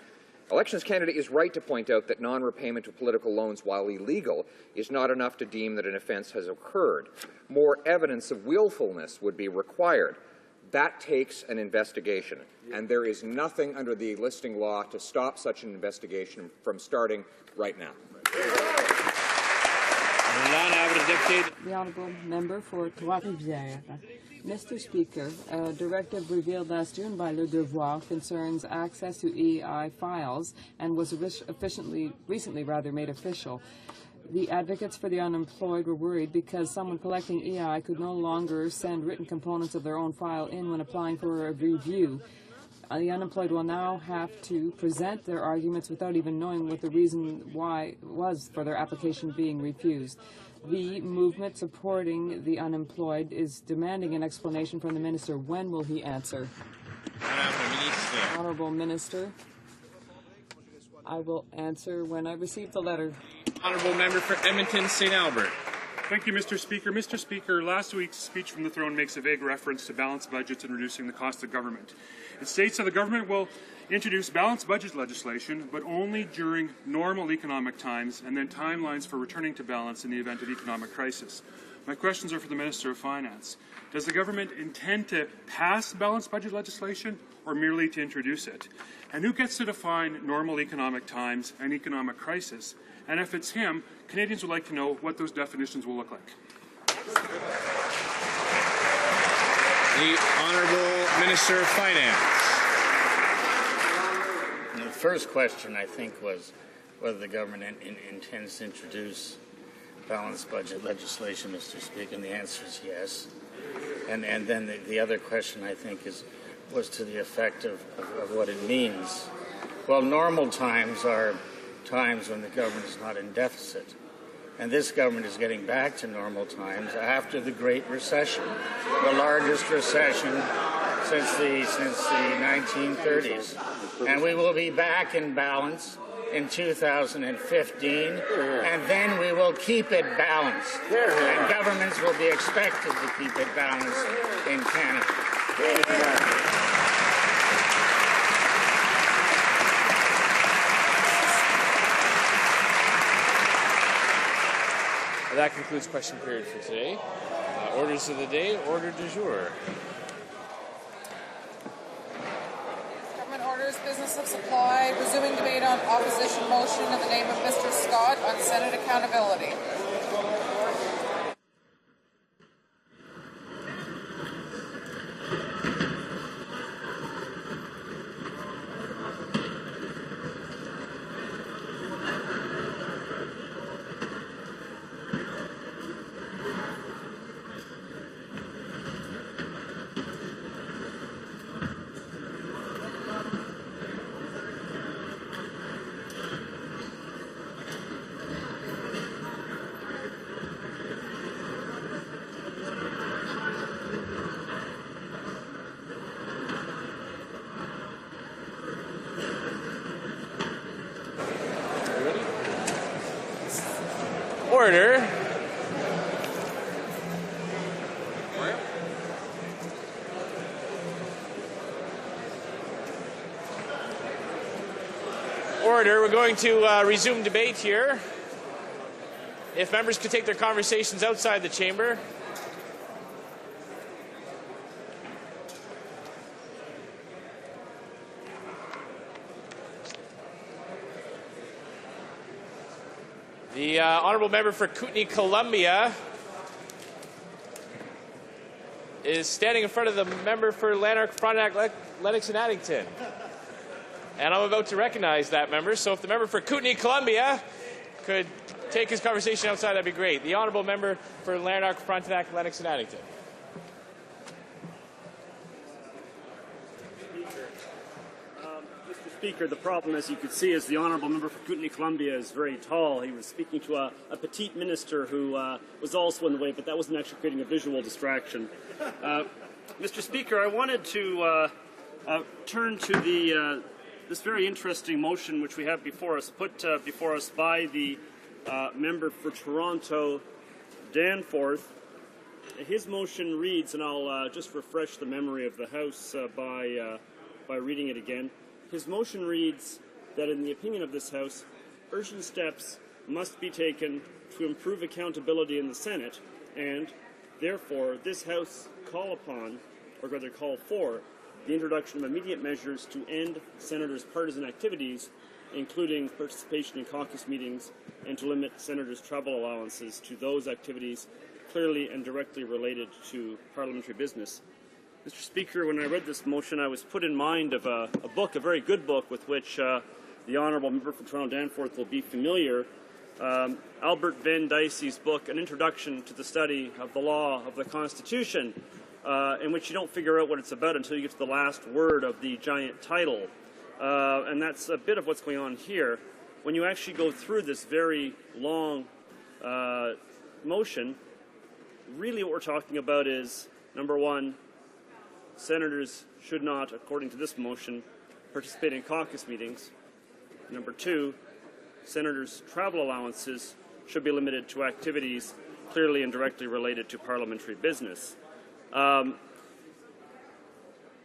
S22: Elections Canada is right to point out that non-repayment of political loans, while illegal, is not enough to deem that an offence has occurred. More evidence of willfulness would be required. That takes an investigation, and there is nothing under the listing law to stop such an investigation from starting right now.
S2: The Honourable Member for Trois-Rivières. Mr. Speaker, a directive revealed last June by Le Devoir concerns access to EI files and was recently made official. The advocates for the unemployed were worried because someone collecting EI could no longer send written components of their own file in when applying for a review. The unemployed will now have to present their arguments without even knowing what the reason why was for their application being refused. The movement supporting the unemployed is demanding an explanation from the minister. When will he answer? Honourable Minister, I will answer when I receive the letter.
S8: Honourable Member for Edmonton St. Albert. Thank you, Mr. Speaker. Mr. Speaker, last week's speech from the throne makes a vague reference to balanced budgets and reducing the cost of government. It states that the government will introduce balanced budget legislation, but only during normal economic times, and then timelines for returning to balance in the event of economic crisis. My questions are for the Minister of Finance. Does the government intend to pass balanced budget legislation or merely to introduce it? And who gets to define normal economic times and economic crisis? And if it's him, Canadians would like to know what those definitions will look like.
S5: The Honourable Minister of Finance.
S20: The first question, I think, was whether the government intends to introduce balanced budget legislation, Mr. Speaker, and the answer is yes. And then the other question, I think, was to the effect of what it means. Well, normal times are times when the government is not in deficit. And this government is getting back to normal times after the Great Recession, the largest recession since the 1930s. And we will be back in balance in 2015, and then we will keep it balanced. And governments will be expected to keep it balanced in Canada.
S5: That concludes question period for today. Orders of the day, order du jour.
S13: Government orders, business of supply, resuming debate on opposition motion in the name of Mr. Scott on Senate accountability.
S5: Order. Order. We're going to resume debate here. If members could take their conversations outside the chamber. The honourable member for Kootenay, Columbia is standing in front of the member for Lanark, Frontenac, Lennox and Addington. And I'm about to recognize that member, so if the member for Kootenay, Columbia could take his conversation outside, that'd be great. The honourable member for Lanark, Frontenac, Lennox and Addington.
S15: Speaker, the problem, as you can see, is the honourable member for Kootenay, Columbia is very tall. He was speaking to a petite minister who was also in the way, but that wasn't actually creating a visual distraction. Mr. Speaker, I wanted to turn to this very interesting motion which we have before us, put before us by the member for Toronto, Danforth. His motion reads, and I'll just refresh the memory of the House by reading it again. His motion reads that in the opinion of this House, urgent steps must be taken to improve accountability in the Senate, and therefore this House call for the introduction of immediate measures to end senators' partisan activities, including participation in caucus meetings, and to limit senators' travel allowances to those activities clearly and directly related to parliamentary business. Mr. Speaker, when I read this motion, I was put in mind of a book, a very good book, with which the Honourable Member for Toronto Danforth will be familiar. Albert Van Dicey's book, An Introduction to the Study of the Law of the Constitution, in which you don't figure out what it's about until you get to the last word of the giant title. And that's a bit of what's going on here. When you actually go through this very long motion, really what we're talking about is, number one, senators should not, according to this motion, participate in caucus meetings. Number two, senators' travel allowances should be limited to activities clearly and directly related to parliamentary business.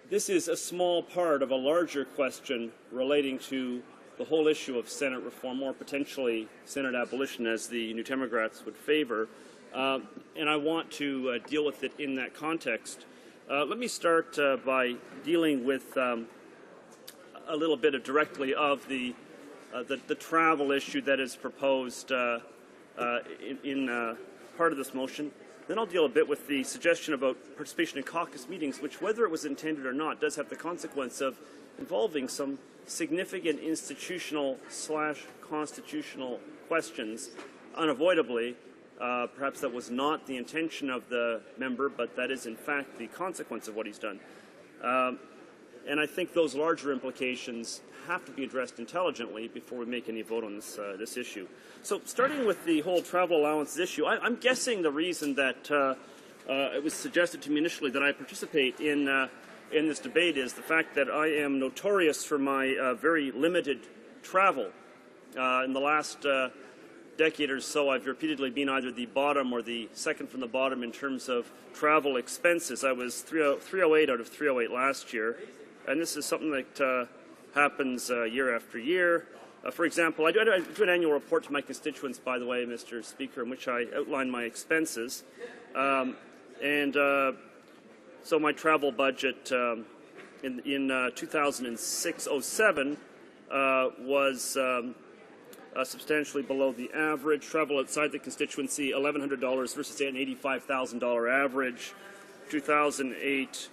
S15: This is a small part of a larger question relating to the whole issue of Senate reform, or potentially Senate abolition, as the New Democrats would favor. And I want to deal with it in that context. Let me start by dealing with a little bit directly of the travel issue that is proposed in part of this motion. Then I'll deal a bit with the suggestion about participation in caucus meetings, which, whether it was intended or not, does have the consequence of involving some significant institutional/constitutional questions, unavoidably. Perhaps that was not the intention of the member, but that is in fact the consequence of what he's done. And I think those larger implications have to be addressed intelligently before we make any vote on this issue. So starting with the whole travel allowances issue, I'm guessing the reason that it was suggested to me initially that I participate in this debate is the fact that I am notorious for my very limited travel. In the last decade or so, I've repeatedly been either the bottom or the second from the bottom in terms of travel expenses. I was 308 out of 308 last year, and this is something that happens year after year. For example, I do an annual report to my constituents, by the way, Mr. Speaker, in which I outline my expenses. So my travel budget in 2006-07 was substantially below the average. Travel outside the constituency, $1,100 versus an $85,000 average. 2008,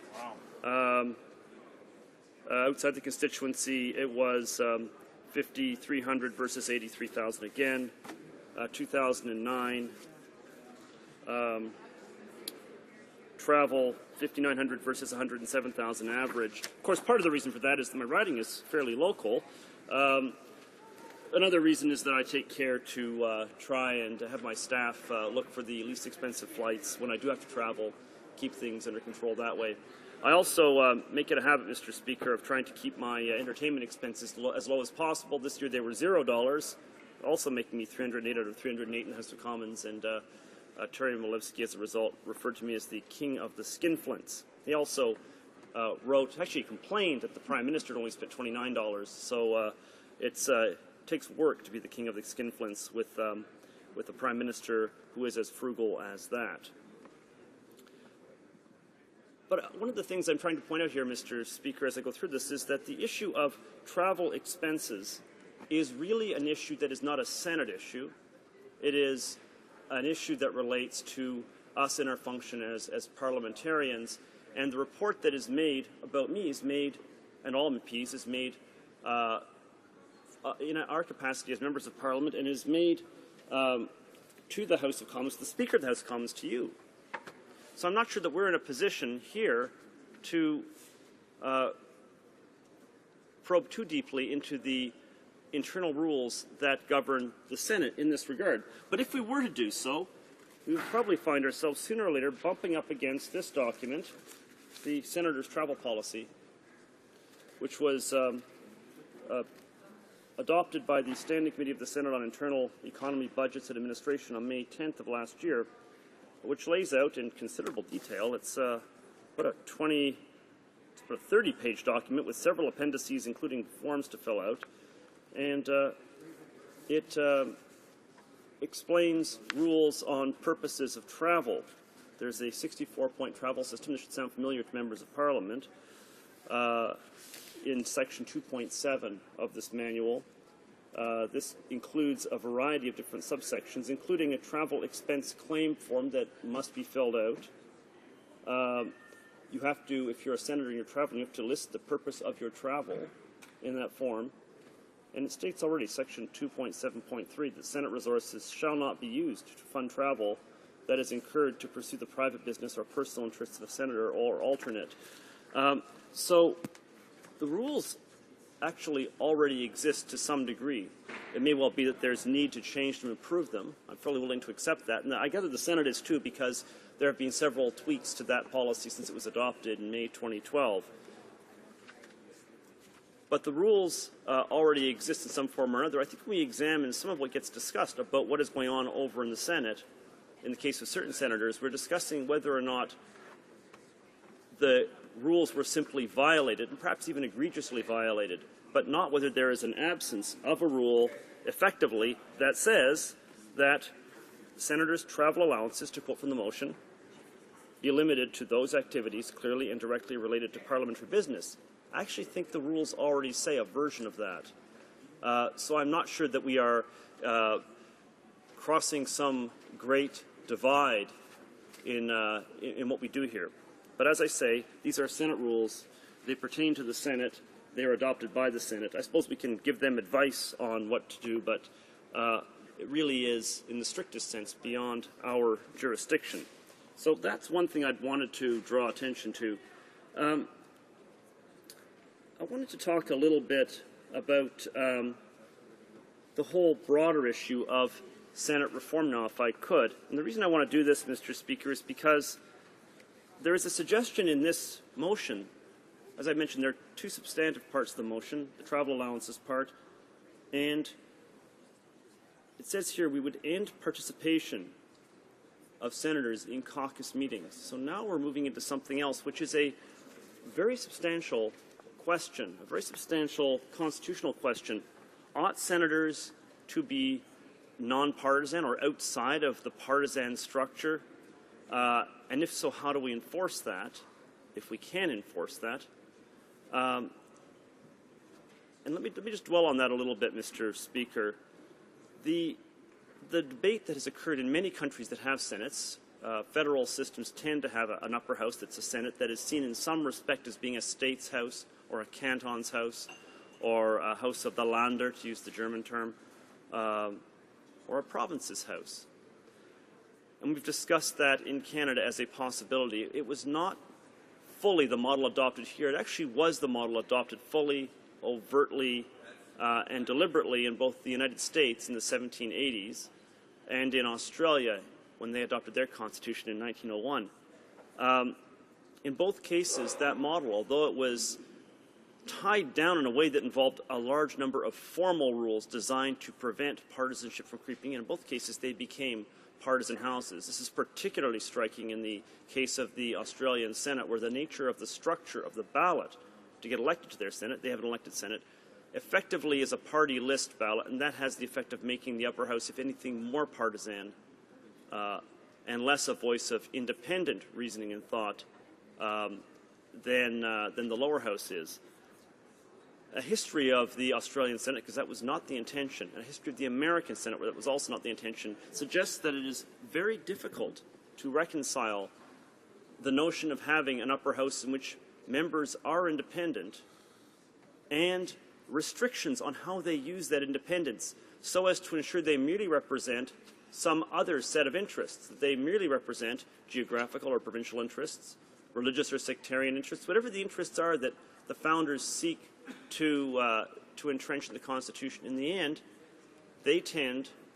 S15: outside the constituency, it was $5,300 versus $83,000 again. 2009, travel $5,900 versus $107,000 average. Of course, part of the reason for that is that my riding is fairly local. Another reason is that I take care to try and have my staff look for the least expensive flights when I do have to travel, keep things under control that way. I also make it a habit, Mr. Speaker, of trying to keep my entertainment expenses as low as possible. This year they were $0, also making me 308 out of 308 in the House of Commons, and Terry Malevsky, as a result, referred to me as the king of the skinflints. He also actually complained that the Prime Minister only spent $29, so it takes work to be the king of the skinflints with a Prime Minister who is as frugal as that. But one of the things I'm trying to point out here, Mr. Speaker, as I go through this, is that the issue of travel expenses is really an issue that is not a Senate issue. It is an issue that relates to us in our function as parliamentarians. And the report that is made about me is made, and all MPs, is made in our capacity as members of Parliament, and is made to the House of Commons, the Speaker of the House of Commons, to you. So I'm not sure that we're in a position here to probe too deeply into the internal rules that govern the Senate in this regard. But if we were to do so, we would probably find ourselves sooner or later bumping up against this document, the Senator's Travel Policy, which was adopted by the Standing Committee of the Senate on Internal Economy, Budgets and Administration on May 10th of last year, which lays out in considerable detail. It's about a 30-page document with several appendices, including forms to fill out. And it explains rules on purposes of travel. There's a 64-point travel system that should sound familiar to members of Parliament in Section 2.7 of this manual. This includes a variety of different subsections, including a travel expense claim form that must be filled out. You have to, if you're a senator and you're traveling, you have to list the purpose of your travel in that form. And it states already, section 2.7.3, that Senate resources shall not be used to fund travel that is incurred to pursue the private business or personal interests of a senator or alternate. So the rules actually already exist to some degree. It may well be that there's need to change them, improve them. I'm fairly willing to accept that. And I gather the Senate is too, because there have been several tweaks to that policy since it was adopted in May 2012. But the rules already exist in some form or another. I think when we examine some of what gets discussed about what is going on over in the Senate, in the case of certain senators, we're discussing whether or not the rules were simply violated, and perhaps even egregiously violated, but not whether there is an absence of a rule effectively that says that senators' travel allowances, to quote from the motion, be limited to those activities clearly and directly related to parliamentary business. I actually think the rules already say a version of that. So I'm not sure that we are crossing some great divide in what we do here. But as I say, these are Senate rules. They pertain to the Senate. They are adopted by the Senate. I suppose we can give them advice on what to do, but it really is, in the strictest sense, beyond our jurisdiction. So that's one thing I'd wanted to draw attention to. I wanted to talk a little bit about the whole broader issue of Senate reform now, if I could. And the reason I want to do this, Mr. Speaker, is because there is a suggestion in this motion. As I mentioned, there are two substantive parts of the motion, the travel allowances part, and it says here we would end participation of senators in caucus meetings. So now we're moving into something else, which is a very substantial question, a very substantial constitutional question. Ought senators to be nonpartisan or outside of the partisan structure? And if so, how do we enforce that, if we can enforce that? And let me just dwell on that a little bit, Mr. Speaker. The debate that has occurred in many countries that have senates, federal systems tend to have an upper house that's a senate that is seen in some respect as being a state's house or a canton's house or a house of the Lander, to use the German term, or a province's house. And we've discussed that in Canada as a possibility. It was not fully the model adopted here. It actually was the model adopted fully, overtly, and deliberately in both the United States in the 1780s and in Australia when they adopted their constitution in 1901. In both cases, that model, although it was tied down in a way that involved a large number of formal rules designed to prevent partisanship from creeping in both cases they became partisan houses. This is particularly striking in the case of the Australian Senate, where the nature of the structure of the ballot to get elected to their Senate, they have an elected Senate, effectively is a party list ballot, and that has the effect of making the upper house, if anything, more partisan and less a voice of independent reasoning and thought than the lower house is. A history of the Australian Senate, because that was not the intention, and a history of the American Senate, where that was also not the intention, suggests that it is very difficult to reconcile the notion of having an upper house in which members are independent and restrictions on how they use that independence so as to ensure they merely represent some other set of interests, that they merely represent geographical or provincial interests, religious or sectarian interests, whatever the interests are that the founders seek to entrench in the Constitution. In the end,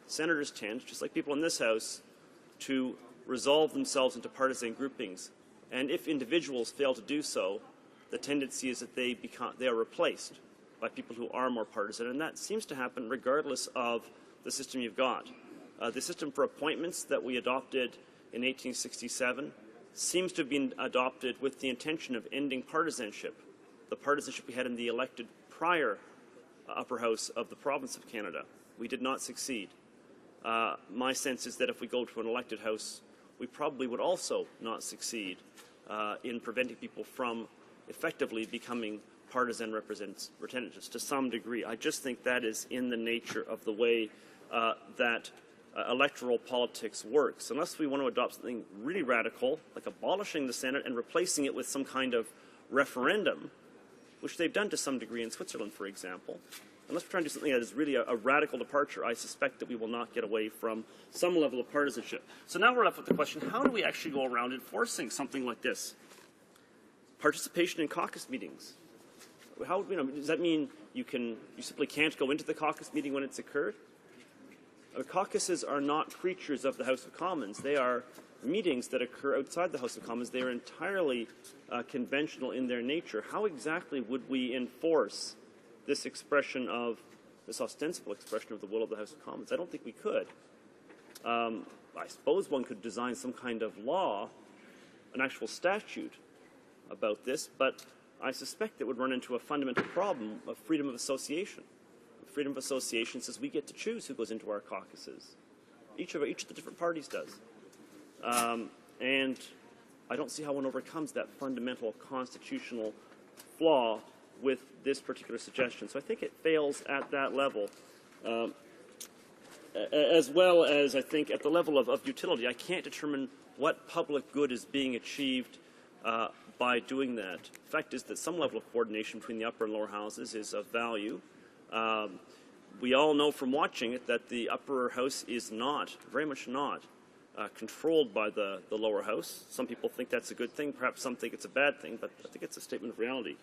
S15: senators tend, just like people in this House, to resolve themselves into partisan groupings. And if individuals fail to do so, the tendency is that they are replaced by people who are more partisan, and that seems to happen regardless of the system you've got. The system for appointments that we adopted in 1867 seems to have been adopted with the intention of ending partisanship, the partisanship we had in the elected prior upper house of the province of Canada. We did not succeed. My sense is that if we go to an elected house, we probably would also not succeed in preventing people from effectively becoming partisan representatives to some degree. I just think that is in the nature of the way that electoral politics works. Unless we want to adopt something really radical, like abolishing the Senate and replacing it with some kind of referendum, which they've done to some degree in Switzerland, for example, unless we're trying to do something that is really a radical departure, I suspect that we will not get away from some level of partisanship. So now we're left with the question, how do we actually go around enforcing something like this? Participation in caucus meetings. How, does that mean you simply can't go into the caucus meeting when it's occurred? Caucuses are not creatures of the House of Commons. They are meetings that occur outside the House of Commons. They are entirely conventional in their nature. How exactly would we enforce this ostensible expression of the will of the House of Commons? I don't think we could. I suppose one could design some kind of law, an actual statute about this, but I suspect it would run into a fundamental problem of freedom of association. Freedom of association says we get to choose who goes into our caucuses. Each of the different parties does. And I don't see how one overcomes that fundamental constitutional flaw with this particular suggestion. So I think it fails at that level, as well as I think at the level of utility. I can't determine what public good is being achieved by doing that. The fact is that some level of coordination between the upper and lower houses is of value. We all know from watching it that the upper house is not, very much not, controlled by the lower house. Some people think that's a good thing. Perhaps some think it's a bad thing, but I think it's a statement of reality.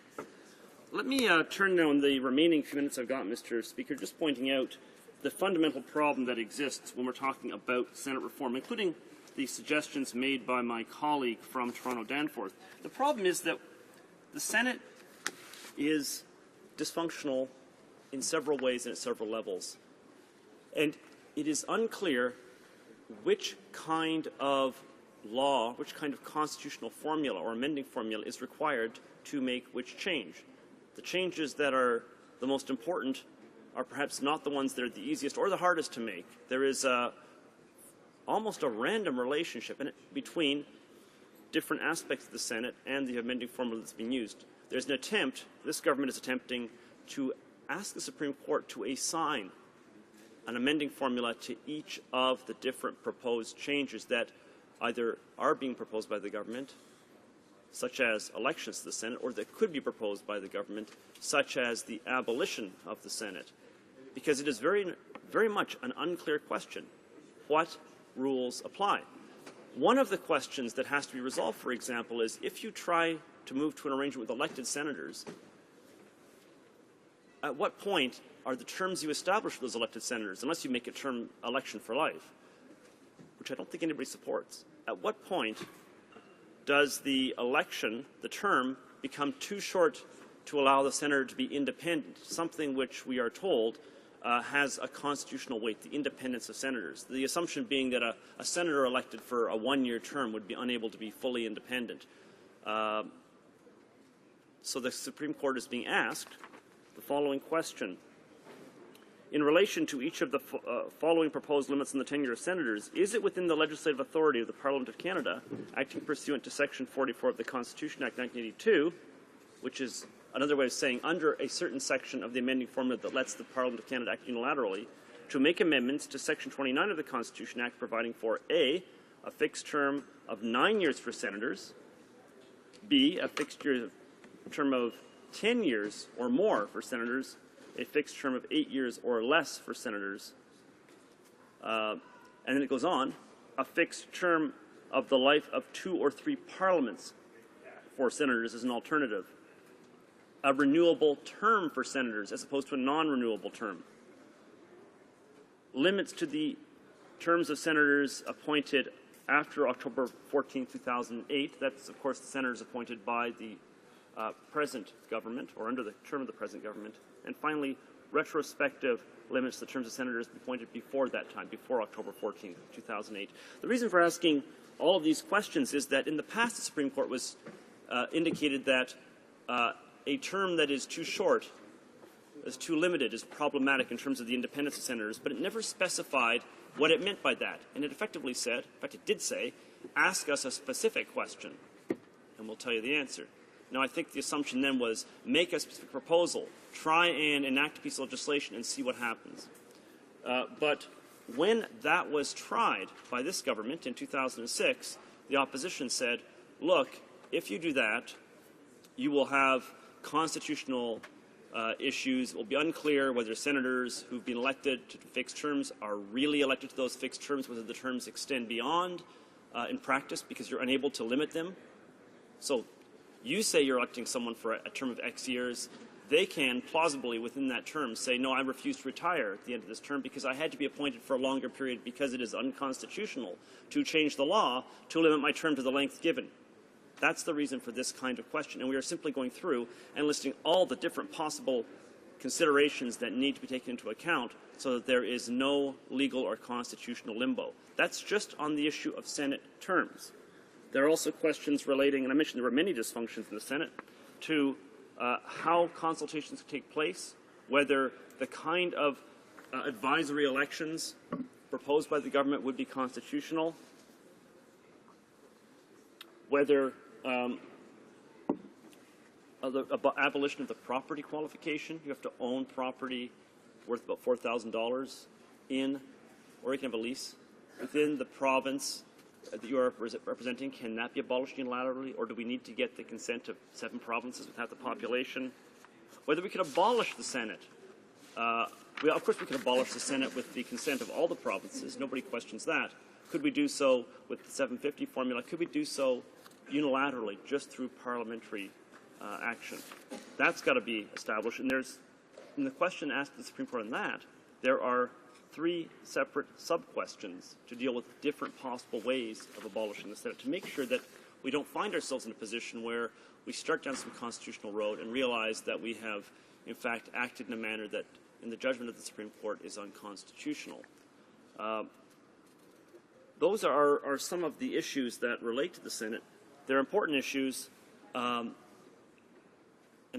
S15: Let me turn now in the remaining few minutes I've got, Mr. Speaker, just pointing out the fundamental problem that exists when we're talking about Senate reform, including the suggestions made by my colleague from Toronto Danforth. The problem is that the Senate is dysfunctional in several ways and at several levels. And it is unclear which kind of law, which kind of constitutional formula or amending formula is required to make which change. The changes that are the most important are perhaps not the ones that are the easiest or the hardest to make. There is almost a random relationship between different aspects of the Senate and the amending formula that's being used. There's an attempt, this government is attempting to ask the Supreme Court to assign an amending formula to each of the different proposed changes that either are being proposed by the government, such as elections to the Senate, or that could be proposed by the government, such as the abolition of the Senate. Because it is very, very much an unclear question what rules apply. One of the questions that has to be resolved, for example, is if you try to move to an arrangement with elected senators, at what point are the terms you establish for those elected senators, unless you make a term election for life, which I don't think anybody supports, at what point does the election, the term, become too short to allow the senator to be independent, something which we are told has a constitutional weight, the independence of senators. The assumption being that a senator elected for a one-year term would be unable to be fully independent. So the Supreme Court is being asked the following question. In relation to each of the following proposed limits on the tenure of senators, is it within the legislative authority of the Parliament of Canada, acting pursuant to Section 44 of the Constitution Act 1982, which is another way of saying under a certain section of the amending formula that lets the Parliament of Canada act unilaterally, to make amendments to Section 29 of the Constitution Act providing for A, a fixed term of 9 years for senators, B, a fixed term of 10 years or more for senators, a fixed term of 8 years or less for senators, and then it goes on, a fixed term of the life of 2 or 3 parliaments for senators as an alternative, a renewable term for senators as opposed to a non-renewable term, limits to the terms of senators appointed after October 14, 2008. That's, of course, the senators appointed by the present government or under the term of the present government. And finally, retrospective limits the terms of senators appointed before that time, before October 14, 2008. The reason for asking all of these questions is that in the past the Supreme Court was indicated that a term that is too short, is too limited, is problematic in terms of the independence of senators, but it never specified what it meant by that. And it effectively said, in fact it did say, ask us a specific question, and we'll tell you the answer. Now, I think the assumption then was make a specific proposal, try and enact a piece of legislation and see what happens. But when that was tried by this government in 2006, the opposition said, look, if you do that, you will have constitutional issues. It will be unclear whether senators who've been elected to fixed terms are really elected to those fixed terms, whether the terms extend beyond in practice because you're unable to limit them. So you say you're electing someone for a term of X years. They can plausibly within that term say, no, I refuse to retire at the end of this term because I had to be appointed for a longer period because it is unconstitutional to change the law to limit my term to the length given. That's the reason for this kind of question. And we are simply going through and listing all the different possible considerations that need to be taken into account so that there is no legal or constitutional limbo. That's just on the issue of Senate terms. There are also questions relating, and I mentioned there were many dysfunctions in the Senate, to how consultations take place, whether the kind of advisory elections proposed by the government would be constitutional, whether the abolition of the property qualification. You have to own property worth about $4,000 in, or you can have a lease within the province that you are representing. Can that be abolished unilaterally, or do we need to get the consent of 7 provinces with half the population? Whether we could abolish the Senate. Of course we could abolish the Senate with the consent of all the provinces. Nobody questions that. Could we do so with the 750 formula? Could we do so unilaterally just through parliamentary action? That's got to be established. And in the question asked of the Supreme Court on that, there are 3 separate sub-questions to deal with different possible ways of abolishing the Senate to make sure that we don't find ourselves in a position where we start down some constitutional road and realize that we have, in fact, acted in a manner that, in the judgment of the Supreme Court, is unconstitutional. Those are some of the issues that relate to the Senate. They're important issues, and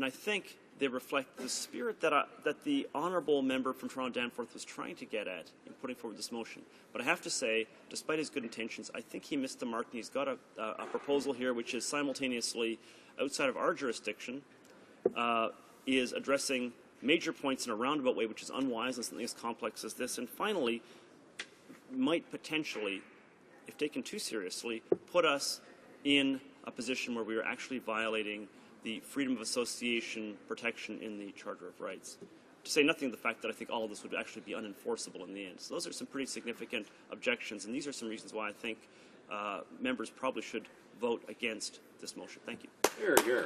S15: I think they reflect the spirit that the honourable member from Toronto Danforth was trying to get at in putting forward this motion. But I have to say, despite his good intentions, I think he missed the mark, and he's got a proposal here which is simultaneously outside of our jurisdiction, is addressing major points in a roundabout way, which is unwise and something as complex as this, and finally might potentially, if taken too seriously, put us in a position where we are actually violating the freedom of association protection in the Charter of Rights. To say nothing of the fact that I think all of this would actually be unenforceable in the end. So those are some pretty significant objections, and these are some reasons why I think members probably should vote against this motion. Thank you.
S16: Here.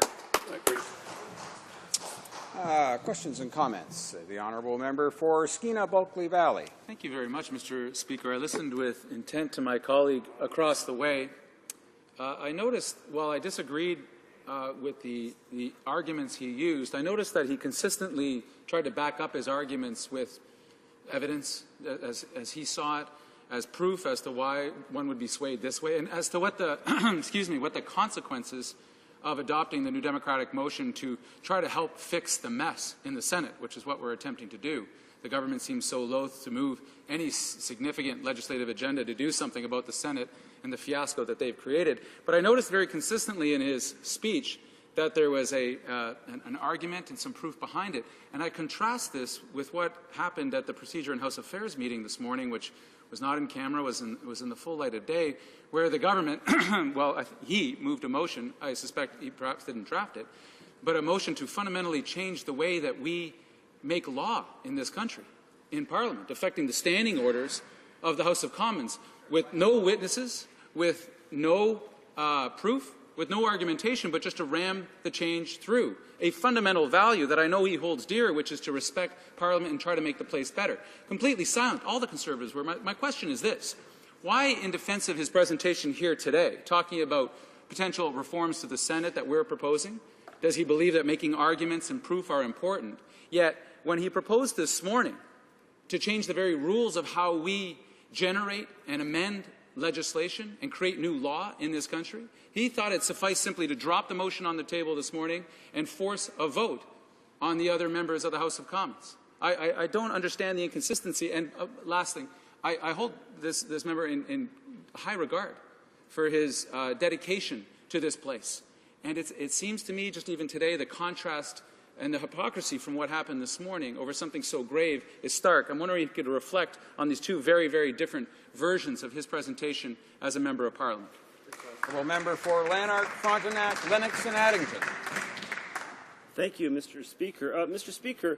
S16: Questions and comments. The honourable member for Skeena-Bulkley Valley.
S14: Thank you very much, Mr. Speaker. I listened with intent to my colleague across the way. I noticed, while I disagreed with the arguments he used, I noticed that he consistently tried to back up his arguments with evidence as he saw it, as proof as to why one would be swayed this way, and as to what the what the consequences of adopting the New Democratic motion to try to help fix the mess in the Senate, which is what we're attempting to do. The government seems so loath to move any significant legislative agenda to do something about the Senate and the fiasco that they've created. But I noticed very consistently in his speech that there was an argument and some proof behind it. And I contrast this with what happened at the Procedure and House Affairs meeting this morning, which was not in camera, was in the full light of day, where the government, he moved a motion, I suspect he perhaps didn't draft it, but a motion to fundamentally change the way that we make law in this country, in Parliament, affecting the standing orders of the House of Commons, with no witnesses, with no proof, with no argumentation, but just to ram the change through. A fundamental value that I know he holds dear, which is to respect Parliament and try to make the place better. Completely silent. All the Conservatives were. My question is this. Why, in defense of his presentation here today, talking about potential reforms to the Senate that we're proposing, does he believe that making arguments and proof are important? Yet, when he proposed this morning to change the very rules of how we generate and amend legislation and create new law in this country, he thought it sufficed simply to drop the motion on the table this morning and force a vote on the other members of the House of Commons. I don't understand the inconsistency. And last thing, I hold this member in high regard for his dedication to this place And it seems to me, just even today, the contrast and the hypocrisy from what happened this morning over something so grave is stark. I'm wondering if you could reflect on these two very, very different versions of his presentation as a Member of Parliament.
S16: Honourable Member for Lanark, Frontenac, Lennox and Addington.
S15: Thank you, Mr. Speaker. Mr. Speaker,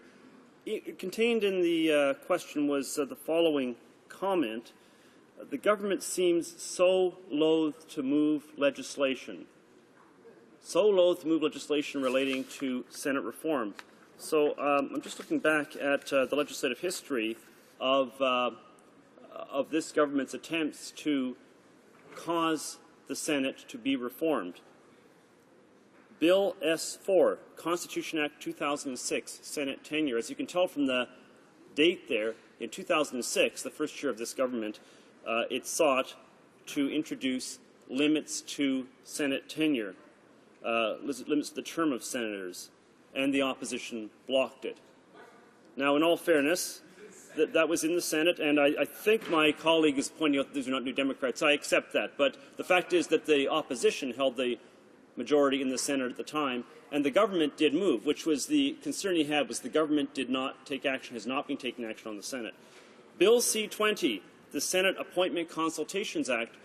S15: contained in the question was the following comment. The government seems so loath to move legislation. So loath to move legislation relating to Senate reform. So I'm just looking back at the legislative history of this government's attempts to cause the Senate to be reformed. Bill S-4, Constitution Act 2006, Senate tenure. As you can tell from the date there, in 2006, the first year of this government, it sought to introduce limits to Senate tenure. Limits the term of senators, and the opposition blocked it. Now, in all fairness, that was in the Senate, and I think my colleague is pointing out that these are not New Democrats. I accept that, but the fact is that the opposition held the majority in the Senate at the time, and the government did move, which was the concern he had, was the government did not take action, has not been taking action on the Senate. Bill C-20, the Senate Appointment Consultations Act,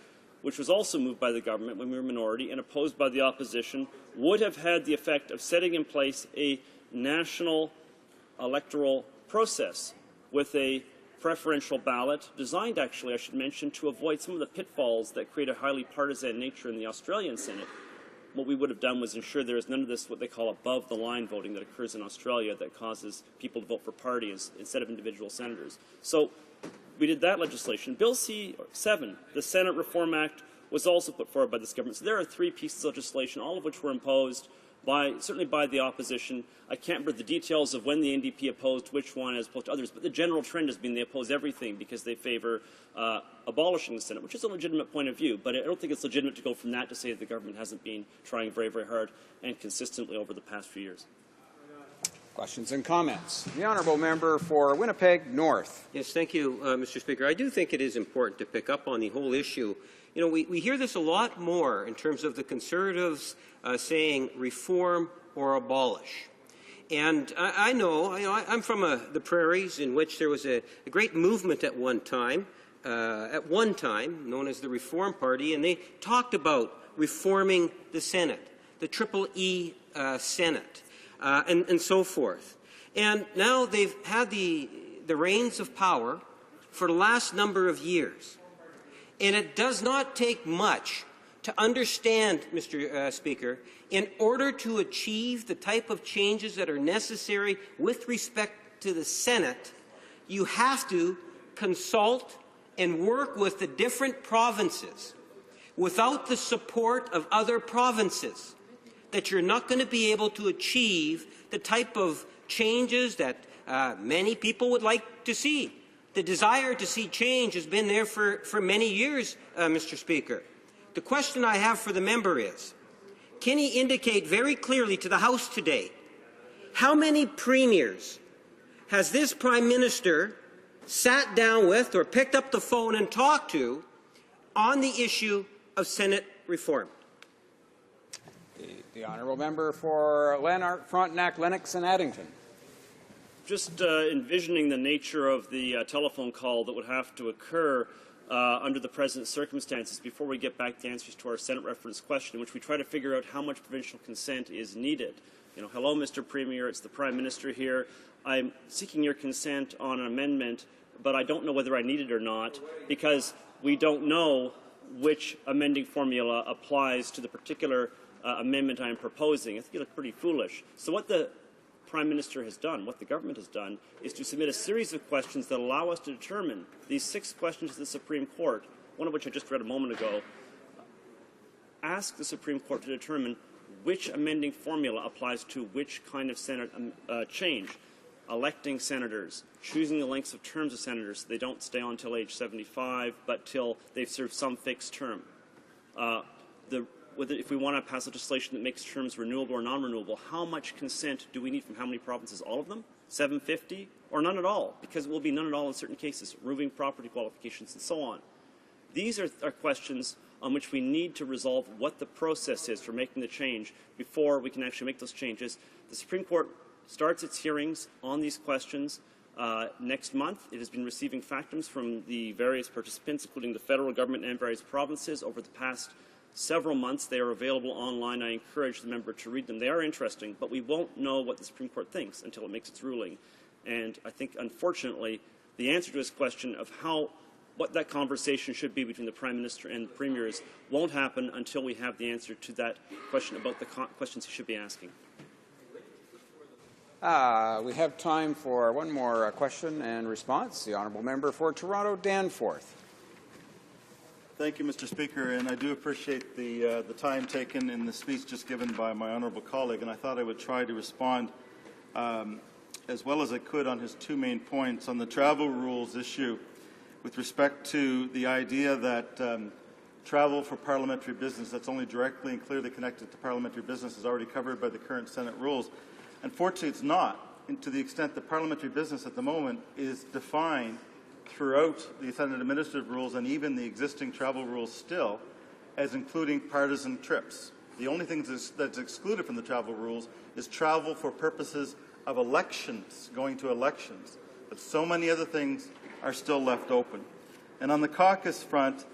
S15: which was also moved by the government when we were minority and opposed by the opposition, would have had the effect of setting in place a national electoral process with a preferential ballot designed, actually, I should mention, to avoid some of the pitfalls that create a highly partisan nature in the Australian Senate. What we would have done was ensure there is none of this, what they call above-the-line voting that occurs in Australia that causes people to vote for parties instead of individual senators. So we did that legislation. Bill C-7, the Senate Reform Act, was also put forward by this government. So there are three pieces of legislation, all of which were imposed certainly by the opposition. I can't remember the details of when the NDP opposed which one as opposed to others, but the general trend has been they oppose everything because they favor abolishing the Senate, which is a legitimate point of view, but I don't think it's legitimate to go from that to say that the government hasn't been trying very, very hard and consistently over the past few years.
S16: Questions and comments. The honourable member for Winnipeg North.
S11: Yes, thank you, Mr. Speaker. I do think it is important to pick up on the whole issue. You know, we hear this a lot more in terms of the Conservatives saying reform or abolish. And I know, I'm from the prairies in which there was a great movement at one time, known as the Reform Party, and they talked about reforming the Senate, the Triple E Senate. And so forth. And now they've had the reins of power for the last number of years. And it does not take much to understand, Mr. Speaker, in order to achieve the type of changes that are necessary with respect to the Senate, you have to consult and work with the different provinces. Without the support of other provinces, that you're not going to be able to achieve the type of changes that many people would like to see. The desire to see change has been there for many years, Mr. Speaker. The question I have for the member is, can he indicate very clearly to the House today how many premiers has this Prime Minister sat down with or picked up the phone and talked to on the issue of Senate reform?
S16: The honourable member for Lanark, Frontenac, Lennox and Addington.
S15: Just envisioning the nature of the telephone call that would have to occur under the present circumstances before we get back to answers to our Senate reference question, in which we try to figure out how much provincial consent is needed. You know, hello, Mr. Premier, it's the Prime Minister here. I'm seeking your consent on an amendment, but I don't know whether I need it or not, because we don't know which amending formula applies to the particular amendment I am proposing. I think it's pretty foolish. So what the Prime Minister has done, what the government has done, is to submit a series of questions that allow us to determine these 6 questions to the Supreme Court, one of which I just read a moment ago, ask the Supreme Court to determine which amending formula applies to which kind of Senate change. Electing senators, choosing the lengths of terms of senators so they don't stay on until age 75, but till they've served some fixed term. If we want to pass legislation that makes terms renewable or non-renewable, how much consent do we need from how many provinces? All of them? 750? Or none at all? Because it will be none at all in certain cases, removing property qualifications and so on. These are questions on which we need to resolve what the process is for making the change before we can actually make those changes. The Supreme Court starts its hearings on these questions next month. It has been receiving factums from the various participants, including the federal government and various provinces, over the past several months. They are available online. I encourage the member to read them. They are interesting, but we won't know what the Supreme Court thinks until it makes its ruling. And I think, unfortunately, the answer to this question of what that conversation should be between the Prime Minister and the Premiers won't happen until we have the answer to that question about the questions he should be asking.
S16: We have time for one more question and response. The Honourable Member for Toronto Danforth.
S12: Thank you, Mr. Speaker, and I do appreciate the time taken in the speech just given by my honourable colleague, and I thought I would try to respond as well as I could on his two main points. On the travel rules issue, with respect to the idea that travel for parliamentary business that's only directly and clearly connected to parliamentary business is already covered by the current Senate rules. Unfortunately, it's not, and to the extent that parliamentary business at the moment is defined throughout the Senate administrative rules and even the existing travel rules still as including partisan trips. The only thing that's excluded from the travel rules is travel for purposes of elections, going to elections. But so many other things are still left open. And on the caucus front,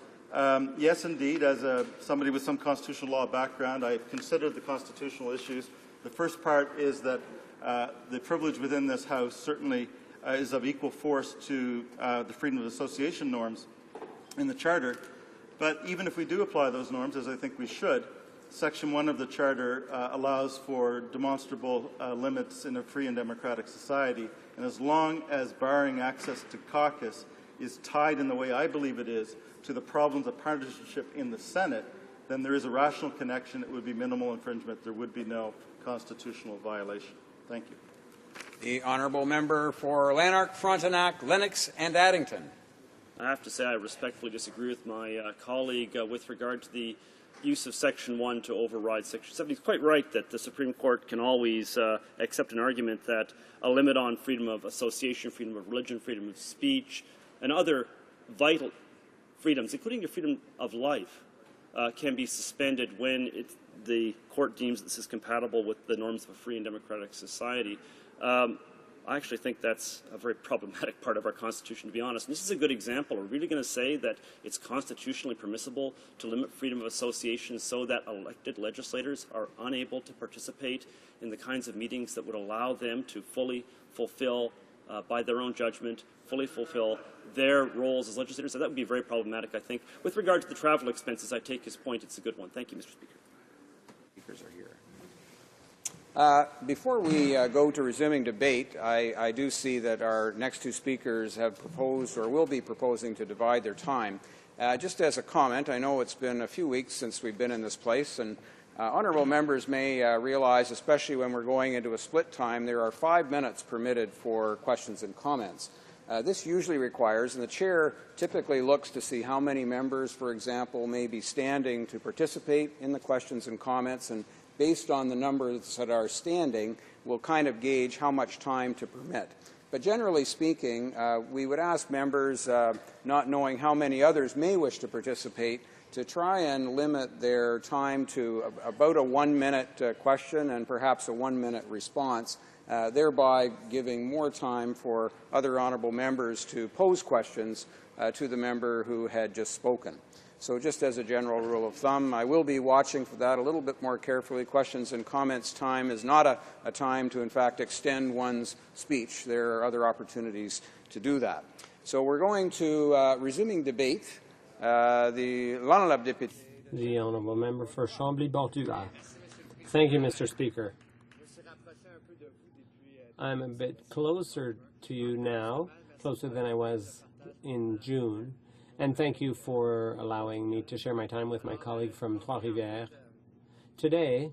S12: yes, indeed, as somebody with some constitutional law background, I've considered the constitutional issues. The first part is that the privilege within this House certainly is of equal force to the freedom of association norms in the Charter. But even if we do apply those norms, as I think we should, Section 1 of the Charter allows for demonstrable limits in a free and democratic society. And as long as barring access to caucus is tied in the way I believe it is to the problems of partisanship in the Senate, then there is a rational connection. It would be minimal infringement. There would be no constitutional violation. Thank you.
S16: The Honourable Member for Lanark, Frontenac, Lennox and Addington.
S15: I have to say I respectfully disagree with my colleague with regard to the use of Section 1 to override Section 7. He's quite right that the Supreme Court can always accept an argument that a limit on freedom of association, freedom of religion, freedom of speech, and other vital freedoms, including your freedom of life, can be suspended when the court deems this is compatible with the norms of a free and democratic society. I actually think that's a very problematic part of our Constitution, to be honest. And this is a good example. Are we really going to say that it's constitutionally permissible to limit freedom of association so that elected legislators are unable to participate in the kinds of meetings that would allow them to fully fulfill, by their own judgment, fully fulfill their roles as legislators? So that would be very problematic, I think. With regard to the travel expenses, I take his point. It's a good one. Thank you, Mr. Speaker.
S16: Speakers are here. Before we go to resuming debate, I do see that our next two speakers have proposed or will be proposing to divide their time. Just as a comment, I know it's been a few weeks since we've been in this place, and honourable members may realize, especially when we're going into a split time, there are 5 minutes permitted for questions and comments. This usually requires, and the chair typically looks to see how many members, for example, may be standing to participate in the questions and comments, and based on the numbers that are standing, we'll kind of gauge how much time to permit. But generally speaking, we would ask members, not knowing how many others may wish to participate, to try and limit their time to about a 1-minute question and perhaps a 1-minute response, thereby giving more time for other honourable members to pose questions to the member who had just spoken. So just as a general rule of thumb, I will be watching for that a little bit more carefully. Questions and comments time is not a time to, in fact, extend one's speech. There are other opportunities to do that. So we're going to resuming debate. The
S17: Honourable Member for Chambly-Bordua. Thank you, Mr. Speaker. I'm a bit closer to you now, closer than I was in June. And thank you for allowing me to share my time with my colleague from Trois-Rivières. Today,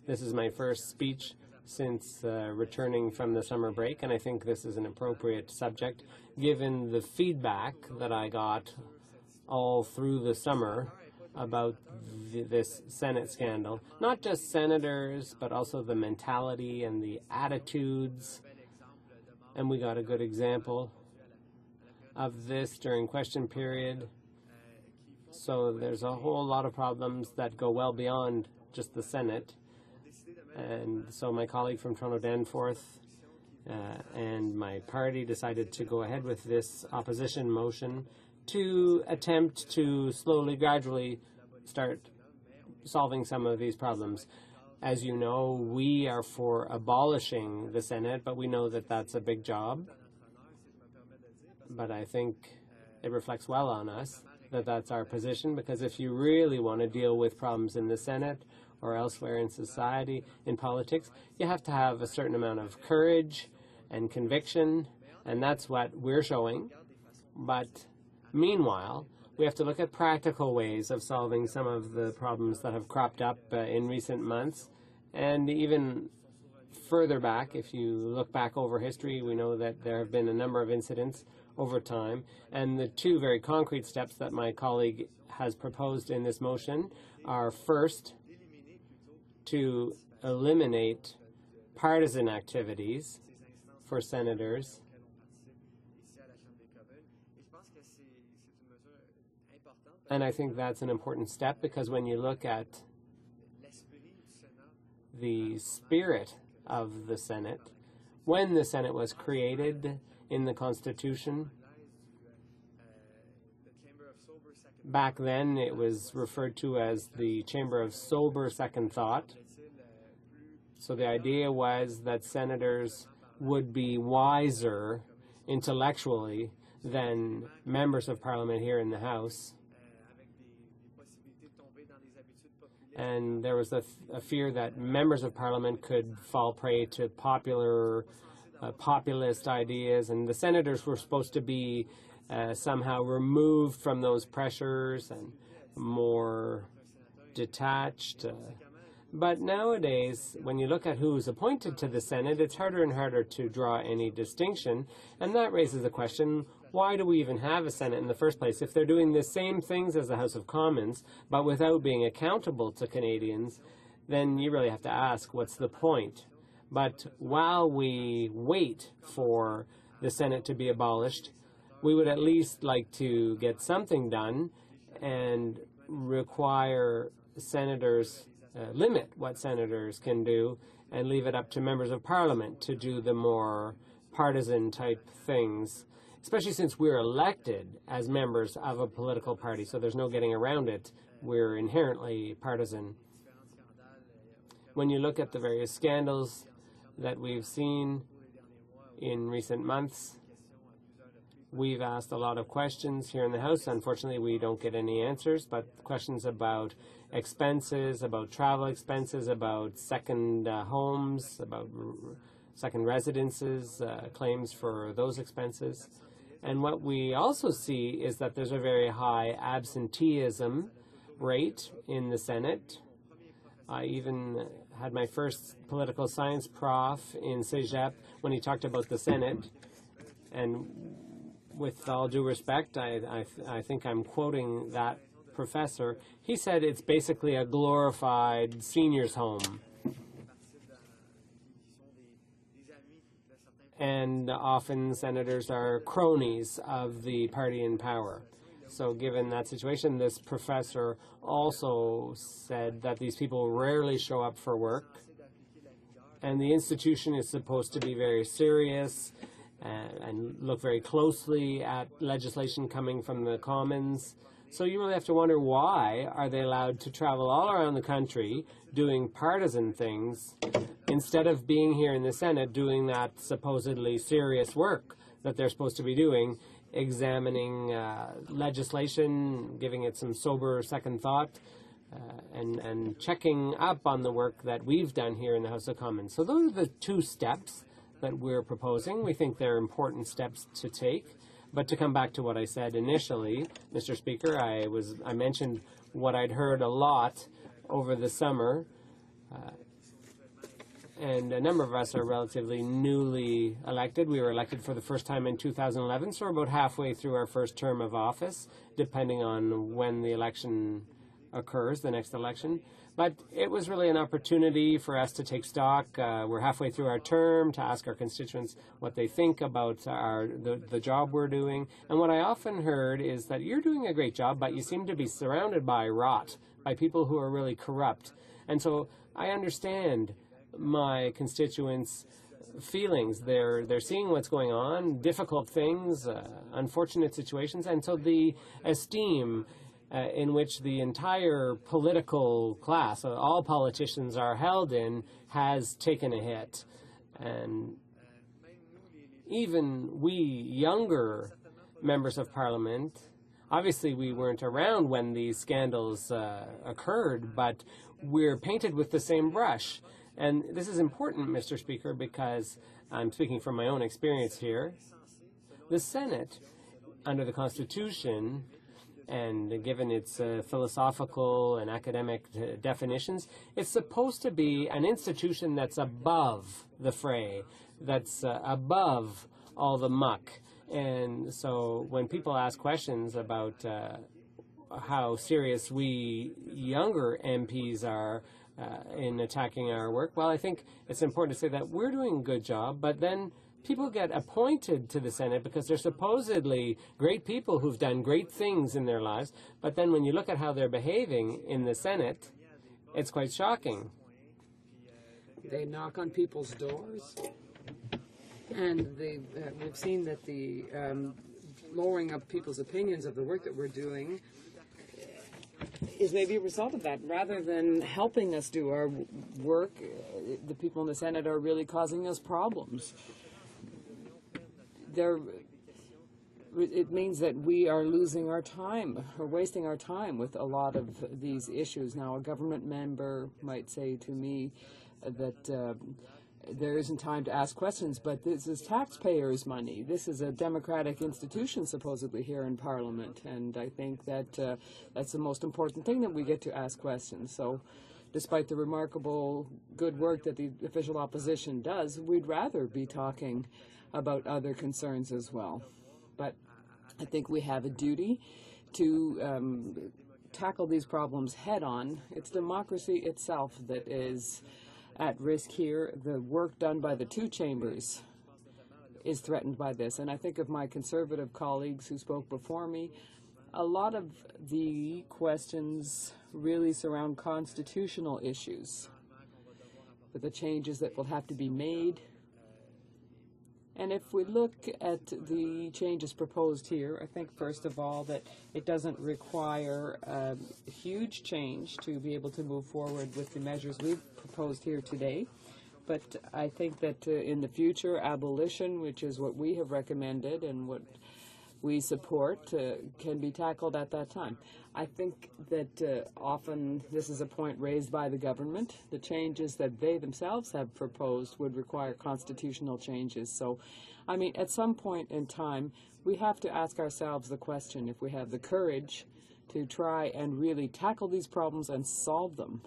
S17: this is my first speech since returning from the summer break, and I think this is an appropriate subject given the feedback that I got all through the summer about this Senate scandal. Not just senators, but also the mentality and the attitudes. And we got a good example of this during question period. So there's a whole lot of problems that go well beyond just the Senate. And so my colleague from Toronto Danforth and my party decided to go ahead with this opposition motion to attempt to slowly, gradually start solving some of these problems. As you know, we are for abolishing the Senate, but we know that that's a big job. But I think it reflects well on us that that's our position, because if you really want to deal with problems in the Senate or elsewhere in society, in politics, you have to have a certain amount of courage and conviction, and that's what we're showing. But meanwhile, we have to look at practical ways of solving some of the problems that have cropped up in recent months. And even further back, if you look back over history, we know that there have been a number of incidents over time. And the two very concrete steps that my colleague has proposed in this motion are, first, to eliminate partisan activities for senators. And I think that's an important step, because when you look at the spirit of the Senate, when the Senate was created in the Constitution, back then it was referred to as the Chamber of Sober Second Thought. So the idea was that senators would be wiser intellectually than members of Parliament here in the House. And there was a fear that members of Parliament could fall prey to populist ideas, and the senators were supposed to be somehow removed from those pressures and more detached. But nowadays, when you look at who's appointed to the Senate, it's harder and harder to draw any distinction, and that raises the question, why do we even have a Senate in the first place? If they're doing the same things as the House of Commons, but without being accountable to Canadians, then you really have to ask, what's the point? But while we wait for the Senate to be abolished, we would at least like to get something done and require senators, limit what senators can do, and leave it up to members of Parliament to do the more partisan type things, especially since we're elected as members of a political party, so there's no getting around it. We're inherently partisan. When you look at the various scandals that we've seen in recent months, we've asked a lot of questions here in the House. Unfortunately, we don't get any answers, but questions about expenses, about travel expenses, about second homes, about second residences, claims for those expenses. And what we also see is that there's a very high absenteeism rate in the Senate. I even had my first political science prof in Cégep when he talked about the Senate. And with all due respect, I think I'm quoting that professor. He said it's basically a glorified seniors' home. And often senators are cronies of the party in power. So given that situation, this professor also said that these people rarely show up for work, and the institution is supposed to be very serious and look very closely at legislation coming from the Commons. So you really have to wonder, why are they allowed to travel all around the country doing partisan things instead of being here in the Senate doing that supposedly serious work that they're supposed to be doing, examining legislation, giving it some sober second thought, and checking up on the work that we've done here in the House of Commons. So those are the two steps that we're proposing. We think they're important steps to take. But to come back to what I said initially, Mr. Speaker, I mentioned what I'd heard a lot over the summer, and a number of us are relatively newly elected. We were elected for the first time in 2011, so we're about halfway through our first term of office, depending on when the election occurs, the next election. But it was really an opportunity for us to take stock. We're halfway through our term, to ask our constituents what they think about the job we're doing. And what I often heard is that you're doing a great job, but you seem to be surrounded by rot, by people who are really corrupt. And so I understand my constituents' feelings. They're seeing what's going on, difficult things, unfortunate situations, and so the esteem in which the entire political class, all politicians are held in, has taken a hit. And even we younger members of Parliament, obviously we weren't around when these scandals occurred, but we're painted with the same brush. And this is important, Mr. Speaker, because I'm speaking from my own experience here. The Senate, under the Constitution, and given its philosophical and academic definitions, it's supposed to be an institution that's above the fray, that's above all the muck. And so when people ask questions about how serious we younger MPs are in attacking our work, well, I think it's important to say that we're doing a good job, but then people get appointed to the Senate because they're supposedly great people who've done great things in their lives, but then when you look at how they're behaving in the Senate, it's quite shocking.
S2: They knock on people's doors, and we've seen that the lowering of people's opinions of the work that we're doing is maybe a result of that. Rather than helping us do our work, the people in the Senate are really causing us problems. It means that we are losing our time or wasting our time with a lot of these issues. Now, a government member might say to me that there isn't time to ask questions, but this is taxpayers' money. This is a democratic institution, supposedly, here in Parliament, and I think that that's the most important thing, that we get to ask questions. So, despite the remarkable good work that the official opposition does, we'd rather be talking about other concerns as well. But I think we have a duty to tackle these problems head-on. It's democracy itself that is at risk here. The work done by the two chambers is threatened by this. And I think of my Conservative colleagues who spoke before me. A lot of the questions really surround constitutional issues, with the changes that will have to be made. And if we look at the changes proposed here, I think, first of all, that it doesn't require a huge change to be able to move forward with the measures we've proposed here today. But I think that in the future, abolition, which is what we have recommended and what we support, can be tackled at that time. I think that often this is a point raised by the government. The changes that they themselves have proposed would require constitutional changes. So, I mean, at some point in time, we have to ask ourselves the question, if we have the courage to try and really tackle these problems and solve them.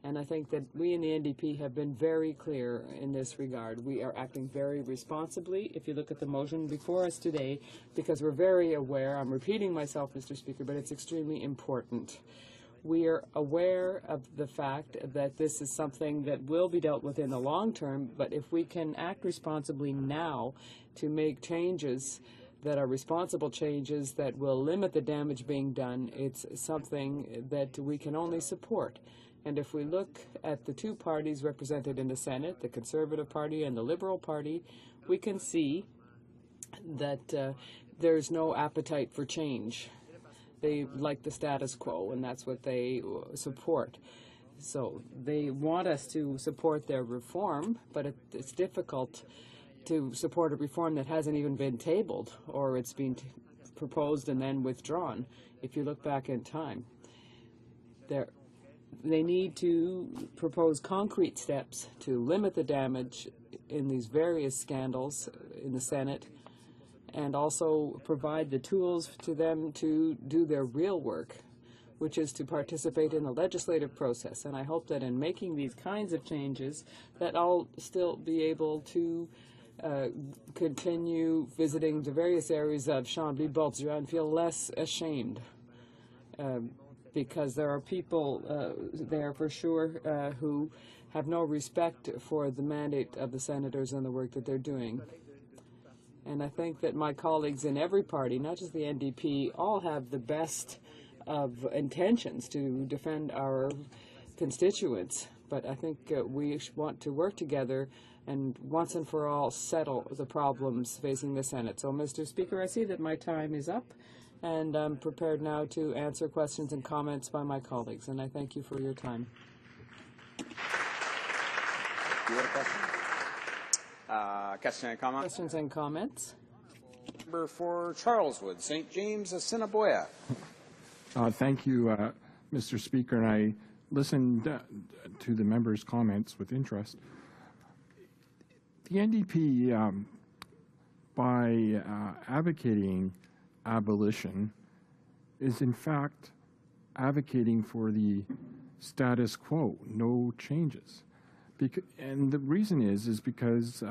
S2: And I think that we in the NDP have been very clear in this regard. We are acting very responsibly, if you look at the motion before us today, because we're very aware, I'm repeating myself, Mr. Speaker, but it's extremely important. We are aware of the fact that this is something that will be dealt with in the long term, but if we can act responsibly now to make changes that are responsible changes that will limit the damage being done, it's something that we can only support. And if we look at the two parties represented in the Senate, the Conservative Party and the Liberal Party, we can see that there's no appetite for change. They like the status quo, and that's what they support. So they want us to support their reform, but it's difficult to support a reform that hasn't even been tabled, or it's been proposed and then withdrawn. If you look back in time, they need to propose concrete steps to limit the damage in these various scandals in the Senate, and also provide the tools to them to do their real work, which is to participate in the legislative process. And I hope that in making these kinds of changes, that I'll still be able to continue visiting the various areas of Chambly, Bordure, and feel less ashamed. because there are people there for sure who have no respect for the mandate of the senators and the work that they're doing. And I think that my colleagues in every party, not just the NDP, all have the best of intentions to defend our constituents. But I think we want to work together and once and for all settle the problems facing the Senate. So, Mr. Speaker, I see that my time is up, and I'm prepared now to answer questions and comments by my colleagues. And I thank you for your time.
S16: You have a question? Questions and comments?
S2: Questions and comments?
S16: Member for Charleswood, St. James, Assiniboia.
S10: Thank you, Mr. Speaker, and I listened to the members' comments with interest. The NDP, by advocating abolition, is in fact advocating for the status quo, no changes. And the reason is because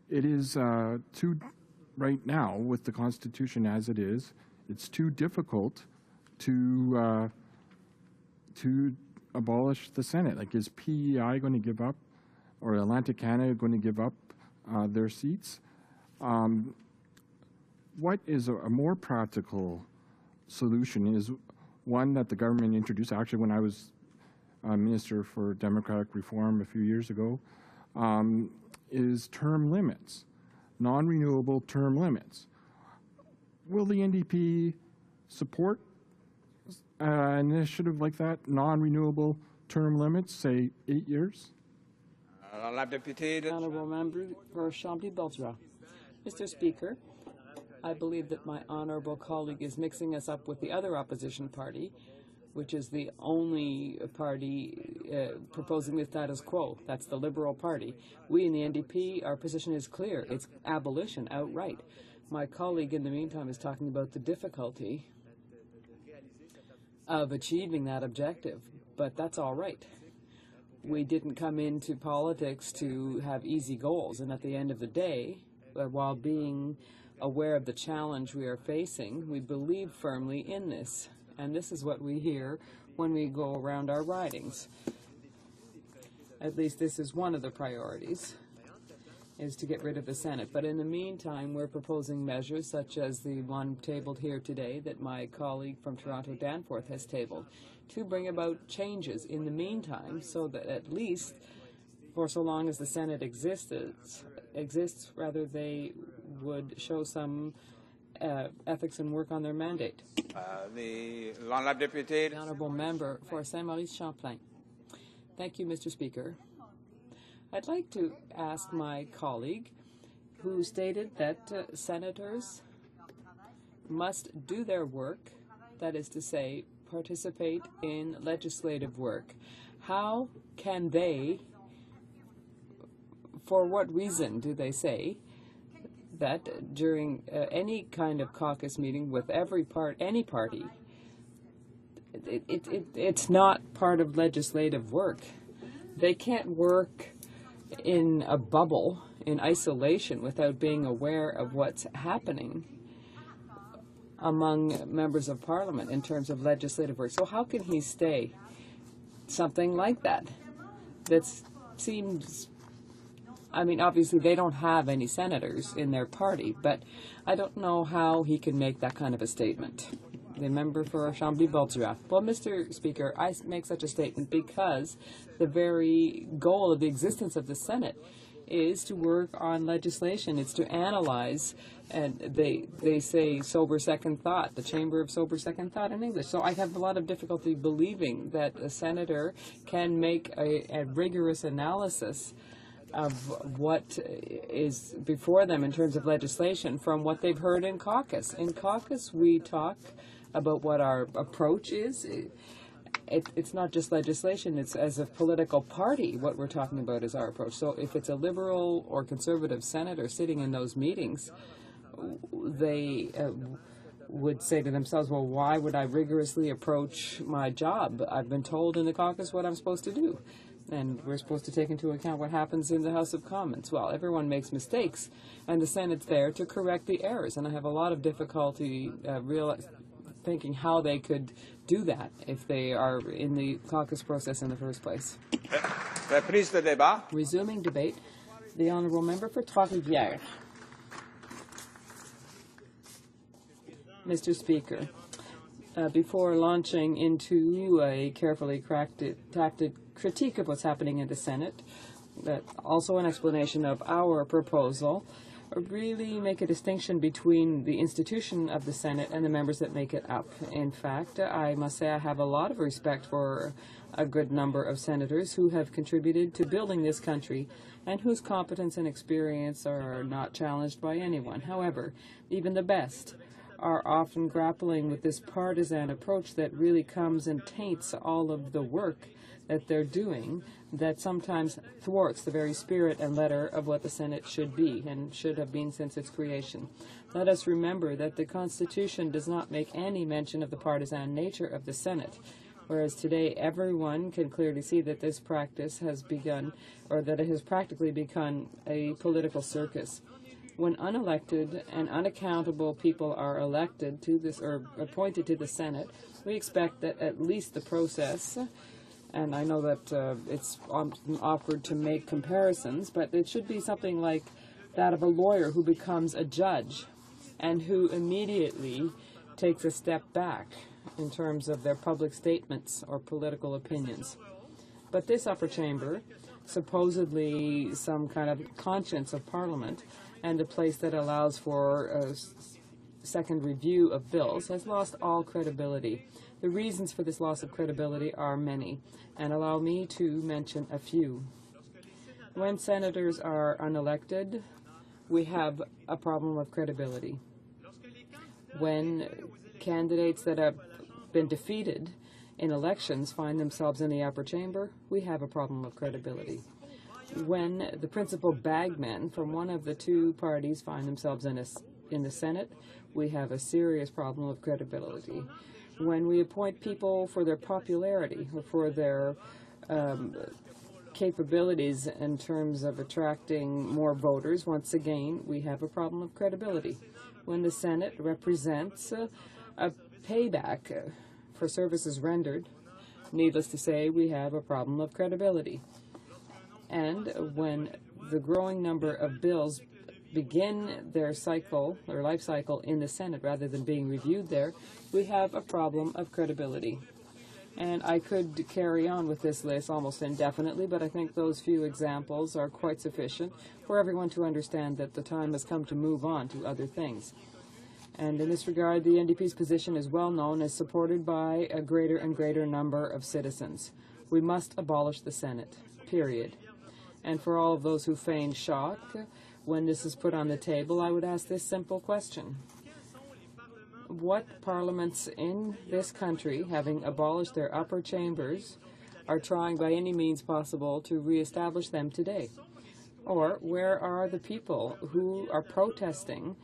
S10: it is right now, with the Constitution as it is, it's too difficult to abolish the Senate. Like, is PEI going to give up, or Atlantic Canada going to give up their seats? What is a more practical solution is one that the government introduced. Actually, when I was Minister for Democratic Reform a few years ago, is term limits, non-renewable term limits. Will the NDP support an initiative like that, non-renewable term limits, say 8 years?
S2: Honourable Member for Chambly-Belzra. Mr. Speaker, I believe that my honourable colleague is mixing us up with the other opposition party, which is the only party proposing the status quo. That's the Liberal Party. We in the NDP, our position is clear. It's abolition outright. My colleague, in the meantime, is talking about the difficulty of achieving that objective, but that's all right. We didn't come into politics to have easy goals, and at the end of the day, while being aware of the challenge we are facing, we believe firmly in this. And this is what we hear when we go around our ridings. At least this is one of the priorities, is to get rid of the Senate. But in the meantime, we're proposing measures such as the one tabled here today that my colleague from Toronto, Danforth, has tabled to bring about changes in the meantime, so that at least for so long as the Senate exists, they would show some ethics and work on their mandate.
S16: The
S2: Honourable Member for Saint-Maurice-Champlain. Thank you, Mr. Speaker. I'd like to ask my colleague, who stated that senators must do their work, that is to say, participate in legislative work. How can they, for what reason do they say that during any kind of caucus meeting with any party, it's not part of legislative work? They can't work in a bubble, in isolation, without being aware of what's happening among members of Parliament in terms of legislative work. So how can he say something like that? That seems, I mean, obviously they don't have any senators in their party, but I don't know how he can make that kind of a statement. The member for Chambly-Belzra. Well, Mr. Speaker, I make such a statement because the very goal of the existence of the Senate is to work on legislation. It's to analyze, and they say sober second thought, the chamber of sober second thought in English. So I have a lot of difficulty believing that a senator can make a rigorous analysis of what is before them in terms of legislation from what they've heard in caucus. In caucus, we talk about what our approach is. It's not just legislation, it's as a political party what we're talking about is our approach. So if it's a liberal or conservative senator sitting in those meetings, they would say to themselves, well, why would I rigorously approach my job? I've been told in the caucus what I'm supposed to do. And we're supposed to take into account what happens in the House of Commons. Well, everyone makes mistakes, and the Senate's there to correct the errors. And I have a lot of difficulty thinking how they could do that if they are in the caucus process in the first place.
S16: Reprise de débat.
S2: Resuming debate, the honourable member for Trois-Rivières. Mr. Speaker, before launching into a carefully tacted critique of what's happening in the Senate, also an explanation of our proposal, really make a distinction between the institution of the Senate and the members that make it up. In fact, I must say I have a lot of respect for a good number of senators who have contributed to building this country and whose competence and experience are not challenged by anyone. However, even the best are often grappling with this partisan approach that really comes and taints all of the work that they're doing, that sometimes thwarts the very spirit and letter of what the Senate should be and should have been since its creation. Let us remember that the Constitution does not make any mention of the partisan nature of the Senate, whereas today everyone can clearly see that this practice has begun, or that it has practically become a political circus. When unelected and unaccountable people are elected to this or appointed to the Senate, we expect that at least the process, and I know that it's awkward to make comparisons, but it should be something like that of a lawyer who becomes a judge and who immediately takes a step back in terms of their public statements or political opinions. But this upper chamber, supposedly some kind of conscience of Parliament and a place that allows for a second review of bills, has lost all credibility. The reasons for this loss of credibility are many, and allow me to mention a few. When senators are unelected, we have a problem of credibility. When candidates that have been defeated in elections find themselves in the upper chamber, we have a problem of credibility. When the principal bagmen from one of the two parties find themselves in the Senate, we have a serious problem of credibility. When we appoint people for their popularity or for their capabilities in terms of attracting more voters, once again, we have a problem of credibility. When the Senate represents a payback for services rendered, needless to say, we have a problem of credibility. And when the growing number of bills begin their life cycle in the Senate rather than being reviewed there, we have a problem of credibility. And I could carry on with this list almost indefinitely, but I think those few examples are quite sufficient for everyone to understand that the time has come to move on to other things. And in this regard, the NDP's position is well known as supported by a greater and greater number of citizens. We must abolish the Senate, period. And for all of those who feign shock when this is put on the table, I would ask this simple question. What parliaments in this country, having abolished their upper chambers, are trying by any means possible to reestablish them today? Or where are the people who are protesting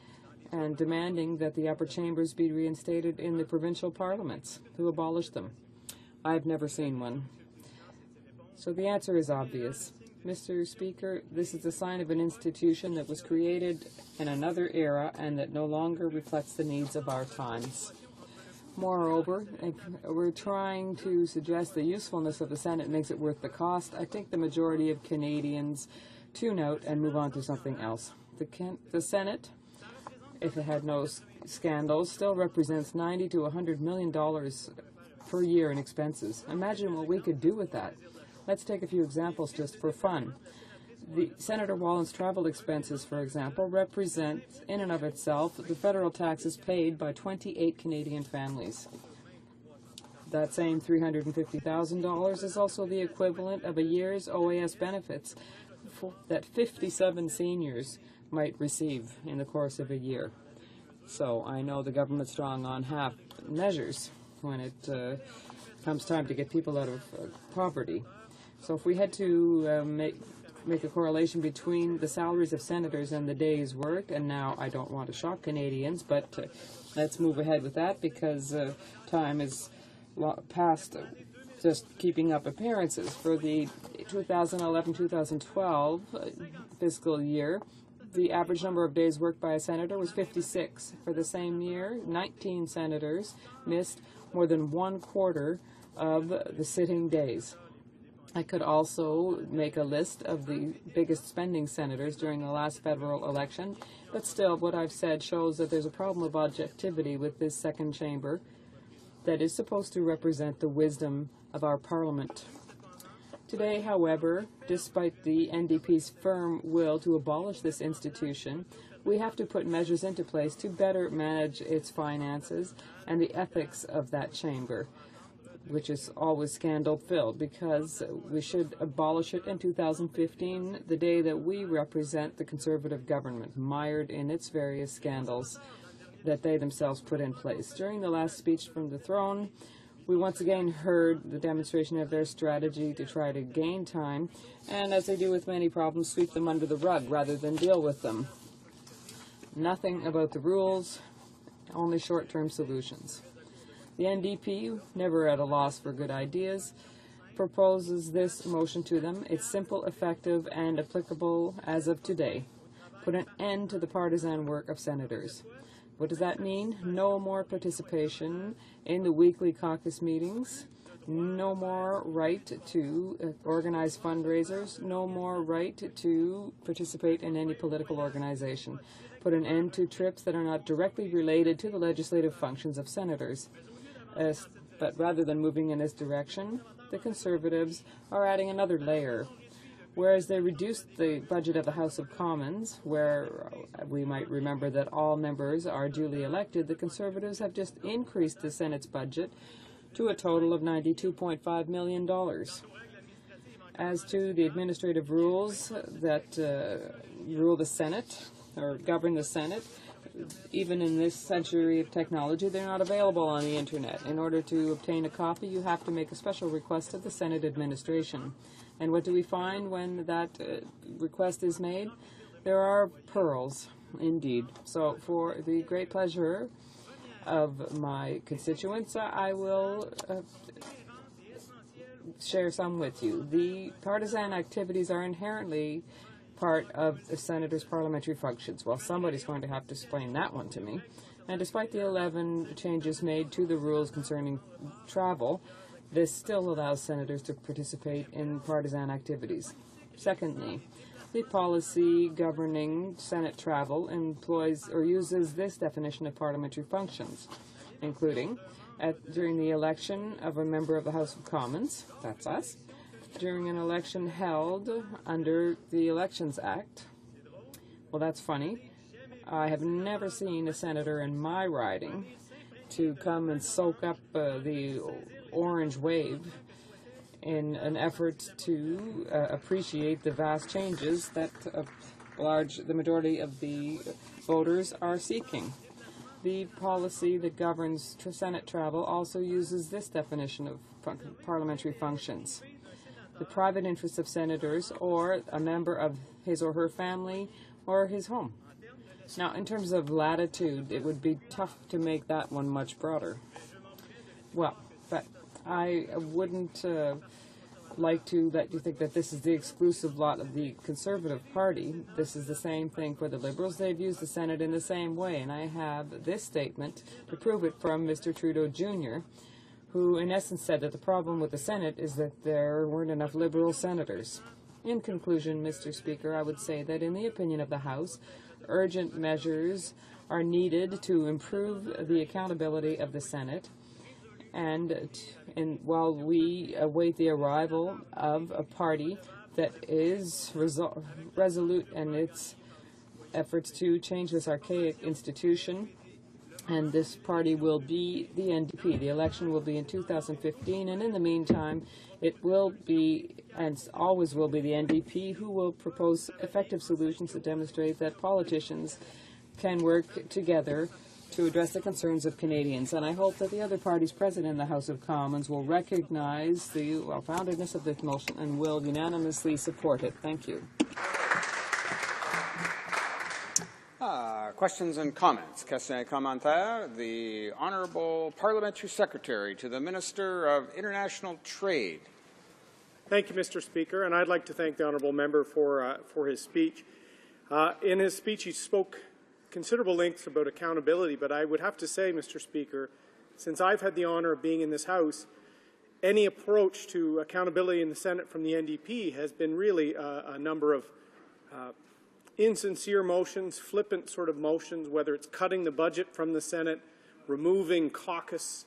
S2: and demanding that the upper chambers be reinstated in the provincial parliaments, who abolished them? I've never seen one. So the answer is obvious. Mr. Speaker, this is a sign of an institution that was created in another era and that no longer reflects the needs of our times. Moreover, if we're trying to suggest the usefulness of the Senate makes it worth the cost, I think the majority of Canadians tune out and move on to something else. The Senate, if it had no scandals, still represents $90 to $100 million per year in expenses. Imagine what we could do with that. Let's take a few examples just for fun. Senator Wallin's travel expenses, for example, represent in and of itself the federal taxes paid by 28 Canadian families. That same $350,000 is also the equivalent of a year's OAS benefits that 57 seniors might receive in the course of a year. So I know the government's strong on half measures when it comes time to get people out of poverty. So if we had to make a correlation between the salaries of senators and the day's work, and now I don't want to shock Canadians, but let's move ahead with that because time is past just keeping up appearances. For the 2011-2012 fiscal year, the average number of days worked by a senator was 56. For the same year, 19 senators missed more than 1/4 of the sitting days. I could also make a list of the biggest spending senators during the last federal election, but still what I've said shows that there's a problem of objectivity with this second chamber that is supposed to represent the wisdom of our parliament. Today, however, despite the NDP's firm will to abolish this institution, we have to put measures into place to better manage its finances and the ethics of that chamber, which is always scandal-filled, because we should abolish it in 2015, the day that we represent the Conservative government, mired in its various scandals that they themselves put in place. During the last speech from the throne, we once again heard the demonstration of their strategy to try to gain time, and as they do with many problems, sweep them under the rug rather than deal with them. Nothing about the rules, only short-term solutions. The NDP, never at a loss for good ideas, proposes this motion to them. It's simple, effective, and applicable as of today. Put an end to the partisan work of senators. What does that mean? No more participation in the weekly caucus meetings, no more right to organize fundraisers, no more right to participate in any political organization. Put an end to trips that are not directly related to the legislative functions of senators. But rather than moving in this direction, the Conservatives are adding another layer. Whereas they reduced the budget of the House of Commons, where we might remember that all members are duly elected, the Conservatives have just increased the Senate's budget to a total of $92.5 million. As to the administrative rules that rule the Senate, or govern the Senate, even in this century of technology, they're not available on the Internet. In order to obtain a copy, you have to make a special request of the Senate administration. And what do we find when that request is made? There are pearls, indeed. So for the great pleasure of my constituents, I will share some with you. The partisan activities are inherently part of the senator's parliamentary functions. Well, somebody's going to have to explain that one to me. And despite the 11 changes made to the rules concerning travel, this still allows senators to participate in partisan activities. Secondly, the policy governing Senate travel employs or uses this definition of parliamentary functions, including during the election of a member of the House of Commons, that's us, during an election held under the Elections Act. Well, that's funny. I have never seen a senator in my riding to come and soak up the orange wave in an effort to appreciate the vast changes that the majority of the voters are seeking. The policy that governs Senate travel also uses this definition of parliamentary functions. The private interests of senators or a member of his or her family or his home. Now, in terms of latitude, it would be tough to make that one much broader. Well, but I wouldn't like to let you think that this is the exclusive lot of the Conservative Party. This is the same thing for the Liberals. They've used the Senate in the same way, and I have this statement to prove it from Mr. Trudeau Jr., who in essence said that the problem with the Senate is that there weren't enough Liberal senators. In conclusion, Mr. Speaker, I would say that in the opinion of the House, urgent measures are needed to improve the accountability of the Senate, and while we await the arrival of a party that is resolute in its efforts to change this archaic institution, and this party will be the NDP. The election will be in 2015, and in the meantime, it will be, and always will be, the NDP who will propose effective solutions that demonstrate that politicians can work together to address the concerns of Canadians. And I hope that the other parties present in the House of Commons will recognize the well-foundedness of this motion and will unanimously support it. Thank you.
S16: Questions and comments. Questions et commentaires. The Honourable Parliamentary Secretary to the Minister of International Trade.
S3: Thank you, Mr. Speaker, and I'd like to thank the Honourable Member for his speech. In his speech, he spoke considerable lengths about accountability, but I would have to say, Mr. Speaker, since I've had the honour of being in this House, any approach to accountability in the Senate from the NDP has been really a number of insincere motions, flippant sort of motions, whether it's cutting the budget from the Senate, removing caucus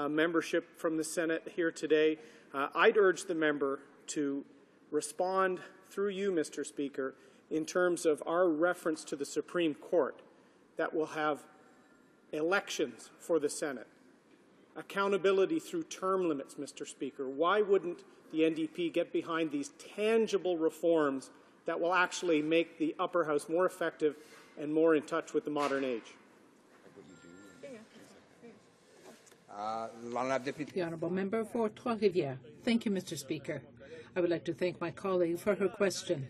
S3: membership from the Senate here today. I'd urge the member to respond through you, Mr. Speaker, in terms of our reference to the Supreme Court that will have elections for the Senate, accountability through term limits, Mr. Speaker. Why wouldn't the NDP get behind these tangible reforms that will actually make the upper house more effective and more in touch with the modern age?
S18: The Honourable Member for Trois-Rivières. Thank you, Mr. Speaker. I would like to thank my colleague for her question.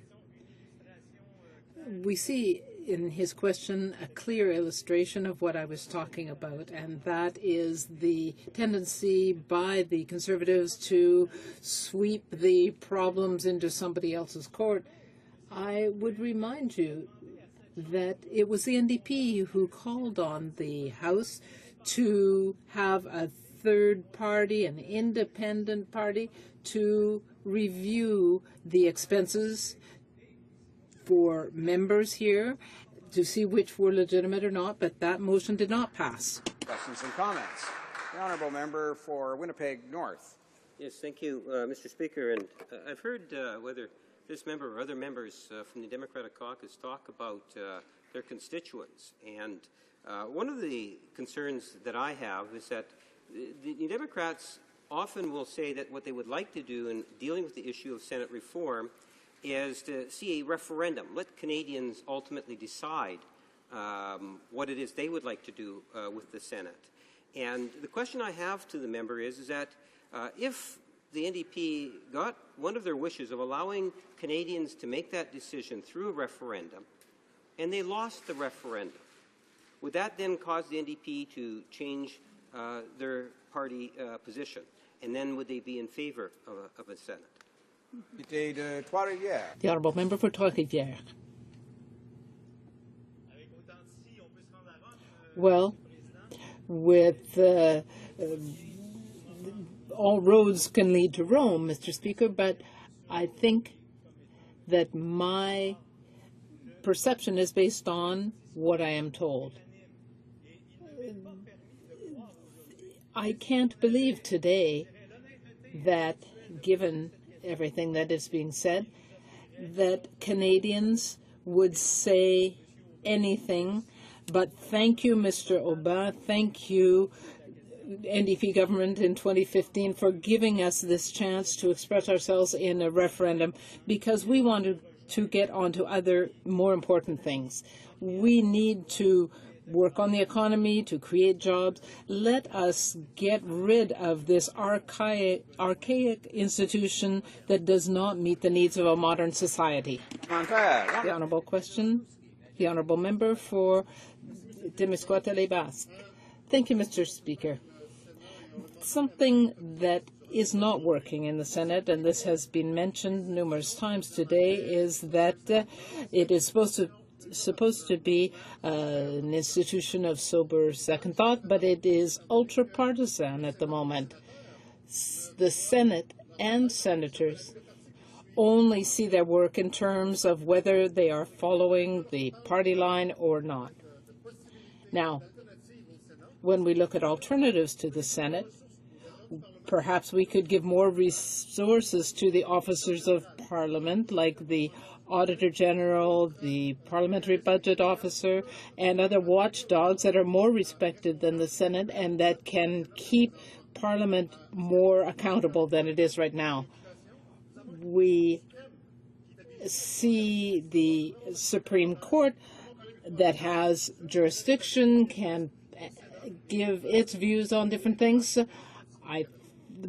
S18: We see in his question a clear illustration of what I was talking about, and that is the tendency by the Conservatives to sweep the problems into somebody else's court. I would remind you that it was the NDP who called on the House to have a third party, an independent party, to review the expenses for members here to see which were legitimate or not, but that motion did not pass.
S16: Questions and comments. The Honourable Member for Winnipeg North.
S11: Yes, thank you, Mr. Speaker. And I've heard whether this member or other members from the Democratic Caucus talk about their constituents. And one of the concerns that I have is that the Democrats often will say that what they would like to do in dealing with the issue of Senate reform is to see a referendum. Let Canadians ultimately decide what it is they would like to do with the Senate. And the question I have to the member is that if the NDP got one of their wishes of allowing Canadians to make that decision through a referendum, and they lost the referendum, would that then cause the NDP to change their party position? And then would they be in favor of a Senate?
S18: The Honourable Member for Trois-Rivières. Well, with all roads can lead to Rome, Mr. Speaker, but I think that my perception is based on what I am told. I can't believe today that, given everything that is being said, that Canadians would say anything but thank you, Mr. Aubin, thank you, NDP government in 2015, for giving us this chance to express ourselves in a referendum, because we wanted to get on to other more important things. We need to work on the economy, to create jobs. Let us get rid of this archaic institution that does not meet the needs of a modern society. The honourable question, the honourable member for Témiscouata-les-Basques. Thank you, Mr. Speaker. Something that is not working in the Senate, and this has been mentioned numerous times today, is that it is supposed to be an institution of sober second thought, but it is ultra-partisan at the moment. The Senate and senators only see their work in terms of whether they are following the party line or not. Now, when we look at alternatives to the Senate, perhaps we could give more resources to the officers of Parliament, like the Auditor General, the Parliamentary Budget Officer, and other watchdogs that are more respected than the Senate and that can keep Parliament more accountable than it is right now. We see the Supreme Court that has jurisdiction, can give its views on different things.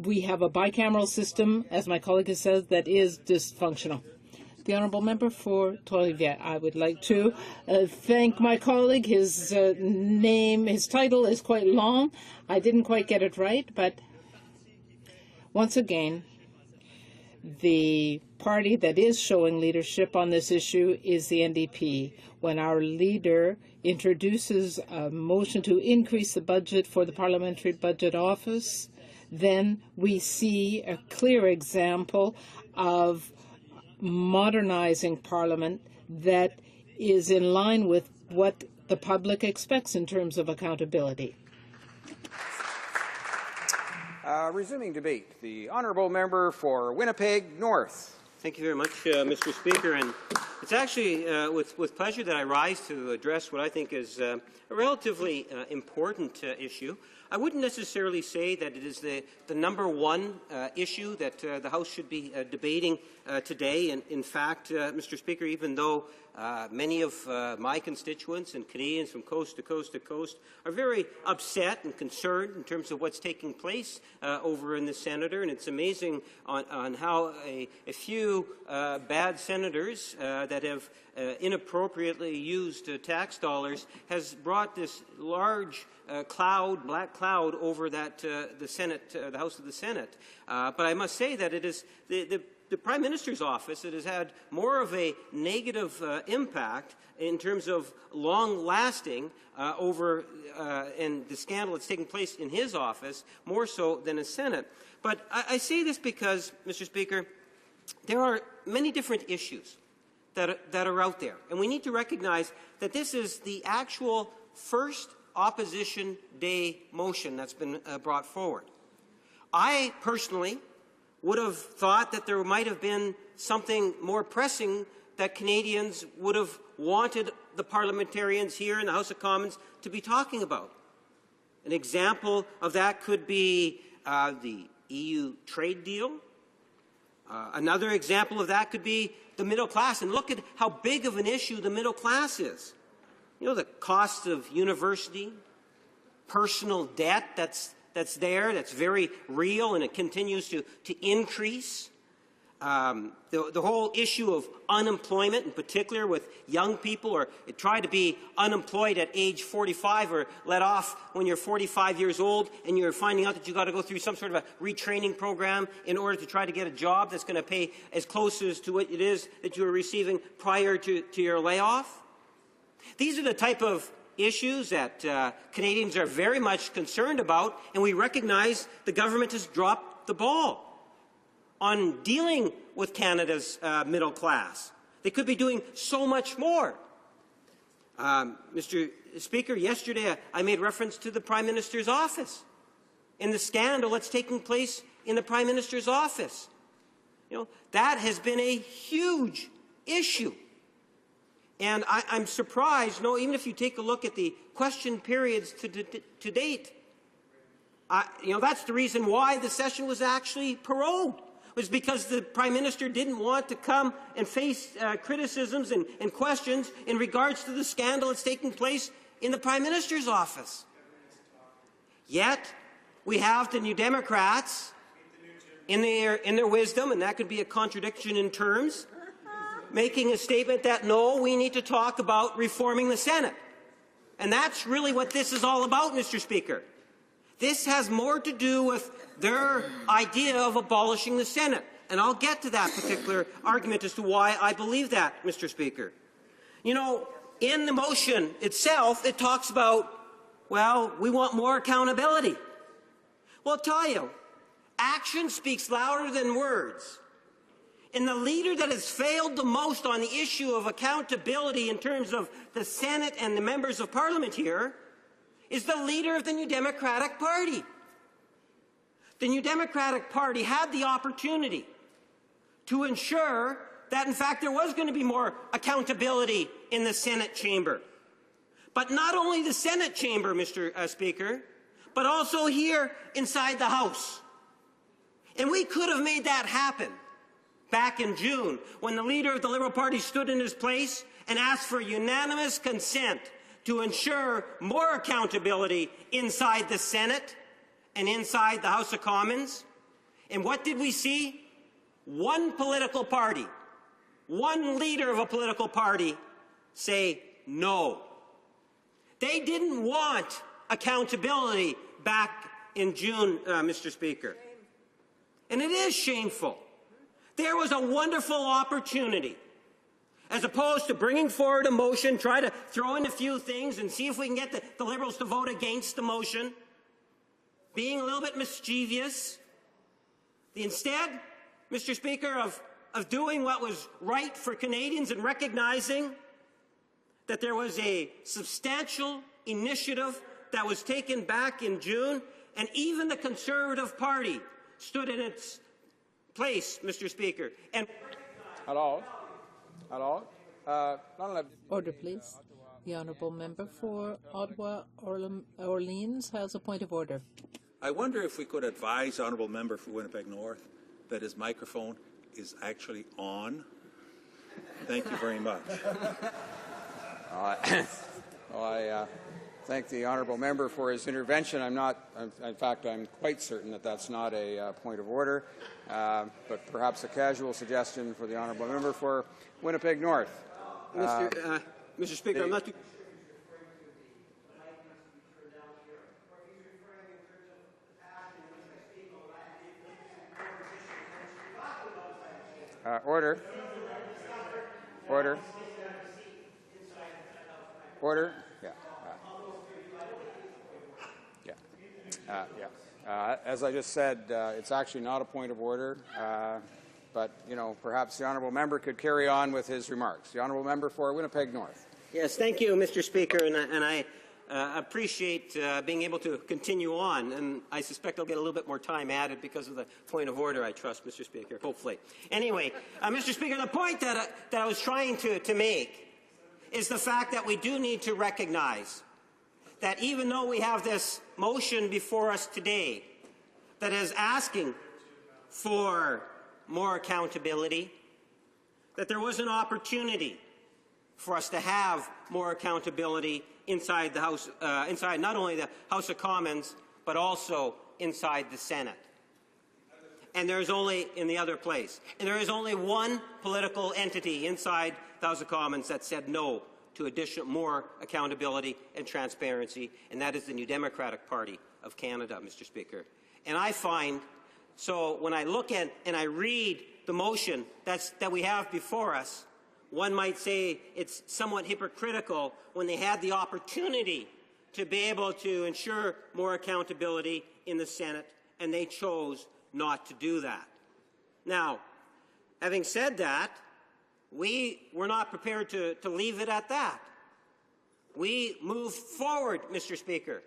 S18: We have a bicameral system, as my colleague has said, that is dysfunctional. The honourable member for Trois-Rivières. I would like to thank my colleague. His title is quite long. I didn't quite get it right, but once again, The party that is showing leadership on this issue is the NDP. When our leader introduces a motion to increase the budget for the Parliamentary Budget Office, then we see a clear example of modernizing Parliament that is in line with what the public expects in terms of accountability.
S16: Resuming debate, the honourable member for Winnipeg North.
S11: Thank you very much, Mr. Speaker. And it's actually with pleasure that I rise to address what I think is a relatively important issue. I wouldn't necessarily say that it is the number one issue that the House should be debating today. And in fact, Mr. Speaker, even though many of my constituents and Canadians from coast to coast to coast are very upset and concerned in terms of what's taking place over in the Senator, and it's amazing on how a few bad senators that have inappropriately used tax dollars has brought this large black cloud over that the Senate, the House of the Senate. But I must say that it is the Prime Minister's office that has had more of a negative impact in terms of long-lasting over and the scandal that's taking place in his office, more so than the Senate. But I say this because, Mr. Speaker, there are many different issues that are out there, and we need to recognize that this is the actual first Opposition Day motion that's been brought forward. I personally would have thought that there might have been something more pressing that Canadians would have wanted the parliamentarians here in the House of Commons to be talking about. An example of that could be the EU trade deal. Another example of that could be the middle class. And look at how big of an issue the middle class is. You know, the cost of university, personal debt that's there, that's very real, and it continues to increase. The whole issue of unemployment, in particular with young people, or try to be unemployed at age 45 or let off when you're 45 years old and you're finding out that you've got to go through some sort of a retraining program in order to try to get a job that's going to pay as close as to what it is that you were receiving prior to your layoff. These are the type of issues that Canadians are very much concerned about, and we recognize the government has dropped the ball on dealing with Canada's middle class. They could be doing so much more. Mr. Speaker, yesterday I made reference to the Prime Minister's office and the scandal that's taking place in the Prime Minister's office. You know, that has been a huge issue. And I'm surprised, even if you take a look at the question periods to date, that's the reason why the session was actually prorogued, was because the Prime Minister didn't want to come and face criticisms and questions in regards to the scandal that's taking place in the Prime Minister's office. Yet, we have the New Democrats, in their wisdom, and that could be a contradiction in terms, making a statement that, no, we need to talk about reforming the Senate. And that's really what this is all about, Mr. Speaker. This has more to do with their idea of abolishing the Senate. And I'll get to that particular argument as to why I believe that, Mr. Speaker. You know, in the motion itself, it talks about, well, we want more accountability. Well, I'll tell you, action speaks louder than words. And the leader that has failed the most on the issue of accountability in terms of the Senate and the members of Parliament here is the leader of the New Democratic Party. The New Democratic Party had the opportunity to ensure that, in fact, there was going to be more accountability in the Senate chamber. But not only the Senate chamber, Mr. Speaker, but also here inside the House. And we could have made that happen back in June, when the leader of the Liberal Party stood in his place and asked for unanimous consent to ensure more accountability inside the Senate and inside the House of Commons. And what did we see? One political party, one leader of a political party say no. They didn't want accountability back in June, Mr. Speaker. And it is shameful There was a wonderful opportunity. As opposed to bringing forward a motion, try to throw in a few things and see if we can get the Liberals to vote against the motion, being a little bit mischievous. Instead, Mr. Speaker, of doing what was right for Canadians and recognizing that there was a substantial initiative that was taken back in June, and even the Conservative Party stood in its place, Mr. Speaker. And
S16: Hello.
S18: Order, please. The honourable member for Ottawa-Orleans has a point of order.
S1: I wonder if we could advise the honourable member for Winnipeg North that his microphone is actually on. Thank you very much.
S16: I thank the honourable member for his intervention. In fact, I'm quite certain that that's not a point of order, but perhaps a casual suggestion for the honourable member for Winnipeg North.
S11: Mr. Speaker, I'm not too...
S16: Order. As I just said, it's actually not a point of order, but, perhaps the honourable member could carry on with his remarks. The honourable member for Winnipeg North.
S11: Yes, thank you, Mr. Speaker, and I appreciate being able to continue on, and I suspect I'll get a little bit more time added because of the point of order, I trust, Mr. Speaker, hopefully. Anyway, Mr. Speaker, the point that I was trying to make is the fact that we do need to recognize that even though we have this motion before us today that is asking for more accountability, that there was an opportunity for us to have more accountability inside the House, inside not only the House of Commons, but also inside the Senate. And there is only in the other place. And there is only one political entity inside the House of Commons that said no to more accountability and transparency, and that is the New Democratic Party of Canada, Mr. Speaker. And I find, so when I look at and I read the motion that we have before us, one might say it's somewhat hypocritical when they had the opportunity to be able to ensure more accountability in the Senate, and they chose not to do that. Now, having said that, we were not prepared to leave it at that. We moved forward, Mr. Speaker.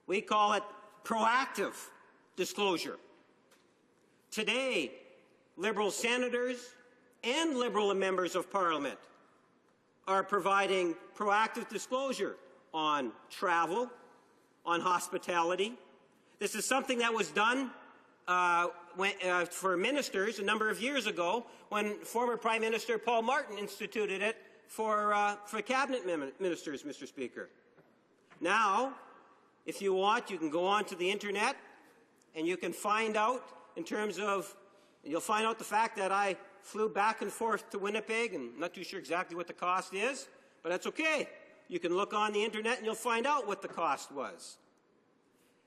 S11: We call it proactive disclosure. Today, Liberal senators and Liberal members of Parliament are providing proactive disclosure on travel, on hospitality. This is something that was done for ministers a number of years ago when former Prime Minister Paul Martin instituted it for cabinet ministers, Mr. Speaker. Now, if you want, you can go onto the internet and you can find out in terms of, you'll find out the fact that I flew back and forth to Winnipeg, and I'm not too sure exactly what the cost is, but that's okay. You can look on the internet and you'll find out what the cost was.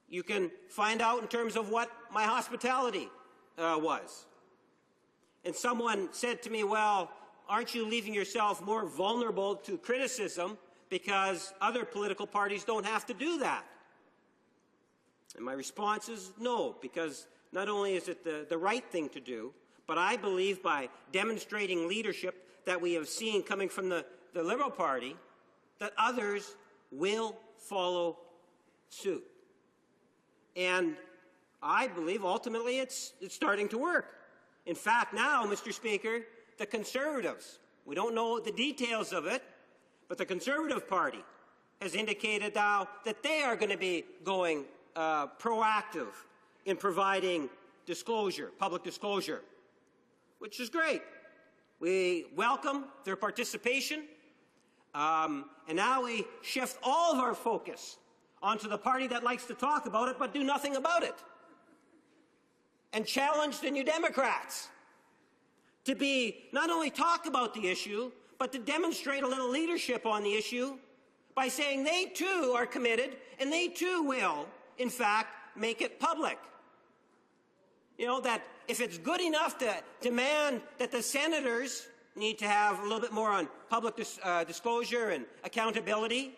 S11: You can find out in terms of what my hospitality was. And someone said to me, well, aren't you leaving yourself more vulnerable to criticism because other political parties don't have to do that? And my response is no, because not only is it the right thing to do, but I believe by demonstrating leadership that we have seen coming from the Liberal Party, that others will follow suit. And I believe ultimately it's starting to work. In fact, now, Mr. Speaker, the Conservatives, we don't know the details of it, but the Conservative Party has indicated now that they are going to be going proactive in providing disclosure, public disclosure, which is great. We welcome their participation, and now we shift all of our focus onto the party that likes to talk about it but do nothing about it, and challenge the New Democrats to be not only talk about the issue, but to demonstrate a little leadership on the issue by saying they too are committed and they too will, in fact, make it public. You know, that if it's good enough to demand that the senators need to have a little bit more on public disclosure and accountability,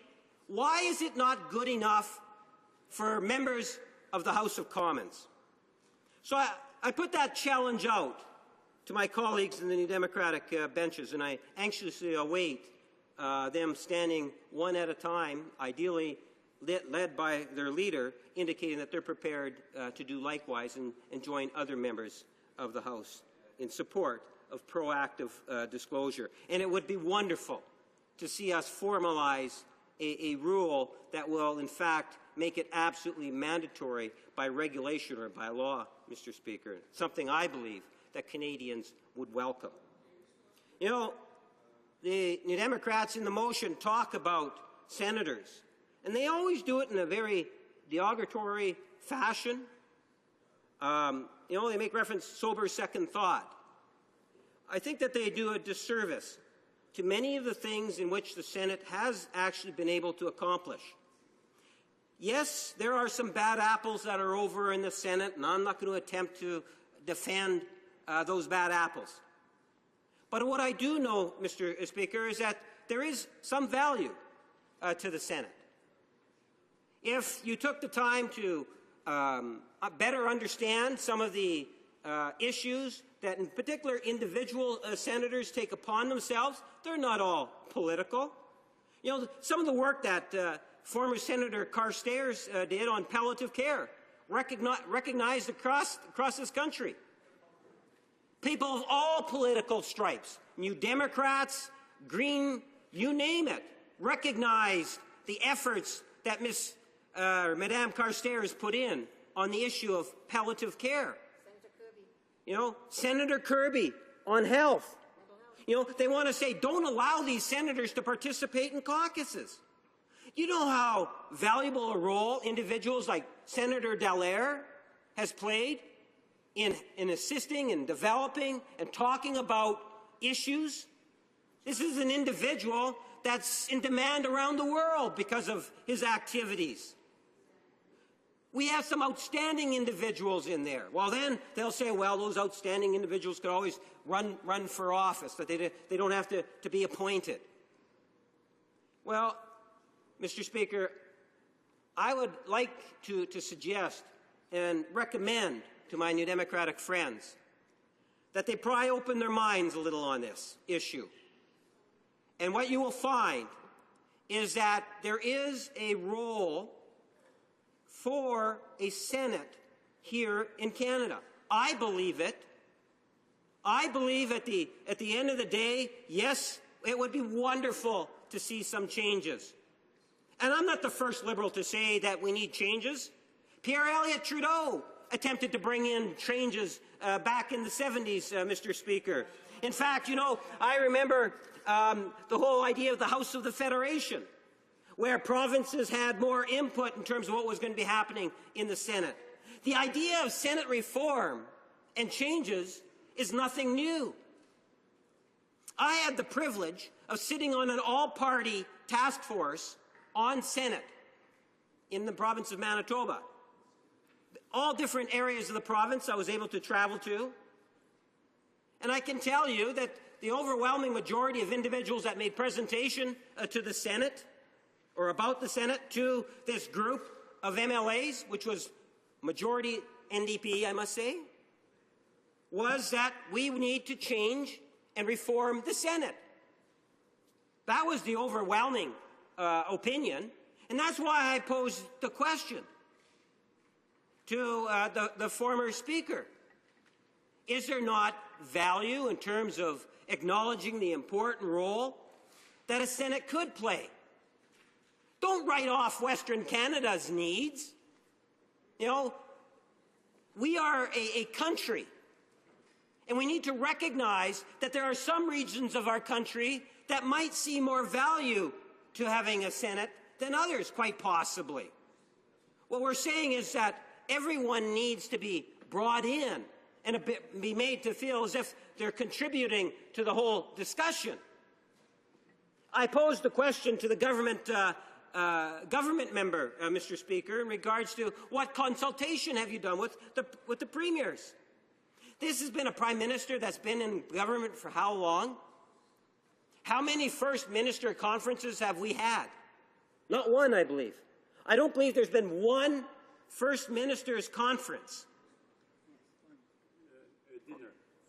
S11: why is it not good enough for members of the House of Commons? So I put that challenge out to my colleagues in the New Democratic benches, and I anxiously await them standing one at a time, ideally led by their leader, indicating that they're prepared to do likewise and join other members of the House in support of proactive disclosure. And it would be wonderful to see us formalize a rule that will, in fact, make it absolutely mandatory by regulation or by law, Mr. Speaker, something I believe that Canadians would welcome. You know, the New Democrats in the motion talk about senators, and they always do it in a very derogatory fashion. You know, they make reference to sober second thought. I think that they do a disservice to many of the things in which the Senate has actually been able to accomplish. Yes, there are some bad apples that are over in the Senate, and I'm not going to attempt to defend those bad apples. But what I do know, Mr. Speaker, is that there is some value to the Senate. If you took the time to better understand some of the issues that in particular individual senators take upon themselves, they're not all political. You know, some of the work that former Senator Carstairs did on palliative care, recognized across this country. People of all political stripes, New Democrats, Green, you name it, recognized the efforts that Madame Carstairs put in on the issue of palliative care. You know, Senator Kirby on health. You know, they want to say, don't allow these senators to participate in caucuses. You know how valuable a role individuals like Senator Dallaire has played in assisting and developing and talking about issues? This is an individual that's in demand around the world because of his activities. We have some outstanding individuals in there. Well, then they'll say, well, those outstanding individuals could always run for office, that they don't have to be appointed. Well, Mr. Speaker, I would like to suggest and recommend to my New Democratic friends that they pry open their minds a little on this issue. And what you will find is that there is a role for a Senate here in Canada. I believe it. I believe at the end of the day, yes, it would be wonderful to see some changes. And I'm not the first Liberal to say that we need changes. Pierre Elliott Trudeau attempted to bring in changes back in the 70s, Mr. Speaker. In fact, you know, I remember the whole idea of the House of the Federation, where provinces had more input in terms of what was going to be happening in the Senate. The idea of Senate reform and changes is nothing new. I had the privilege of sitting on an all-party task force on Senate in the province of Manitoba. All different areas of the province I was able to travel to. And I can tell you that the overwhelming majority of individuals that made presentation to the Senate or about the Senate to this group of MLAs, which was majority NDP, I must say, was that we need to change and reform the Senate. That was the overwhelming opinion, and that's why I posed the question to the former Speaker. Is there not value in terms of acknowledging the important role that a Senate could play? Don't write off Western Canada's needs. You know, we are a country, and we need to recognize that there are some regions of our country that might see more value to having a Senate than others, quite possibly. What we're saying is that everyone needs to be brought in and be made to feel as if they're contributing to the whole discussion. I posed the question to the government member, Mr. Speaker, in regards to what consultation have you done with the premiers? This has been a prime minister that's been in government for how long? How many first minister conferences have we had? Not one, I believe. I don't believe there's been one first minister's conference.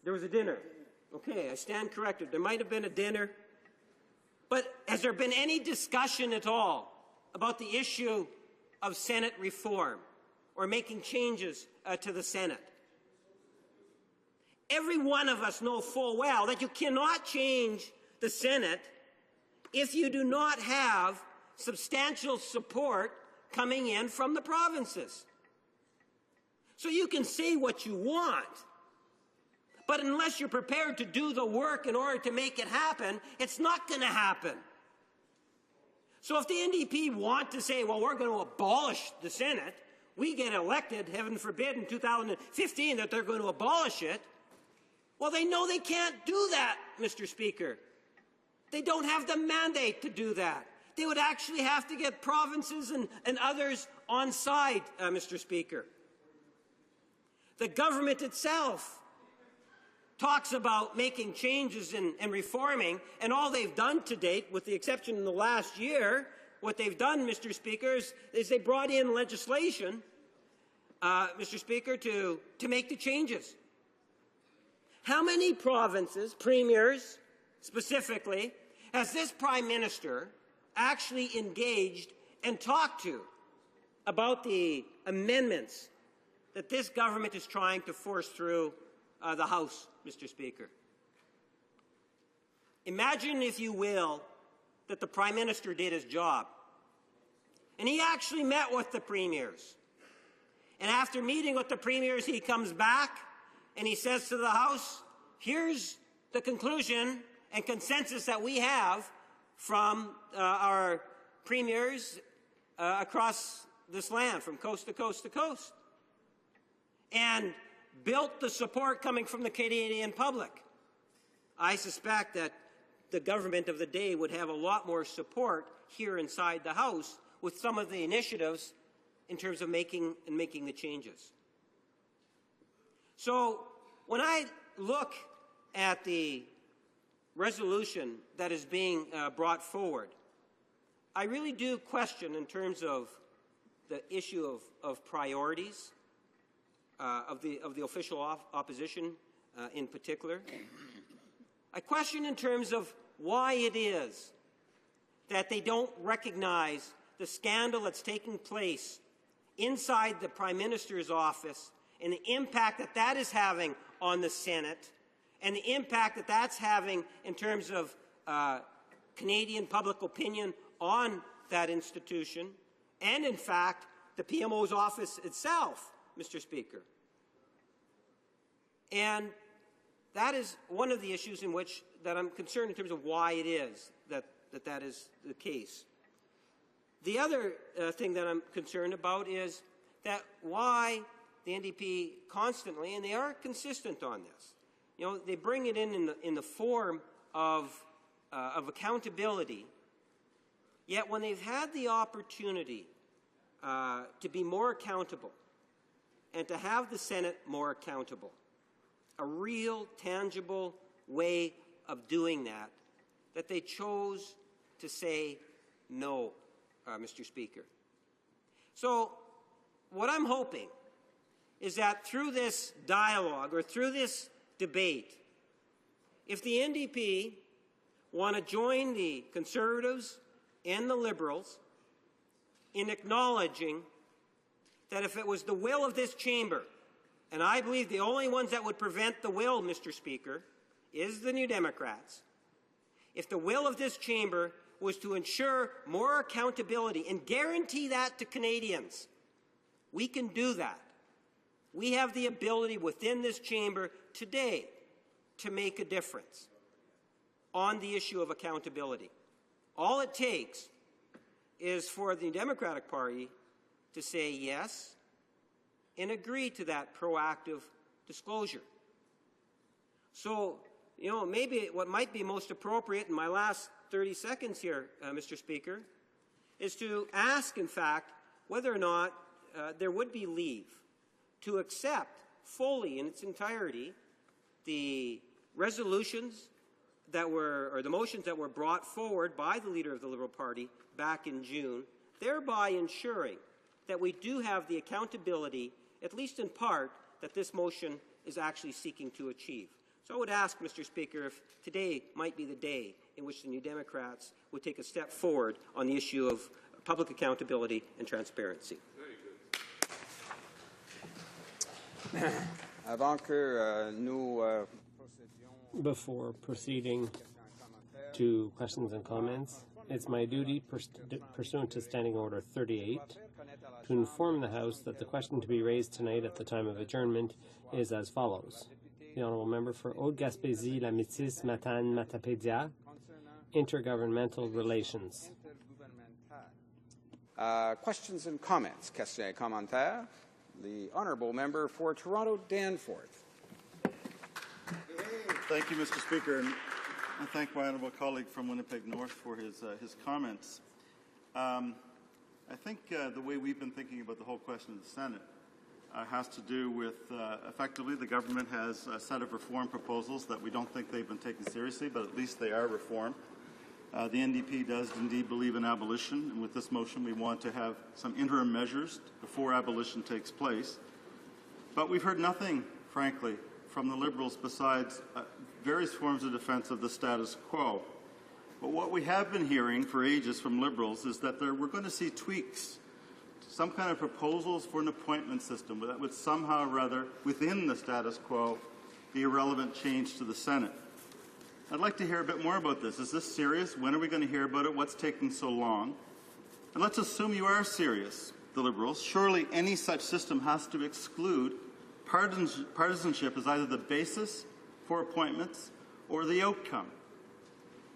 S11: There was a dinner. Okay, I stand corrected. There might have been a dinner. But has there been any discussion at all about the issue of Senate reform or making changes to the Senate? Every one of us know full well that you cannot change the Senate if you do not have substantial support coming in from the provinces. So you can say what you want, but unless you're prepared to do the work in order to make it happen, it's not going to happen. So if the NDP want to say, well, we're going to abolish the Senate, we get elected, heaven forbid, in 2015 that they're going to abolish it, well, they know they can't do that, Mr. Speaker. They don't have the mandate to do that. They would actually have to get provinces and others on side, Mr. Speaker. The government itself talks about making changes and reforming, and all they've done to date, with the exception in the last year, what they've done, Mr. Speaker, is they brought in legislation, Mr. Speaker, to make the changes. How many provinces, premiers specifically, has this Prime Minister actually engaged and talked to about the amendments that this government is trying to force through the House, Mr. Speaker? Imagine, if you will, that the Prime Minister did his job, and he actually met with the premiers. And after meeting with the premiers, he comes back and he says to the House, here's the conclusion and consensus that we have from our premiers across this land, from coast to coast to coast, and built the support coming from the Canadian public. I suspect that the government of the day would have a lot more support here inside the House with some of the initiatives in terms of making the changes. So when I look at the resolution that is being brought forward, I really do question, in terms of the issue of priorities of the official opposition in particular. I question in terms of why it is that they don't recognize the scandal that's taking place inside the Prime Minister's office and the impact that that is having on the Senate and the impact that that's having in terms of Canadian public opinion on that institution and, in fact, the PMO's office itself, Mr. Speaker. And that is one of the issues in which that I'm concerned in terms of why it is that is the case. The other thing that I'm concerned about is that why the NDP constantly, and they are consistent on this, you know, they bring it in the form of accountability, yet when they've had the opportunity to be more accountable and to have the Senate more accountable, a real, tangible way of doing that they chose to say no, Mr. Speaker. So what I'm hoping is that through this dialogue or through this debate, if the NDP want to join the Conservatives and the Liberals in acknowledging that if it was the will of this chamber, and I believe the only ones that would prevent the will, Mr. Speaker, is the New Democrats, if the will of this chamber was to ensure more accountability and guarantee that to Canadians, we can do that. We have the ability within this chamber today to make a difference on the issue of accountability. All it takes is for the Democratic Party to say yes and agree to that proactive disclosure. So, you know, maybe what might be most appropriate in my last 30 seconds here, Mr. Speaker, is to ask, in fact, whether or not there would be leave to accept fully in its entirety the resolutions that were, or the motions that were brought forward by the leader of the Liberal Party back in June, thereby ensuring that we do have the accountability, at least in part, that this motion is actually seeking to achieve. So I would ask, Mr. Speaker, if today might be the day in which the New Democrats would take a step forward on the issue of public accountability and transparency.
S17: Before proceeding to questions and comments, it's my duty, pursuant to Standing Order 38, to inform the House that the question to be raised tonight at the time of adjournment is as follows. The Honourable Member for Haute-Gaspésie, La Métis, Matane, Matapédia, Intergovernmental Relations.
S16: Questions and comments. Questions et commentaires. The Honourable Member for Toronto Danforth.
S12: Thank you, Mr. Speaker, and I thank my honourable colleague from Winnipeg North for his comments. I think the way we've been thinking about the whole question of the Senate has to do with effectively the government has a set of reform proposals that we don't think they've been taken seriously, but at least they are reform. The NDP does indeed believe in abolition, and with this motion we want to have some interim measures before abolition takes place. But we've heard nothing, frankly, from the Liberals besides various forms of defense of the status quo. But what we have been hearing for ages from Liberals is that we're going to see tweaks, some kind of proposals for an appointment system that would somehow or other, within the status quo, be a relevant change to the Senate. I'd like to hear a bit more about this. Is this serious? When are we going to hear about it? What's taking so long? And let's assume you are serious, the Liberals. Surely any such system has to exclude partisanship as either the basis for appointments or the outcome.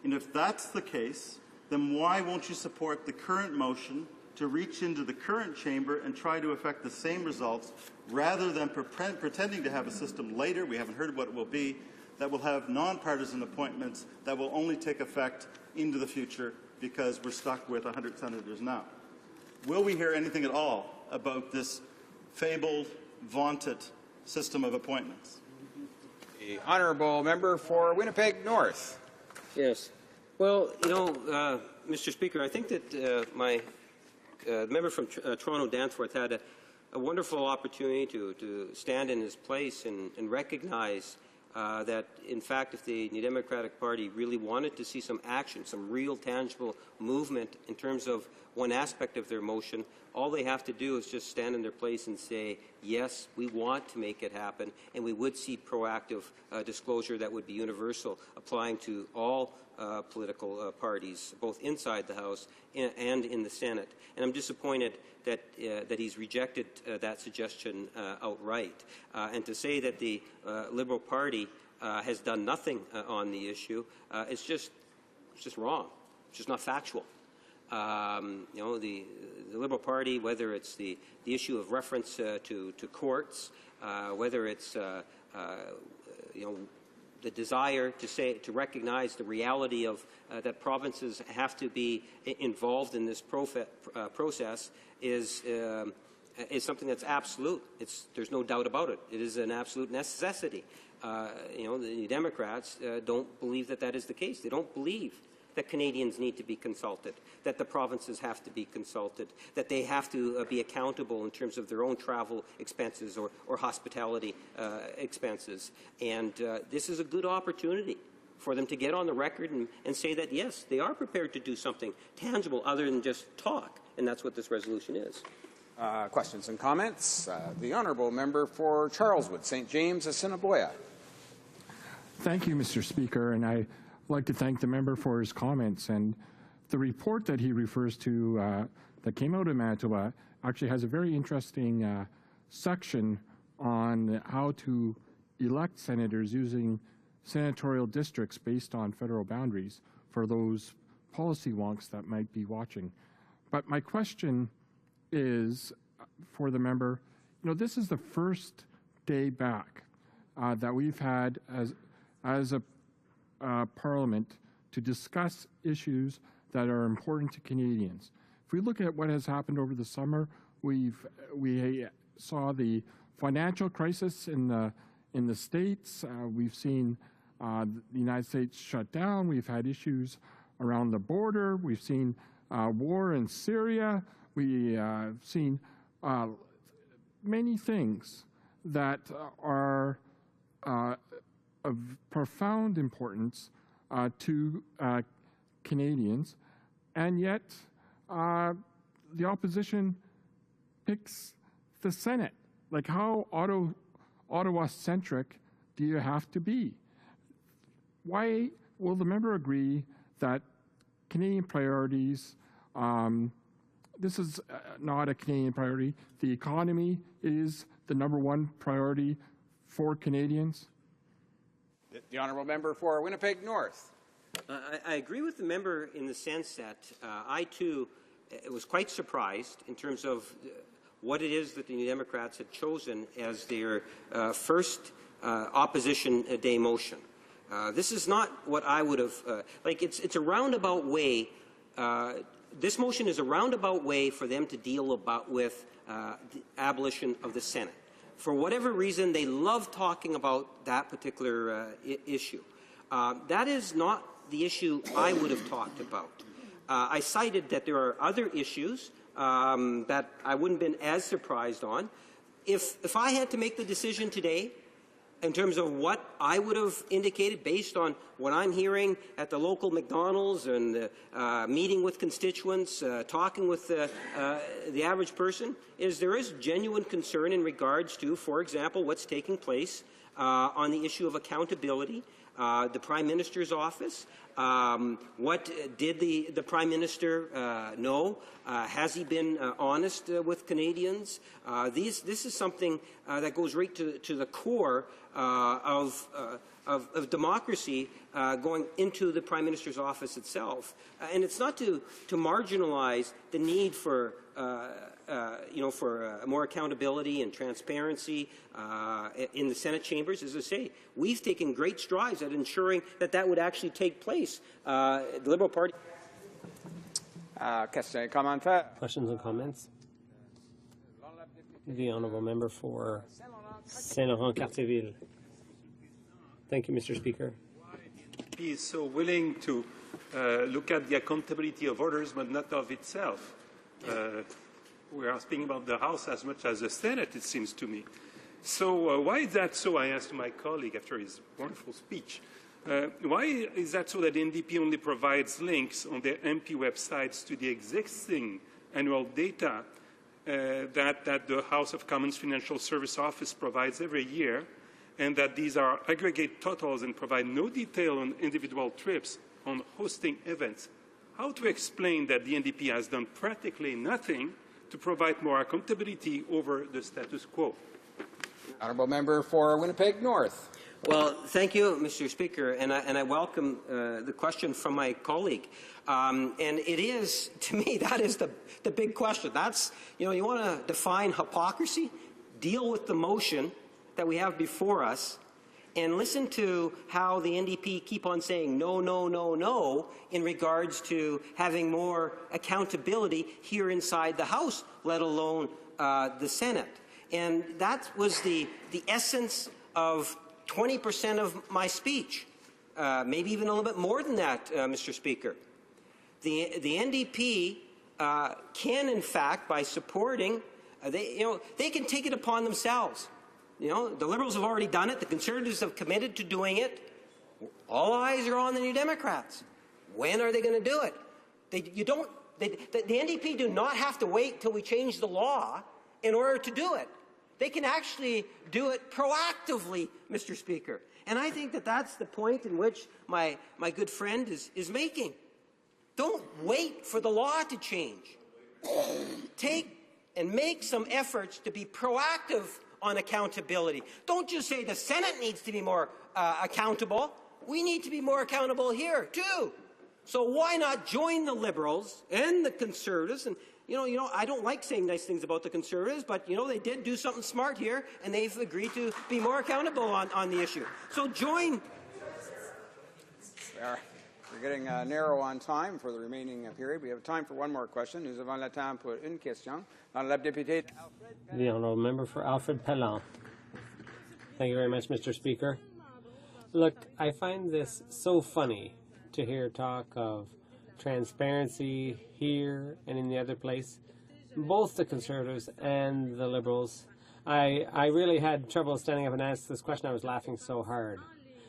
S12: And if that's the case, then why won't you support the current motion to reach into the current chamber and try to affect the same results rather than pretending to have a system later, we haven't heard what it will be, that will have nonpartisan appointments that will only take effect into the future because we're stuck with 100 senators now? Will we hear anything at all about this fabled, vaunted system of appointments?
S16: The Honourable Member for Winnipeg North.
S11: Yes. Well, you know, Mr. Speaker, I think that my member from Toronto Danforth had a wonderful opportunity to stand in his place and recognize that, in fact, if the New Democratic Party really wanted to see some action, some real tangible movement in terms of one aspect of their motion, all they have to do is just stand in their place and say, yes, we want to make it happen, and we would see proactive disclosure that would be universal, applying to all political parties, both inside the House and in the Senate. And I'm disappointed that he's rejected that suggestion outright. And to say that the Liberal Party has done nothing on the issue is just wrong. It's just not factual. You know, the Liberal Party, whether it's the issue of reference to courts, whether it's you know, the desire to recognize the reality of that provinces have to be involved in this process is something that's absolute. There's no doubt about it. It is an absolute necessity. You know, the Democrats don't believe that that is the case. They don't believe that Canadians need to be consulted, that the provinces have to be consulted, that they have to be accountable in terms of their own travel expenses or hospitality expenses. And this is a good opportunity for them to get on the record and say that, yes, they are prepared to do something tangible other than just talk. And that's what this resolution is.
S16: Questions and comments? The Honourable Member for Charleswood, St. James, Assiniboia.
S10: Thank you, Mr. Speaker, and I'd like to thank the member for his comments. And the report that he refers to that came out of Manitoba actually has a very interesting section on how to elect senators using senatorial districts based on federal boundaries for those policy wonks that might be watching. But my question is for the member, you know, this is the first day back that we've had as a Parliament to discuss issues that are important to Canadians. If we look at what has happened over the summer, we saw the financial crisis in the States. We've seen the United States shut down. We've had issues around the border. We've seen war in Syria. We've seen many things that are of profound importance to Canadians, and yet the opposition picks the Senate. Like, how Ottawa-centric do you have to be? Why will the member agree that Canadian priorities, this is not a Canadian priority, the economy is the #1 priority for Canadians?
S16: The honourable member for Winnipeg North.
S11: I agree with the member in the sense that I, too, was quite surprised in terms of what it is that the New Democrats had chosen as their first opposition day motion. This is not what I would have, it's a roundabout way. This motion is a roundabout way for them to deal with the abolition of the Senate. For whatever reason, they love talking about that particular issue. That is not the issue I would have talked about. I cited that there are other issues that I wouldn't have been as surprised on. If I had to make the decision today in terms of what I would have indicated based on what I'm hearing at the local McDonald's and meeting with constituents, talking with the average person, is there is genuine concern in regards to, for example, what's taking place on the issue of accountability, the Prime Minister's office. What did the Prime Minister know? Has he been honest with Canadians? This is something that goes right to the core of democracy going into the Prime Minister's office itself. And it's not to marginalize the need for more accountability and transparency in the Senate chambers. As I say, we've taken great strides at ensuring that would actually take place. The Liberal Party.
S17: Questions and comments? The honourable member for Saint-Laurent-Cartierville. Thank you, Mr. Speaker.
S4: He is so willing to look at the accountability of others, but not of itself. We are speaking about the House as much as the Senate, it seems to me. So why is that so? I asked my colleague after his wonderful speech. Why is that so that the NDP only provides links on their MP websites to the existing annual data that the House of Commons Financial Service Office provides every year, and that these are aggregate totals and provide no detail on individual trips on hosting events? How to explain that the NDP has done practically nothing to provide more accountability over the status quo?
S16: Honourable member for Winnipeg North.
S11: Well, thank you, Mr. Speaker, and I welcome the question from my colleague. And it is, to me, that is the big question. That's, you want to define hypocrisy? Deal with the motion that we have before us, and listen to how the NDP keep on saying no, no, no, no in regards to having more accountability here inside the House, let alone the Senate. And that was the essence of 20% of my speech, maybe even a little bit more than that, Mr. Speaker. The NDP can, in fact, by supporting, they can take it upon themselves. The Liberals have already done it. The Conservatives have committed to doing it. All eyes are on the New Democrats. When are they going to do it? The NDP do not have to wait till we change the law in order to do it. They can actually do it proactively, Mr. Speaker. And I think that's the point in which my good friend is making. Don't wait for the law to change. Take and make some efforts to be proactive on accountability. Don't just say the Senate needs to be more accountable. We need to be more accountable here, too. So why not join the Liberals and the Conservatives? And, I don't like saying nice things about the Conservatives, but, they did do something smart here, and they've agreed to be more accountable on the issue. So join.
S16: We're getting narrow on time for the remaining period. We have time for one more question. Nous avons le temps pour une question. Honorable député.
S17: The honourable member for Alfred Pellant. Thank you very much, Mr. Speaker. Look, I find this so funny to hear talk of transparency here and in the other place. Both the Conservatives and the Liberals. I really had trouble standing up and asking this question. I was laughing so hard.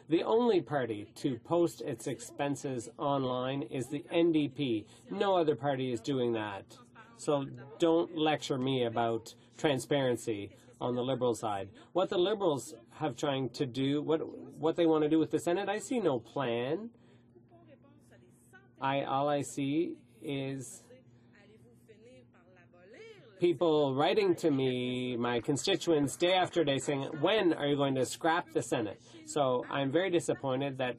S17: The only party to post its expenses online is the NDP. No other party is doing that. So don't lecture me about transparency on the Liberal side. What the Liberals have trying to do, what they want to do with the Senate, I see no plan. All I see is people writing to me, my constituents, day after day saying, when are you going to scrap the Senate? So I'm very disappointed that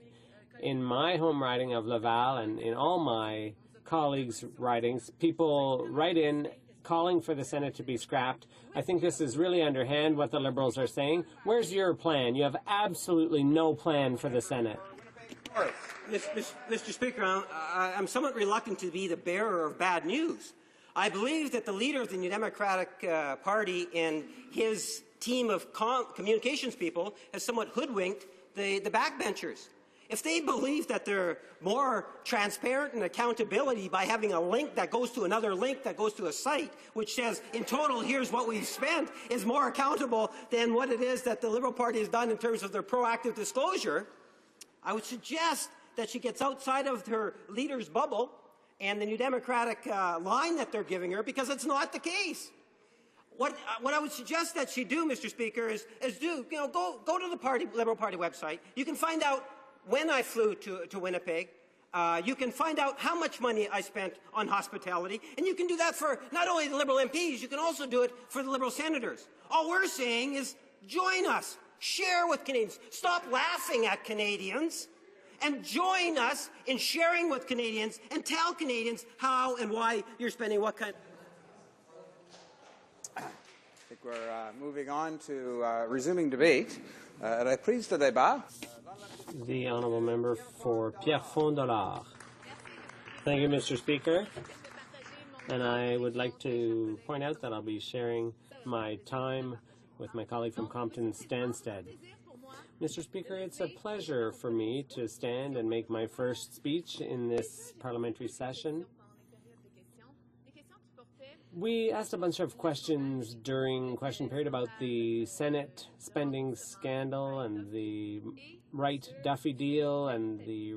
S17: in my home riding of Laval and in all my colleagues' ridings, people write in calling for the Senate to be scrapped. I think this is really underhand what the Liberals are saying. Where's your plan? You have absolutely no plan for the Senate.
S11: Mr. Speaker, I'm somewhat reluctant to be the bearer of bad news. I believe that the leader of the New Democratic Party and his team of communications people has somewhat hoodwinked the backbenchers. If they believe that they're more transparent and accountability by having a link that goes to another link that goes to a site which says, in total, here's what we've spent, is more accountable than what it is that the Liberal Party has done in terms of their proactive disclosure, I would suggest that she gets outside of her leader's bubble and the New Democratic line that they're giving her, because it's not the case. What I would suggest that she do, Mr. Speaker, is go to the Liberal Party website. You can find out when I flew to Winnipeg. You can find out how much money I spent on hospitality, and you can do that for not only the Liberal MPs, you can also do it for the Liberal senators. All we're saying is join us, share with Canadians, stop laughing at Canadians, and join us in sharing with Canadians and tell Canadians how and why you're spending what kind.
S16: I think we're moving on to resuming debate. Reprise de débat.
S17: The honourable member for Pierrefonds-Dollard. Thank you, Mr. Speaker. And I would like to point out that I'll be sharing my time with my colleague from Compton-Stanstead. Mr. Speaker, it's a pleasure for me to stand and make my first speech in this parliamentary session. We asked a bunch of questions during question period about the Senate spending scandal and the Wright-Duffy deal and the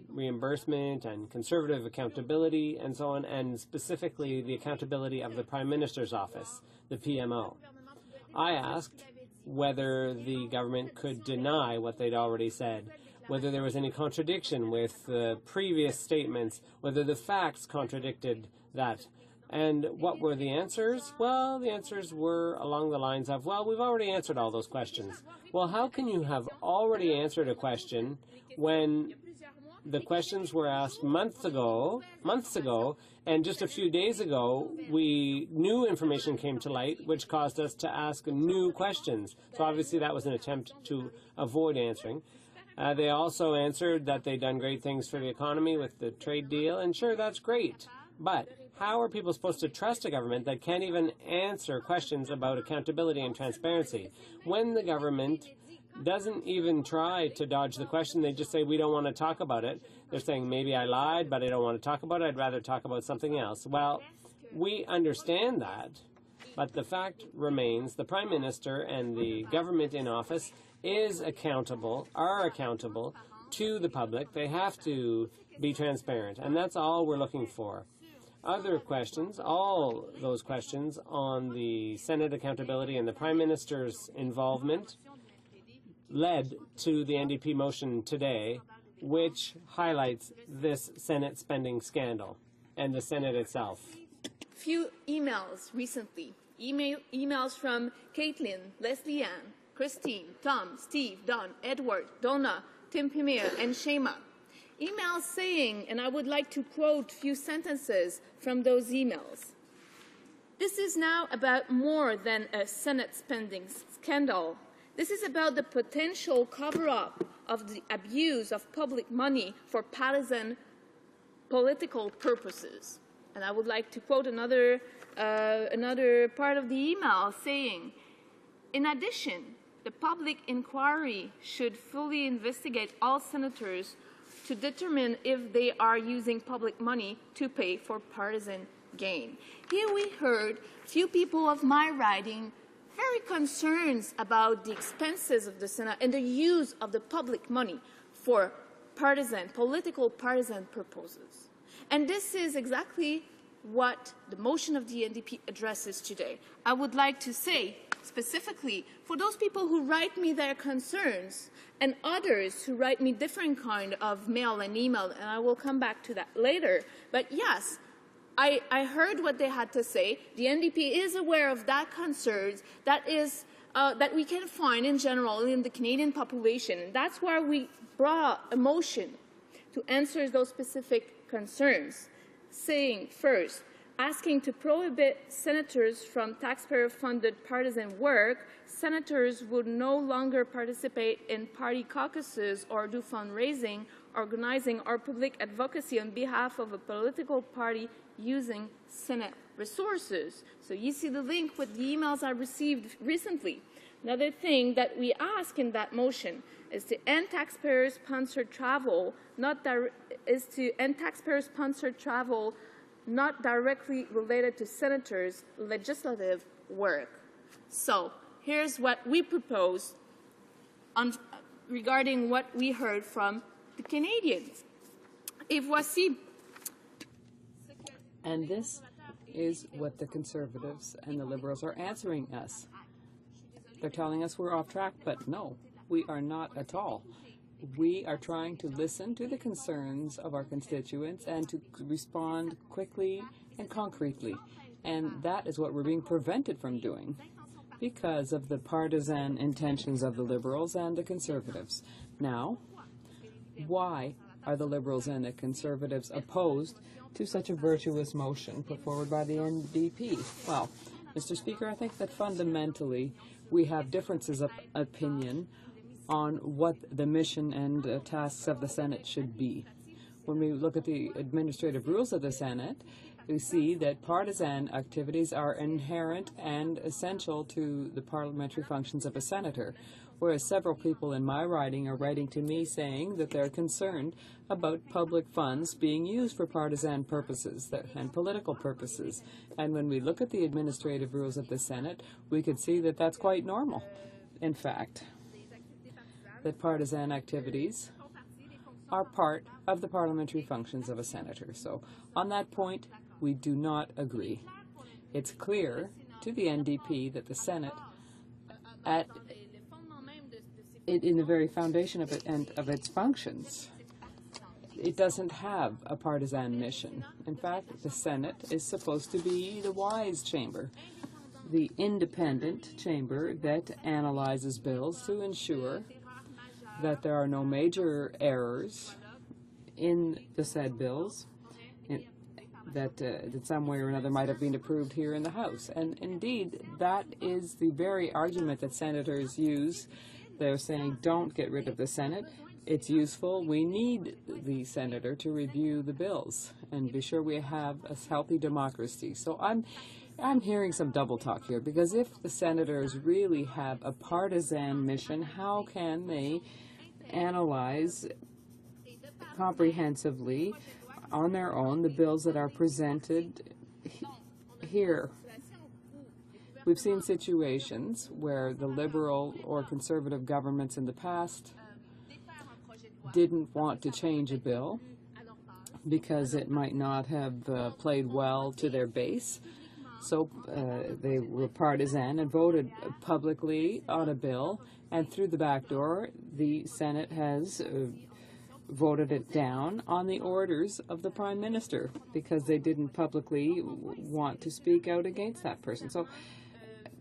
S17: reimbursement and Conservative accountability and so on, and specifically the accountability of the Prime Minister's office, the PMO. I asked whether the government could deny what they'd already said, whether there was any contradiction with the previous statements, whether the facts contradicted that. And what were the answers? Well, the answers were along the lines of, well, we've already answered all those questions. Well, how can you have already answered a question when the questions were asked months ago, and just a few days ago, new information came to light, which caused us to ask new questions. So obviously that was an attempt to avoid answering. They also answered that they'd done great things for the economy with the trade deal, and sure, that's great. But how are people supposed to trust a government that can't even answer questions about accountability and transparency? When the government doesn't even try to dodge the question, they just say, we don't want to talk about it. They're saying, maybe I lied, but I don't want to talk about it. I'd rather talk about something else. Well, we understand that, but the fact remains the Prime Minister and the government in office are accountable to the public. They have to be transparent, and that's all we're looking for. Other questions, all those questions on the Senate accountability and the Prime Minister's involvement led to the NDP motion today, which highlights this Senate spending scandal and the Senate itself.
S7: Few emails recently. Emails from Caitlin, Leslie Ann, Christine, Tom, Steve, Don, Edward, Donna, Tim Pimir, and Shema. Emails saying, and I would like to quote a few sentences from those emails. This is now about more than a Senate spending scandal. This is about the potential cover-up of the abuse of public money for partisan political purposes. And I would like to quote another part of the email saying, in addition, the public inquiry should fully investigate all senators to determine if they are using public money to pay for partisan gain. Here we heard few people of my riding very concerned about the expenses of the Senate and the use of the public money for political partisan purposes. And this is exactly what the motion of the NDP addresses today. I would like to say specifically for those people who write me their concerns and others who write me different kind of mail and email, and I will come back to that later. But yes, I heard what they had to say. The NDP is aware of that concerns that we can find in general in the Canadian population. And that's why we brought a motion to answer those specific concerns, saying first, asking to prohibit senators from taxpayer-funded partisan work. Senators would no longer participate in party caucuses or do fundraising, organizing, or public advocacy on behalf of a political party using Senate resources. So you see the link with the emails I received recently. Another thing that we ask in that motion is to end taxpayer-sponsored travel, not directly related to senators' legislative work. So here's what we propose regarding what we heard from the Canadians. Et voici.
S2: And this is what the Conservatives and the Liberals are answering us. They're telling us we're off track, but no, we are not at all. We are trying to listen to the concerns of our constituents and to respond quickly and concretely. And that is what we're being prevented from doing because of the partisan intentions of the Liberals and the Conservatives. Now, why are the Liberals and the Conservatives opposed to such a virtuous motion put forward by the NDP? Well, Mr. Speaker, I think that fundamentally we have differences of opinion on what the mission and tasks of the Senate should be. When we look at the administrative rules of the Senate, we see that partisan activities are inherent and essential to the parliamentary functions of a senator, whereas several people in my riding are writing to me saying that they're concerned about public funds being used for partisan purposes and political purposes. And when we look at the administrative rules of the Senate, we could see that that's quite normal, in fact, that partisan activities are part of the parliamentary functions of a senator. So on that point, we do not agree. It's clear to the NDP that the Senate, in the very foundation of it and of its functions, it doesn't have a partisan mission. In fact, the Senate is supposed to be the wise chamber, the independent chamber that analyzes bills to ensure that there are no major errors in the said bills that in some way or another might have been approved here in the House. And indeed, that is the very argument that senators use. They're saying, don't get rid of the Senate. It's useful. We need the senator to review the bills and be sure we have a healthy democracy. So I'm hearing some double talk here, because if the senators really have a partisan mission, how can they analyze comprehensively on their own the bills that are presented here? We've seen situations where the Liberal or Conservative governments in the past didn't want to change a bill because it might not have played well to their base. So they were partisan and voted publicly on a bill, and through the back door, the Senate has voted it down on the orders of the Prime Minister because they didn't publicly want to speak out against that person. So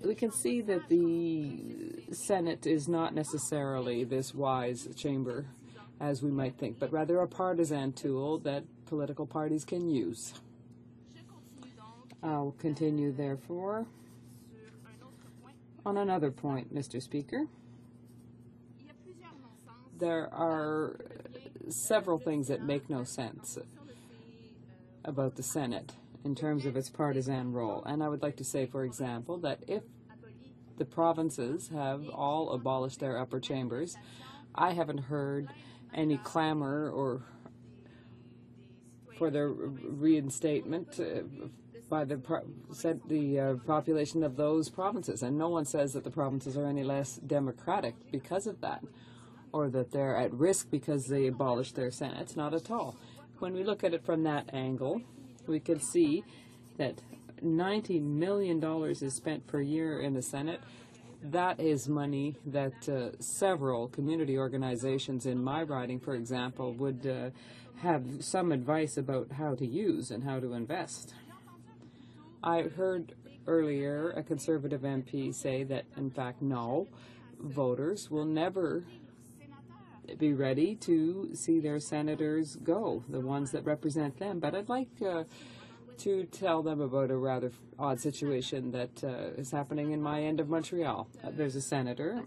S2: we can see that the Senate is not necessarily this wise chamber as we might think, but rather a partisan tool that political parties can use. I'll continue, therefore, on another point, Mr. Speaker. there are several things that make no sense about the Senate in terms of its partisan role. And I would like to say, for example, that if the provinces have all abolished their upper chambers, I haven't heard any clamor or for their reinstatement by the population of those provinces. And no one says that the provinces are any less democratic because of that, or that they're at risk because they abolished their senates. Not at all. When we look at it from that angle, we can see that $90 million is spent per year in the Senate. That is money that several community organizations in my riding, for example, would have some advice about how to use and how to invest. I heard earlier a Conservative MP say that, in fact, no, voters will never be ready to see their senators go, the ones that represent them. But I'd like to tell them about a rather odd situation that is happening in my end of Montreal. There's a senator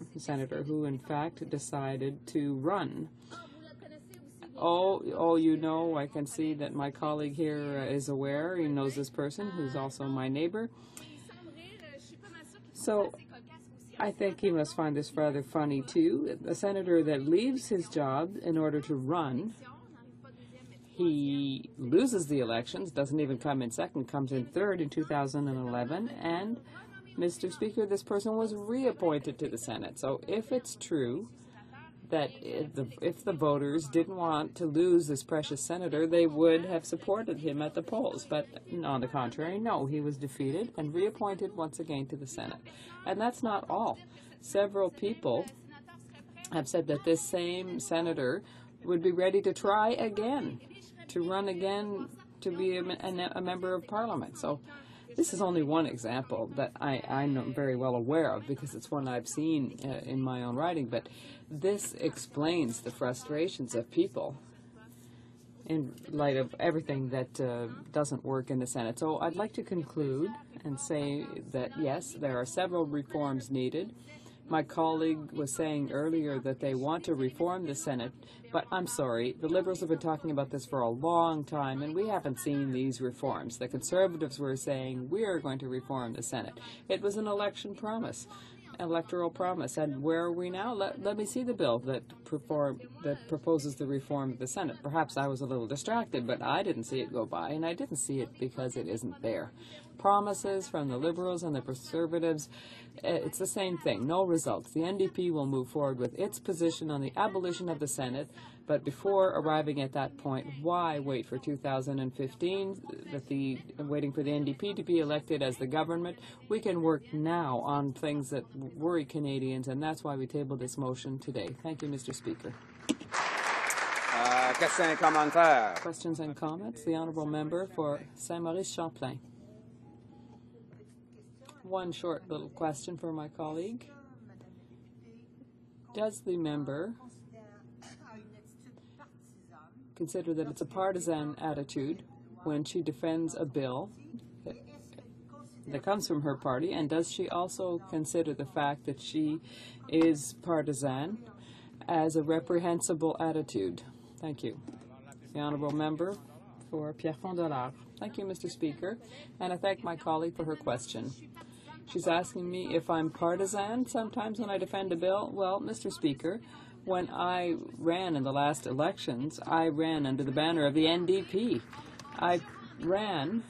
S2: who, in fact, decided to run. Oh, you know, I can see that my colleague here is aware. He knows this person, who's also my neighbor. So I think he must find this rather funny, too. A senator that leaves his job in order to run, he loses the elections, doesn't even come in second, comes in third in 2011, and, Mr. Speaker, this person was reappointed to the Senate. So if it's true that if the voters didn't want to lose this precious senator, they would have supported him at the polls. But on the contrary, no, he was defeated and reappointed once again to the Senate. And that's not all. Several people have said that this same senator would be ready to try again, to run again to be a member of Parliament. So this is only one example that I'm very well aware of, because it's one I've seen in my own writing. But this explains the frustrations of people in light of everything that doesn't work in the Senate. So I'd like to conclude and say that, yes, there are several reforms needed. My colleague was saying earlier that they want to reform the Senate, but I'm sorry, the Liberals have been talking about this for a long time, and we haven't seen these reforms. The Conservatives were saying, we are going to reform the Senate. It was an election promise, electoral promise, and where are we now? Let me see the bill that proposes the reform of the Senate. Perhaps I was a little distracted, but I didn't see it go by, and I didn't see it because it isn't there. Promises from the Liberals and the Conservatives, it's the same thing, no results. The NDP will move forward with its position on the abolition of the Senate, but before arriving at that point, why wait for 2015, waiting for the NDP to be elected as the government? We can work now on things that worry Canadians, and that's why we tabled this motion today. Thank you, Mr. Speaker. Questions and comments? The Honourable Member for Saint-Maurice-Champlain. One short little question for my colleague. Does the member consider that it's a partisan attitude when she defends a bill that comes from her party, and does she also consider the fact that she is partisan as a reprehensible attitude? Thank you. The Honourable Member for Pierrefonds-Dollard. Thank you, Mr. Speaker, and I thank my colleague for her question. She's asking me if I'm partisan sometimes when I defend a bill. Well, Mr. Speaker, when I ran in the last elections, I ran under the banner of the NDP. I ran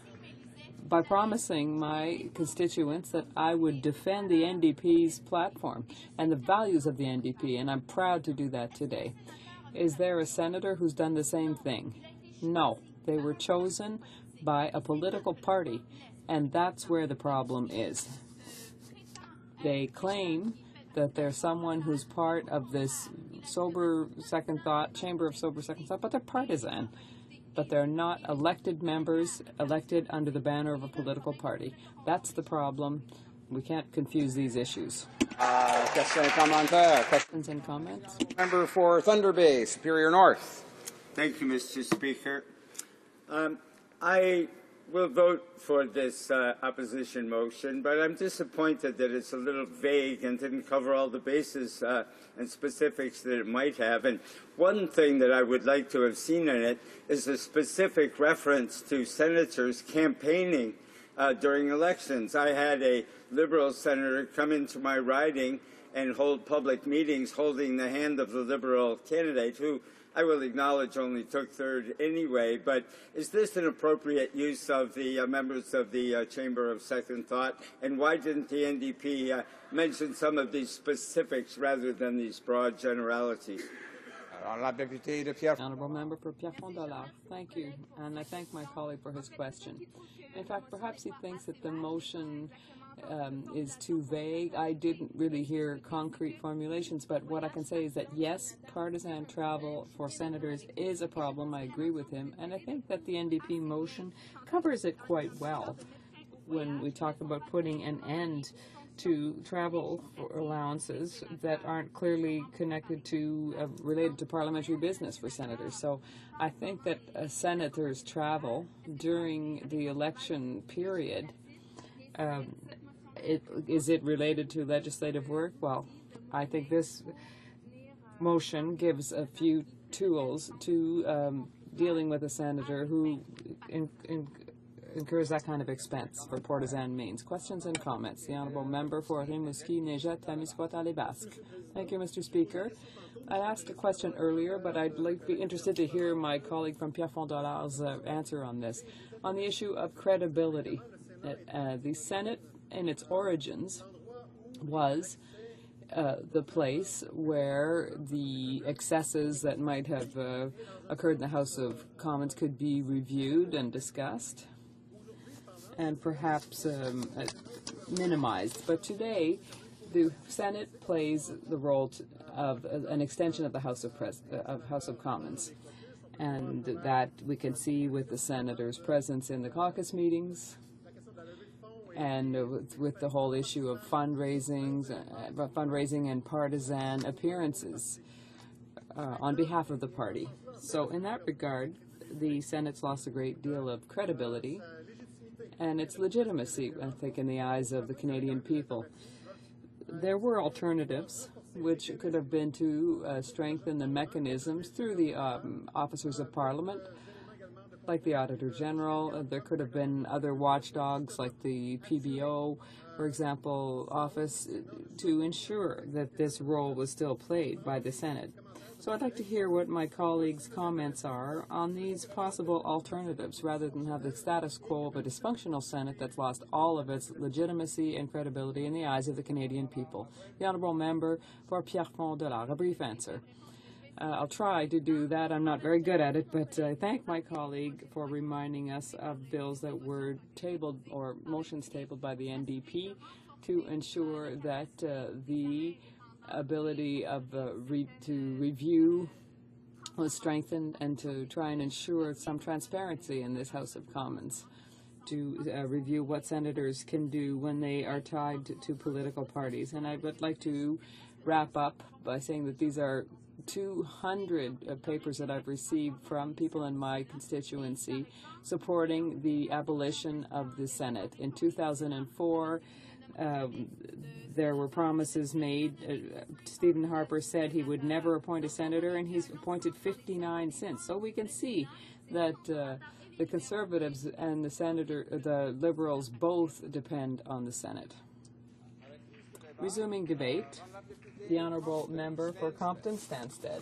S2: by promising my constituents that I would defend the NDP's platform and the values of the NDP, and I'm proud to do that today. Is there a senator who's done the same thing? No. They were chosen by a political party, and that's where the problem is. They claim that they're someone who's part of this sober second thought, chamber of sober second thought, but they're partisan. But they're not elected members, elected under the banner of a political party. That's the problem. We can't confuse these issues. Questions and comments?
S16: Member for Thunder Bay, Superior North.
S9: Thank you, Mr. Speaker. I will vote for this opposition motion, but I'm disappointed that it's a little vague and didn't cover all the bases and specifics that it might have. And one thing that I would like to have seen in it is a specific reference to senators campaigning during elections. I had a Liberal senator come into my riding and hold public meetings holding the hand of the Liberal candidate, who I will acknowledge only took third anyway. But is this an appropriate use of the members of the Chamber of Second Thought? And why didn't the NDP mention some of these specifics rather than these broad generalities?
S2: Honourable Member for Pierrefonds-Dollard. Thank you, and I thank my colleague for his question. In fact, perhaps he thinks that the motion is too vague. I didn't really hear concrete formulations, but what I can say is that yes, partisan travel for senators is a problem. I agree with him, and I think that the NDP motion covers it quite well when we talk about putting an end to travel allowances that aren't clearly connected to, related to parliamentary business for senators. So I think that a senator's travel during the election period, is it related to legislative work? Well, I think this motion gives a few tools to dealing with a senator who incurs that kind of expense for partisan means. Questions and comments. The Honourable Member for Rimouski, Neja, Témiscouata, Les Basques. Thank you, Mr. Speaker. I asked a question earlier, but I'd be interested to hear my colleague from Pierrefonds-Dollard's answer on this. On the issue of credibility, the Senate in its origins was the place where the excesses that might have occurred in the House of Commons could be reviewed and discussed and perhaps minimized. But today, the Senate plays the role of an extension of the House of Commons, and that we can see with the senators' presence in the caucus meetings, and with the whole issue of fundraising and partisan appearances on behalf of the party. So in that regard, the Senate's lost a great deal of credibility and its legitimacy, I think, in the eyes of the Canadian people. There were alternatives, which could have been to strengthen the mechanisms through the officers of Parliament, like the Auditor General. There could have been other watchdogs, like the PBO, for example, office, to ensure that this role was still played by the Senate. So I'd like to hear what my colleagues' comments are on these possible alternatives, rather than have the status quo of a dysfunctional Senate that's lost all of its legitimacy and credibility in the eyes of the Canadian people. The Honourable Member for Pierrefonds-Dollard. A brief answer. I'll try to do that. I'm not very good at it, but I thank my colleague for reminding us of bills that were tabled or motions tabled by the NDP to ensure that the ability of to review was strengthened, and to try and ensure some transparency in this House of Commons, to review what senators can do when they are tied to political parties. And I would like to wrap up by saying that these are 200 papers that I've received from people in my constituency supporting the abolition of the Senate. In 2004, there were promises made. Stephen Harper said he would never appoint a senator, and he's appointed 59 since. So we can see that the Conservatives and the Liberals both depend on the Senate. Resuming debate, the Honourable Member for Compton-Stanstead.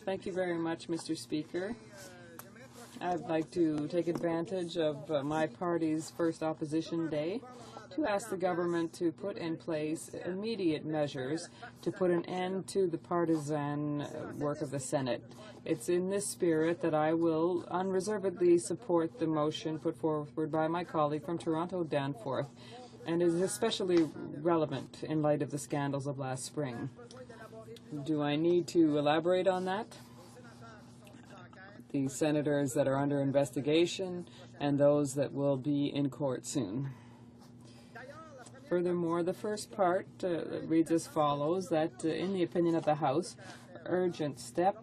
S2: Thank you very much, Mr. Speaker. I'd like to take advantage of my party's first opposition day to ask the government to put in place immediate measures to put an end to the partisan work of the Senate. It's in this spirit that I will unreservedly support the motion put forward by my colleague from Toronto, Danforth, and is especially relevant in light of the scandals of last spring. Do I need to elaborate on that? The senators that are under investigation and those that will be in court soon. Furthermore, the first part reads as follows, that in the opinion of the House, urgent steps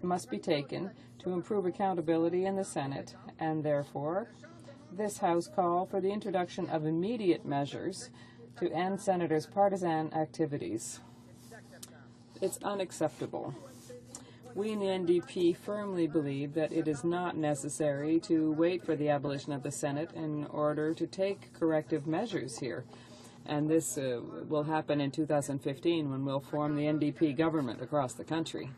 S2: must be taken to improve accountability in the Senate, and therefore this House call for the introduction of immediate measures to end senators' partisan activities. It's unacceptable. We in the NDP firmly believe that it is not necessary to wait for the abolition of the Senate in order to take corrective measures here. And this will happen in 2015 when we'll form the NDP government across the country.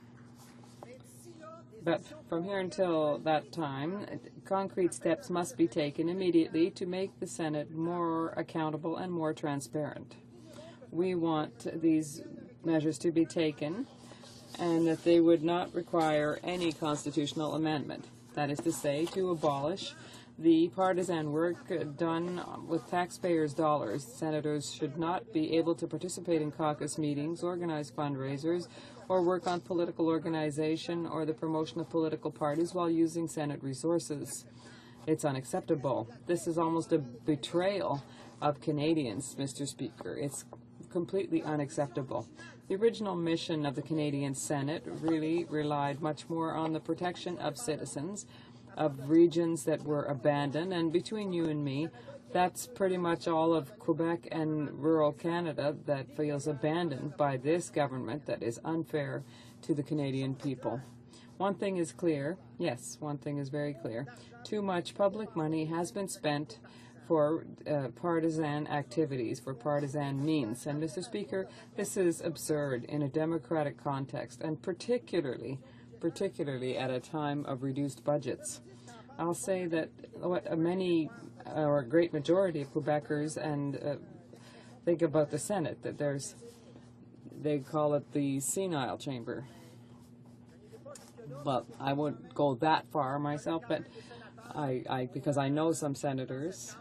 S2: But from here until that time, concrete steps must be taken immediately to make the Senate more accountable and more transparent. We want these measures to be taken and that they would not require any constitutional amendment. That is to say, to abolish the partisan work done with taxpayers' dollars. Senators should not be able to participate in caucus meetings, organize fundraisers, or work on political organization or the promotion of political parties while using Senate resources. It's unacceptable. This is almost a betrayal of Canadians, Mr. Speaker. It's completely unacceptable. The original mission of the Canadian Senate really relied much more on the protection of citizens, of regions that were abandoned, and between you and me, that's pretty much all of Quebec and rural Canada that feels abandoned by this government that is unfair to the Canadian people. One thing is clear, yes, one thing is very clear. Too much public money has been spent for partisan activities, for partisan means. And Mr. Speaker, this is absurd in a democratic context, and particularly at a time of reduced budgets. I'll say that what many or a great majority of Quebecers and think about the Senate, that they call it the senile chamber. Well, I wouldn't go that far myself, but because I know some senators,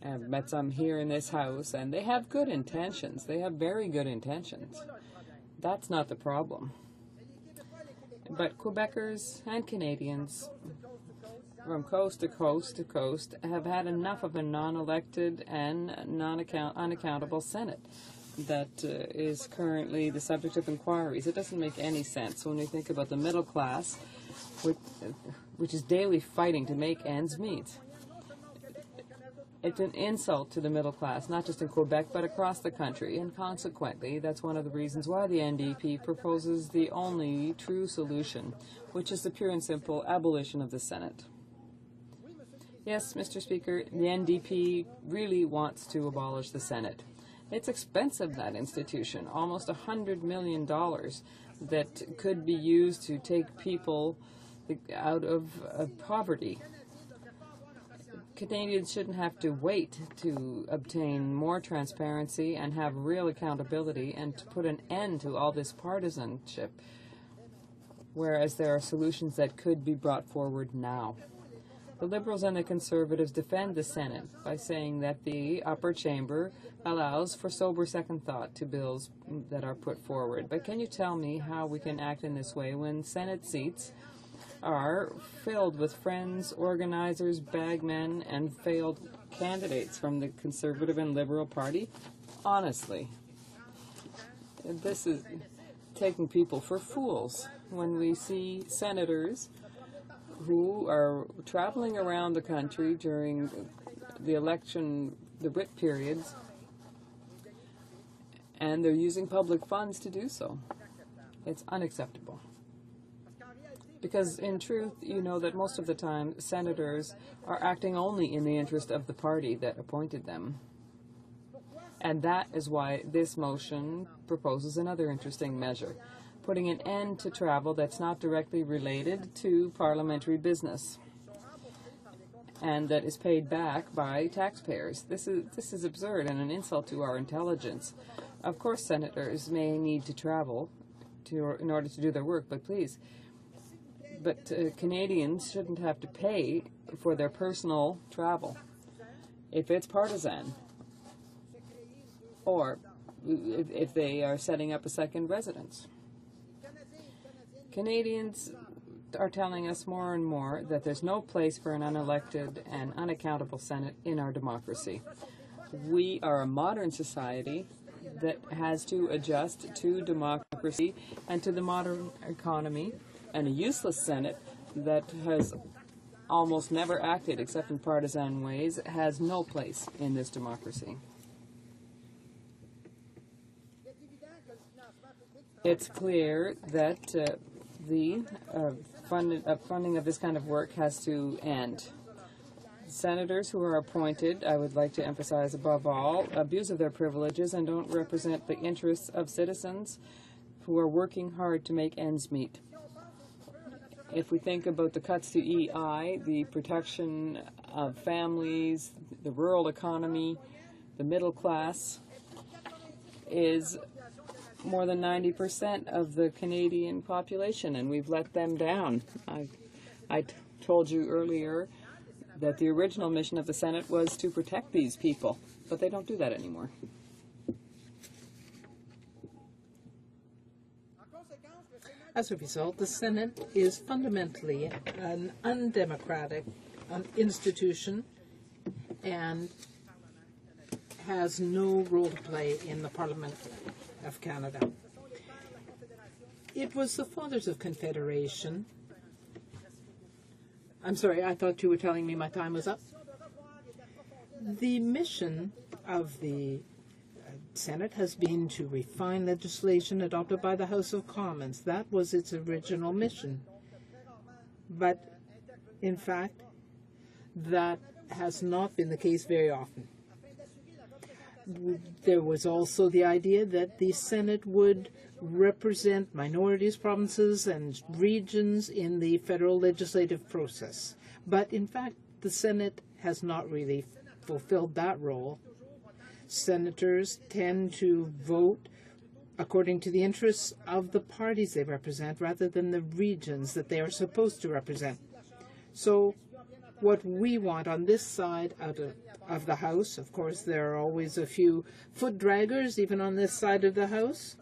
S2: I've met some here in this House, and they have good intentions. They have very good intentions. That's not the problem. But Quebecers and Canadians from coast to coast to coast have had enough of a non-elected and unaccountable Senate that is currently the subject of inquiries. It doesn't make any sense when we think about the middle class, which is daily fighting to make ends meet. It's an insult to the middle class, not just in Quebec, but across the country, and consequently, that's one of the reasons why the NDP proposes the only true solution, which is the pure and simple abolition of the Senate. Yes, Mr. Speaker, the NDP really wants to abolish the Senate. It's expensive, that institution, almost $100 million that could be used to take people out of poverty. Canadians shouldn't have to wait to obtain more transparency and have real accountability and to put an end to all this partisanship, whereas there are solutions that could be brought forward now. The Liberals and the Conservatives defend the Senate by saying that the upper chamber allows for sober second thought to bills that are put forward. But can you tell me how we can act in this way when Senate seats are filled with friends, organizers, bagmen, and failed candidates from the Conservative and Liberal Party? Honestly, this is taking people for fools when we see senators who are traveling around the country during the election, the writ periods, and they're using public funds to do so. It's unacceptable. Because in truth, you know that most of the time senators are acting only in the interest of the party that appointed them. And that is why this motion proposes another interesting measure, putting an end to travel that's not directly related to parliamentary business and that is paid back by taxpayers. This is absurd and an insult to our intelligence. Of course, senators may need to travel in order to do their work, but please, Canadians shouldn't have to pay for their personal travel if it's partisan or if they are setting up a second residence. Canadians are telling us more and more that there's no place for an unelected and unaccountable Senate in our democracy. We are a modern society that has to adjust to democracy and to the modern economy, and a useless Senate that has almost never acted except in partisan ways, has no place in this democracy. It's clear that the funding of this kind of work has to end. Senators who are appointed, I would like to emphasize above all, abuse of their privileges and don't represent the interests of citizens who are working hard to make ends meet. If we think about the cuts to EI, the protection of families, the rural economy, the middle class is more than 90% of the Canadian population, and we've let them down. I told you earlier that the original mission of the Senate was to protect these people, but they don't do that anymore.
S18: As a result, the Senate is fundamentally an undemocratic institution and has no role to play in the Parliament of Canada. It was the Fathers of Confederation. I'm sorry, I thought you were telling me my time was up. The mission of the Senate has been to refine legislation adopted by the House of Commons. That was its original mission. But, in fact, that has not been the case very often. There was also the idea that the Senate would represent minorities, provinces, and regions in the federal legislative process. But, in fact, the Senate has not really fulfilled that role. Senators tend to vote according to the interests of the parties they represent rather than the regions that they are supposed to represent. So what we want on this side of the House, of course there are always a few foot draggers even on this side of the House,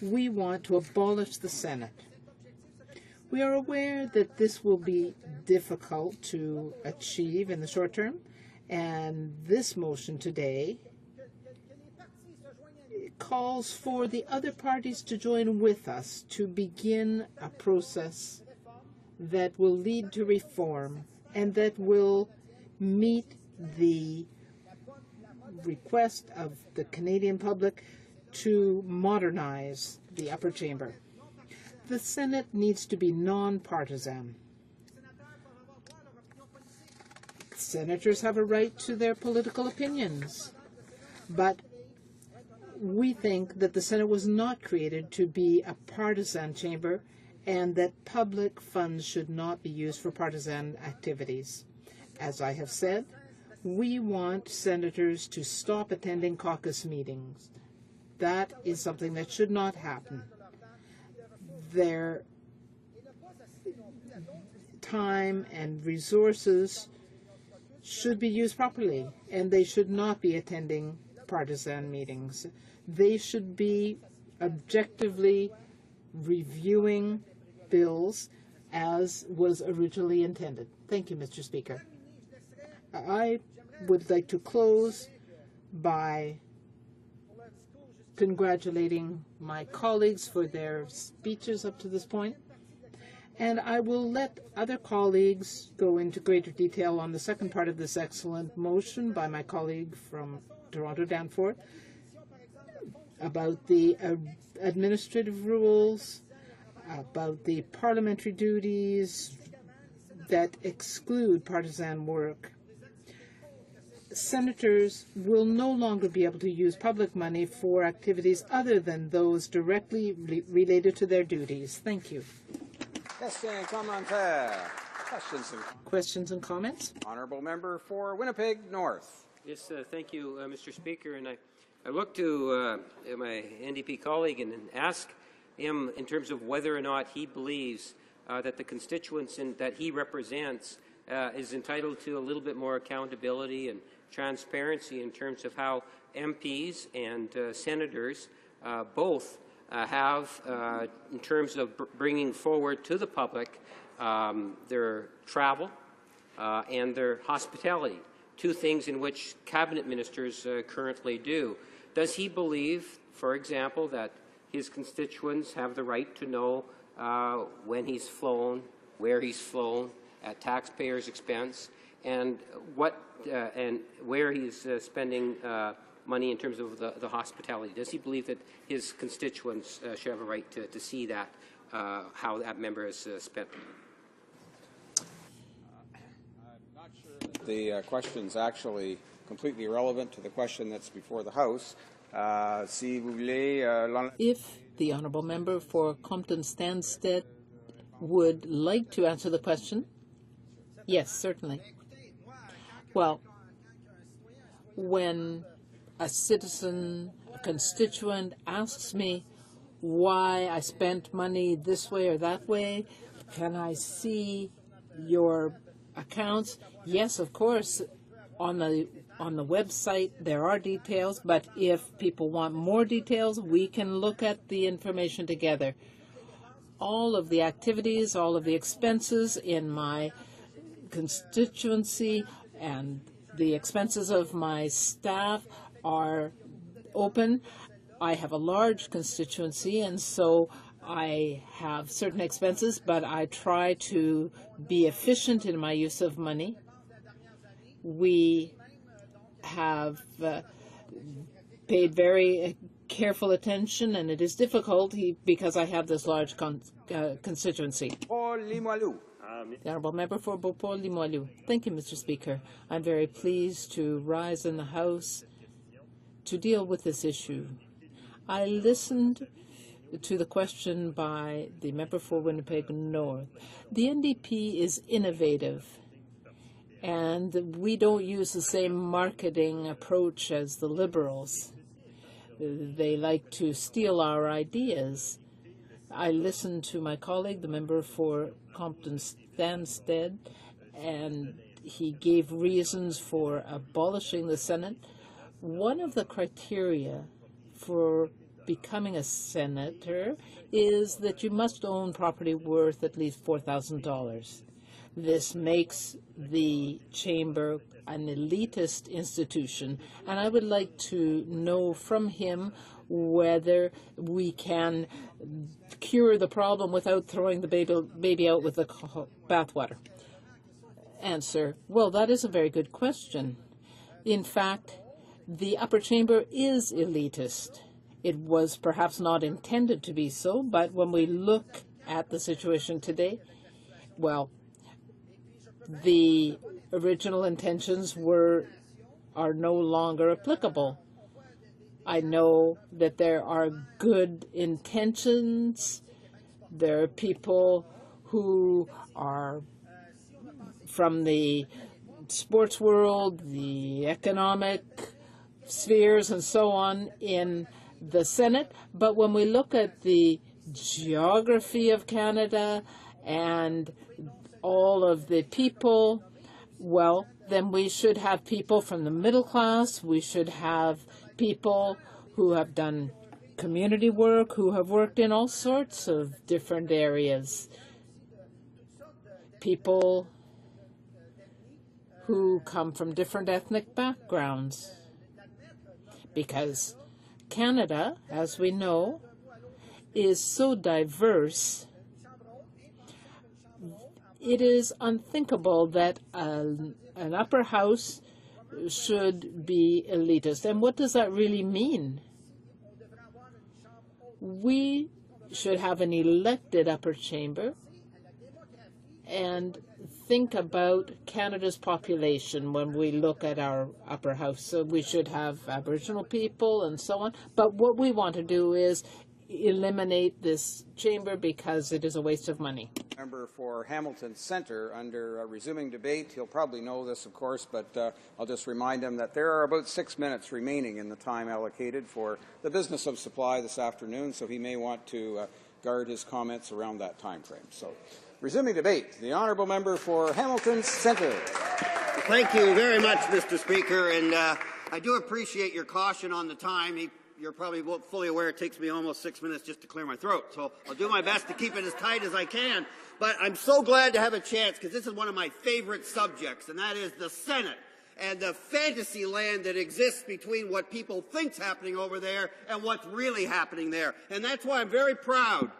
S18: we want to abolish the Senate. We are aware that this will be difficult to achieve in the short term, and this motion today calls for the other parties to join with us to begin a process that will lead to reform and that will meet the request of the Canadian public to modernize the upper chamber. The Senate needs to be non-partisan. Senators have a right to their political opinions, but we think that the Senate was not created to be a partisan chamber and that public funds should not be used for partisan activities. As I have said, we want senators to stop attending caucus meetings. That is something that should not happen. Their time and resources should be used properly, and they should not be attending partisan meetings. They should be objectively reviewing bills as was originally intended. Thank you, Mr. Speaker. I would like to close by congratulating my colleagues for their speeches up to this point, and I will let other colleagues go into greater detail on the second part of this excellent motion by my colleague from Toronto Danforth about the administrative rules, about the parliamentary duties that exclude partisan work. Senators will no longer be able to use public money for activities other than those directly related to their duties. Thank you. Questions and comments?
S16: Honourable Member for Winnipeg North.
S11: Yes, thank you, Mr. Speaker. And I look to my NDP colleague and ask him in terms of whether or not he believes that the constituents that he represents is entitled to a little bit more accountability and transparency in terms of how MPs and senators both have, in terms of bringing forward to the public their travel and their hospitality, two things in which cabinet ministers currently do. Does he believe, for example, that his constituents have the right to know when he's flown, where he's flown,
S6: at taxpayers' expense, and where he's spending money in terms of the hospitality. Does he believe that his constituents should have a right to see that, how that member has spent?
S16: I'm not sure that the question's actually completely irrelevant to the question that's before the House. Si vous voulez,
S18: If the honourable member for Compton-Stanstead would like to answer the question, yes, certainly. Well, when a citizen, a constituent asks me why I spent money this way or that way, can I see your accounts? Yes, of course. On the website, there are details, but if people want more details, we can look at the information together. All of the activities, all of the expenses in my constituency and the expenses of my staff are open. I have a large constituency, and so I have certain expenses, but I try to be efficient in my use of money. We have paid very careful attention, and it is difficult because I have this large constituency. The Honourable Member for Beauport-Limoilou. Thank you, Mr. Speaker. I'm very pleased to rise in the House to deal with this issue. I listened to the question by the member for Winnipeg North. The NDP is innovative, and we don't use the same marketing approach as the Liberals. They like to steal our ideas. I listened to my colleague, the member for Compton-Stanstead, and he gave reasons for abolishing the Senate. One of the criteria for becoming a senator is that you must own property worth at least $4,000. This makes the chamber an elitist institution, and I would like to know from him whether we can cure the problem without throwing the baby out with the bathwater. Answer: well, that is a very good question. In fact, the upper chamber is elitist. It was perhaps not intended to be so, but when we look at the situation today, well, the original intentions are no longer applicable. I know that there are good intentions. There are people who are from the sports world, the economic spheres, and so on in the Senate. But when we look at the geography of Canada and all of the people, well, then we should have people from the middle class. We should have people who have done community work, who have worked in all sorts of different areas. People who come from different ethnic backgrounds. Because Canada, as we know, is so diverse, it is unthinkable that an upper house should be elitist. And what does that really mean? We should have an elected upper chamber and think about Canada's population when we look at our upper house. So we should have Aboriginal people and so on. But what we want to do is eliminate this chamber because it is a waste of money.
S16: Member for Hamilton Centre, under resuming debate, he'll probably know this, of course, but I'll just remind him that there are about 6 minutes remaining in the time allocated for the business of supply this afternoon, so he may want to guard his comments around that time frame. So, resuming debate, the honourable member for Hamilton Centre.
S19: Thank you very much, Mr. Speaker, and I do appreciate your caution on the time. You're probably fully aware it takes me almost 6 minutes just to clear my throat, so I'll do my best to keep it as tight as I can. But I'm so glad to have a chance, because this is one of my favorite subjects, and that is the Senate and the fantasy land that exists between what people think's happening over there and what's really happening there. And that's why I'm very proud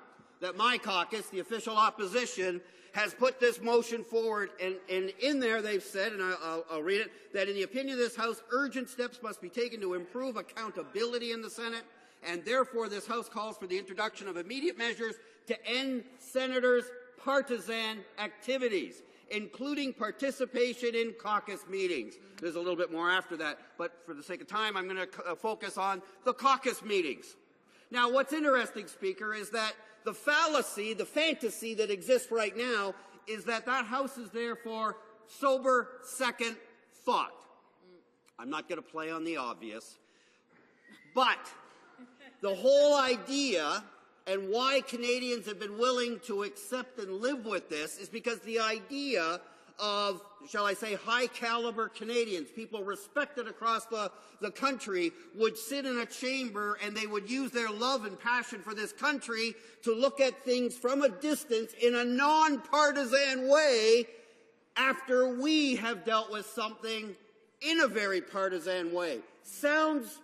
S19: that my caucus, the official opposition, has put this motion forward, and in there they've said, and I'll read it, that in the opinion of this House, urgent steps must be taken to improve accountability in the Senate, and therefore this House calls for the introduction of immediate measures to end senators' partisan activities, including participation in caucus meetings. There's a little bit more after that, but for the sake of time, I'm going to focus on the caucus meetings. Now, what's interesting, Speaker, is that the fallacy, the fantasy that exists right now is that that House is there for sober second thought. I'm not going to play on the obvious, but the whole idea and why Canadians have been willing to accept and live with this is because the idea of, shall I say, high-caliber Canadians, people respected across the country, would sit in a chamber and they would use their love and passion for this country to look at things from a distance in a non-partisan way after we have dealt with something in a very partisan way. Sounds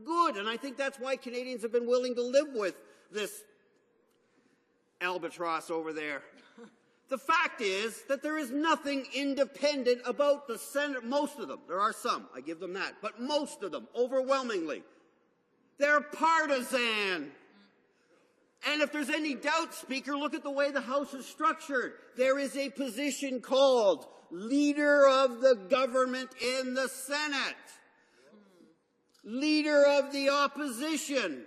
S19: good, and I think that's why Canadians have been willing to live with this albatross over there. The fact is that there is nothing independent about the Senate. Most of them, there are some, I give them that, but most of them, overwhelmingly, they're partisan. And if there's any doubt, Speaker, look at the way the House is structured. There is a position called Leader of the Government in the Senate. Leader of the Opposition.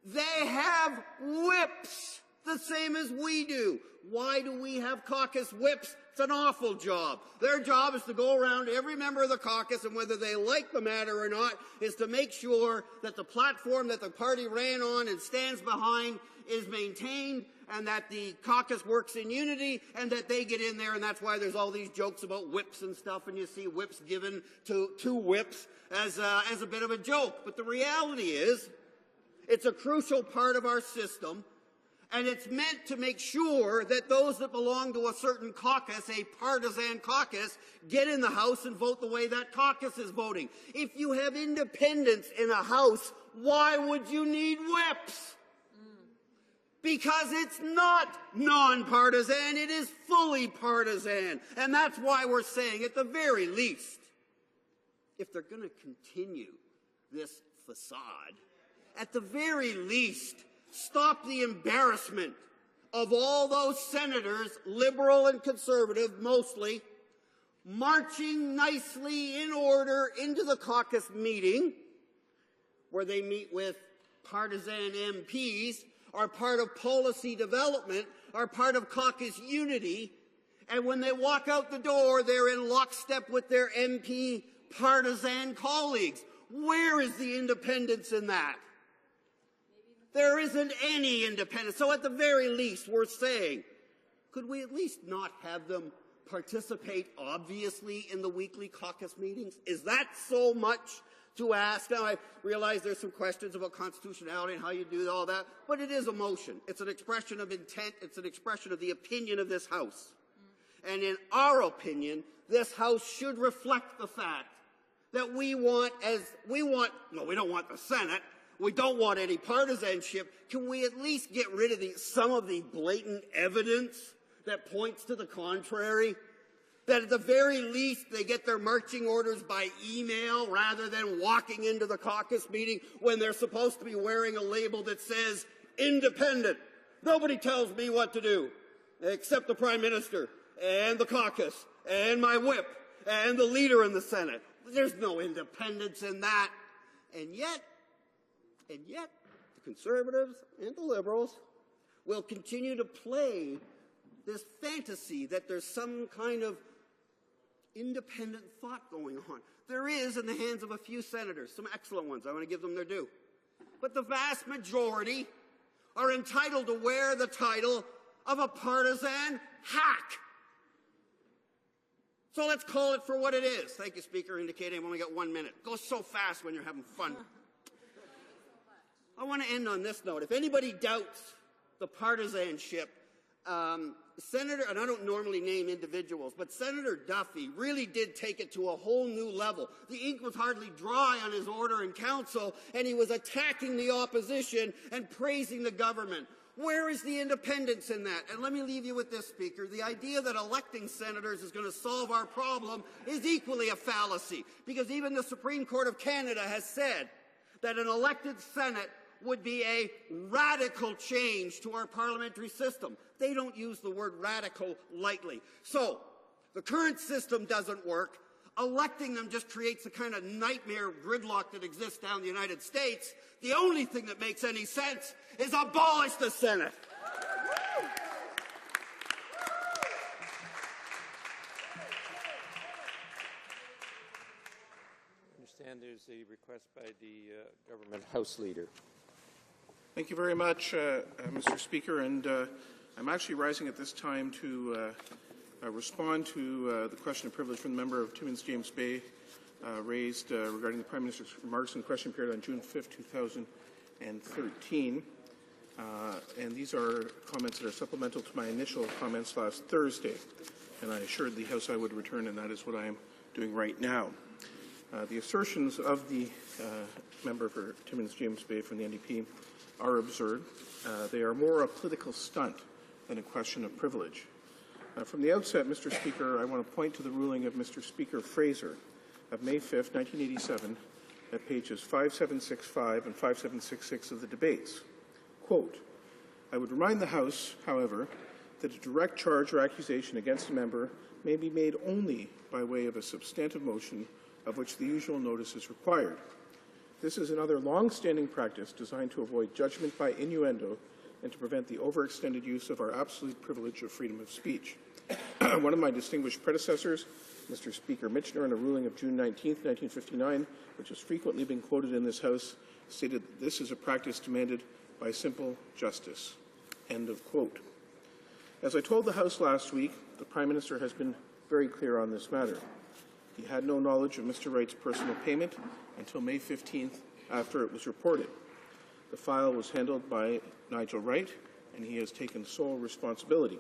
S19: They have whips, the same as we do. Why do we have caucus whips? It's an awful job. Their job is to go around every member of the caucus, and whether they like the matter or not, is to make sure that the platform that the party ran on and stands behind is maintained, and that the caucus works in unity, and that they get in there, and that's why there's all these jokes about whips and stuff, and you see whips given to whips as a bit of a joke. But the reality is, it's a crucial part of our system, and it's meant to make sure that those that belong to a certain caucus, a partisan caucus, get in the House and vote the way that caucus is voting. If you have independents in a House, why would you need whips? Because it's not nonpartisan, it is fully partisan. And that's why we're saying, at the very least, if they're going to continue this facade, at the very least, stop the embarrassment of all those senators, Liberal and Conservative mostly, marching nicely in order into the caucus meeting, where they meet with partisan MPs, are part of policy development, are part of caucus unity, and when they walk out the door, they're in lockstep with their MP partisan colleagues. Where is the independence in that? There isn't any independence. So at the very least, we're saying, could we at least not have them participate, obviously, in the weekly caucus meetings? Is that so much to ask? Now, I realize there's some questions about constitutionality and how you do all that, but it is a motion. It's an expression of intent. It's an expression of the opinion of this House. And in our opinion, this House should reflect the fact that we don't want the Senate. We don't want any partisanship. Can we at least get rid of some of the blatant evidence that points to the contrary? That at the very least they get their marching orders by email rather than walking into the caucus meeting when they're supposed to be wearing a label that says independent. Nobody tells me what to do except the Prime Minister and the caucus and my whip and the leader in the Senate. There's no independence in that. And yet, the Conservatives and the Liberals will continue to play this fantasy that there's some kind of independent thought going on. There is in the hands of a few senators, some excellent ones. I want to give them their due. But the vast majority are entitled to wear the title of a partisan hack. So let's call it for what it is. Thank you, Speaker, indicating I've only got 1 minute. It goes so fast when you're having fun. I want to end on this note. If anybody doubts the partisanship, Senator, and I don't normally name individuals, but Senator Duffy really did take it to a whole new level. The ink was hardly dry on his order in council, and he was attacking the opposition and praising the government. Where is the independence in that? And let me leave you with this, Speaker. The idea that electing senators is going to solve our problem is equally a fallacy, because even the Supreme Court of Canada has said that an elected Senate would be a radical change to our parliamentary system. They don't use the word radical lightly. So, the current system doesn't work. Electing them just creates the kind of nightmare gridlock that exists down in the United States. The only thing that makes any sense is abolish the Senate.
S16: I understand there's a request by the government House Leader.
S21: Thank you very much, Mr. Speaker. And I'm actually rising at this time to respond to the question of privilege from the member of Timmins James Bay raised regarding the Prime Minister's remarks in the question period on June 5, 2013. And these are comments that are supplemental to my initial comments last Thursday. And I assured the House I would return, and that is what I am doing right now. The assertions of the member for Timmins James Bay from the NDP are absurd. They are more a political stunt than a question of privilege. From the outset, Mr. Speaker, I want to point to the ruling of Mr. Speaker Fraser of May 5, 1987, at pages 5765 and 5766 of the debates. Quote, I would remind the House, however, that a direct charge or accusation against a member may be made only by way of a substantive motion of which the usual notice is required. This is another long-standing practice designed to avoid judgment by innuendo and to prevent the overextended use of our absolute privilege of freedom of speech. One of my distinguished predecessors, Mr. Speaker Michener, in a ruling of June 19, 1959, which has frequently been quoted in this House, stated that this is a practice demanded by simple justice. End of quote. As I told the House last week, the Prime Minister has been very clear on this matter. He had no knowledge of Mr. Wright's personal payment until May 15th, after it was reported. The file was handled by Nigel Wright, and he has taken sole responsibility.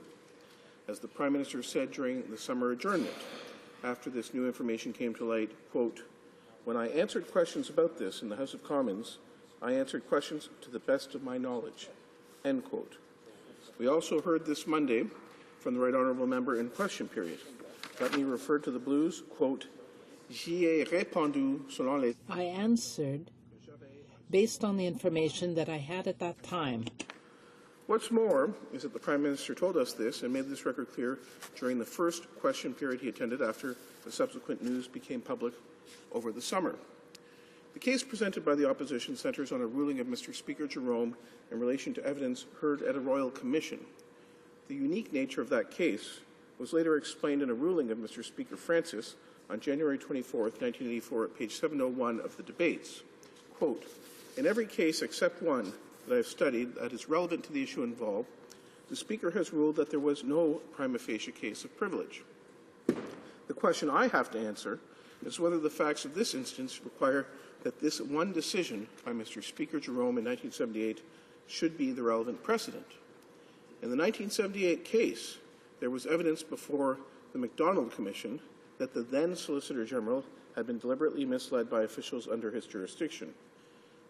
S21: As the Prime Minister said during the summer adjournment, after this new information came to light, quote, when I answered questions about this in the House of Commons, I answered questions to the best of my knowledge, end quote. We also heard this Monday from the Right Honourable Member in question period. Let me refer to the Blues, quote, J'y ai répondu selon les...
S18: I answered based on the information that I had at that time.
S21: What's more is that the Prime Minister told us this and made this record clear during the first question period he attended after the subsequent news became public over the summer. The case presented by the opposition centres on a ruling of Mr. Speaker Jerome in relation to evidence heard at a Royal Commission. The unique nature of that case was later explained in a ruling of Mr. Speaker Francis on January 24, 1984, at page 701 of the debates. Quote, in every case except one that I have studied that is relevant to the issue involved, the Speaker has ruled that there was no prima facie case of privilege. The question I have to answer is whether the facts of this instance require that this one decision by Mr. Speaker Jerome in 1978 should be the relevant precedent. In the 1978 case, there was evidence before the MacDonald Commission that the then Solicitor General had been deliberately misled by officials under his jurisdiction.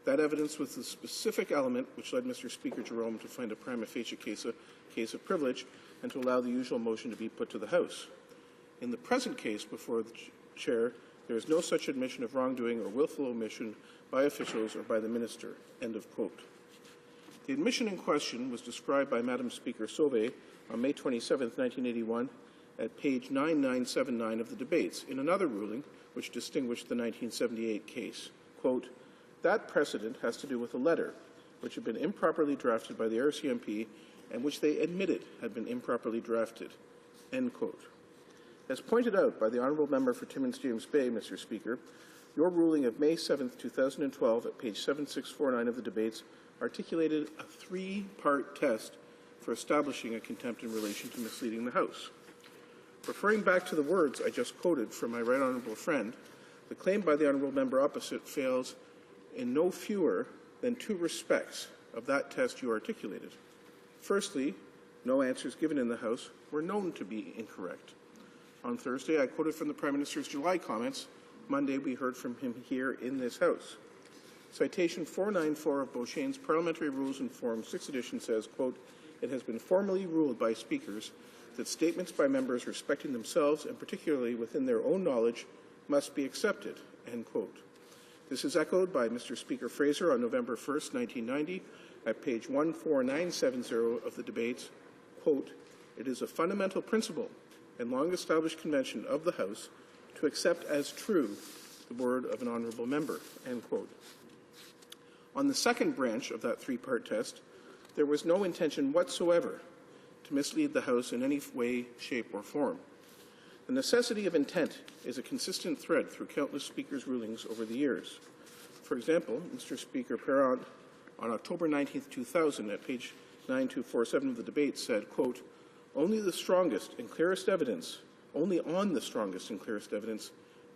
S21: That evidence was the specific element which led Mr. Speaker Jerome to find a prima facie case of privilege and to allow the usual motion to be put to the House. In the present case before the Chair, there is no such admission of wrongdoing or willful omission by officials or by the Minister. End of quote. The admission in question was described by Madam Speaker Sauvé on May 27, 1981, at page 9979 of the debates, in another ruling which distinguished the 1978 case. Quote, that precedent has to do with a letter which had been improperly drafted by the RCMP and which they admitted had been improperly drafted. End quote. As pointed out by the Honourable Member for Timmins James Bay, Mr. Speaker, your ruling of May 7, 2012, at page 7649 of the debates, articulated a three-part test for establishing a contempt in relation to misleading the House. Referring back to the words I just quoted from my right honourable friend, the claim by the honourable member opposite fails in no fewer than two respects of that test you articulated. Firstly, no answers given in the House were known to be incorrect. On Thursday, I quoted from the Prime Minister's July comments. Monday, we heard from him here in this House. Citation 494 of Beauchene's Parliamentary Rules and Form 6th edition says, quote, "It has been formally ruled by speakers that statements by members respecting themselves and particularly within their own knowledge must be accepted," end quote. This is echoed by Mr. Speaker Fraser on November 1st, 1990, at page 14970 of the debates, quote, "It is a fundamental principle and long-established convention of the House to accept as true the word of an honourable member," end quote. On the second branch of that three-part test, there was no intention whatsoever to mislead the House in any way, shape, or form. The necessity of intent is a consistent thread through countless speakers' rulings over the years. For example, Mr. Speaker Perrant, on October 19, 2000, at page 9247 of the debate, said, quote, only on the strongest and clearest evidence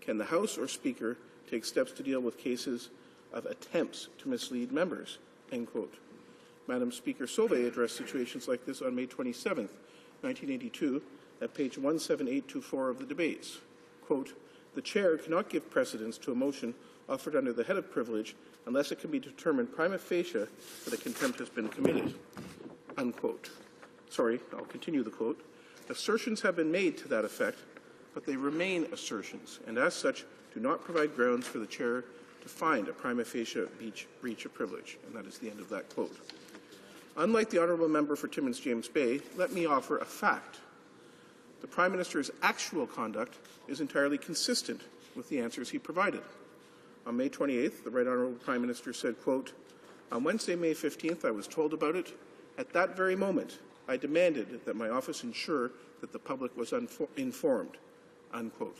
S21: can the House or Speaker take steps to deal with cases of attempts to mislead members," end quote. Madam Speaker Sauvé addressed situations like this on May 27, 1982, at page 17824 of the debates. Quote, "The Chair cannot give precedence to a motion offered under the head of privilege unless it can be determined prima facie that a contempt has been committed," unquote. Sorry, I'll continue the quote. "Assertions have been made to that effect, but they remain assertions, and as such do not provide grounds for the Chair to find a prima facie breach of privilege," and that is the end of that quote. Unlike the honourable member for Timmins James Bay, let me offer a fact. The Prime Minister's actual conduct is entirely consistent with the answers he provided. On May 28th, the Right Honourable Prime Minister said, quote, "On Wednesday, May 15th, I was told about it. At that very moment, I demanded that my office ensure that the public was informed," unquote.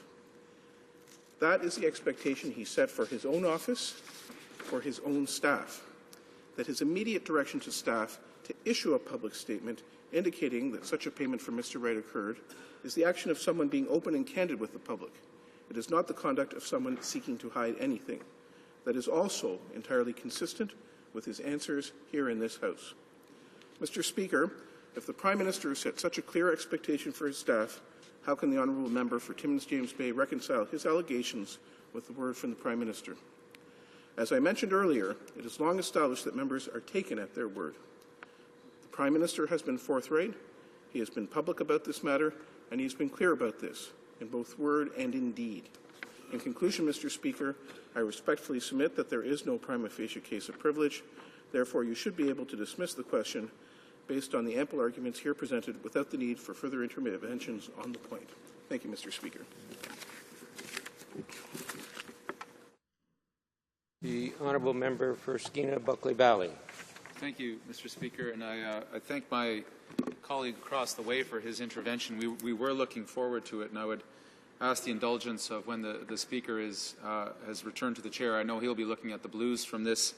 S21: That is the expectation he set for his own office, for his own staff, that his immediate direction to staff to issue a public statement indicating that such a payment from Mr. Wright occurred is the action of someone being open and candid with the public. It is not the conduct of someone seeking to hide anything. That is also entirely consistent with his answers here in this House. Mr. Speaker, if the Prime Minister set such a clear expectation for his staff, how can the honourable member for Timmins James Bay reconcile his allegations with the word from the Prime Minister? As I mentioned earlier, it is long established that members are taken at their word. The Prime Minister has been forthright, he has been public about this matter, and he has been clear about this, in both word and in deed. In conclusion, Mr. Speaker, I respectfully submit that there is no prima facie case of privilege. Therefore, you should be able to dismiss the question based on the ample arguments here presented without the need for further interventions on the point. Thank you, Mr. Speaker.
S6: The honourable member for Skeena Buckley Valley.
S14: Thank you, Mr. Speaker, and I thank my colleague across the way for his intervention. We were looking forward to it, and I would ask the indulgence of when the Speaker has returned to the chair. I know he'll be looking at the blues from this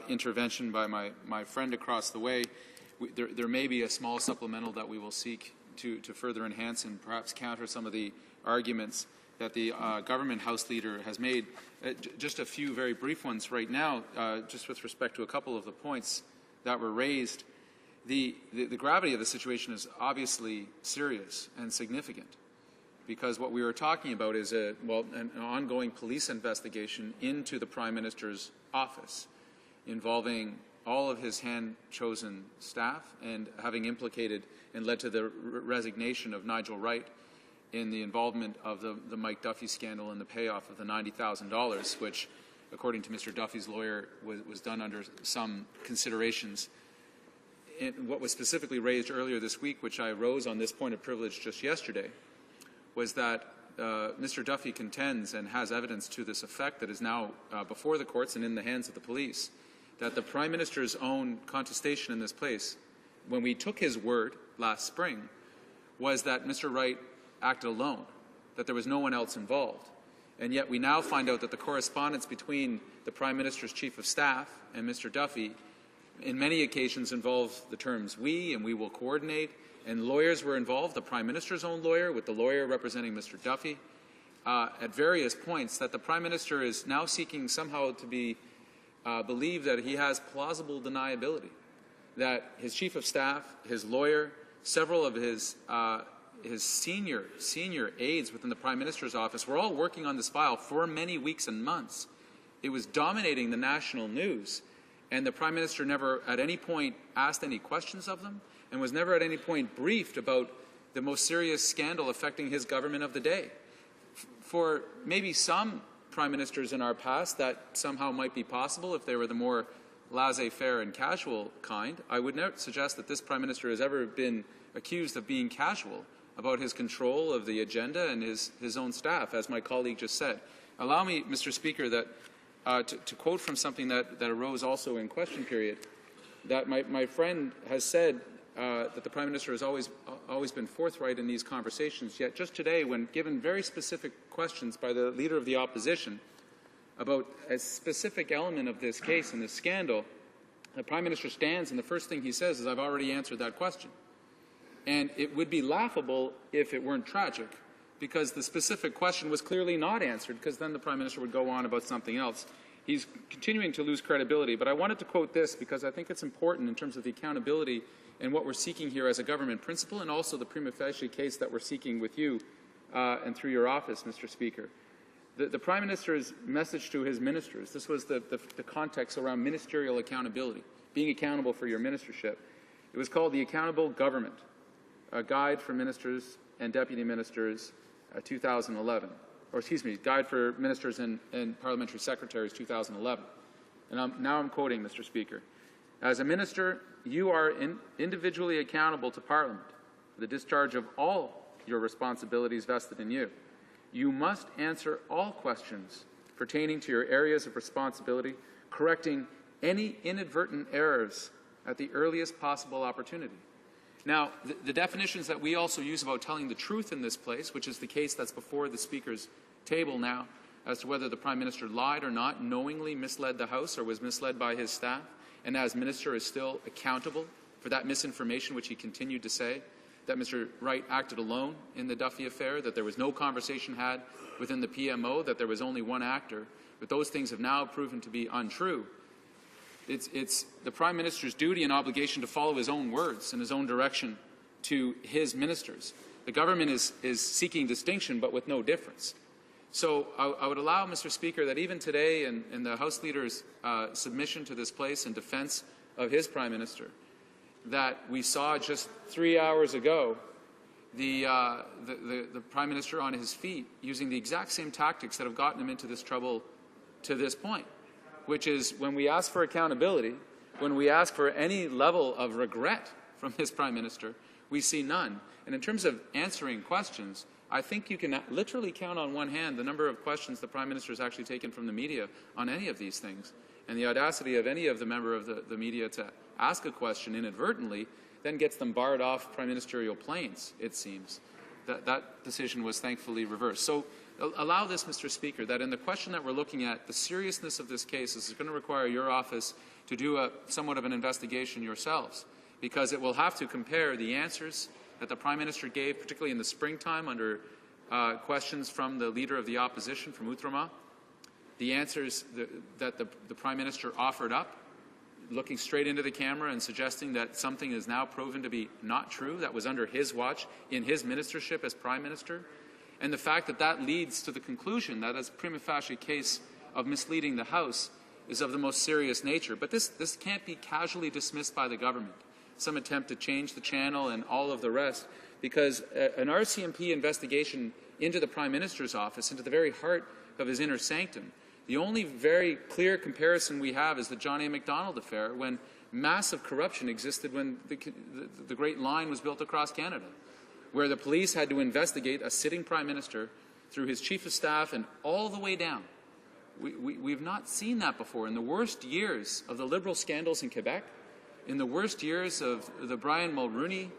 S14: intervention by my friend across the way. There may be a small supplemental that we will seek to further enhance and perhaps counter some of the arguments that the government House Leader has made. Just a few very brief ones right now, just with respect to a couple of the points that were raised. The gravity of the situation is obviously serious and significant, because what we were talking about is an ongoing police investigation into the Prime Minister's office involving all of his hand-chosen staff and having implicated and led to the resignation of Nigel Wright in the involvement of the Mike Duffy scandal and the payoff of the $90,000, which, according to Mr. Duffy's lawyer, was done under some considerations. And what was specifically raised earlier this week, which I rose on this point of privilege just yesterday, was that Mr. Duffy contends and has evidence to this effect that is now before the courts and in the hands of the police, that the Prime Minister's own contestation in this place, when we took his word last spring, was that Mr. Wright acted alone, that there was no one else involved. And yet we now find out that the correspondence between the Prime Minister's Chief of Staff and Mr. Duffy in many occasions involved the terms "we" and "we will coordinate," and lawyers were involved, the Prime Minister's own lawyer with the lawyer representing Mr. Duffy, at various points, that the Prime Minister is now seeking somehow to be believe that he has plausible deniability, that his Chief of Staff, his lawyer, several of his senior aides within the Prime Minister's office were all working on this file for many weeks and months, It was dominating the national news, and the Prime Minister never at any point asked any questions of them and was never at any point briefed about the most serious scandal affecting his government of the day. For maybe some Prime Ministers in our past, that somehow might be possible if they were the more laissez-faire and casual kind. I would not suggest that this Prime Minister has ever been accused of being casual about his control of the agenda and his own staff, as my colleague just said. Allow me, Mr. Speaker, that to quote from something that arose also in question period, that my friend has said that the Prime Minister has always been forthright in these conversations, yet just today, when given very specific questions by the Leader of the Opposition about a specific element of this case and this scandal, the Prime Minister stands and the first thing he says is, "I've already answered that question." And it would be laughable if it weren't tragic, because the specific question was clearly not answered, because then the Prime Minister would go on about something else. He's continuing to lose credibility, but I wanted to quote this because I think it's important in terms of the accountability and what we're seeking here as a government principle, and also the prima facie case that we're seeking with you and through your office, Mr. Speaker. The Prime Minister's message to his ministers, this was the context around ministerial accountability, being accountable for your ministership. It was called the Accountable Government, a Guide for Ministers and Deputy Ministers, 2011. Or excuse me, Guide for Ministers and Parliamentary Secretaries, 2011. And now I'm quoting, Mr. Speaker. As a minister, you are individually accountable to Parliament for the discharge of all your responsibilities vested in you. You must answer all questions pertaining to your areas of responsibility, correcting any inadvertent errors at the earliest possible opportunity. Now, the definitions that we also use about telling the truth in this place, which is the case that's before the Speaker's table now, as to whether the Prime Minister lied or not, knowingly misled the House or was misled by his staff, and as Minister is still accountable for that misinformation which he continued to say, that Mr. Wright acted alone in the Duffy affair, that there was no conversation had within the PMO, that there was only one actor, but those things have now proven to be untrue. It's the Prime Minister's duty and obligation to follow his own words and his own direction to his ministers. The government is seeking distinction, but with no difference. So I would allow, Mr. Speaker, that even today in the House Leader's submission to this place in defense of his Prime Minister, that we saw just 3 hours ago the Prime Minister on his feet using the exact same tactics that have gotten him into this trouble to this point, which is when we ask for accountability, when we ask for any level of regret from his Prime Minister, we see none. And in terms of answering questions, I think you can literally count on one hand the number of questions the Prime Minister has actually taken from the media on any of these things. And the audacity of any of the member of the media to ask a question inadvertently then gets them barred off prime ministerial planes, it seems. That decision was thankfully reversed. So allow this, Mr. Speaker, that in the question that we're looking at, the seriousness of this case is going to require your office to do somewhat of an investigation yourselves, because it will have to compare the answers that the Prime Minister gave, particularly in the springtime under questions from the Leader of the Opposition, from Outremont, the answers that the Prime Minister offered up, looking straight into the camera and suggesting that something is now proven to be not true, that was under his watch in his ministership as Prime Minister, and the fact that that leads to the conclusion that as a prima facie case of misleading the House is of the most serious nature. But this can't be casually dismissed by the government, some attempt to change the channel and all of the rest, because an RCMP investigation into the Prime Minister's office, into the very heart of his inner sanctum, the only very clear comparison we have is the John A. Macdonald affair, when massive corruption existed when the Great Line was built across Canada, where the police had to investigate a sitting Prime Minister through his Chief of Staff and all the way down. We've not seen that before. In the worst years of the Liberal scandals in Quebec, in the worst years of the Brian Mulroney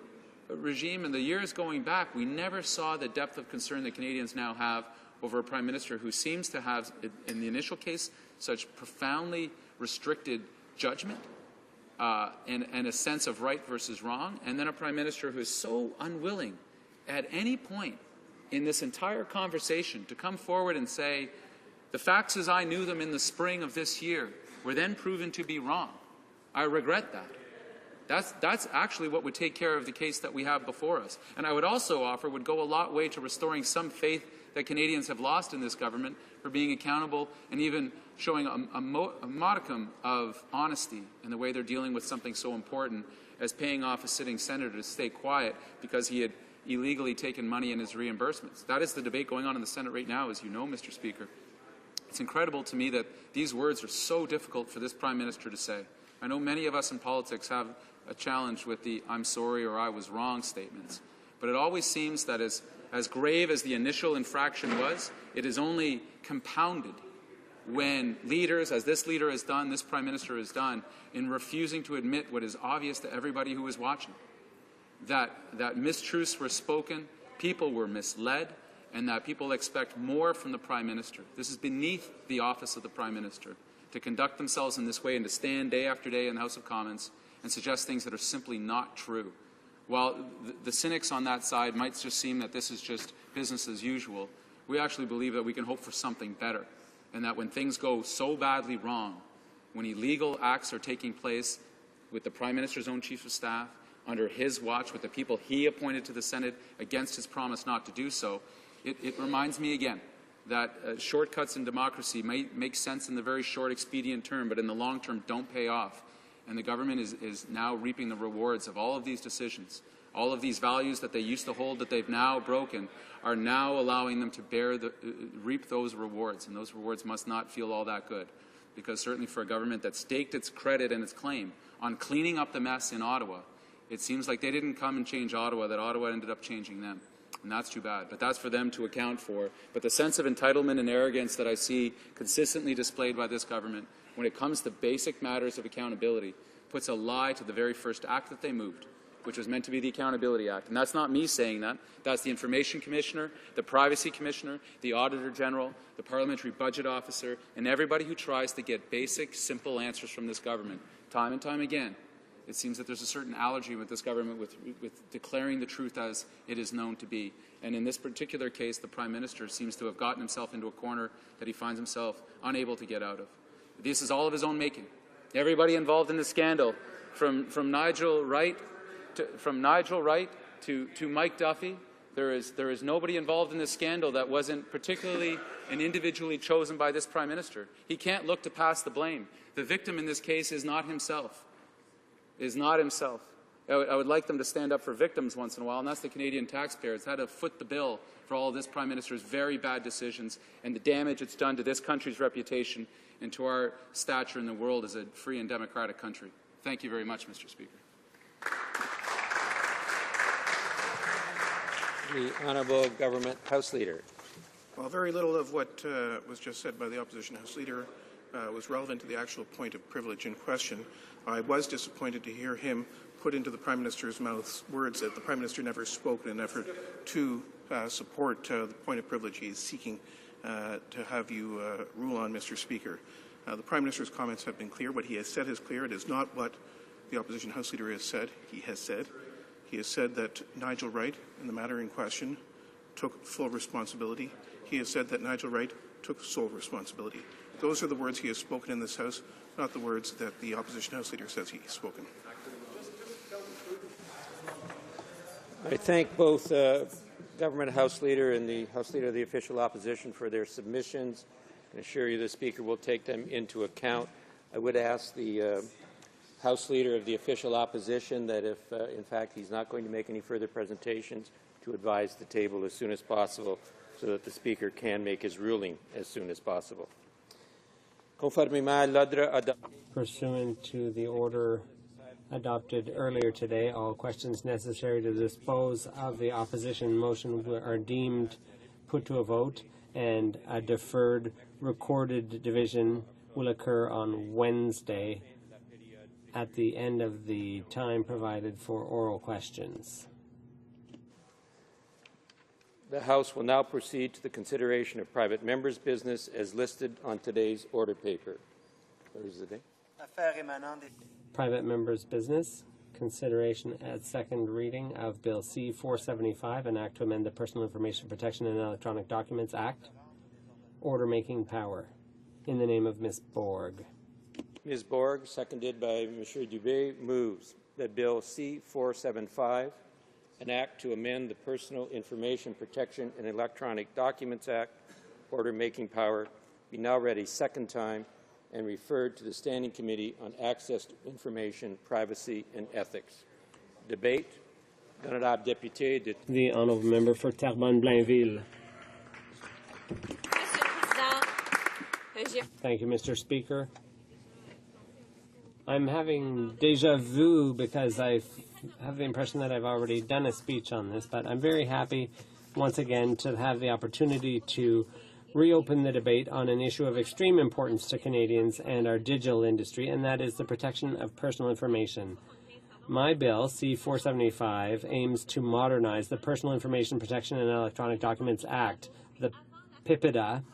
S14: regime, in the years going back, we never saw the depth of concern that Canadians now have over a Prime Minister who seems to have, in the initial case, such profoundly restricted judgment and a sense of right versus wrong, and then a Prime Minister who is so unwilling at any point in this entire conversation to come forward and say, the facts as I knew them in the spring of this year were then proven to be wrong. I regret that. That's actually what would take care of the case that we have before us. And I would also offer would go a lot way to restoring some faith that Canadians have lost in this government for being accountable and even showing a modicum of honesty in the way they're dealing with something so important as paying off a sitting senator to stay quiet because he had illegally taken money in his reimbursements. That is the debate going on in the Senate right now, as you know, Mr. Speaker. It's incredible to me that these words are so difficult for this Prime Minister to say. I know many of us in politics have a challenge with the "I'm sorry" or "I was wrong" statements, but it always seems that as grave as the initial infraction was, it is only compounded when leaders, as this leader has done, this Prime Minister has done, in refusing to admit what is obvious to everybody who is watching, that mistruths were spoken, people were misled, and that people expect more from the Prime Minister. This is beneath the office of the Prime Minister, to conduct themselves in this way and to stand day after day in the House of Commons and suggest things that are simply not true. While the cynics on that side might just seem that this is just business as usual, we actually believe that we can hope for something better, and that when things go so badly wrong, when illegal acts are taking place with the Prime Minister's own Chief of Staff, under his watch, with the people he appointed to the Senate against his promise not to do so, it reminds me again that shortcuts in democracy may make sense in the very short, expedient term, but in the long term don't pay off. And the government is now reaping the rewards of all of these decisions. All of these values that they used to hold that they've now broken are now allowing them to reap those rewards. And those rewards must not feel all that good. Because certainly for a government that staked its credit and its claim on cleaning up the mess in Ottawa, it seems like they didn't come and change Ottawa, that Ottawa ended up changing them. And that's too bad. But that's for them to account for. But the sense of entitlement and arrogance that I see consistently displayed by this government when it comes to basic matters of accountability puts a lie to the very first act that they moved, which was meant to be the Accountability Act. And that's not me saying that. That's the Information Commissioner, the Privacy Commissioner, the Auditor General, the Parliamentary Budget Officer, and everybody who tries to get basic, simple answers from this government, time and time again. It seems that there's a certain allergy with this government with declaring the truth as it is known to be. And in this particular case, the Prime Minister seems to have gotten himself into a corner that he finds himself unable to get out of. This is all of his own making. Everybody involved in the scandal, from Nigel Wright to Mike Duffy, there is nobody involved in this scandal that wasn't particularly and individually chosen by this Prime Minister. He can't look to pass the blame. The victim in this case is not himself. I would like them to stand up for victims once in a while, and that's the Canadian taxpayer. It's had to foot the bill for all of this Prime Minister's very bad decisions and the damage it's done to this country's reputation and to our stature in the world as a free and democratic country. Thank you very much, Mr. Speaker.
S16: The Honourable Government House Leader.
S21: Well, very little of what was just said by the Opposition House Leader was relevant to the actual point of privilege in question. I was disappointed to hear him put into the Prime Minister's mouth words that the Prime Minister never spoke in an effort to support the point of privilege he is seeking to have you rule on, Mr. Speaker. The Prime Minister's comments have been clear. What he has said is clear. It is not what the Opposition House Leader has said. He has said that Nigel Wright, in the matter in question, took full responsibility. He has said that Nigel Wright took sole responsibility. Those are the words he has spoken in this House, not the words that the Opposition House Leader says he has spoken.
S16: I thank both Government House Leader and the House Leader of the Official Opposition for their submissions and assure you the Speaker will take them into account. I would ask the House Leader of the Official Opposition that if, in fact, he's not going to make any further presentations, to advise the table as soon as possible so that the Speaker can make his ruling as soon as possible.
S17: Pursuant to the order adopted earlier today, all questions necessary to dispose of the opposition motion are deemed put to a vote, and a deferred recorded division will occur on Wednesday at the end of the time provided for oral questions.
S16: The House will now proceed to the consideration of private members' business as listed on today's order paper.
S17: Private members' business, consideration at second reading of Bill C-475, an act to amend the Personal Information Protection and Electronic Documents Act. Order making power. In the name of Ms. Borg.
S16: Ms. Borg, seconded by Mr. Dubé, moves that Bill C-475, an act to amend the Personal Information Protection and Electronic Documents Act, order making power,
S8: be now read a second time and referred to the Standing Committee on Access to Information, Privacy and Ethics. Debate. Honorable député de...
S17: The honourable member for Terrebonne-Blainville. Thank you, Mr. Speaker. I'm having déjà vu because I have the impression that I've already done a speech on this, but I'm very happy once again to have the opportunity to reopen the debate on an issue of extreme importance to Canadians and our digital industry, and that is the protection of personal information. My bill, C-475, aims to modernize the Personal Information Protection and Electronic Documents Act, the PIPEDA,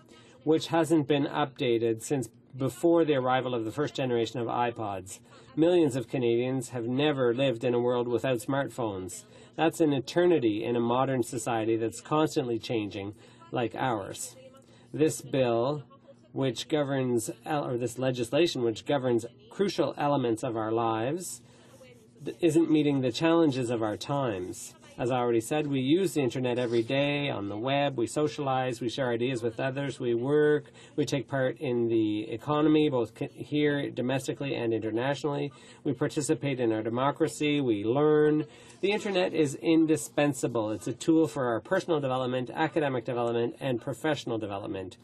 S17: which hasn't been updated since before the arrival of the first generation of iPods. Millions of Canadians have never lived in a world without smartphones. That's an eternity in a modern society that's constantly changing, like ours. This bill, which governs, or this legislation, which governs crucial elements of our lives, isn't meeting the challenges of our times. As I already said, we use the internet every day on the web, we socialize, we share ideas with others, we work, we take part in the economy, both here domestically and internationally. We participate in our democracy, we learn. The internet is indispensable. It's a tool for our personal development, academic development, and professional development.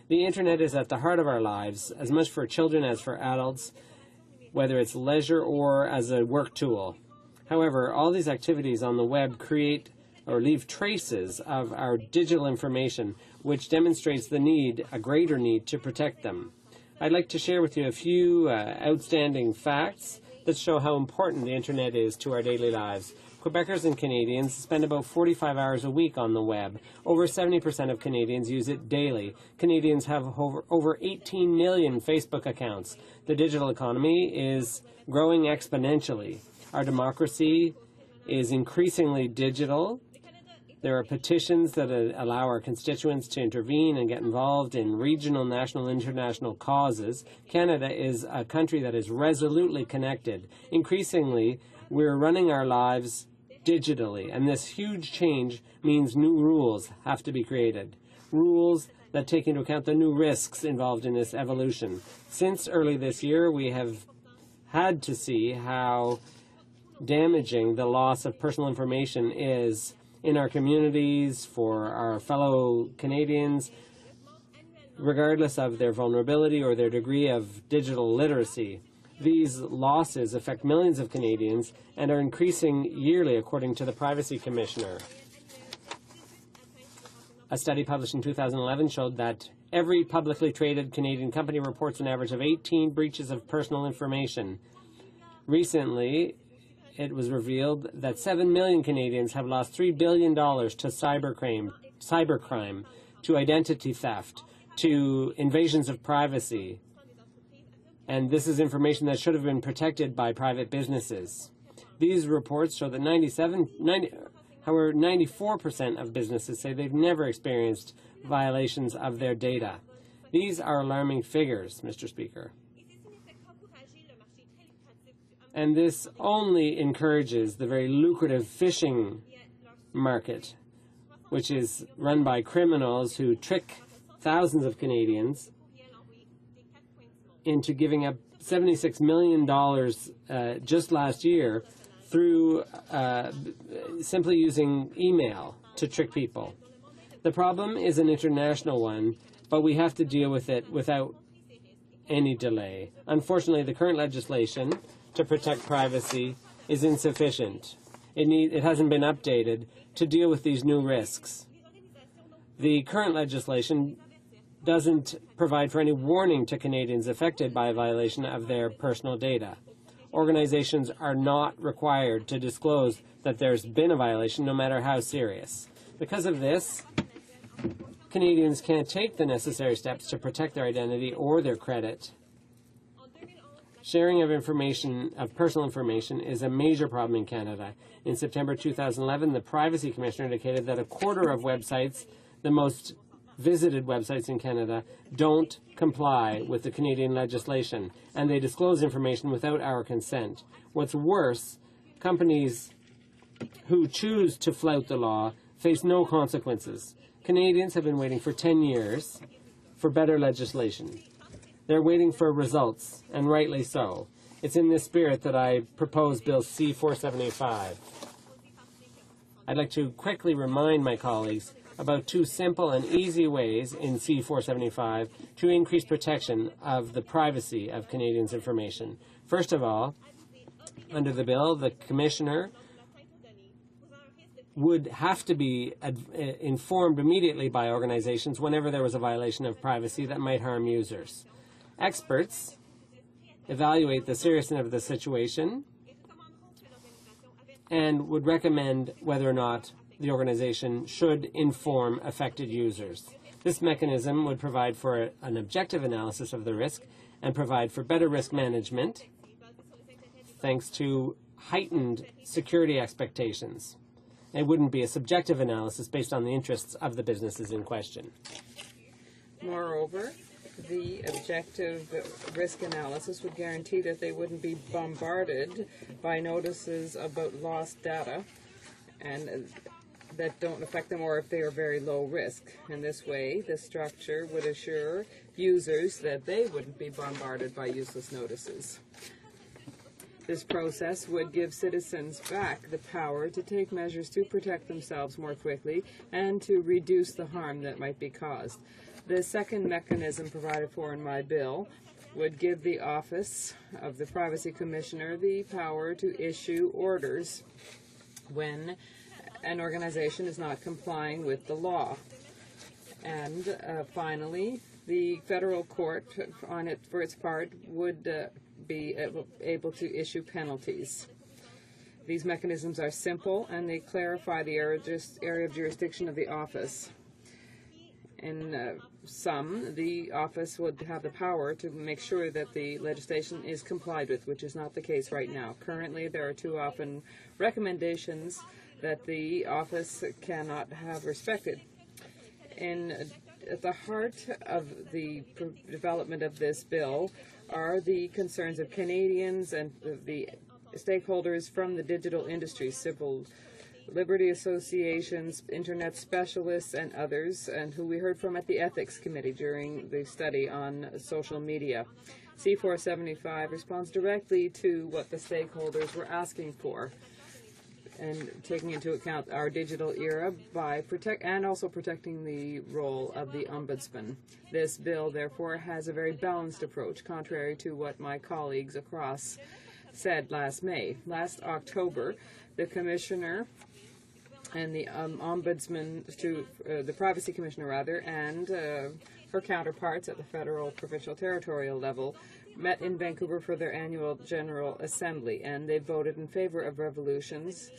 S17: The internet is at the heart of our lives, as much for children as for adults, whether it's leisure or as a work tool. However, all these activities on the web create or leave traces of our digital information, which demonstrates the need, a greater need, to protect them. I'd like to share with you a few outstanding facts that show how important the internet is to our daily lives. Quebecers and Canadians spend about 45 hours a week on the web. Over 70% of Canadians use it daily. Canadians have over 18 million Facebook accounts. The digital economy is growing exponentially. Our democracy is increasingly digital. There are petitions that allow our constituents to intervene and get involved in regional, national, international causes. Canada is a country that is resolutely connected. Increasingly, we're running our lives digitally, and this huge change means new rules have to be created. Rules that take into account the new risks involved in this evolution. Since early this year, we have had to see how damaging the loss of personal information is in our communities, for our fellow Canadians, regardless of their vulnerability or their degree of digital literacy. These losses affect millions of Canadians and are increasing yearly, according to the Privacy Commissioner. A study published in 2011 showed that every publicly traded Canadian company reports an average of 18 breaches of personal information. Recently, it was revealed that 7 million Canadians have lost $3 billion to cybercrime, to identity theft, to invasions of privacy. And this is information that should have been protected by private businesses. These reports show that 94% of businesses say they've never experienced violations of their data. These are alarming figures, Mr. Speaker. And this only encourages the very lucrative phishing market, which is run by criminals who trick thousands of Canadians into giving up $76 million just last year through simply using email to trick people. The problem is an international one, but we have to deal with it without any delay. Unfortunately, the current legislation to protect privacy is insufficient. It hasn't been updated to deal with these new risks. The current legislation doesn't provide for any warning to Canadians affected by a violation of their personal data. Organizations are not required to disclose that there's been a violation, no matter how serious. Because of this, Canadians can't take the necessary steps to protect their identity or their credit. Sharing of information, of personal information, is a major problem in Canada. In September 2011, the Privacy Commissioner indicated that a quarter of websites, the most visited websites in Canada, don't comply with the Canadian legislation, and they disclose information without our consent. What's worse, companies who choose to flout the law face no consequences. Canadians have been waiting for 10 years for better legislation. They're waiting for results, and rightly so. It's in this spirit that I propose Bill C-4785. I'd like to quickly remind my colleagues about two simple and easy ways in C-475 to increase protection of the privacy of Canadians' information. First of all, under the bill, the Commissioner would have to be informed immediately by organizations whenever there was a violation of privacy that might harm users. Experts evaluate the seriousness of the situation and would recommend whether or not the organization should inform affected users. This mechanism would provide for an objective analysis of the risk and provide for better risk management thanks to heightened security expectations. It wouldn't be a subjective analysis based on the interests of the businesses in question.
S2: Moreover, the objective risk analysis would guarantee that they wouldn't be bombarded by notices about lost data and that don't affect them, or if they are very low risk. In this way, the structure would assure users that they wouldn't be bombarded by useless notices. This process would give citizens back the power to take measures to protect themselves more quickly and to reduce the harm that might be caused. The second mechanism provided for in my bill would give the Office of the Privacy Commissioner the power to issue orders when an organization is not complying with the law. And finally, the federal court, for its part, would be able to issue penalties. These mechanisms are simple and they clarify the area of jurisdiction of the office. In sum, the office would have the power to make sure that the legislation is complied with, which is not the case right now. Currently, there are too often recommendations that the office cannot have respected. At the heart of the development of this bill are the concerns of Canadians and the stakeholders from the digital industry, civil liberty associations, internet specialists, and others, and who we heard from at the Ethics Committee during the study on social media. C-475 responds directly to what the stakeholders were asking for, and taking into account our digital era and also protecting the role of the Ombudsman. This bill, therefore, has a very balanced approach, contrary to what my colleagues across said last May. Last October, the Commissioner and the Ombudsman, the Privacy Commissioner rather, and her counterparts at the federal, provincial, territorial level met in Vancouver for their annual General Assembly, and they voted in favor of resolutions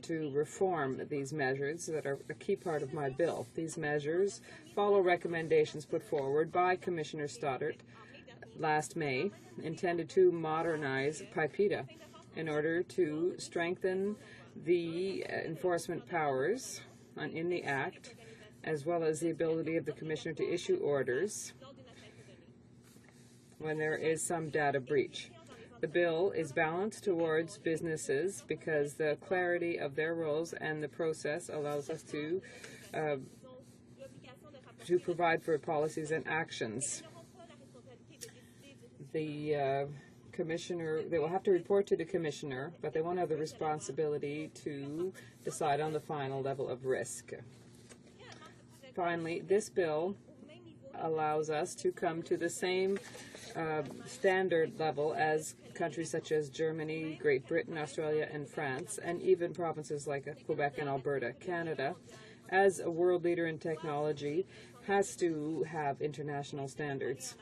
S2: to reform these measures that are a key part of my bill. These measures follow recommendations put forward by Commissioner Stoddart last May, intended to modernize PIPEDA in order to strengthen the enforcement powers in the Act, as well as the ability of the Commissioner to issue orders when there is some data breach. The bill is balanced towards businesses because the clarity of their roles and the process allows us to provide for policies and actions. The Commissioner, they will have to report to the Commissioner, but they won't have the responsibility to decide on the final level of risk. Finally, this bill allows us to come to the same standard level as countries such as Germany, Great Britain, Australia, and France, and even provinces like Quebec and Alberta. Canada, as a world leader in technology, has to have international standards.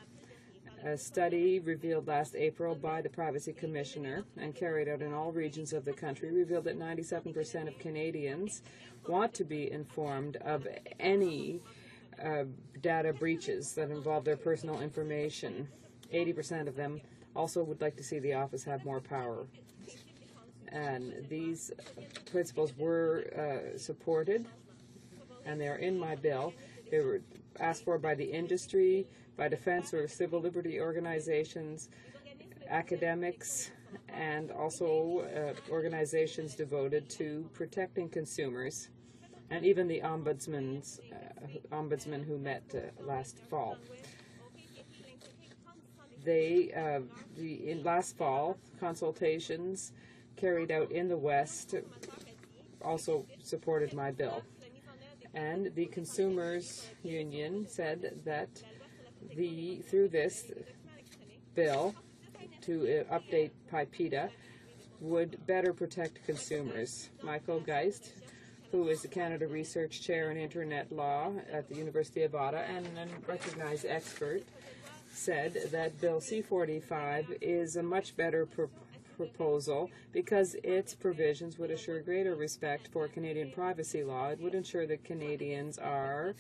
S2: A study revealed last April by the Privacy Commissioner and carried out in all regions of the country revealed that 97% of Canadians want to be informed of any data breaches that involve their personal information. 80% of them also would like to see the office have more power. And these principles were supported, and they are in my bill. They were asked for by the industry, by defense or civil liberty organizations, academics, and also organizations devoted to protecting consumers and even the ombudsman who met last fall. In last fall, consultations carried out in the West also supported my bill. And the Consumers Union said that through this bill to update PIPEDA would better protect consumers. Michael Geist, who is the Canada Research Chair in Internet Law at the University of Ottawa and a recognized expert, said that Bill C-45 is a much better proposal because its provisions would assure greater respect for Canadian privacy law. It would ensure that Canadians are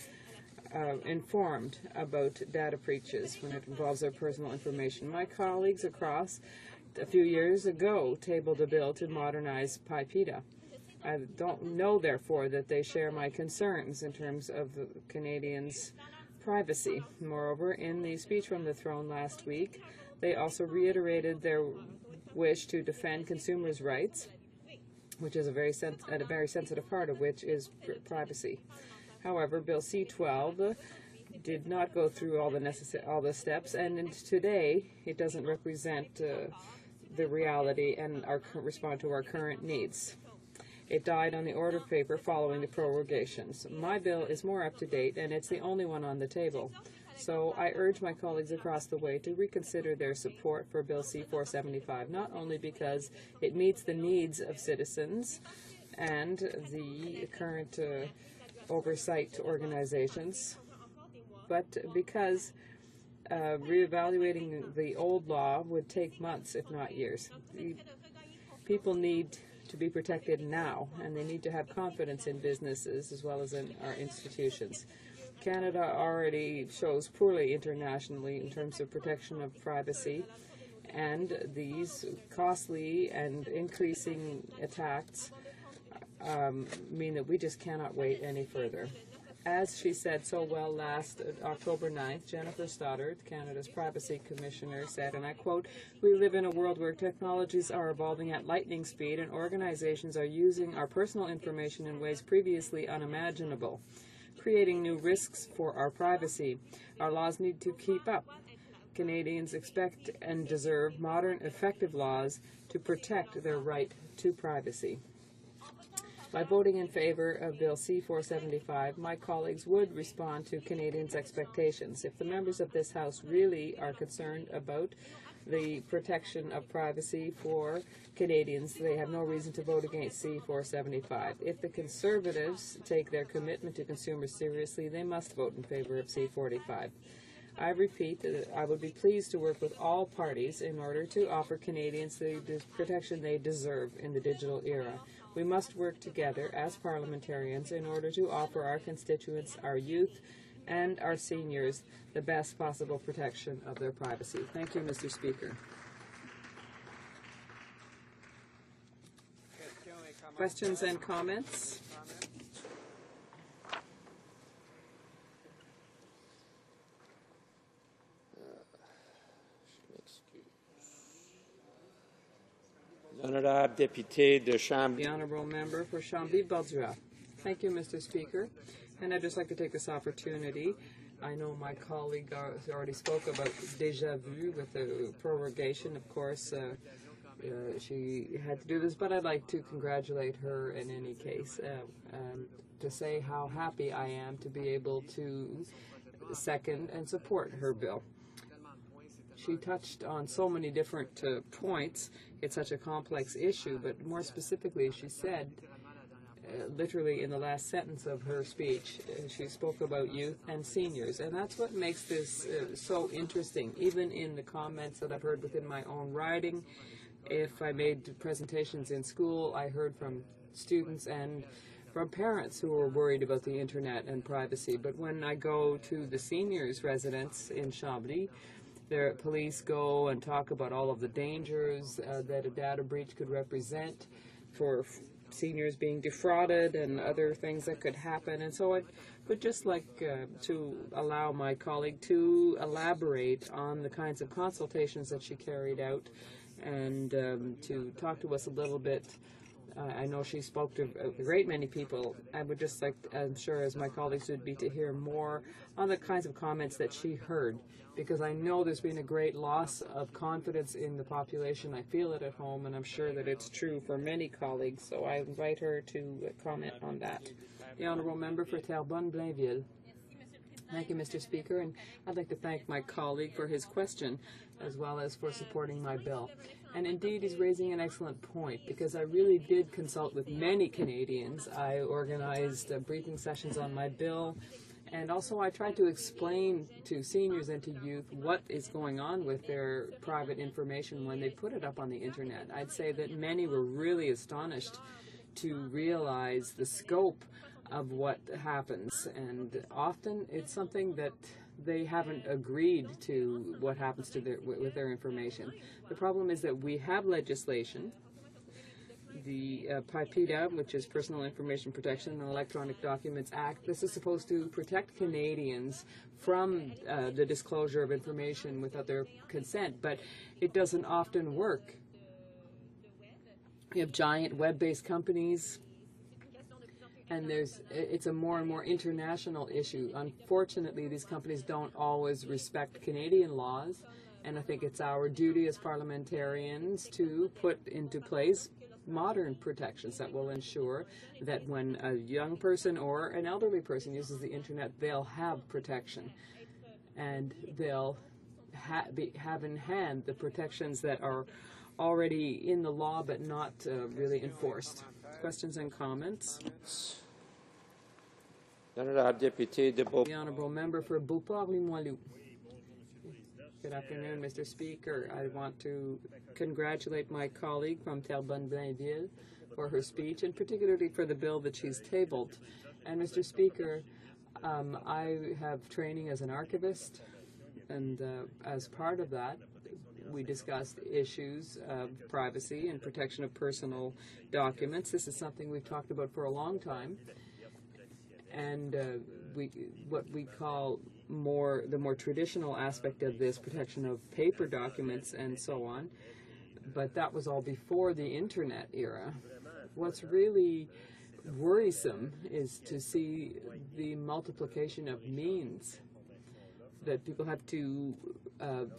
S2: informed about data breaches when it involves their personal information. My colleagues across a few years ago tabled a bill to modernize PIPEDA. I don't know, therefore, that they share my concerns in terms of the Canadians' privacy. Moreover, in the speech from the throne last week, they also reiterated their wish to defend consumers' rights, which is a very sensitive part of which is privacy. However, Bill C-12 did not go through all the steps, and today it doesn't represent the reality and respond to our current needs. It died on the order paper following the prorogations. My bill is more up to date, and it's the only one on the table. So I urge my colleagues across the way to reconsider their support for Bill C-475, not only because it meets the needs of citizens and the current oversight organizations, but because reevaluating the old law would take months, if not years. People need to be protected now, and they need to have confidence in businesses as well as in our institutions. Canada already shows poorly internationally in terms of protection of privacy, and these costly and increasing attacks mean that we just cannot wait any further. As she said so well last October 9th, Jennifer Stoddart, Canada's Privacy Commissioner, said, and I quote, "We live in a world where technologies are evolving at lightning speed and organizations are using our personal information in ways previously unimaginable, creating new risks for our privacy. Our laws need to keep up. Canadians expect and deserve modern, effective laws to protect their right to privacy." By voting in favor of Bill C-475, my colleagues would respond to Canadians' expectations. If the members of this House really are concerned about the protection of privacy for Canadians, they have no reason to vote against C-475. If the Conservatives take their commitment to consumers seriously, they must vote in favor of C-45. I repeat that I would be pleased to work with all parties in order to offer Canadians the protection they deserve in the digital era. We must work together as parliamentarians in order to offer our constituents, our youth, and our seniors the best possible protection of their privacy. Thank you, Mr. Speaker. Questions and comments? The Honourable Member for Chambly-Baldura. Thank you, Mr. Speaker. And I'd just like to take this opportunity. I know my colleague already spoke about déjà vu with the prorogation. Of course, she had to do this, but I'd like to congratulate her in any case, to say how happy I am to be able to second and support her bill. She touched on so many different points. It's such a complex issue, but more specifically, she said, literally in the last sentence of her speech, she spoke about youth and seniors, and that's what makes this so interesting. Even in the comments that I've heard within my own writing, if I made presentations in school, I heard from students and from parents who were worried about the internet and privacy. But when I go to the seniors' residence in Chambly, the police go and talk about all of the dangers that a data breach could represent for seniors being defrauded and other things that could happen. And so I would just like to allow my colleague to elaborate on the kinds of consultations that she carried out and to talk to us a little bit I know she spoke to a great many people. I would just like, I'm sure as my colleagues would be, to hear more on the kinds of comments that she heard, because I know there's been a great loss of confidence in the population. I feel it at home, and I'm sure that it's true for many colleagues, so I invite her to comment on that. The Honourable Member for Terrebonne-Blainville. Thank you, Mr. Speaker, and I'd like to thank my colleague for his question, as well as for supporting my bill. And indeed, he's raising an excellent point, because I really did consult with many Canadians. I organized briefing sessions on my bill, and also I tried to explain to seniors and to youth what is going on with their private information when they put it up on the internet. I'd say that many were really astonished to realize the scope of what happens, and often it's something that they haven't agreed to what happens to with their information. The problem is that we have legislation, the PIPEDA, which is Personal Information Protection and Electronic Documents Act. This is supposed to protect Canadians from the disclosure of information without their consent, but it doesn't often work. We have giant web-based companies, and it's a more and more international issue. Unfortunately, these companies don't always respect Canadian laws, and I think it's our duty as parliamentarians to put into place modern protections that will ensure that when a young person or an elderly person uses the internet, they'll have protection, and they'll have in hand the protections that are already in the law but not really enforced. Questions and comments? The Honourable Member for Beauport-Limoilou. Good afternoon, Mr. Speaker. I want to congratulate my colleague from Terrebonne-Blainville for her speech, and particularly for the bill that she's tabled. And Mr. Speaker, I have training as an archivist, and as part of that, we discussed issues of privacy and protection of personal documents. This is something we've talked about for a long time, and what we call the more traditional aspect of this, protection of paper documents and so on, but that was all before the internet era. What's really worrisome is to see the multiplication of means that people have to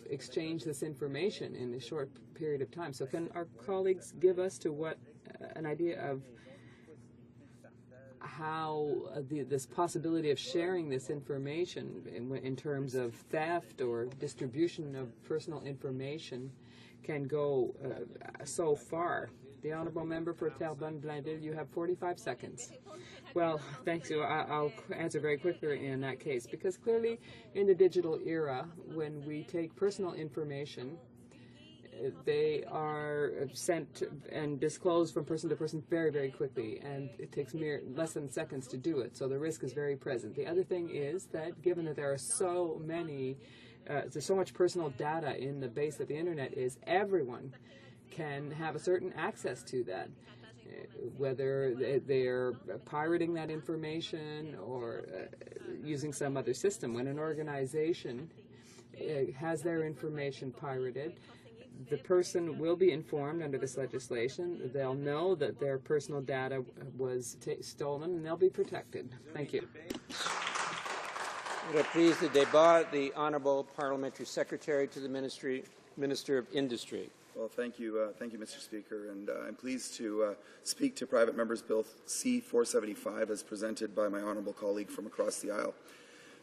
S2: exchange this information in a short period of time. So can our colleagues give us an idea of how this possibility of sharing this information in terms of theft or distribution of personal information can go so far? The Honourable Member for Terrebonne-Blainville, you have 45 seconds. Well, thank you. I'll answer very quickly in that case, because clearly in the digital era, when we take personal information, they are sent and disclosed from person to person very, very quickly, and it takes less than seconds to do it, so the risk is very present. The other thing is that given that there are so much personal data in the base of the internet is, everyone can have a certain access to that, whether they're pirating that information or using some other system. When an organization has their information pirated, the person will be informed under this legislation. They'll know that their personal data was stolen, and they'll be protected. Thank you.
S8: Reprise the débat. The Honourable Parliamentary Secretary to the Minister of Industry.
S20: Well, thank you, Mr. Speaker, and I'm pleased to speak to Private Members Bill C-475 as presented by my honourable colleague from across the aisle.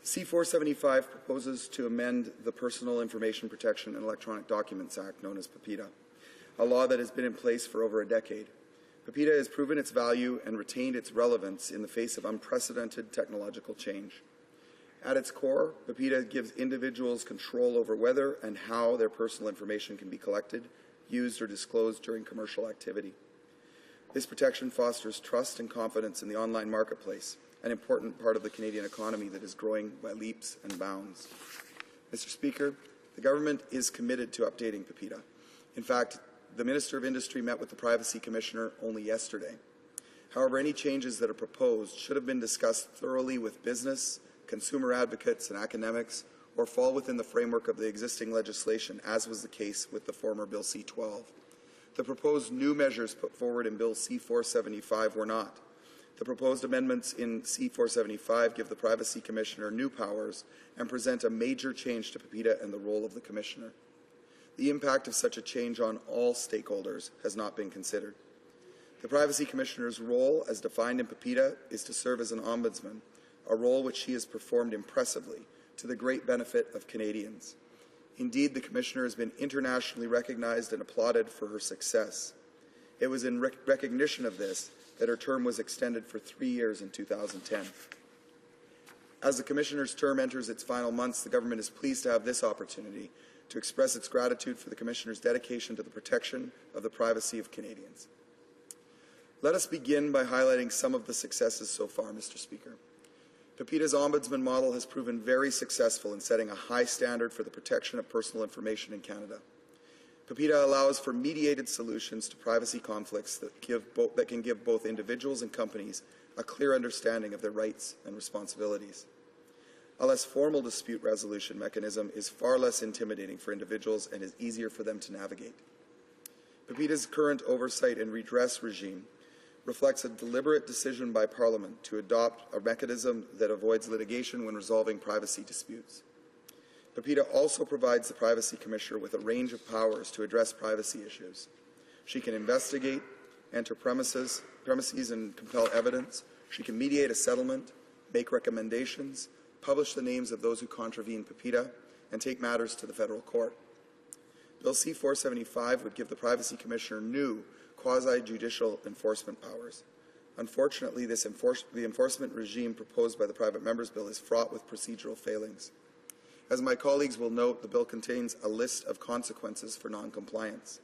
S20: C-475 proposes to amend the Personal Information Protection and Electronic Documents Act, known as PIPEDA, a law that has been in place for over a decade. PIPEDA has proven its value and retained its relevance in the face of unprecedented technological change. At its core, PIPEDA gives individuals control over whether and how their personal information can be collected, used, or disclosed during commercial activity. This protection fosters trust and confidence in the online marketplace, an important part of the Canadian economy that is growing by leaps and bounds. Mr. Speaker, the government is committed to updating PIPEDA. In fact, the Minister of Industry met with the Privacy Commissioner only yesterday. However, any changes that are proposed should have been discussed thoroughly with business, consumer advocates, and academics, or fall within the framework of the existing legislation, as was the case with the former Bill C-12. The proposed new measures put forward in Bill C-475 were not. The proposed amendments in C-475 give the Privacy Commissioner new powers and present a major change to PPIDA and the role of the Commissioner. The impact of such a change on all stakeholders has not been considered. The Privacy Commissioner's role, as defined in PPIDA, is to serve as an ombudsman, a role which she has performed impressively to the great benefit of Canadians. Indeed, the Commissioner has been internationally recognized and applauded for her success. It was in recognition of this that her term was extended for 3 years in 2010. As the Commissioner's term enters its final months, the government is pleased to have this opportunity to express its gratitude for the Commissioner's dedication to the protection of the privacy of Canadians. Let us begin by highlighting some of the successes so far, Mr. Speaker. PPIDA's ombudsman model has proven very successful in setting a high standard for the protection of personal information in Canada. PPIDA allows for mediated solutions to privacy conflicts that can give both individuals and companies a clear understanding of their rights and responsibilities. A less formal dispute resolution mechanism is far less intimidating for individuals and is easier for them to navigate. PPIDA's current oversight and redress regime reflects a deliberate decision by Parliament to adopt a mechanism that avoids litigation when resolving privacy disputes. PPIDA also provides the Privacy Commissioner with a range of powers to address privacy issues. She can investigate, enter premises and compel evidence. She can mediate a settlement, make recommendations, publish the names of those who contravene PPIDA, and take matters to the federal court. Bill C-475 would give the Privacy Commissioner new quasi-judicial enforcement powers. Unfortunately, the enforcement regime proposed by the Private Members Bill is fraught with procedural failings. As my colleagues will note, the bill contains a list of consequences for non-compliance.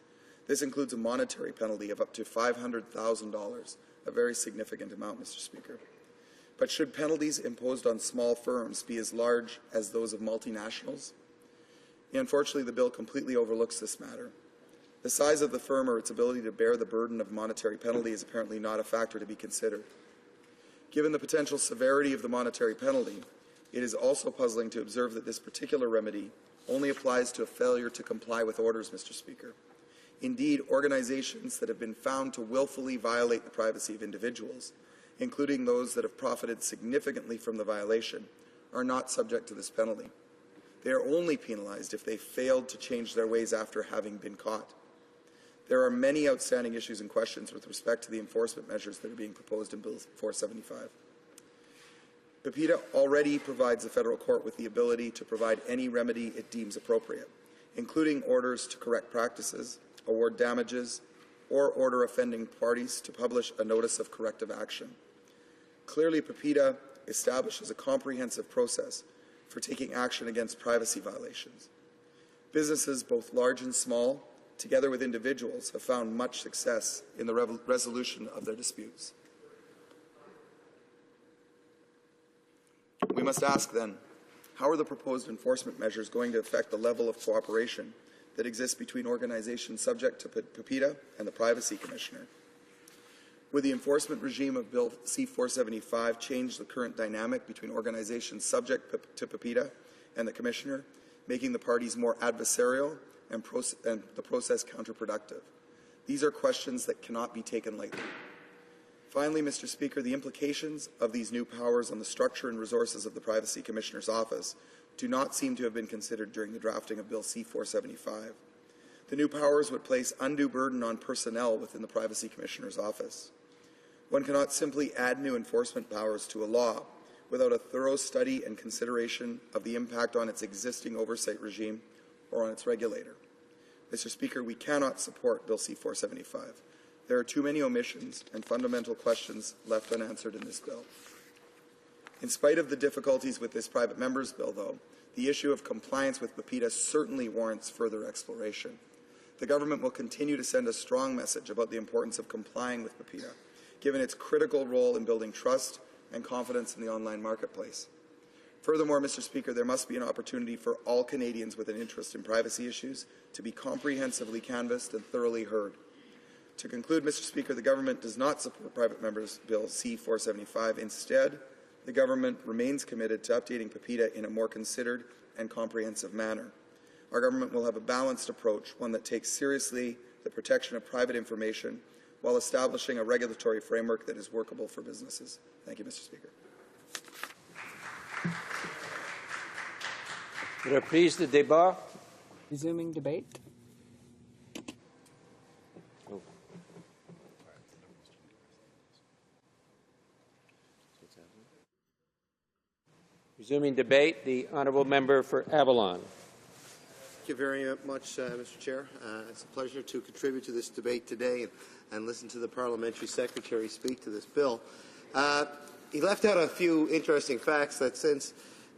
S20: This includes a monetary penalty of up to $500,000, a very significant amount, Mr. Speaker. But should penalties imposed on small firms be as large as those of multinationals? Unfortunately, the bill completely overlooks this matter. The size of the firm or its ability to bear the burden of monetary penalty is apparently not a factor to be considered. Given the potential severity of the monetary penalty, it is also puzzling to observe that this particular remedy only applies to a failure to comply with orders, Mr. Speaker. Indeed, organizations that have been found to willfully violate the privacy of individuals, including those that have profited significantly from the violation, are not subject to this penalty. They are only penalized if they failed to change their ways after having been caught. There are many outstanding issues and questions with respect to the enforcement measures that are being proposed in Bill 475. PPIDA already provides the federal court with the ability to provide any remedy it deems appropriate, including orders to correct practices, award damages, or order offending parties to publish a notice of corrective action. Clearly, PPIDA establishes a comprehensive process for taking action against privacy violations. Businesses, both large and small, together with individuals, have found much success in the resolution of their disputes. We must ask then, how are the proposed enforcement measures going to affect the level of cooperation that exists between organizations subject to PPIDA and the Privacy Commissioner? Would the enforcement regime of Bill C-475 change the current dynamic between organizations subject to PPIDA and the Commissioner, making the parties more adversarial and the process counterproductive? These are questions that cannot be taken lightly. Finally, Mr. Speaker, the implications of these new powers on the structure and resources of the Privacy Commissioner's office do not seem to have been considered during the drafting of Bill C-475. The new powers would place undue burden on personnel within the Privacy Commissioner's office. One cannot simply add new enforcement powers to a law without a thorough study and consideration of the impact on its existing oversight regime or on its regulator. Mr. Speaker, we cannot support Bill C-475. There are too many omissions and fundamental questions left unanswered in this bill. In spite of the difficulties with this private member's bill, though, the issue of compliance with PPIDA certainly warrants further exploration. The government will continue to send a strong message about the importance of complying with PPIDA, given its critical role in building trust and confidence in the online marketplace. Furthermore, Mr. Speaker, there must be an opportunity for all Canadians with an interest in privacy issues to be comprehensively canvassed and thoroughly heard. To conclude, Mr. Speaker, the government does not support Private Member's Bill C-475. Instead, the government remains committed to updating PPIDA in a more considered and comprehensive manner. Our government will have a balanced approach, one that takes seriously the protection of private information while establishing a regulatory framework that is workable for businesses. Thank you, Mr. Speaker.
S8: Reprise de débat.
S2: Resuming debate.
S8: Resuming debate, the honourable member for Avalon.
S13: Thank you very much, Mr. Chair. It's a pleasure to contribute to this debate today and listen to the Parliamentary Secretary speak to this bill. He left out a few interesting facts that since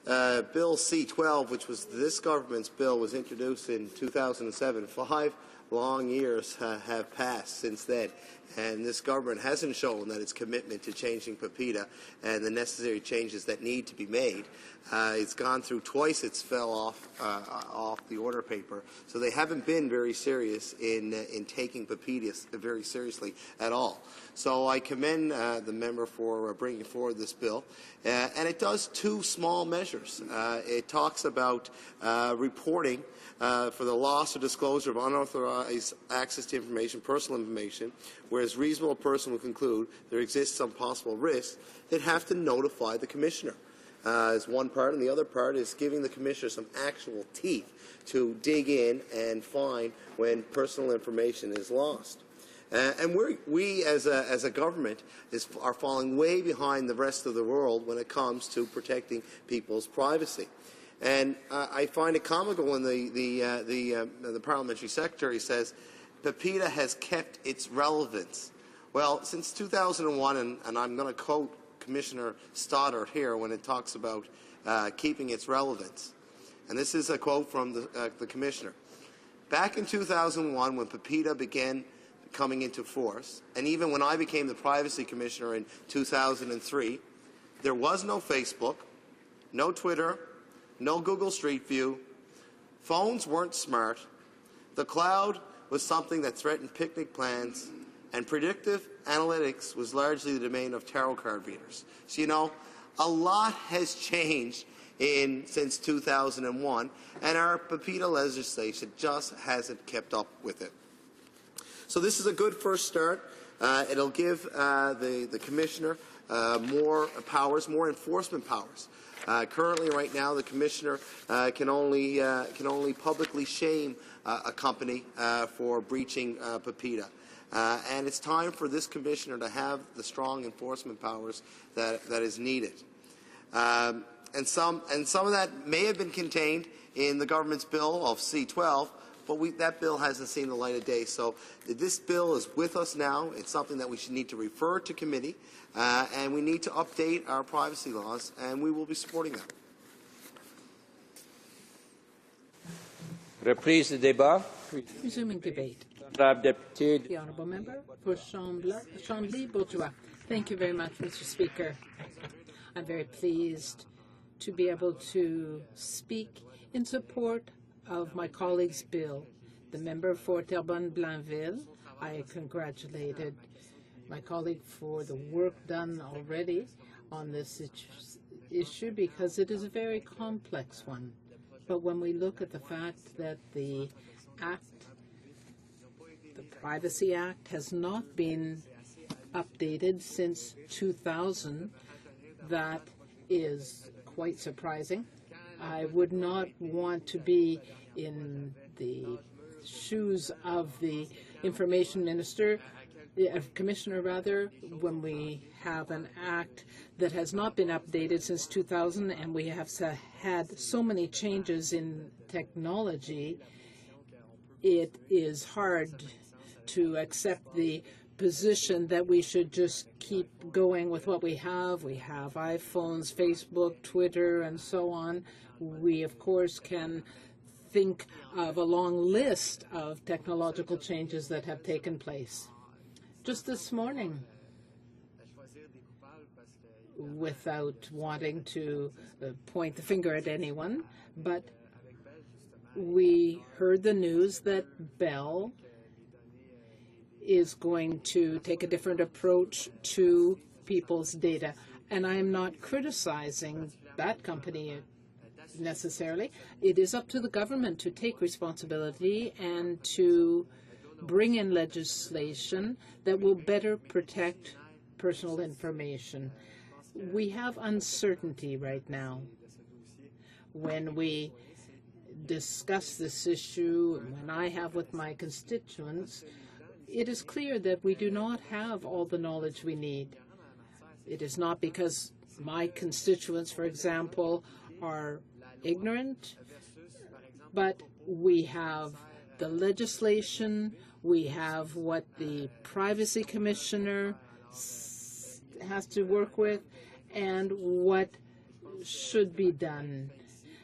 S13: Bill C-12, which was this government's bill, was introduced in 2007, 5 long years have passed since then. And this government hasn't shown that its commitment to changing PPIDA and the necessary changes that need to be made. It's gone through twice. It's fell off the order paper. So they haven't been very serious in taking PPIDA very seriously at all. So I commend the member for bringing forward this bill. And it does two small measures. It talks about reporting for the loss or disclosure of unauthorized access to information, personal information, where a reasonable person will conclude there exists some possible risk, they'd have to notify the Commissioner. Is one part, and the other part is giving the Commissioner some actual teeth to dig in and find when personal information is lost. And we as a government are falling way behind the rest of the world when it comes to protecting people's privacy. And I find it comical when the Parliamentary Secretary says PPIDA has kept its relevance. Well, since 2001, and I'm going to quote Commissioner Stoddart here when it talks about keeping its relevance. And this is a quote from the Commissioner. Back in 2001, when PPIDA began coming into force, and even when I became the Privacy Commissioner in 2003, there was no Facebook, no Twitter, no Google Street View, phones weren't smart, the cloud was something that threatened picnic plans, and predictive analytics was largely the domain of tarot card readers. So, you know, a lot has changed since 2001, and our PPIDA legislation just hasn't kept up with it. So this is a good first start. It'll give the Commissioner more powers, more enforcement powers. Currently, right now, the Commissioner can only publicly shame a company for breaching PPIDA. And it's time for this Commissioner to have the strong enforcement powers that is needed. And some of that may have been contained in the government's bill of C-12, but that bill hasn't seen the light of day. So this bill is with us now. It's something that we should need to refer to committee, and we need to update our privacy laws, and we will be supporting that.
S8: Reprise de débat.
S18: Resuming debate.
S8: The
S18: The honourable member for Chambly-Bourgeois. Thank you very much, Mr. Speaker. I'm very pleased to be able to speak in support of my colleague's bill. The member for Terrebonne-Blainville, I congratulated my colleague for the work done already on this issue because it is a very complex one. But when we look at the fact that the Privacy Act has not been updated since 2000, that is quite surprising. I would not want to be in the shoes of the information minister, commissioner rather, when we have an act that has not been updated since 2000 and we have had so many changes in technology. It is hard to accept the position that we should just keep going with what we have. We have iPhones, Facebook, Twitter, and so on. We, of course, can think of a long list of technological changes that have taken place. Just this morning, without wanting to point the finger at anyone, but we heard the news that Bell is going to take a different approach to people's data. And I am not criticizing that company necessarily. It is up to the government to take responsibility and to bring in legislation that will better protect personal information. We have uncertainty right now. When we discuss this issue, and when I have with my constituents, it is clear that we do not have all the knowledge we need. It is not because my constituents, for example, are ignorant, but we have the legislation, we have what the Privacy Commissioner has to work with, and what should be done.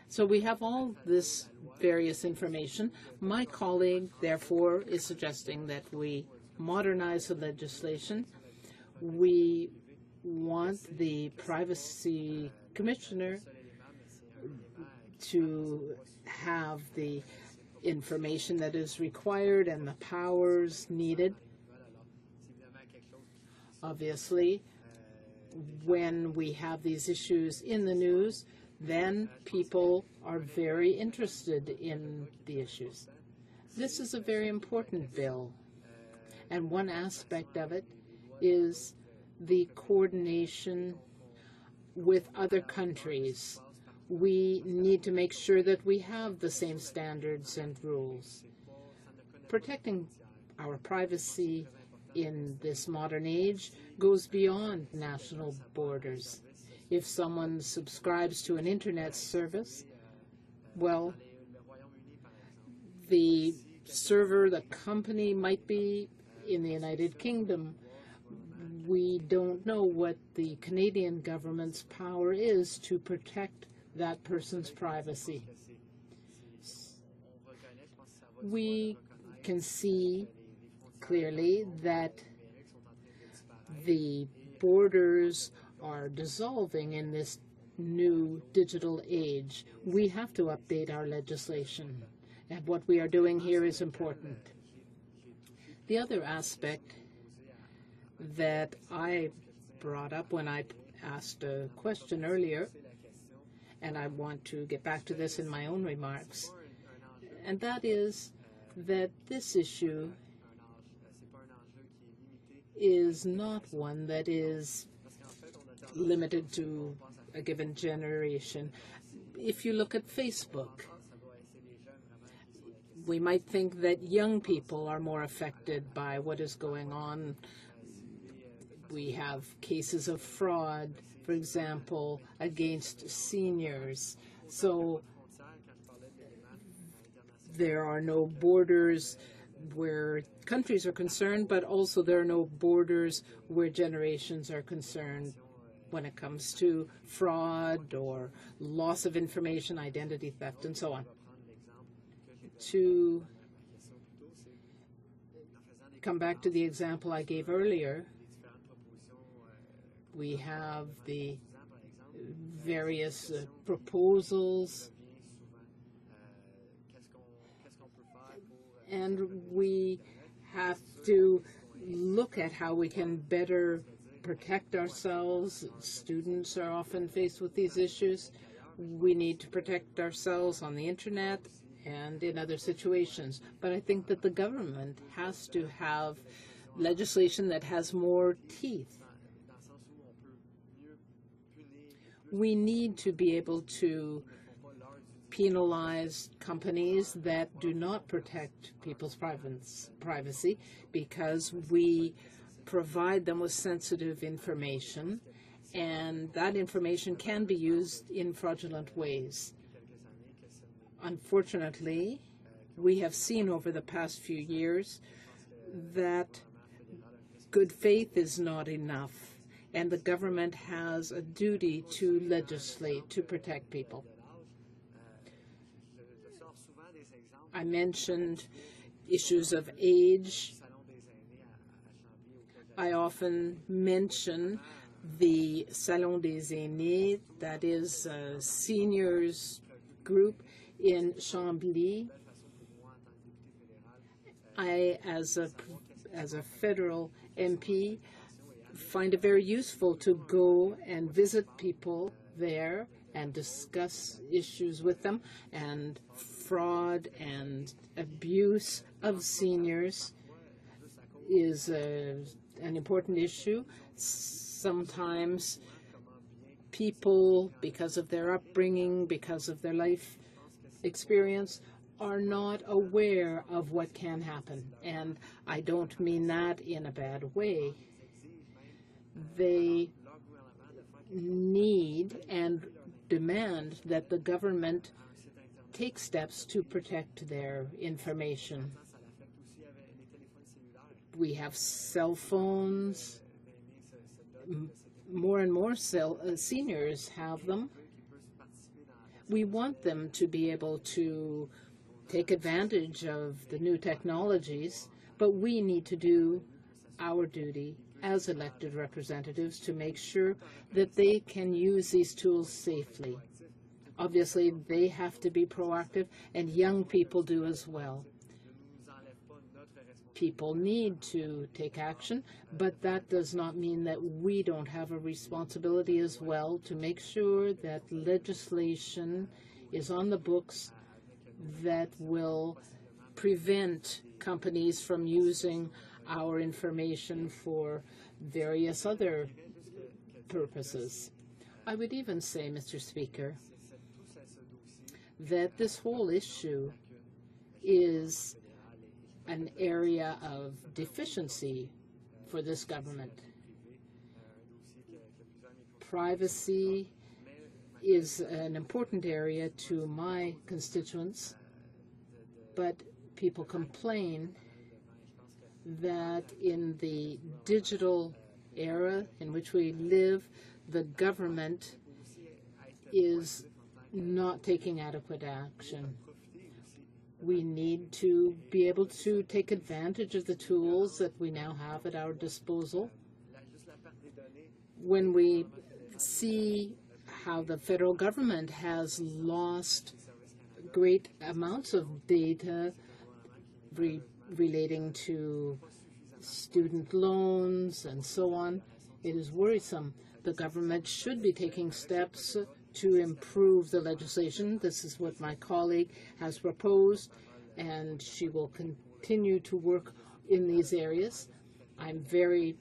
S18: So we have all this various information. My colleague, therefore, is suggesting that we modernize the legislation. We want the Privacy Commissioner to have the information that is required and the powers needed. Obviously, when we have these issues in the news, then people are very interested in the issues. This is a very important bill, and one aspect of it is the coordination with other countries. We need to make sure that we have the same standards and rules. Protecting our privacy in this modern age goes beyond national borders. If someone subscribes to an internet service, well, the server, the company might be in the United Kingdom. We don't know what the Canadian government's power is to protect that person's privacy. We can see clearly that the borders are dissolving in this new digital age. We have to update our legislation, and what we are doing here is important. The other aspect that I brought up when I asked a question earlier, and I want to get back to this in my own remarks, and that is that this issue is not one that is limited to a given generation. If you look at Facebook, we might think that young people are more affected by what is going on. We have cases of fraud, for example, against seniors. So there are no borders where countries are concerned, but also there are no borders where generations are concerned when it comes to fraud or loss of information, identity theft, and so on. To come back to the example I gave earlier, we have the various proposals, and we have to look at how we can better protect ourselves. Students are often faced with these issues. We need to protect ourselves on the internet and in other situations. But I think that the government has to have legislation that has more teeth. We need to be able to penalize companies that do not protect people's privacy because we provide them with sensitive information, and that information can be used in fraudulent ways. Unfortunately, we have seen over the past few years that good faith is not enough, and the government has a duty to legislate to protect people. I mentioned issues of age. I often mention the Salon des Aînés, that is a seniors group in Chambly. I, as a federal MP, find it very useful to go and visit people there and discuss issues with them, and fraud and abuse of seniors is an important issue. Sometimes people, because of their upbringing, because of their life experience, are not aware of what can happen. And I don't mean that in a bad way. They need and demand that the government take steps to protect their information. We have cell phones. More and more seniors have them. We want them to be able to take advantage of the new technologies, but we need to do our duty as elected representatives to make sure that they can use these tools safely. Obviously, they have to be proactive, and young people do as well. People need to take action, but that does not mean that we don't have a responsibility as well to make sure that legislation is on the books that will prevent companies from using our information for various other purposes. I would even say, Mr. Speaker, that this whole issue is an area of deficiency for this government. Privacy is an important area to my constituents, but people complain that in the digital era in which we live, the government is not taking adequate action. We need to be able to take advantage of the tools that we now have at our disposal. When we see how the federal government has lost great amounts of data relating to student loans and so on, it is worrisome. The government should be taking steps to improve the legislation. This is what my colleague has proposed, and she will continue to work in these areas. I'm very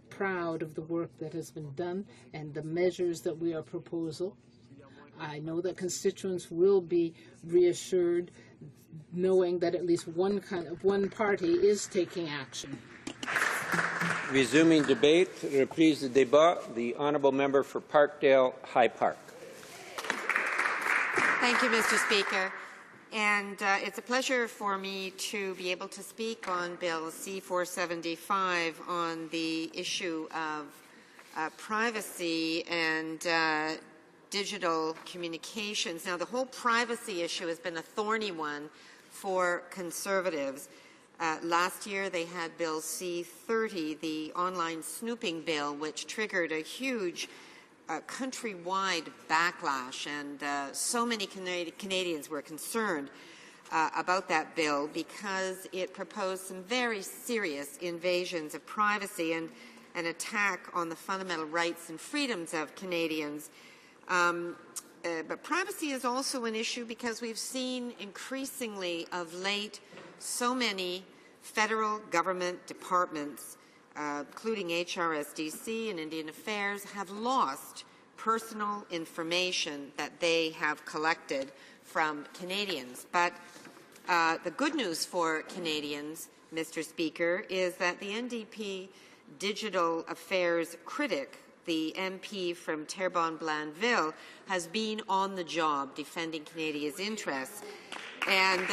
S18: proud of the work that has been done and the measures that we are proposing. I know that constituents will be reassured knowing that at least one party is taking action.
S8: Resuming debate, reprise de débat, the honourable member for Parkdale High Park.
S5: Thank you, Mr. Speaker. And it's a pleasure for me to be able to speak on Bill C-475 on the issue of privacy and digital communications. Now, the whole privacy issue has been a thorny one for Conservatives. Last year, they had Bill C-30, the online snooping bill, which triggered a huge countrywide backlash, and so many Canadians were concerned about that bill because it proposed some very serious invasions of privacy and an attack on the fundamental rights and freedoms of Canadians. But privacy is also an issue because we've seen increasingly of late so many federal government departments, including HRSDC and Indian Affairs, have lost personal information that they have collected from Canadians. But the good news for Canadians, Mr. Speaker, is that the NDP Digital Affairs critic, the MP from Terrebonne-Blanville, has been on the job defending Canadians' interests. And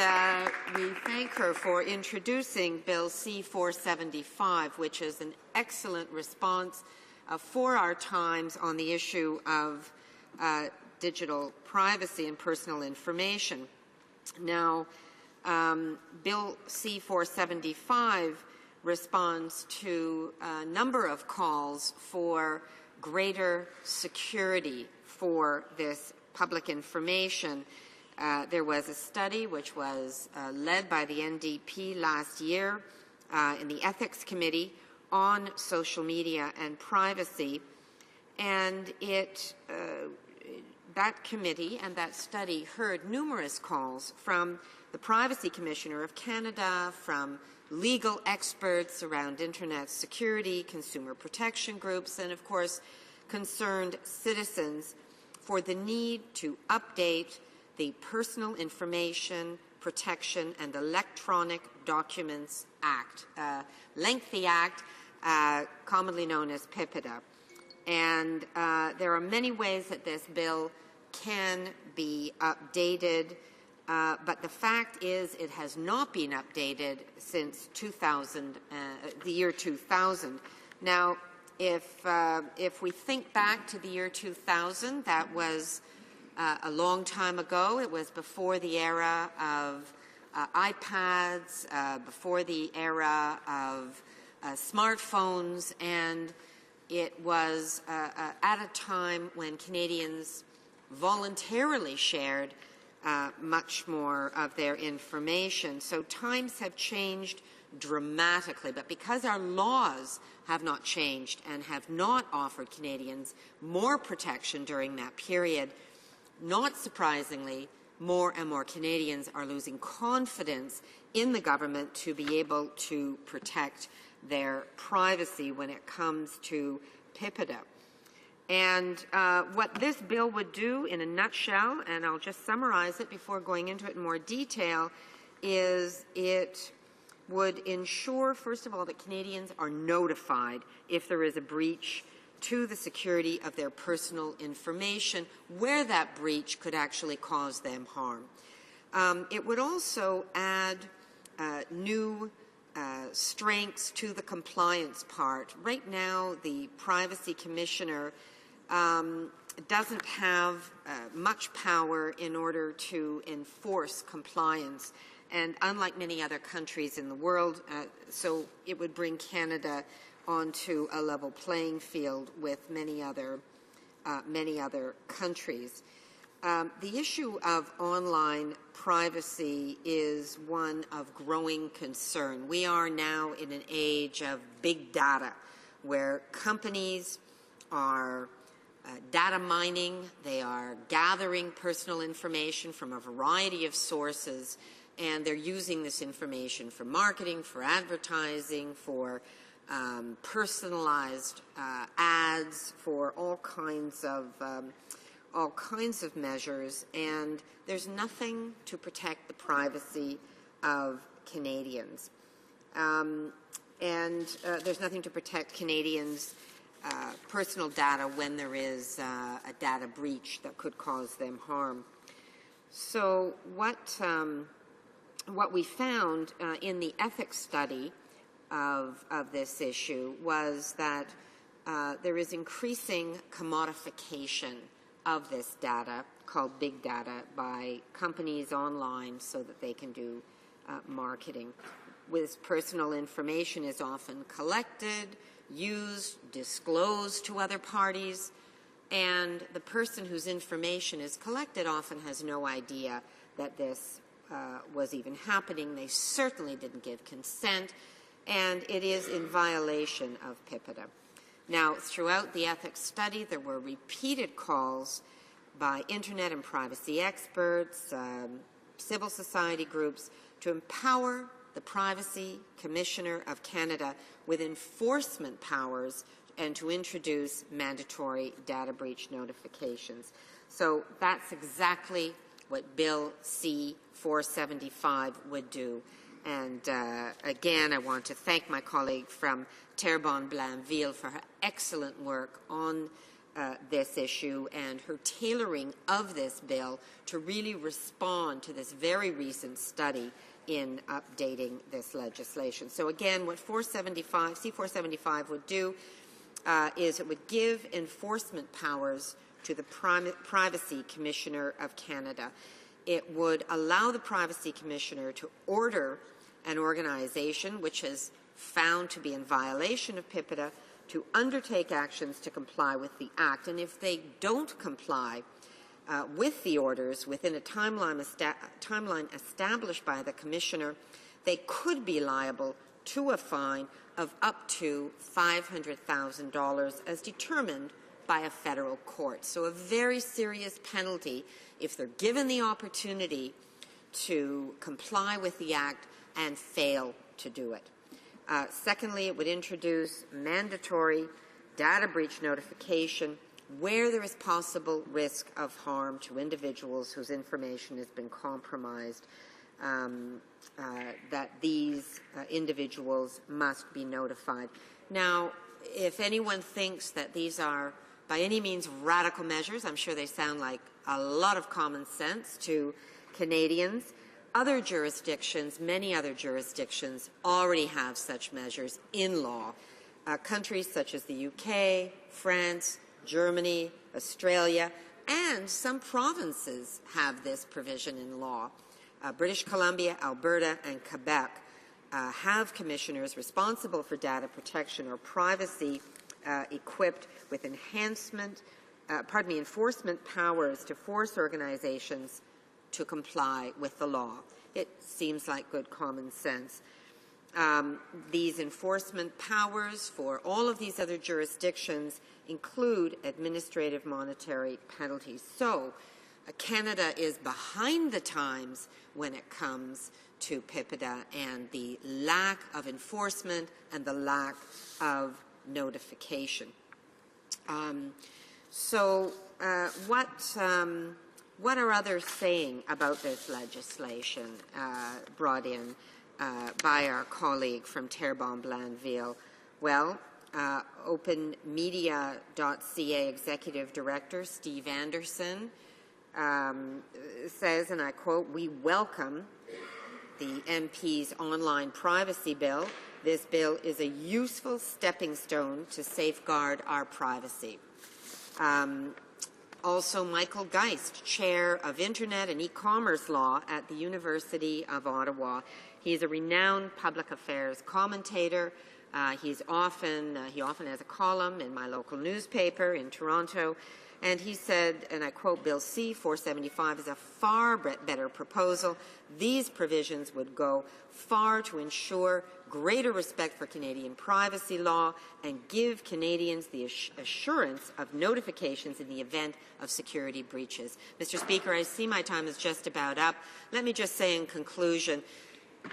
S5: we thank her for introducing Bill C-475, which is an excellent response for our times on the issue of digital privacy and personal information. Now, Bill C-475 responds to a number of calls for greater security for this public information. There was a study which was led by the NDP last year in the Ethics Committee on social media and privacy, and it that committee and that study heard numerous calls from the Privacy Commissioner of Canada, from legal experts around Internet security, consumer protection groups, and of course concerned citizens for the need to update the Personal Information Protection and Electronic Documents Act, lengthy act, commonly known as PIPEDA. And there are many ways that this bill can be updated, but the fact is it has not been updated since 2000, the year 2000. Now, if we think back to the year 2000, that was a long time ago. It was before the era of iPads, before the era of smartphones, and it was at a time when Canadians voluntarily shared much more of their information. So times have changed dramatically, but because our laws have not changed and have not offered Canadians more protection during that period, not surprisingly, more and more Canadians are losing confidence in the government to be able to protect their privacy when it comes to PIPEDA. And what this bill would do in a nutshell, and I'll just summarize it before going into it in more detail, is it would ensure, first of all, that Canadians are notified if there is a breach to the security of their personal information, where that breach could actually cause them harm. It would also add new strengths to the compliance part. Right now, the Privacy Commissioner doesn't have much power in order to enforce compliance, and unlike many other countries in the world, so it would bring Canada onto a level playing field with many other countries. The issue of online privacy is one of growing concern. We are now in an age of big data, where companies are data mining, they are gathering personal information from a variety of sources, and they're using this information for marketing, for advertising, for personalized ads, for all kinds of measures, and there's nothing to protect the privacy of Canadians. There's nothing to protect Canadians' personal data when there is a data breach that could cause them harm. So what we found in the ethics study of this issue was that there is increasing commodification of this data, called big data, by companies online so that they can do marketing. This personal information is often collected, used, disclosed to other parties, and the person whose information is collected often has no idea that this was even happening. They certainly didn't give consent, and it is in violation of PIPEDA. Now, throughout the ethics study, there were repeated calls by Internet and privacy experts, civil society groups, to empower the Privacy Commissioner of Canada with enforcement powers and to introduce mandatory data breach notifications. So that's exactly what Bill C-475 would do. And again, I want to thank my colleague from Terrebonne-Blainville for her excellent work on this issue and her tailoring of this bill to really respond to this very recent study in updating this legislation. So again, what C-475 would do is it would give enforcement powers to the Privacy Commissioner of Canada. It would allow the Privacy Commissioner to order an organization which is found to be in violation of PIPEDA to undertake actions to comply with the Act. And if they don't comply with the orders within a timeline established by the Commissioner, they could be liable to a fine of up to $500,000 as determined by a federal court. So a very serious penalty if they're given the opportunity to comply with the Act and fail to do it. Secondly, it would introduce mandatory data breach notification where there is possible risk of harm to individuals whose information has been compromised, that these individuals must be notified. Now, if anyone thinks that these are by any means radical measures, I'm sure they sound like a lot of common sense to Canadians. Other jurisdictions, many other jurisdictions, already have such measures in law. Countries such as the UK, France, Germany, Australia, and some provinces have this provision in law. British Columbia, Alberta, and Quebec have commissioners responsible for data protection or privacy equipped with enforcement powers to force organizations to comply with the law. It seems like good common sense. These enforcement powers for all of these other jurisdictions include administrative monetary penalties. So Canada is behind the times when it comes to PIPEDA and the lack of enforcement and the lack of notification. What are others saying about this legislation brought in by our colleague from Terrebonne-Blainville? Well, OpenMedia.ca Executive Director Steve Anderson says, and I quote, "We welcome the MP's online privacy bill. This bill is a useful stepping stone to safeguard our privacy." Also, Michael Geist, Chair of Internet and E-commerce Law at the University of Ottawa. He's a renowned public affairs commentator. He often has a column in my local newspaper in Toronto. And he said, and I quote, "Bill C-475 is a far better proposal. These provisions would go far to ensure greater respect for Canadian privacy law and give Canadians the assurance of notifications in the event of security breaches." Mr. Speaker, I see my time is just about up. Let me just say in conclusion,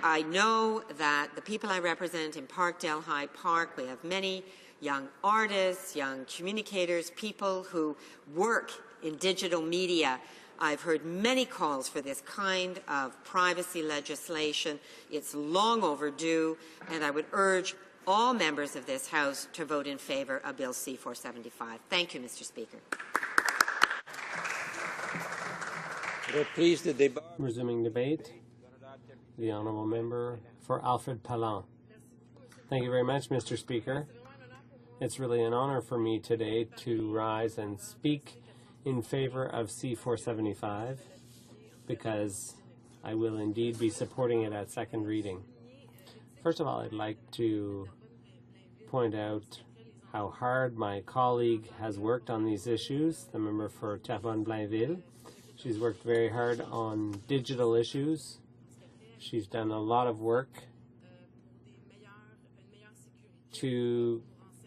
S5: I know that the people I represent in Parkdale High Park, we have many young artists, young communicators, people who work in digital media. I've heard many calls for this kind of privacy legislation. It's long overdue, and I would urge all members of this House to vote in favour of Bill C-475. Thank you, Mr. Speaker.
S17: Resuming debate, the honourable member for Alfred Palan. Thank you very much, Mr. Speaker. It's really an honor for me today to rise and speak in favor of C-475 because I will indeed be supporting it at second reading. First of all, I'd like to point out how hard my colleague has worked on these issues, the member for Terrebonne-Blainville. She's worked very hard on digital issues. She's done a lot of work to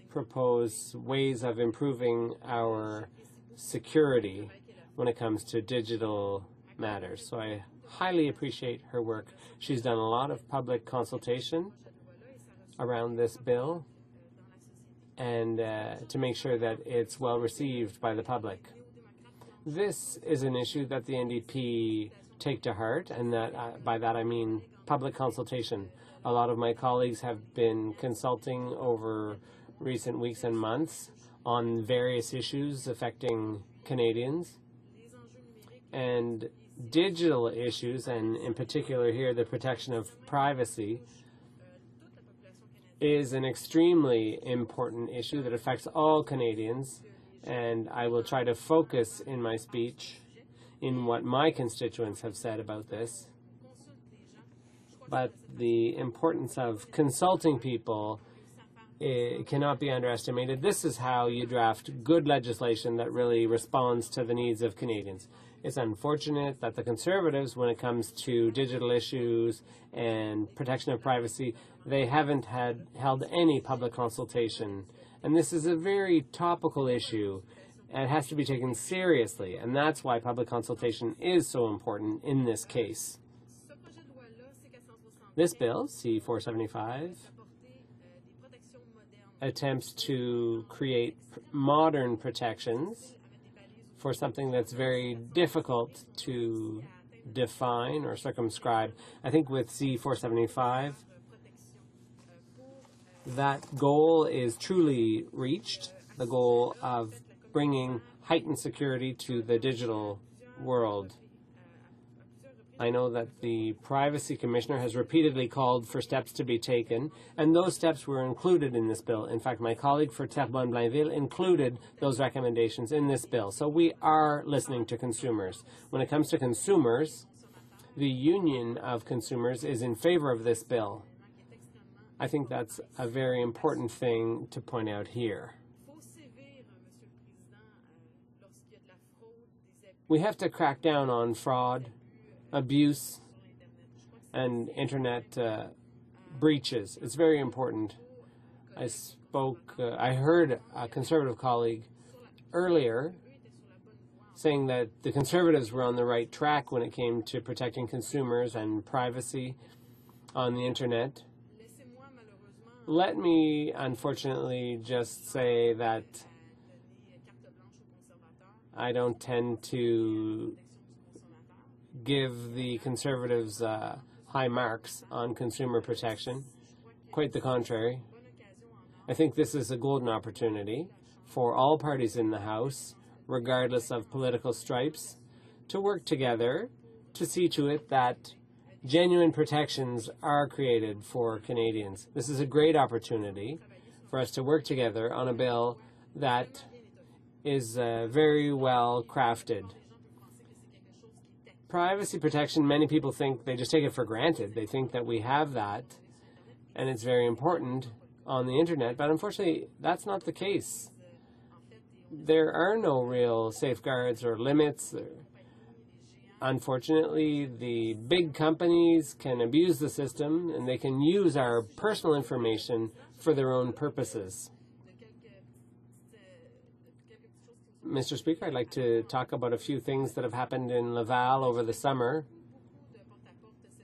S17: propose ways of improving our security when it comes to digital matters. So I highly appreciate her work. She's done a lot of public consultation around this bill and to make sure that it's well received by the public. This is an issue that the NDP take to heart, and that by that I mean public consultation. A lot of my colleagues have been consulting over recent weeks and months on various issues affecting Canadians. And digital issues, and in particular here the protection of privacy, is an extremely important issue that affects all Canadians. And I will try to focus in my speech in what my constituents have said about this. But the importance of consulting people it cannot be underestimated. This is how you draft good legislation that really responds to the needs of Canadians. It's unfortunate that the Conservatives, when it comes to digital issues and protection of privacy, they haven't held any public consultation And this is a very topical issue and has to be taken seriously, and that's why public consultation is so important in this case. This bill, C-475, attempts to create modern protections for something that's very difficult to define or circumscribe. I think with C-475, that goal is truly reached, the goal of bringing heightened security to the digital world. I know that the Privacy Commissioner has repeatedly called for steps to be taken, and those steps were included in this bill. In fact, my colleague for Terrebonne-Blainville included those recommendations in this bill. So we are listening to consumers. When it comes to consumers, the Union of Consumers is in favor of this bill. I think that's a very important thing to point out here. We have to crack down on fraud, abuse, and internet breaches. It's very important. I heard a Conservative colleague earlier saying that the Conservatives were on the right track when it came to protecting consumers and privacy on the internet. Let me, unfortunately, just say that I don't tend to give the Conservatives high marks on consumer protection. Quite the contrary. I think this is a golden opportunity for all parties in the House, regardless of political stripes, to work together to see to it that genuine protections are created for Canadians. This is a great opportunity for us to work together on a bill that is very well crafted. Privacy protection, many people think they just take it for granted. They think that we have that, and it's very important on the internet, but unfortunately, that's not the case. There are no real safeguards or limits. Unfortunately, the big companies can abuse the system, and they can use our personal information for their own purposes. Mr. Speaker, I'd like to talk about a few things that have happened in Laval over the summer.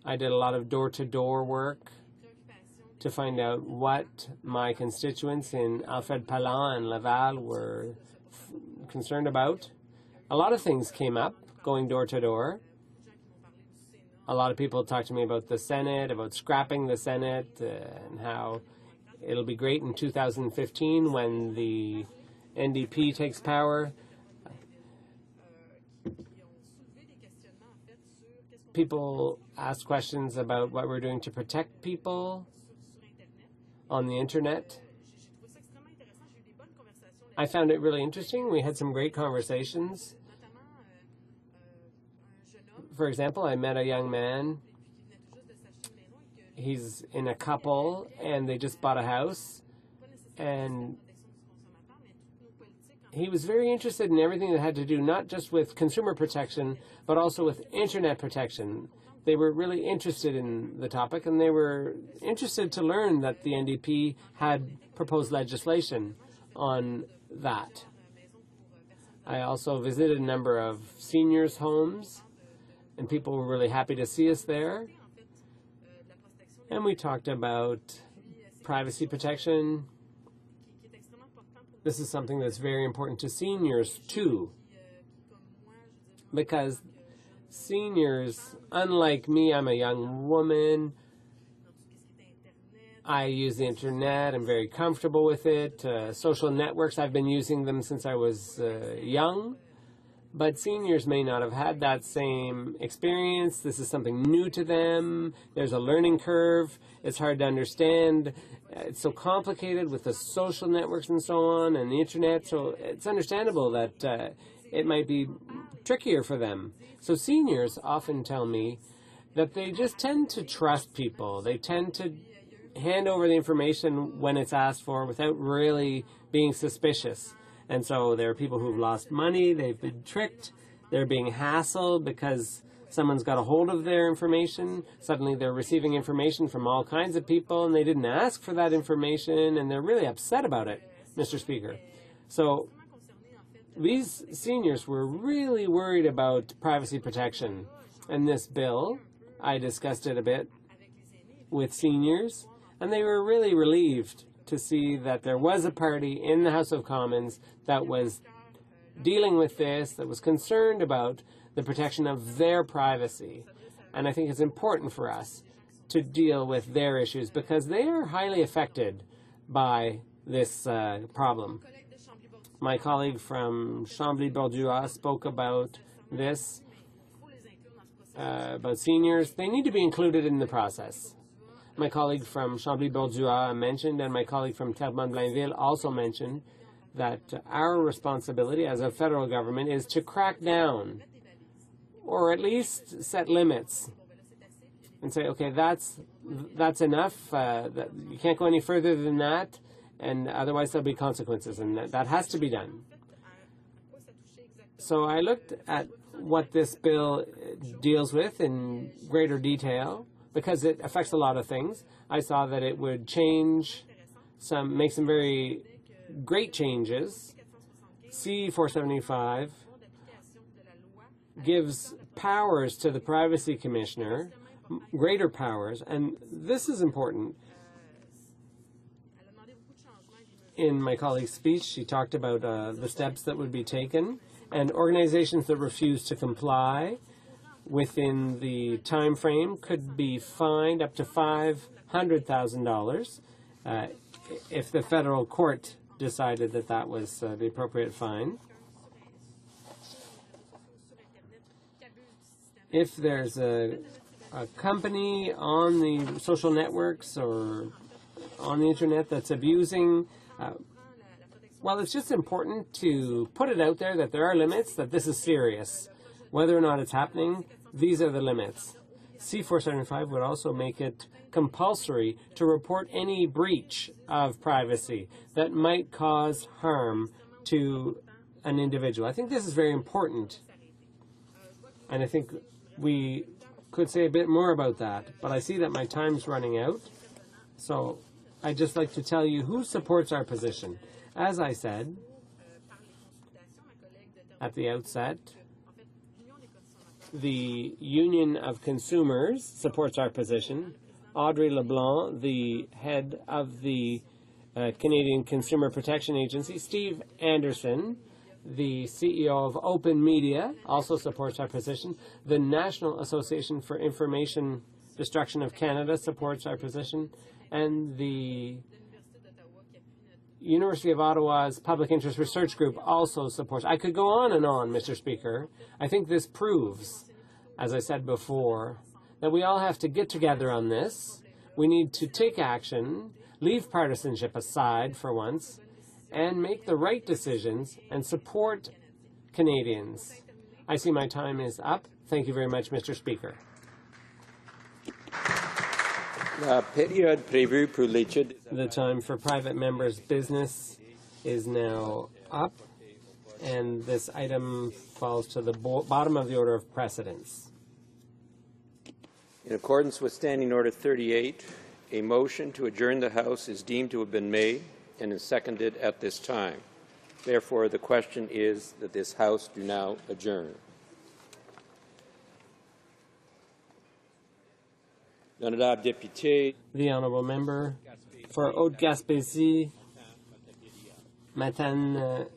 S17: I did a lot of door-to-door work to find out what my constituents in Alfred Palan and Laval were concerned about. A lot of things came up going door-to-door. A lot of people talked to me about the Senate, about scrapping the Senate, and how it'll be great in 2015 when the NDP takes power. People ask questions about what we're doing to protect people on the internet. I found it really interesting. We had some great conversations. For example, I met a young man. He's in a couple, and they just bought a house, and he was very interested in everything that had to do not just with consumer protection, but also with internet protection. They were really interested in the topic, and they were interested to learn that the NDP had proposed legislation on that. I also visited a number of seniors' homes, and people were really happy to see us there. And we talked about privacy protection. This is something that's very important to seniors, too, because seniors, unlike me, I'm a young woman. I use the internet. I'm very comfortable with it. Social networks, I've been using them since I was young. But seniors may not have had that same experience. This is something new to them. There's a learning curve. It's hard to understand. It's so complicated with the social networks and so on and the internet. So it's understandable that it might be trickier for them. So seniors often tell me that they just tend to trust people. They tend to hand over the information when it's asked for without really being suspicious. And so there are people who've lost money, they've been tricked, they're being hassled because someone's got a hold of their information. Suddenly they're receiving information from all kinds of people, and they didn't ask for that information, and they're really upset about it. Mr. Speaker. So these seniors were really worried about privacy protection. And this bill, I discussed it a bit with seniors, and they were really relieved to see that there was a party in the House of Commons that was dealing with this, that was concerned about the protection of their privacy. And I think it's important for us to deal with their issues because they are highly affected by this problem. My colleague from Chambly-Bordua spoke about this, about seniors. They need to be included in the process. My colleague from Chambly-Bordua mentioned, and my colleague from Terrebonne-Blainville also mentioned, that our responsibility as a federal government is to crack down or at least set limits and say, okay, that's enough. That you can't go any further than that, and otherwise there'll be consequences, and that has to be done. So I looked at what this bill deals with in greater detail because it affects a lot of things. I saw that it would make some very great changes. C-475 gives powers to the Privacy Commissioner, greater powers, and this is important. In my colleague's speech, she talked about the steps that would be taken, and organizations that refuse to comply within the time frame could be fined up to $500,000 if the federal court decided that that was the appropriate fine. If there's a company on the social networks or on the internet that's abusing, well, it's just important to put it out there that there are limits, that this is serious. Whether or not it's happening, these are the limits. C-475 would also make it compulsory to report any breach of privacy that might cause harm to an individual. I think this is very important, and I think we could say a bit more about that, but I see that my time's running out, so I'd just like to tell you who supports our position. As I said at the outset, the Union of Consumers supports our position. Audrey LeBlanc, the head of the Canadian Consumer Protection Agency, Steve Anderson, the CEO of Open Media, also supports our position. The National Association for Information Destruction of Canada supports our position. And the University of Ottawa's Public Interest Research Group also supports. I could go on, Mr. Speaker. I think this proves, as I said before, that we all have to get together on this. We need to take action, leave partisanship aside for once, and make the right decisions and support Canadians. I see my time is up. Thank you very much, Mr. Speaker. The time for private members' business is now up, and this item falls to the bottom of the order of precedence.
S8: In accordance with Standing Order 38, a motion to adjourn the House is deemed to have been made and is seconded at this time. Therefore, the question is that this House do now adjourn.
S17: The Honourable Member for Haute-Gaspésie, Matane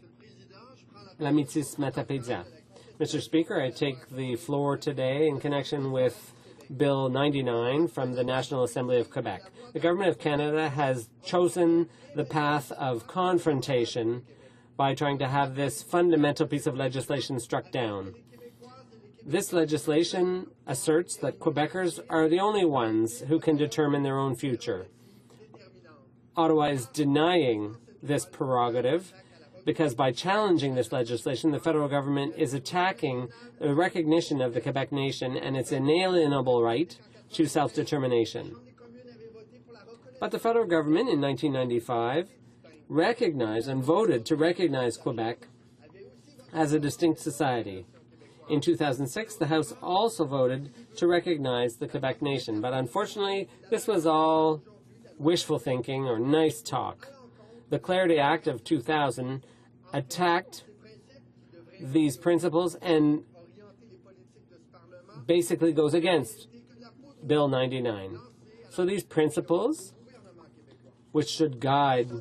S17: Lamitis Matapédia. Mr. Speaker, I take the floor today in connection with Bill 99 from the National Assembly of Quebec. The Government of Canada has chosen the path of confrontation by trying to have this fundamental piece of legislation struck down. This legislation asserts that Quebecers are the only ones who can determine their own future. Ottawa is denying this prerogative because by challenging this legislation, the federal government is attacking the recognition of the Quebec nation and its inalienable right to self-determination. But the federal government in 1995 recognized and voted to recognize Quebec as a distinct society. In 2006, the House also voted to recognize the Quebec nation, but unfortunately, this was all wishful thinking or nice talk. The Clarity Act of 2000 attacked these principles and basically goes against Bill 99. So these principles, which should guide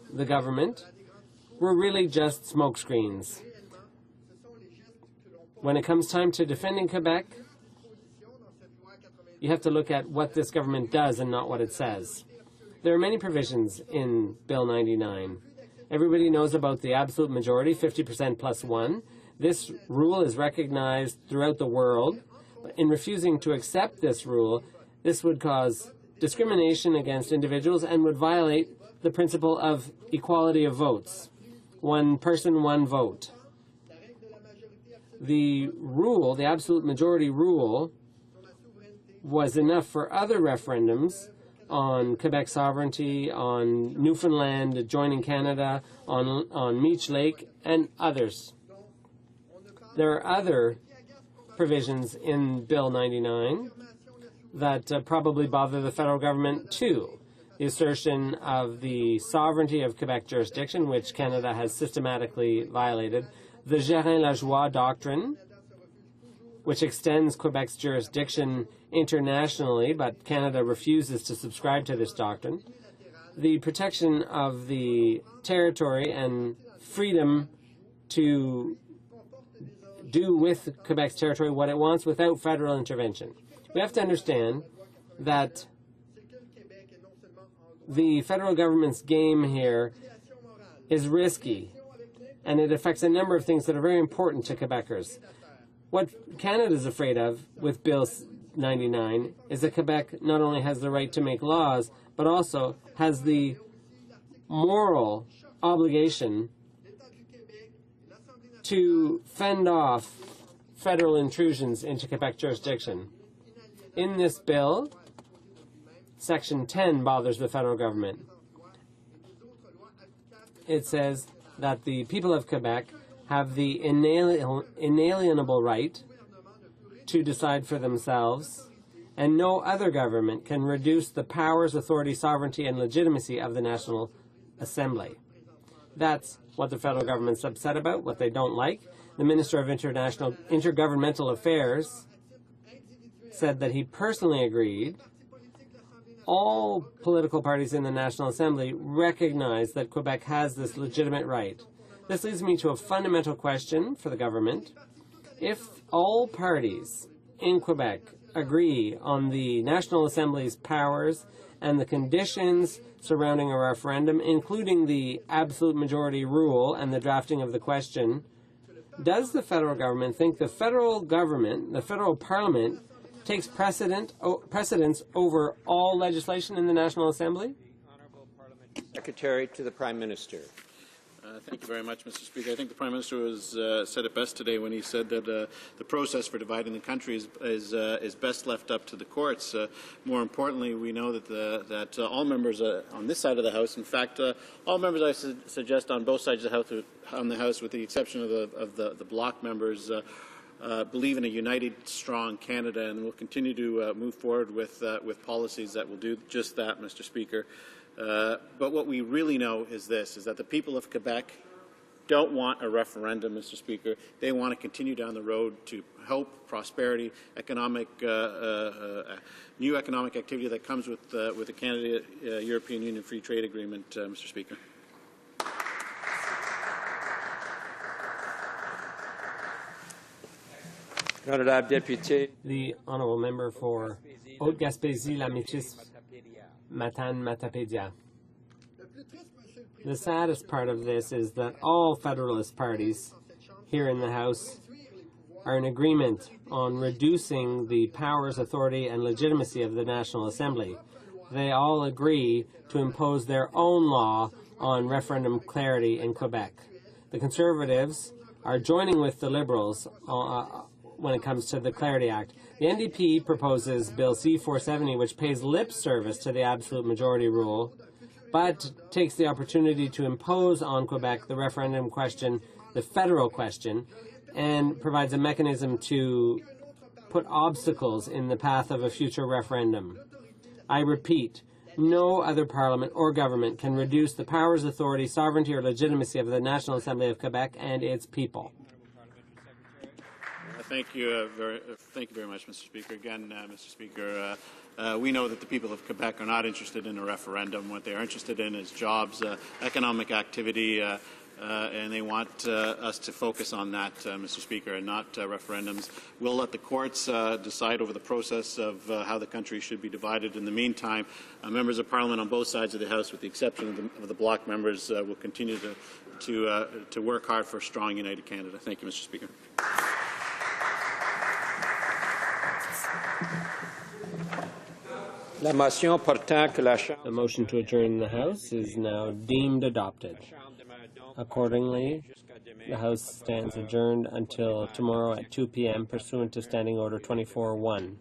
S17: the government, were really just smokescreens. When it comes time to defending Quebec, you have to look at what this government does and not what it says. There are many provisions in Bill 99. Everybody knows about the absolute majority, 50% plus one. This rule is recognized throughout the world. In refusing to accept this rule, this would cause discrimination against individuals and would violate the principle of equality of votes. One person, one vote. The rule, the absolute majority rule, was enough for other referendums on Quebec sovereignty, on Newfoundland joining Canada, on Meech Lake, and others. There are other provisions in Bill 99 that probably bother the federal government too. The assertion of the sovereignty of Quebec jurisdiction, which Canada has systematically violated. The Gérin-Lajoie doctrine, which extends Quebec's jurisdiction internationally, but Canada refuses to subscribe to this doctrine. The protection of the territory and freedom to do with Quebec's territory what it wants without federal intervention. We have to understand that the federal government's game here is risky, and it affects a number of things that are very important to Quebecers. What Canada is afraid of with Bill 99 is that Quebec not only has the right to make laws, but also has the moral obligation to fend off federal intrusions into Quebec jurisdiction. In this bill, Section 10 bothers the federal government. It says that the people of Quebec have the inalienable right to decide for themselves, and no other government can reduce the powers, authority, sovereignty, and legitimacy of the National Assembly. That's what the federal government's upset about, what they don't like. The Minister of Intergovernmental Affairs said that he personally agreed. All political parties in the National Assembly recognize that Quebec has this legitimate right. This leads me to a fundamental question for the government. If all parties in Quebec agree on the National Assembly's powers and the conditions surrounding a referendum, including the absolute majority rule and the drafting of the question, does the federal government think the federal government, the federal parliament, takes precedence over all legislation in the National Assembly?
S8: Secretary to the Prime Minister.
S15: Thank you very much, Mr. Speaker. I think the Prime Minister said it best today when he said that the process for dividing the country is best left up to the courts. More importantly, we know that all members on this side of the House, in fact, all members I suggest on both sides of the House, with the exception of the bloc members, believe in a united, strong Canada, and will continue to move forward with policies that will do just that, Mr. Speaker. But what we really know is this, is that the people of Quebec don't want a referendum, Mr. Speaker. They want to continue down the road to hope, prosperity, new economic activity that comes with the Canada-European Union Free Trade Agreement, Mr. Speaker.
S17: The honourable member for Haute-Gaspésie-La-Métis, Matane-Matapédia. The saddest part of this is that all Federalist parties here in the House are in agreement on reducing the powers, authority, and legitimacy of the National Assembly. They all agree to impose their own law on referendum clarity in Quebec. The Conservatives are joining with the Liberals when it comes to the Clarity Act. The NDP proposes Bill C-470, which pays lip service to the absolute majority rule, but takes the opportunity to impose on Quebec the referendum question, the federal question, and provides a mechanism to put obstacles in the path of a future referendum. I repeat, No other parliament or government can reduce the powers, authority, sovereignty, or legitimacy of the National Assembly of Quebec and its people.
S15: Thank you very much, Mr. Speaker. Again, Mr. Speaker, we know that the people of Quebec are not interested in a referendum. What they are interested in is jobs, economic activity, and they want us to focus on that, Mr. Speaker, and not referendums. We'll let the courts decide over the process of how the country should be divided. In the meantime, members of Parliament on both sides of the House, with the exception of the bloc members, will continue to work hard for a strong, united Canada. Thank you, Mr. Speaker.
S8: La motion portant que la Chambre...
S17: The motion to adjourn the House is now deemed adopted. Accordingly, the House stands adjourned until tomorrow at 2 p.m. pursuant to Standing Order 24-1.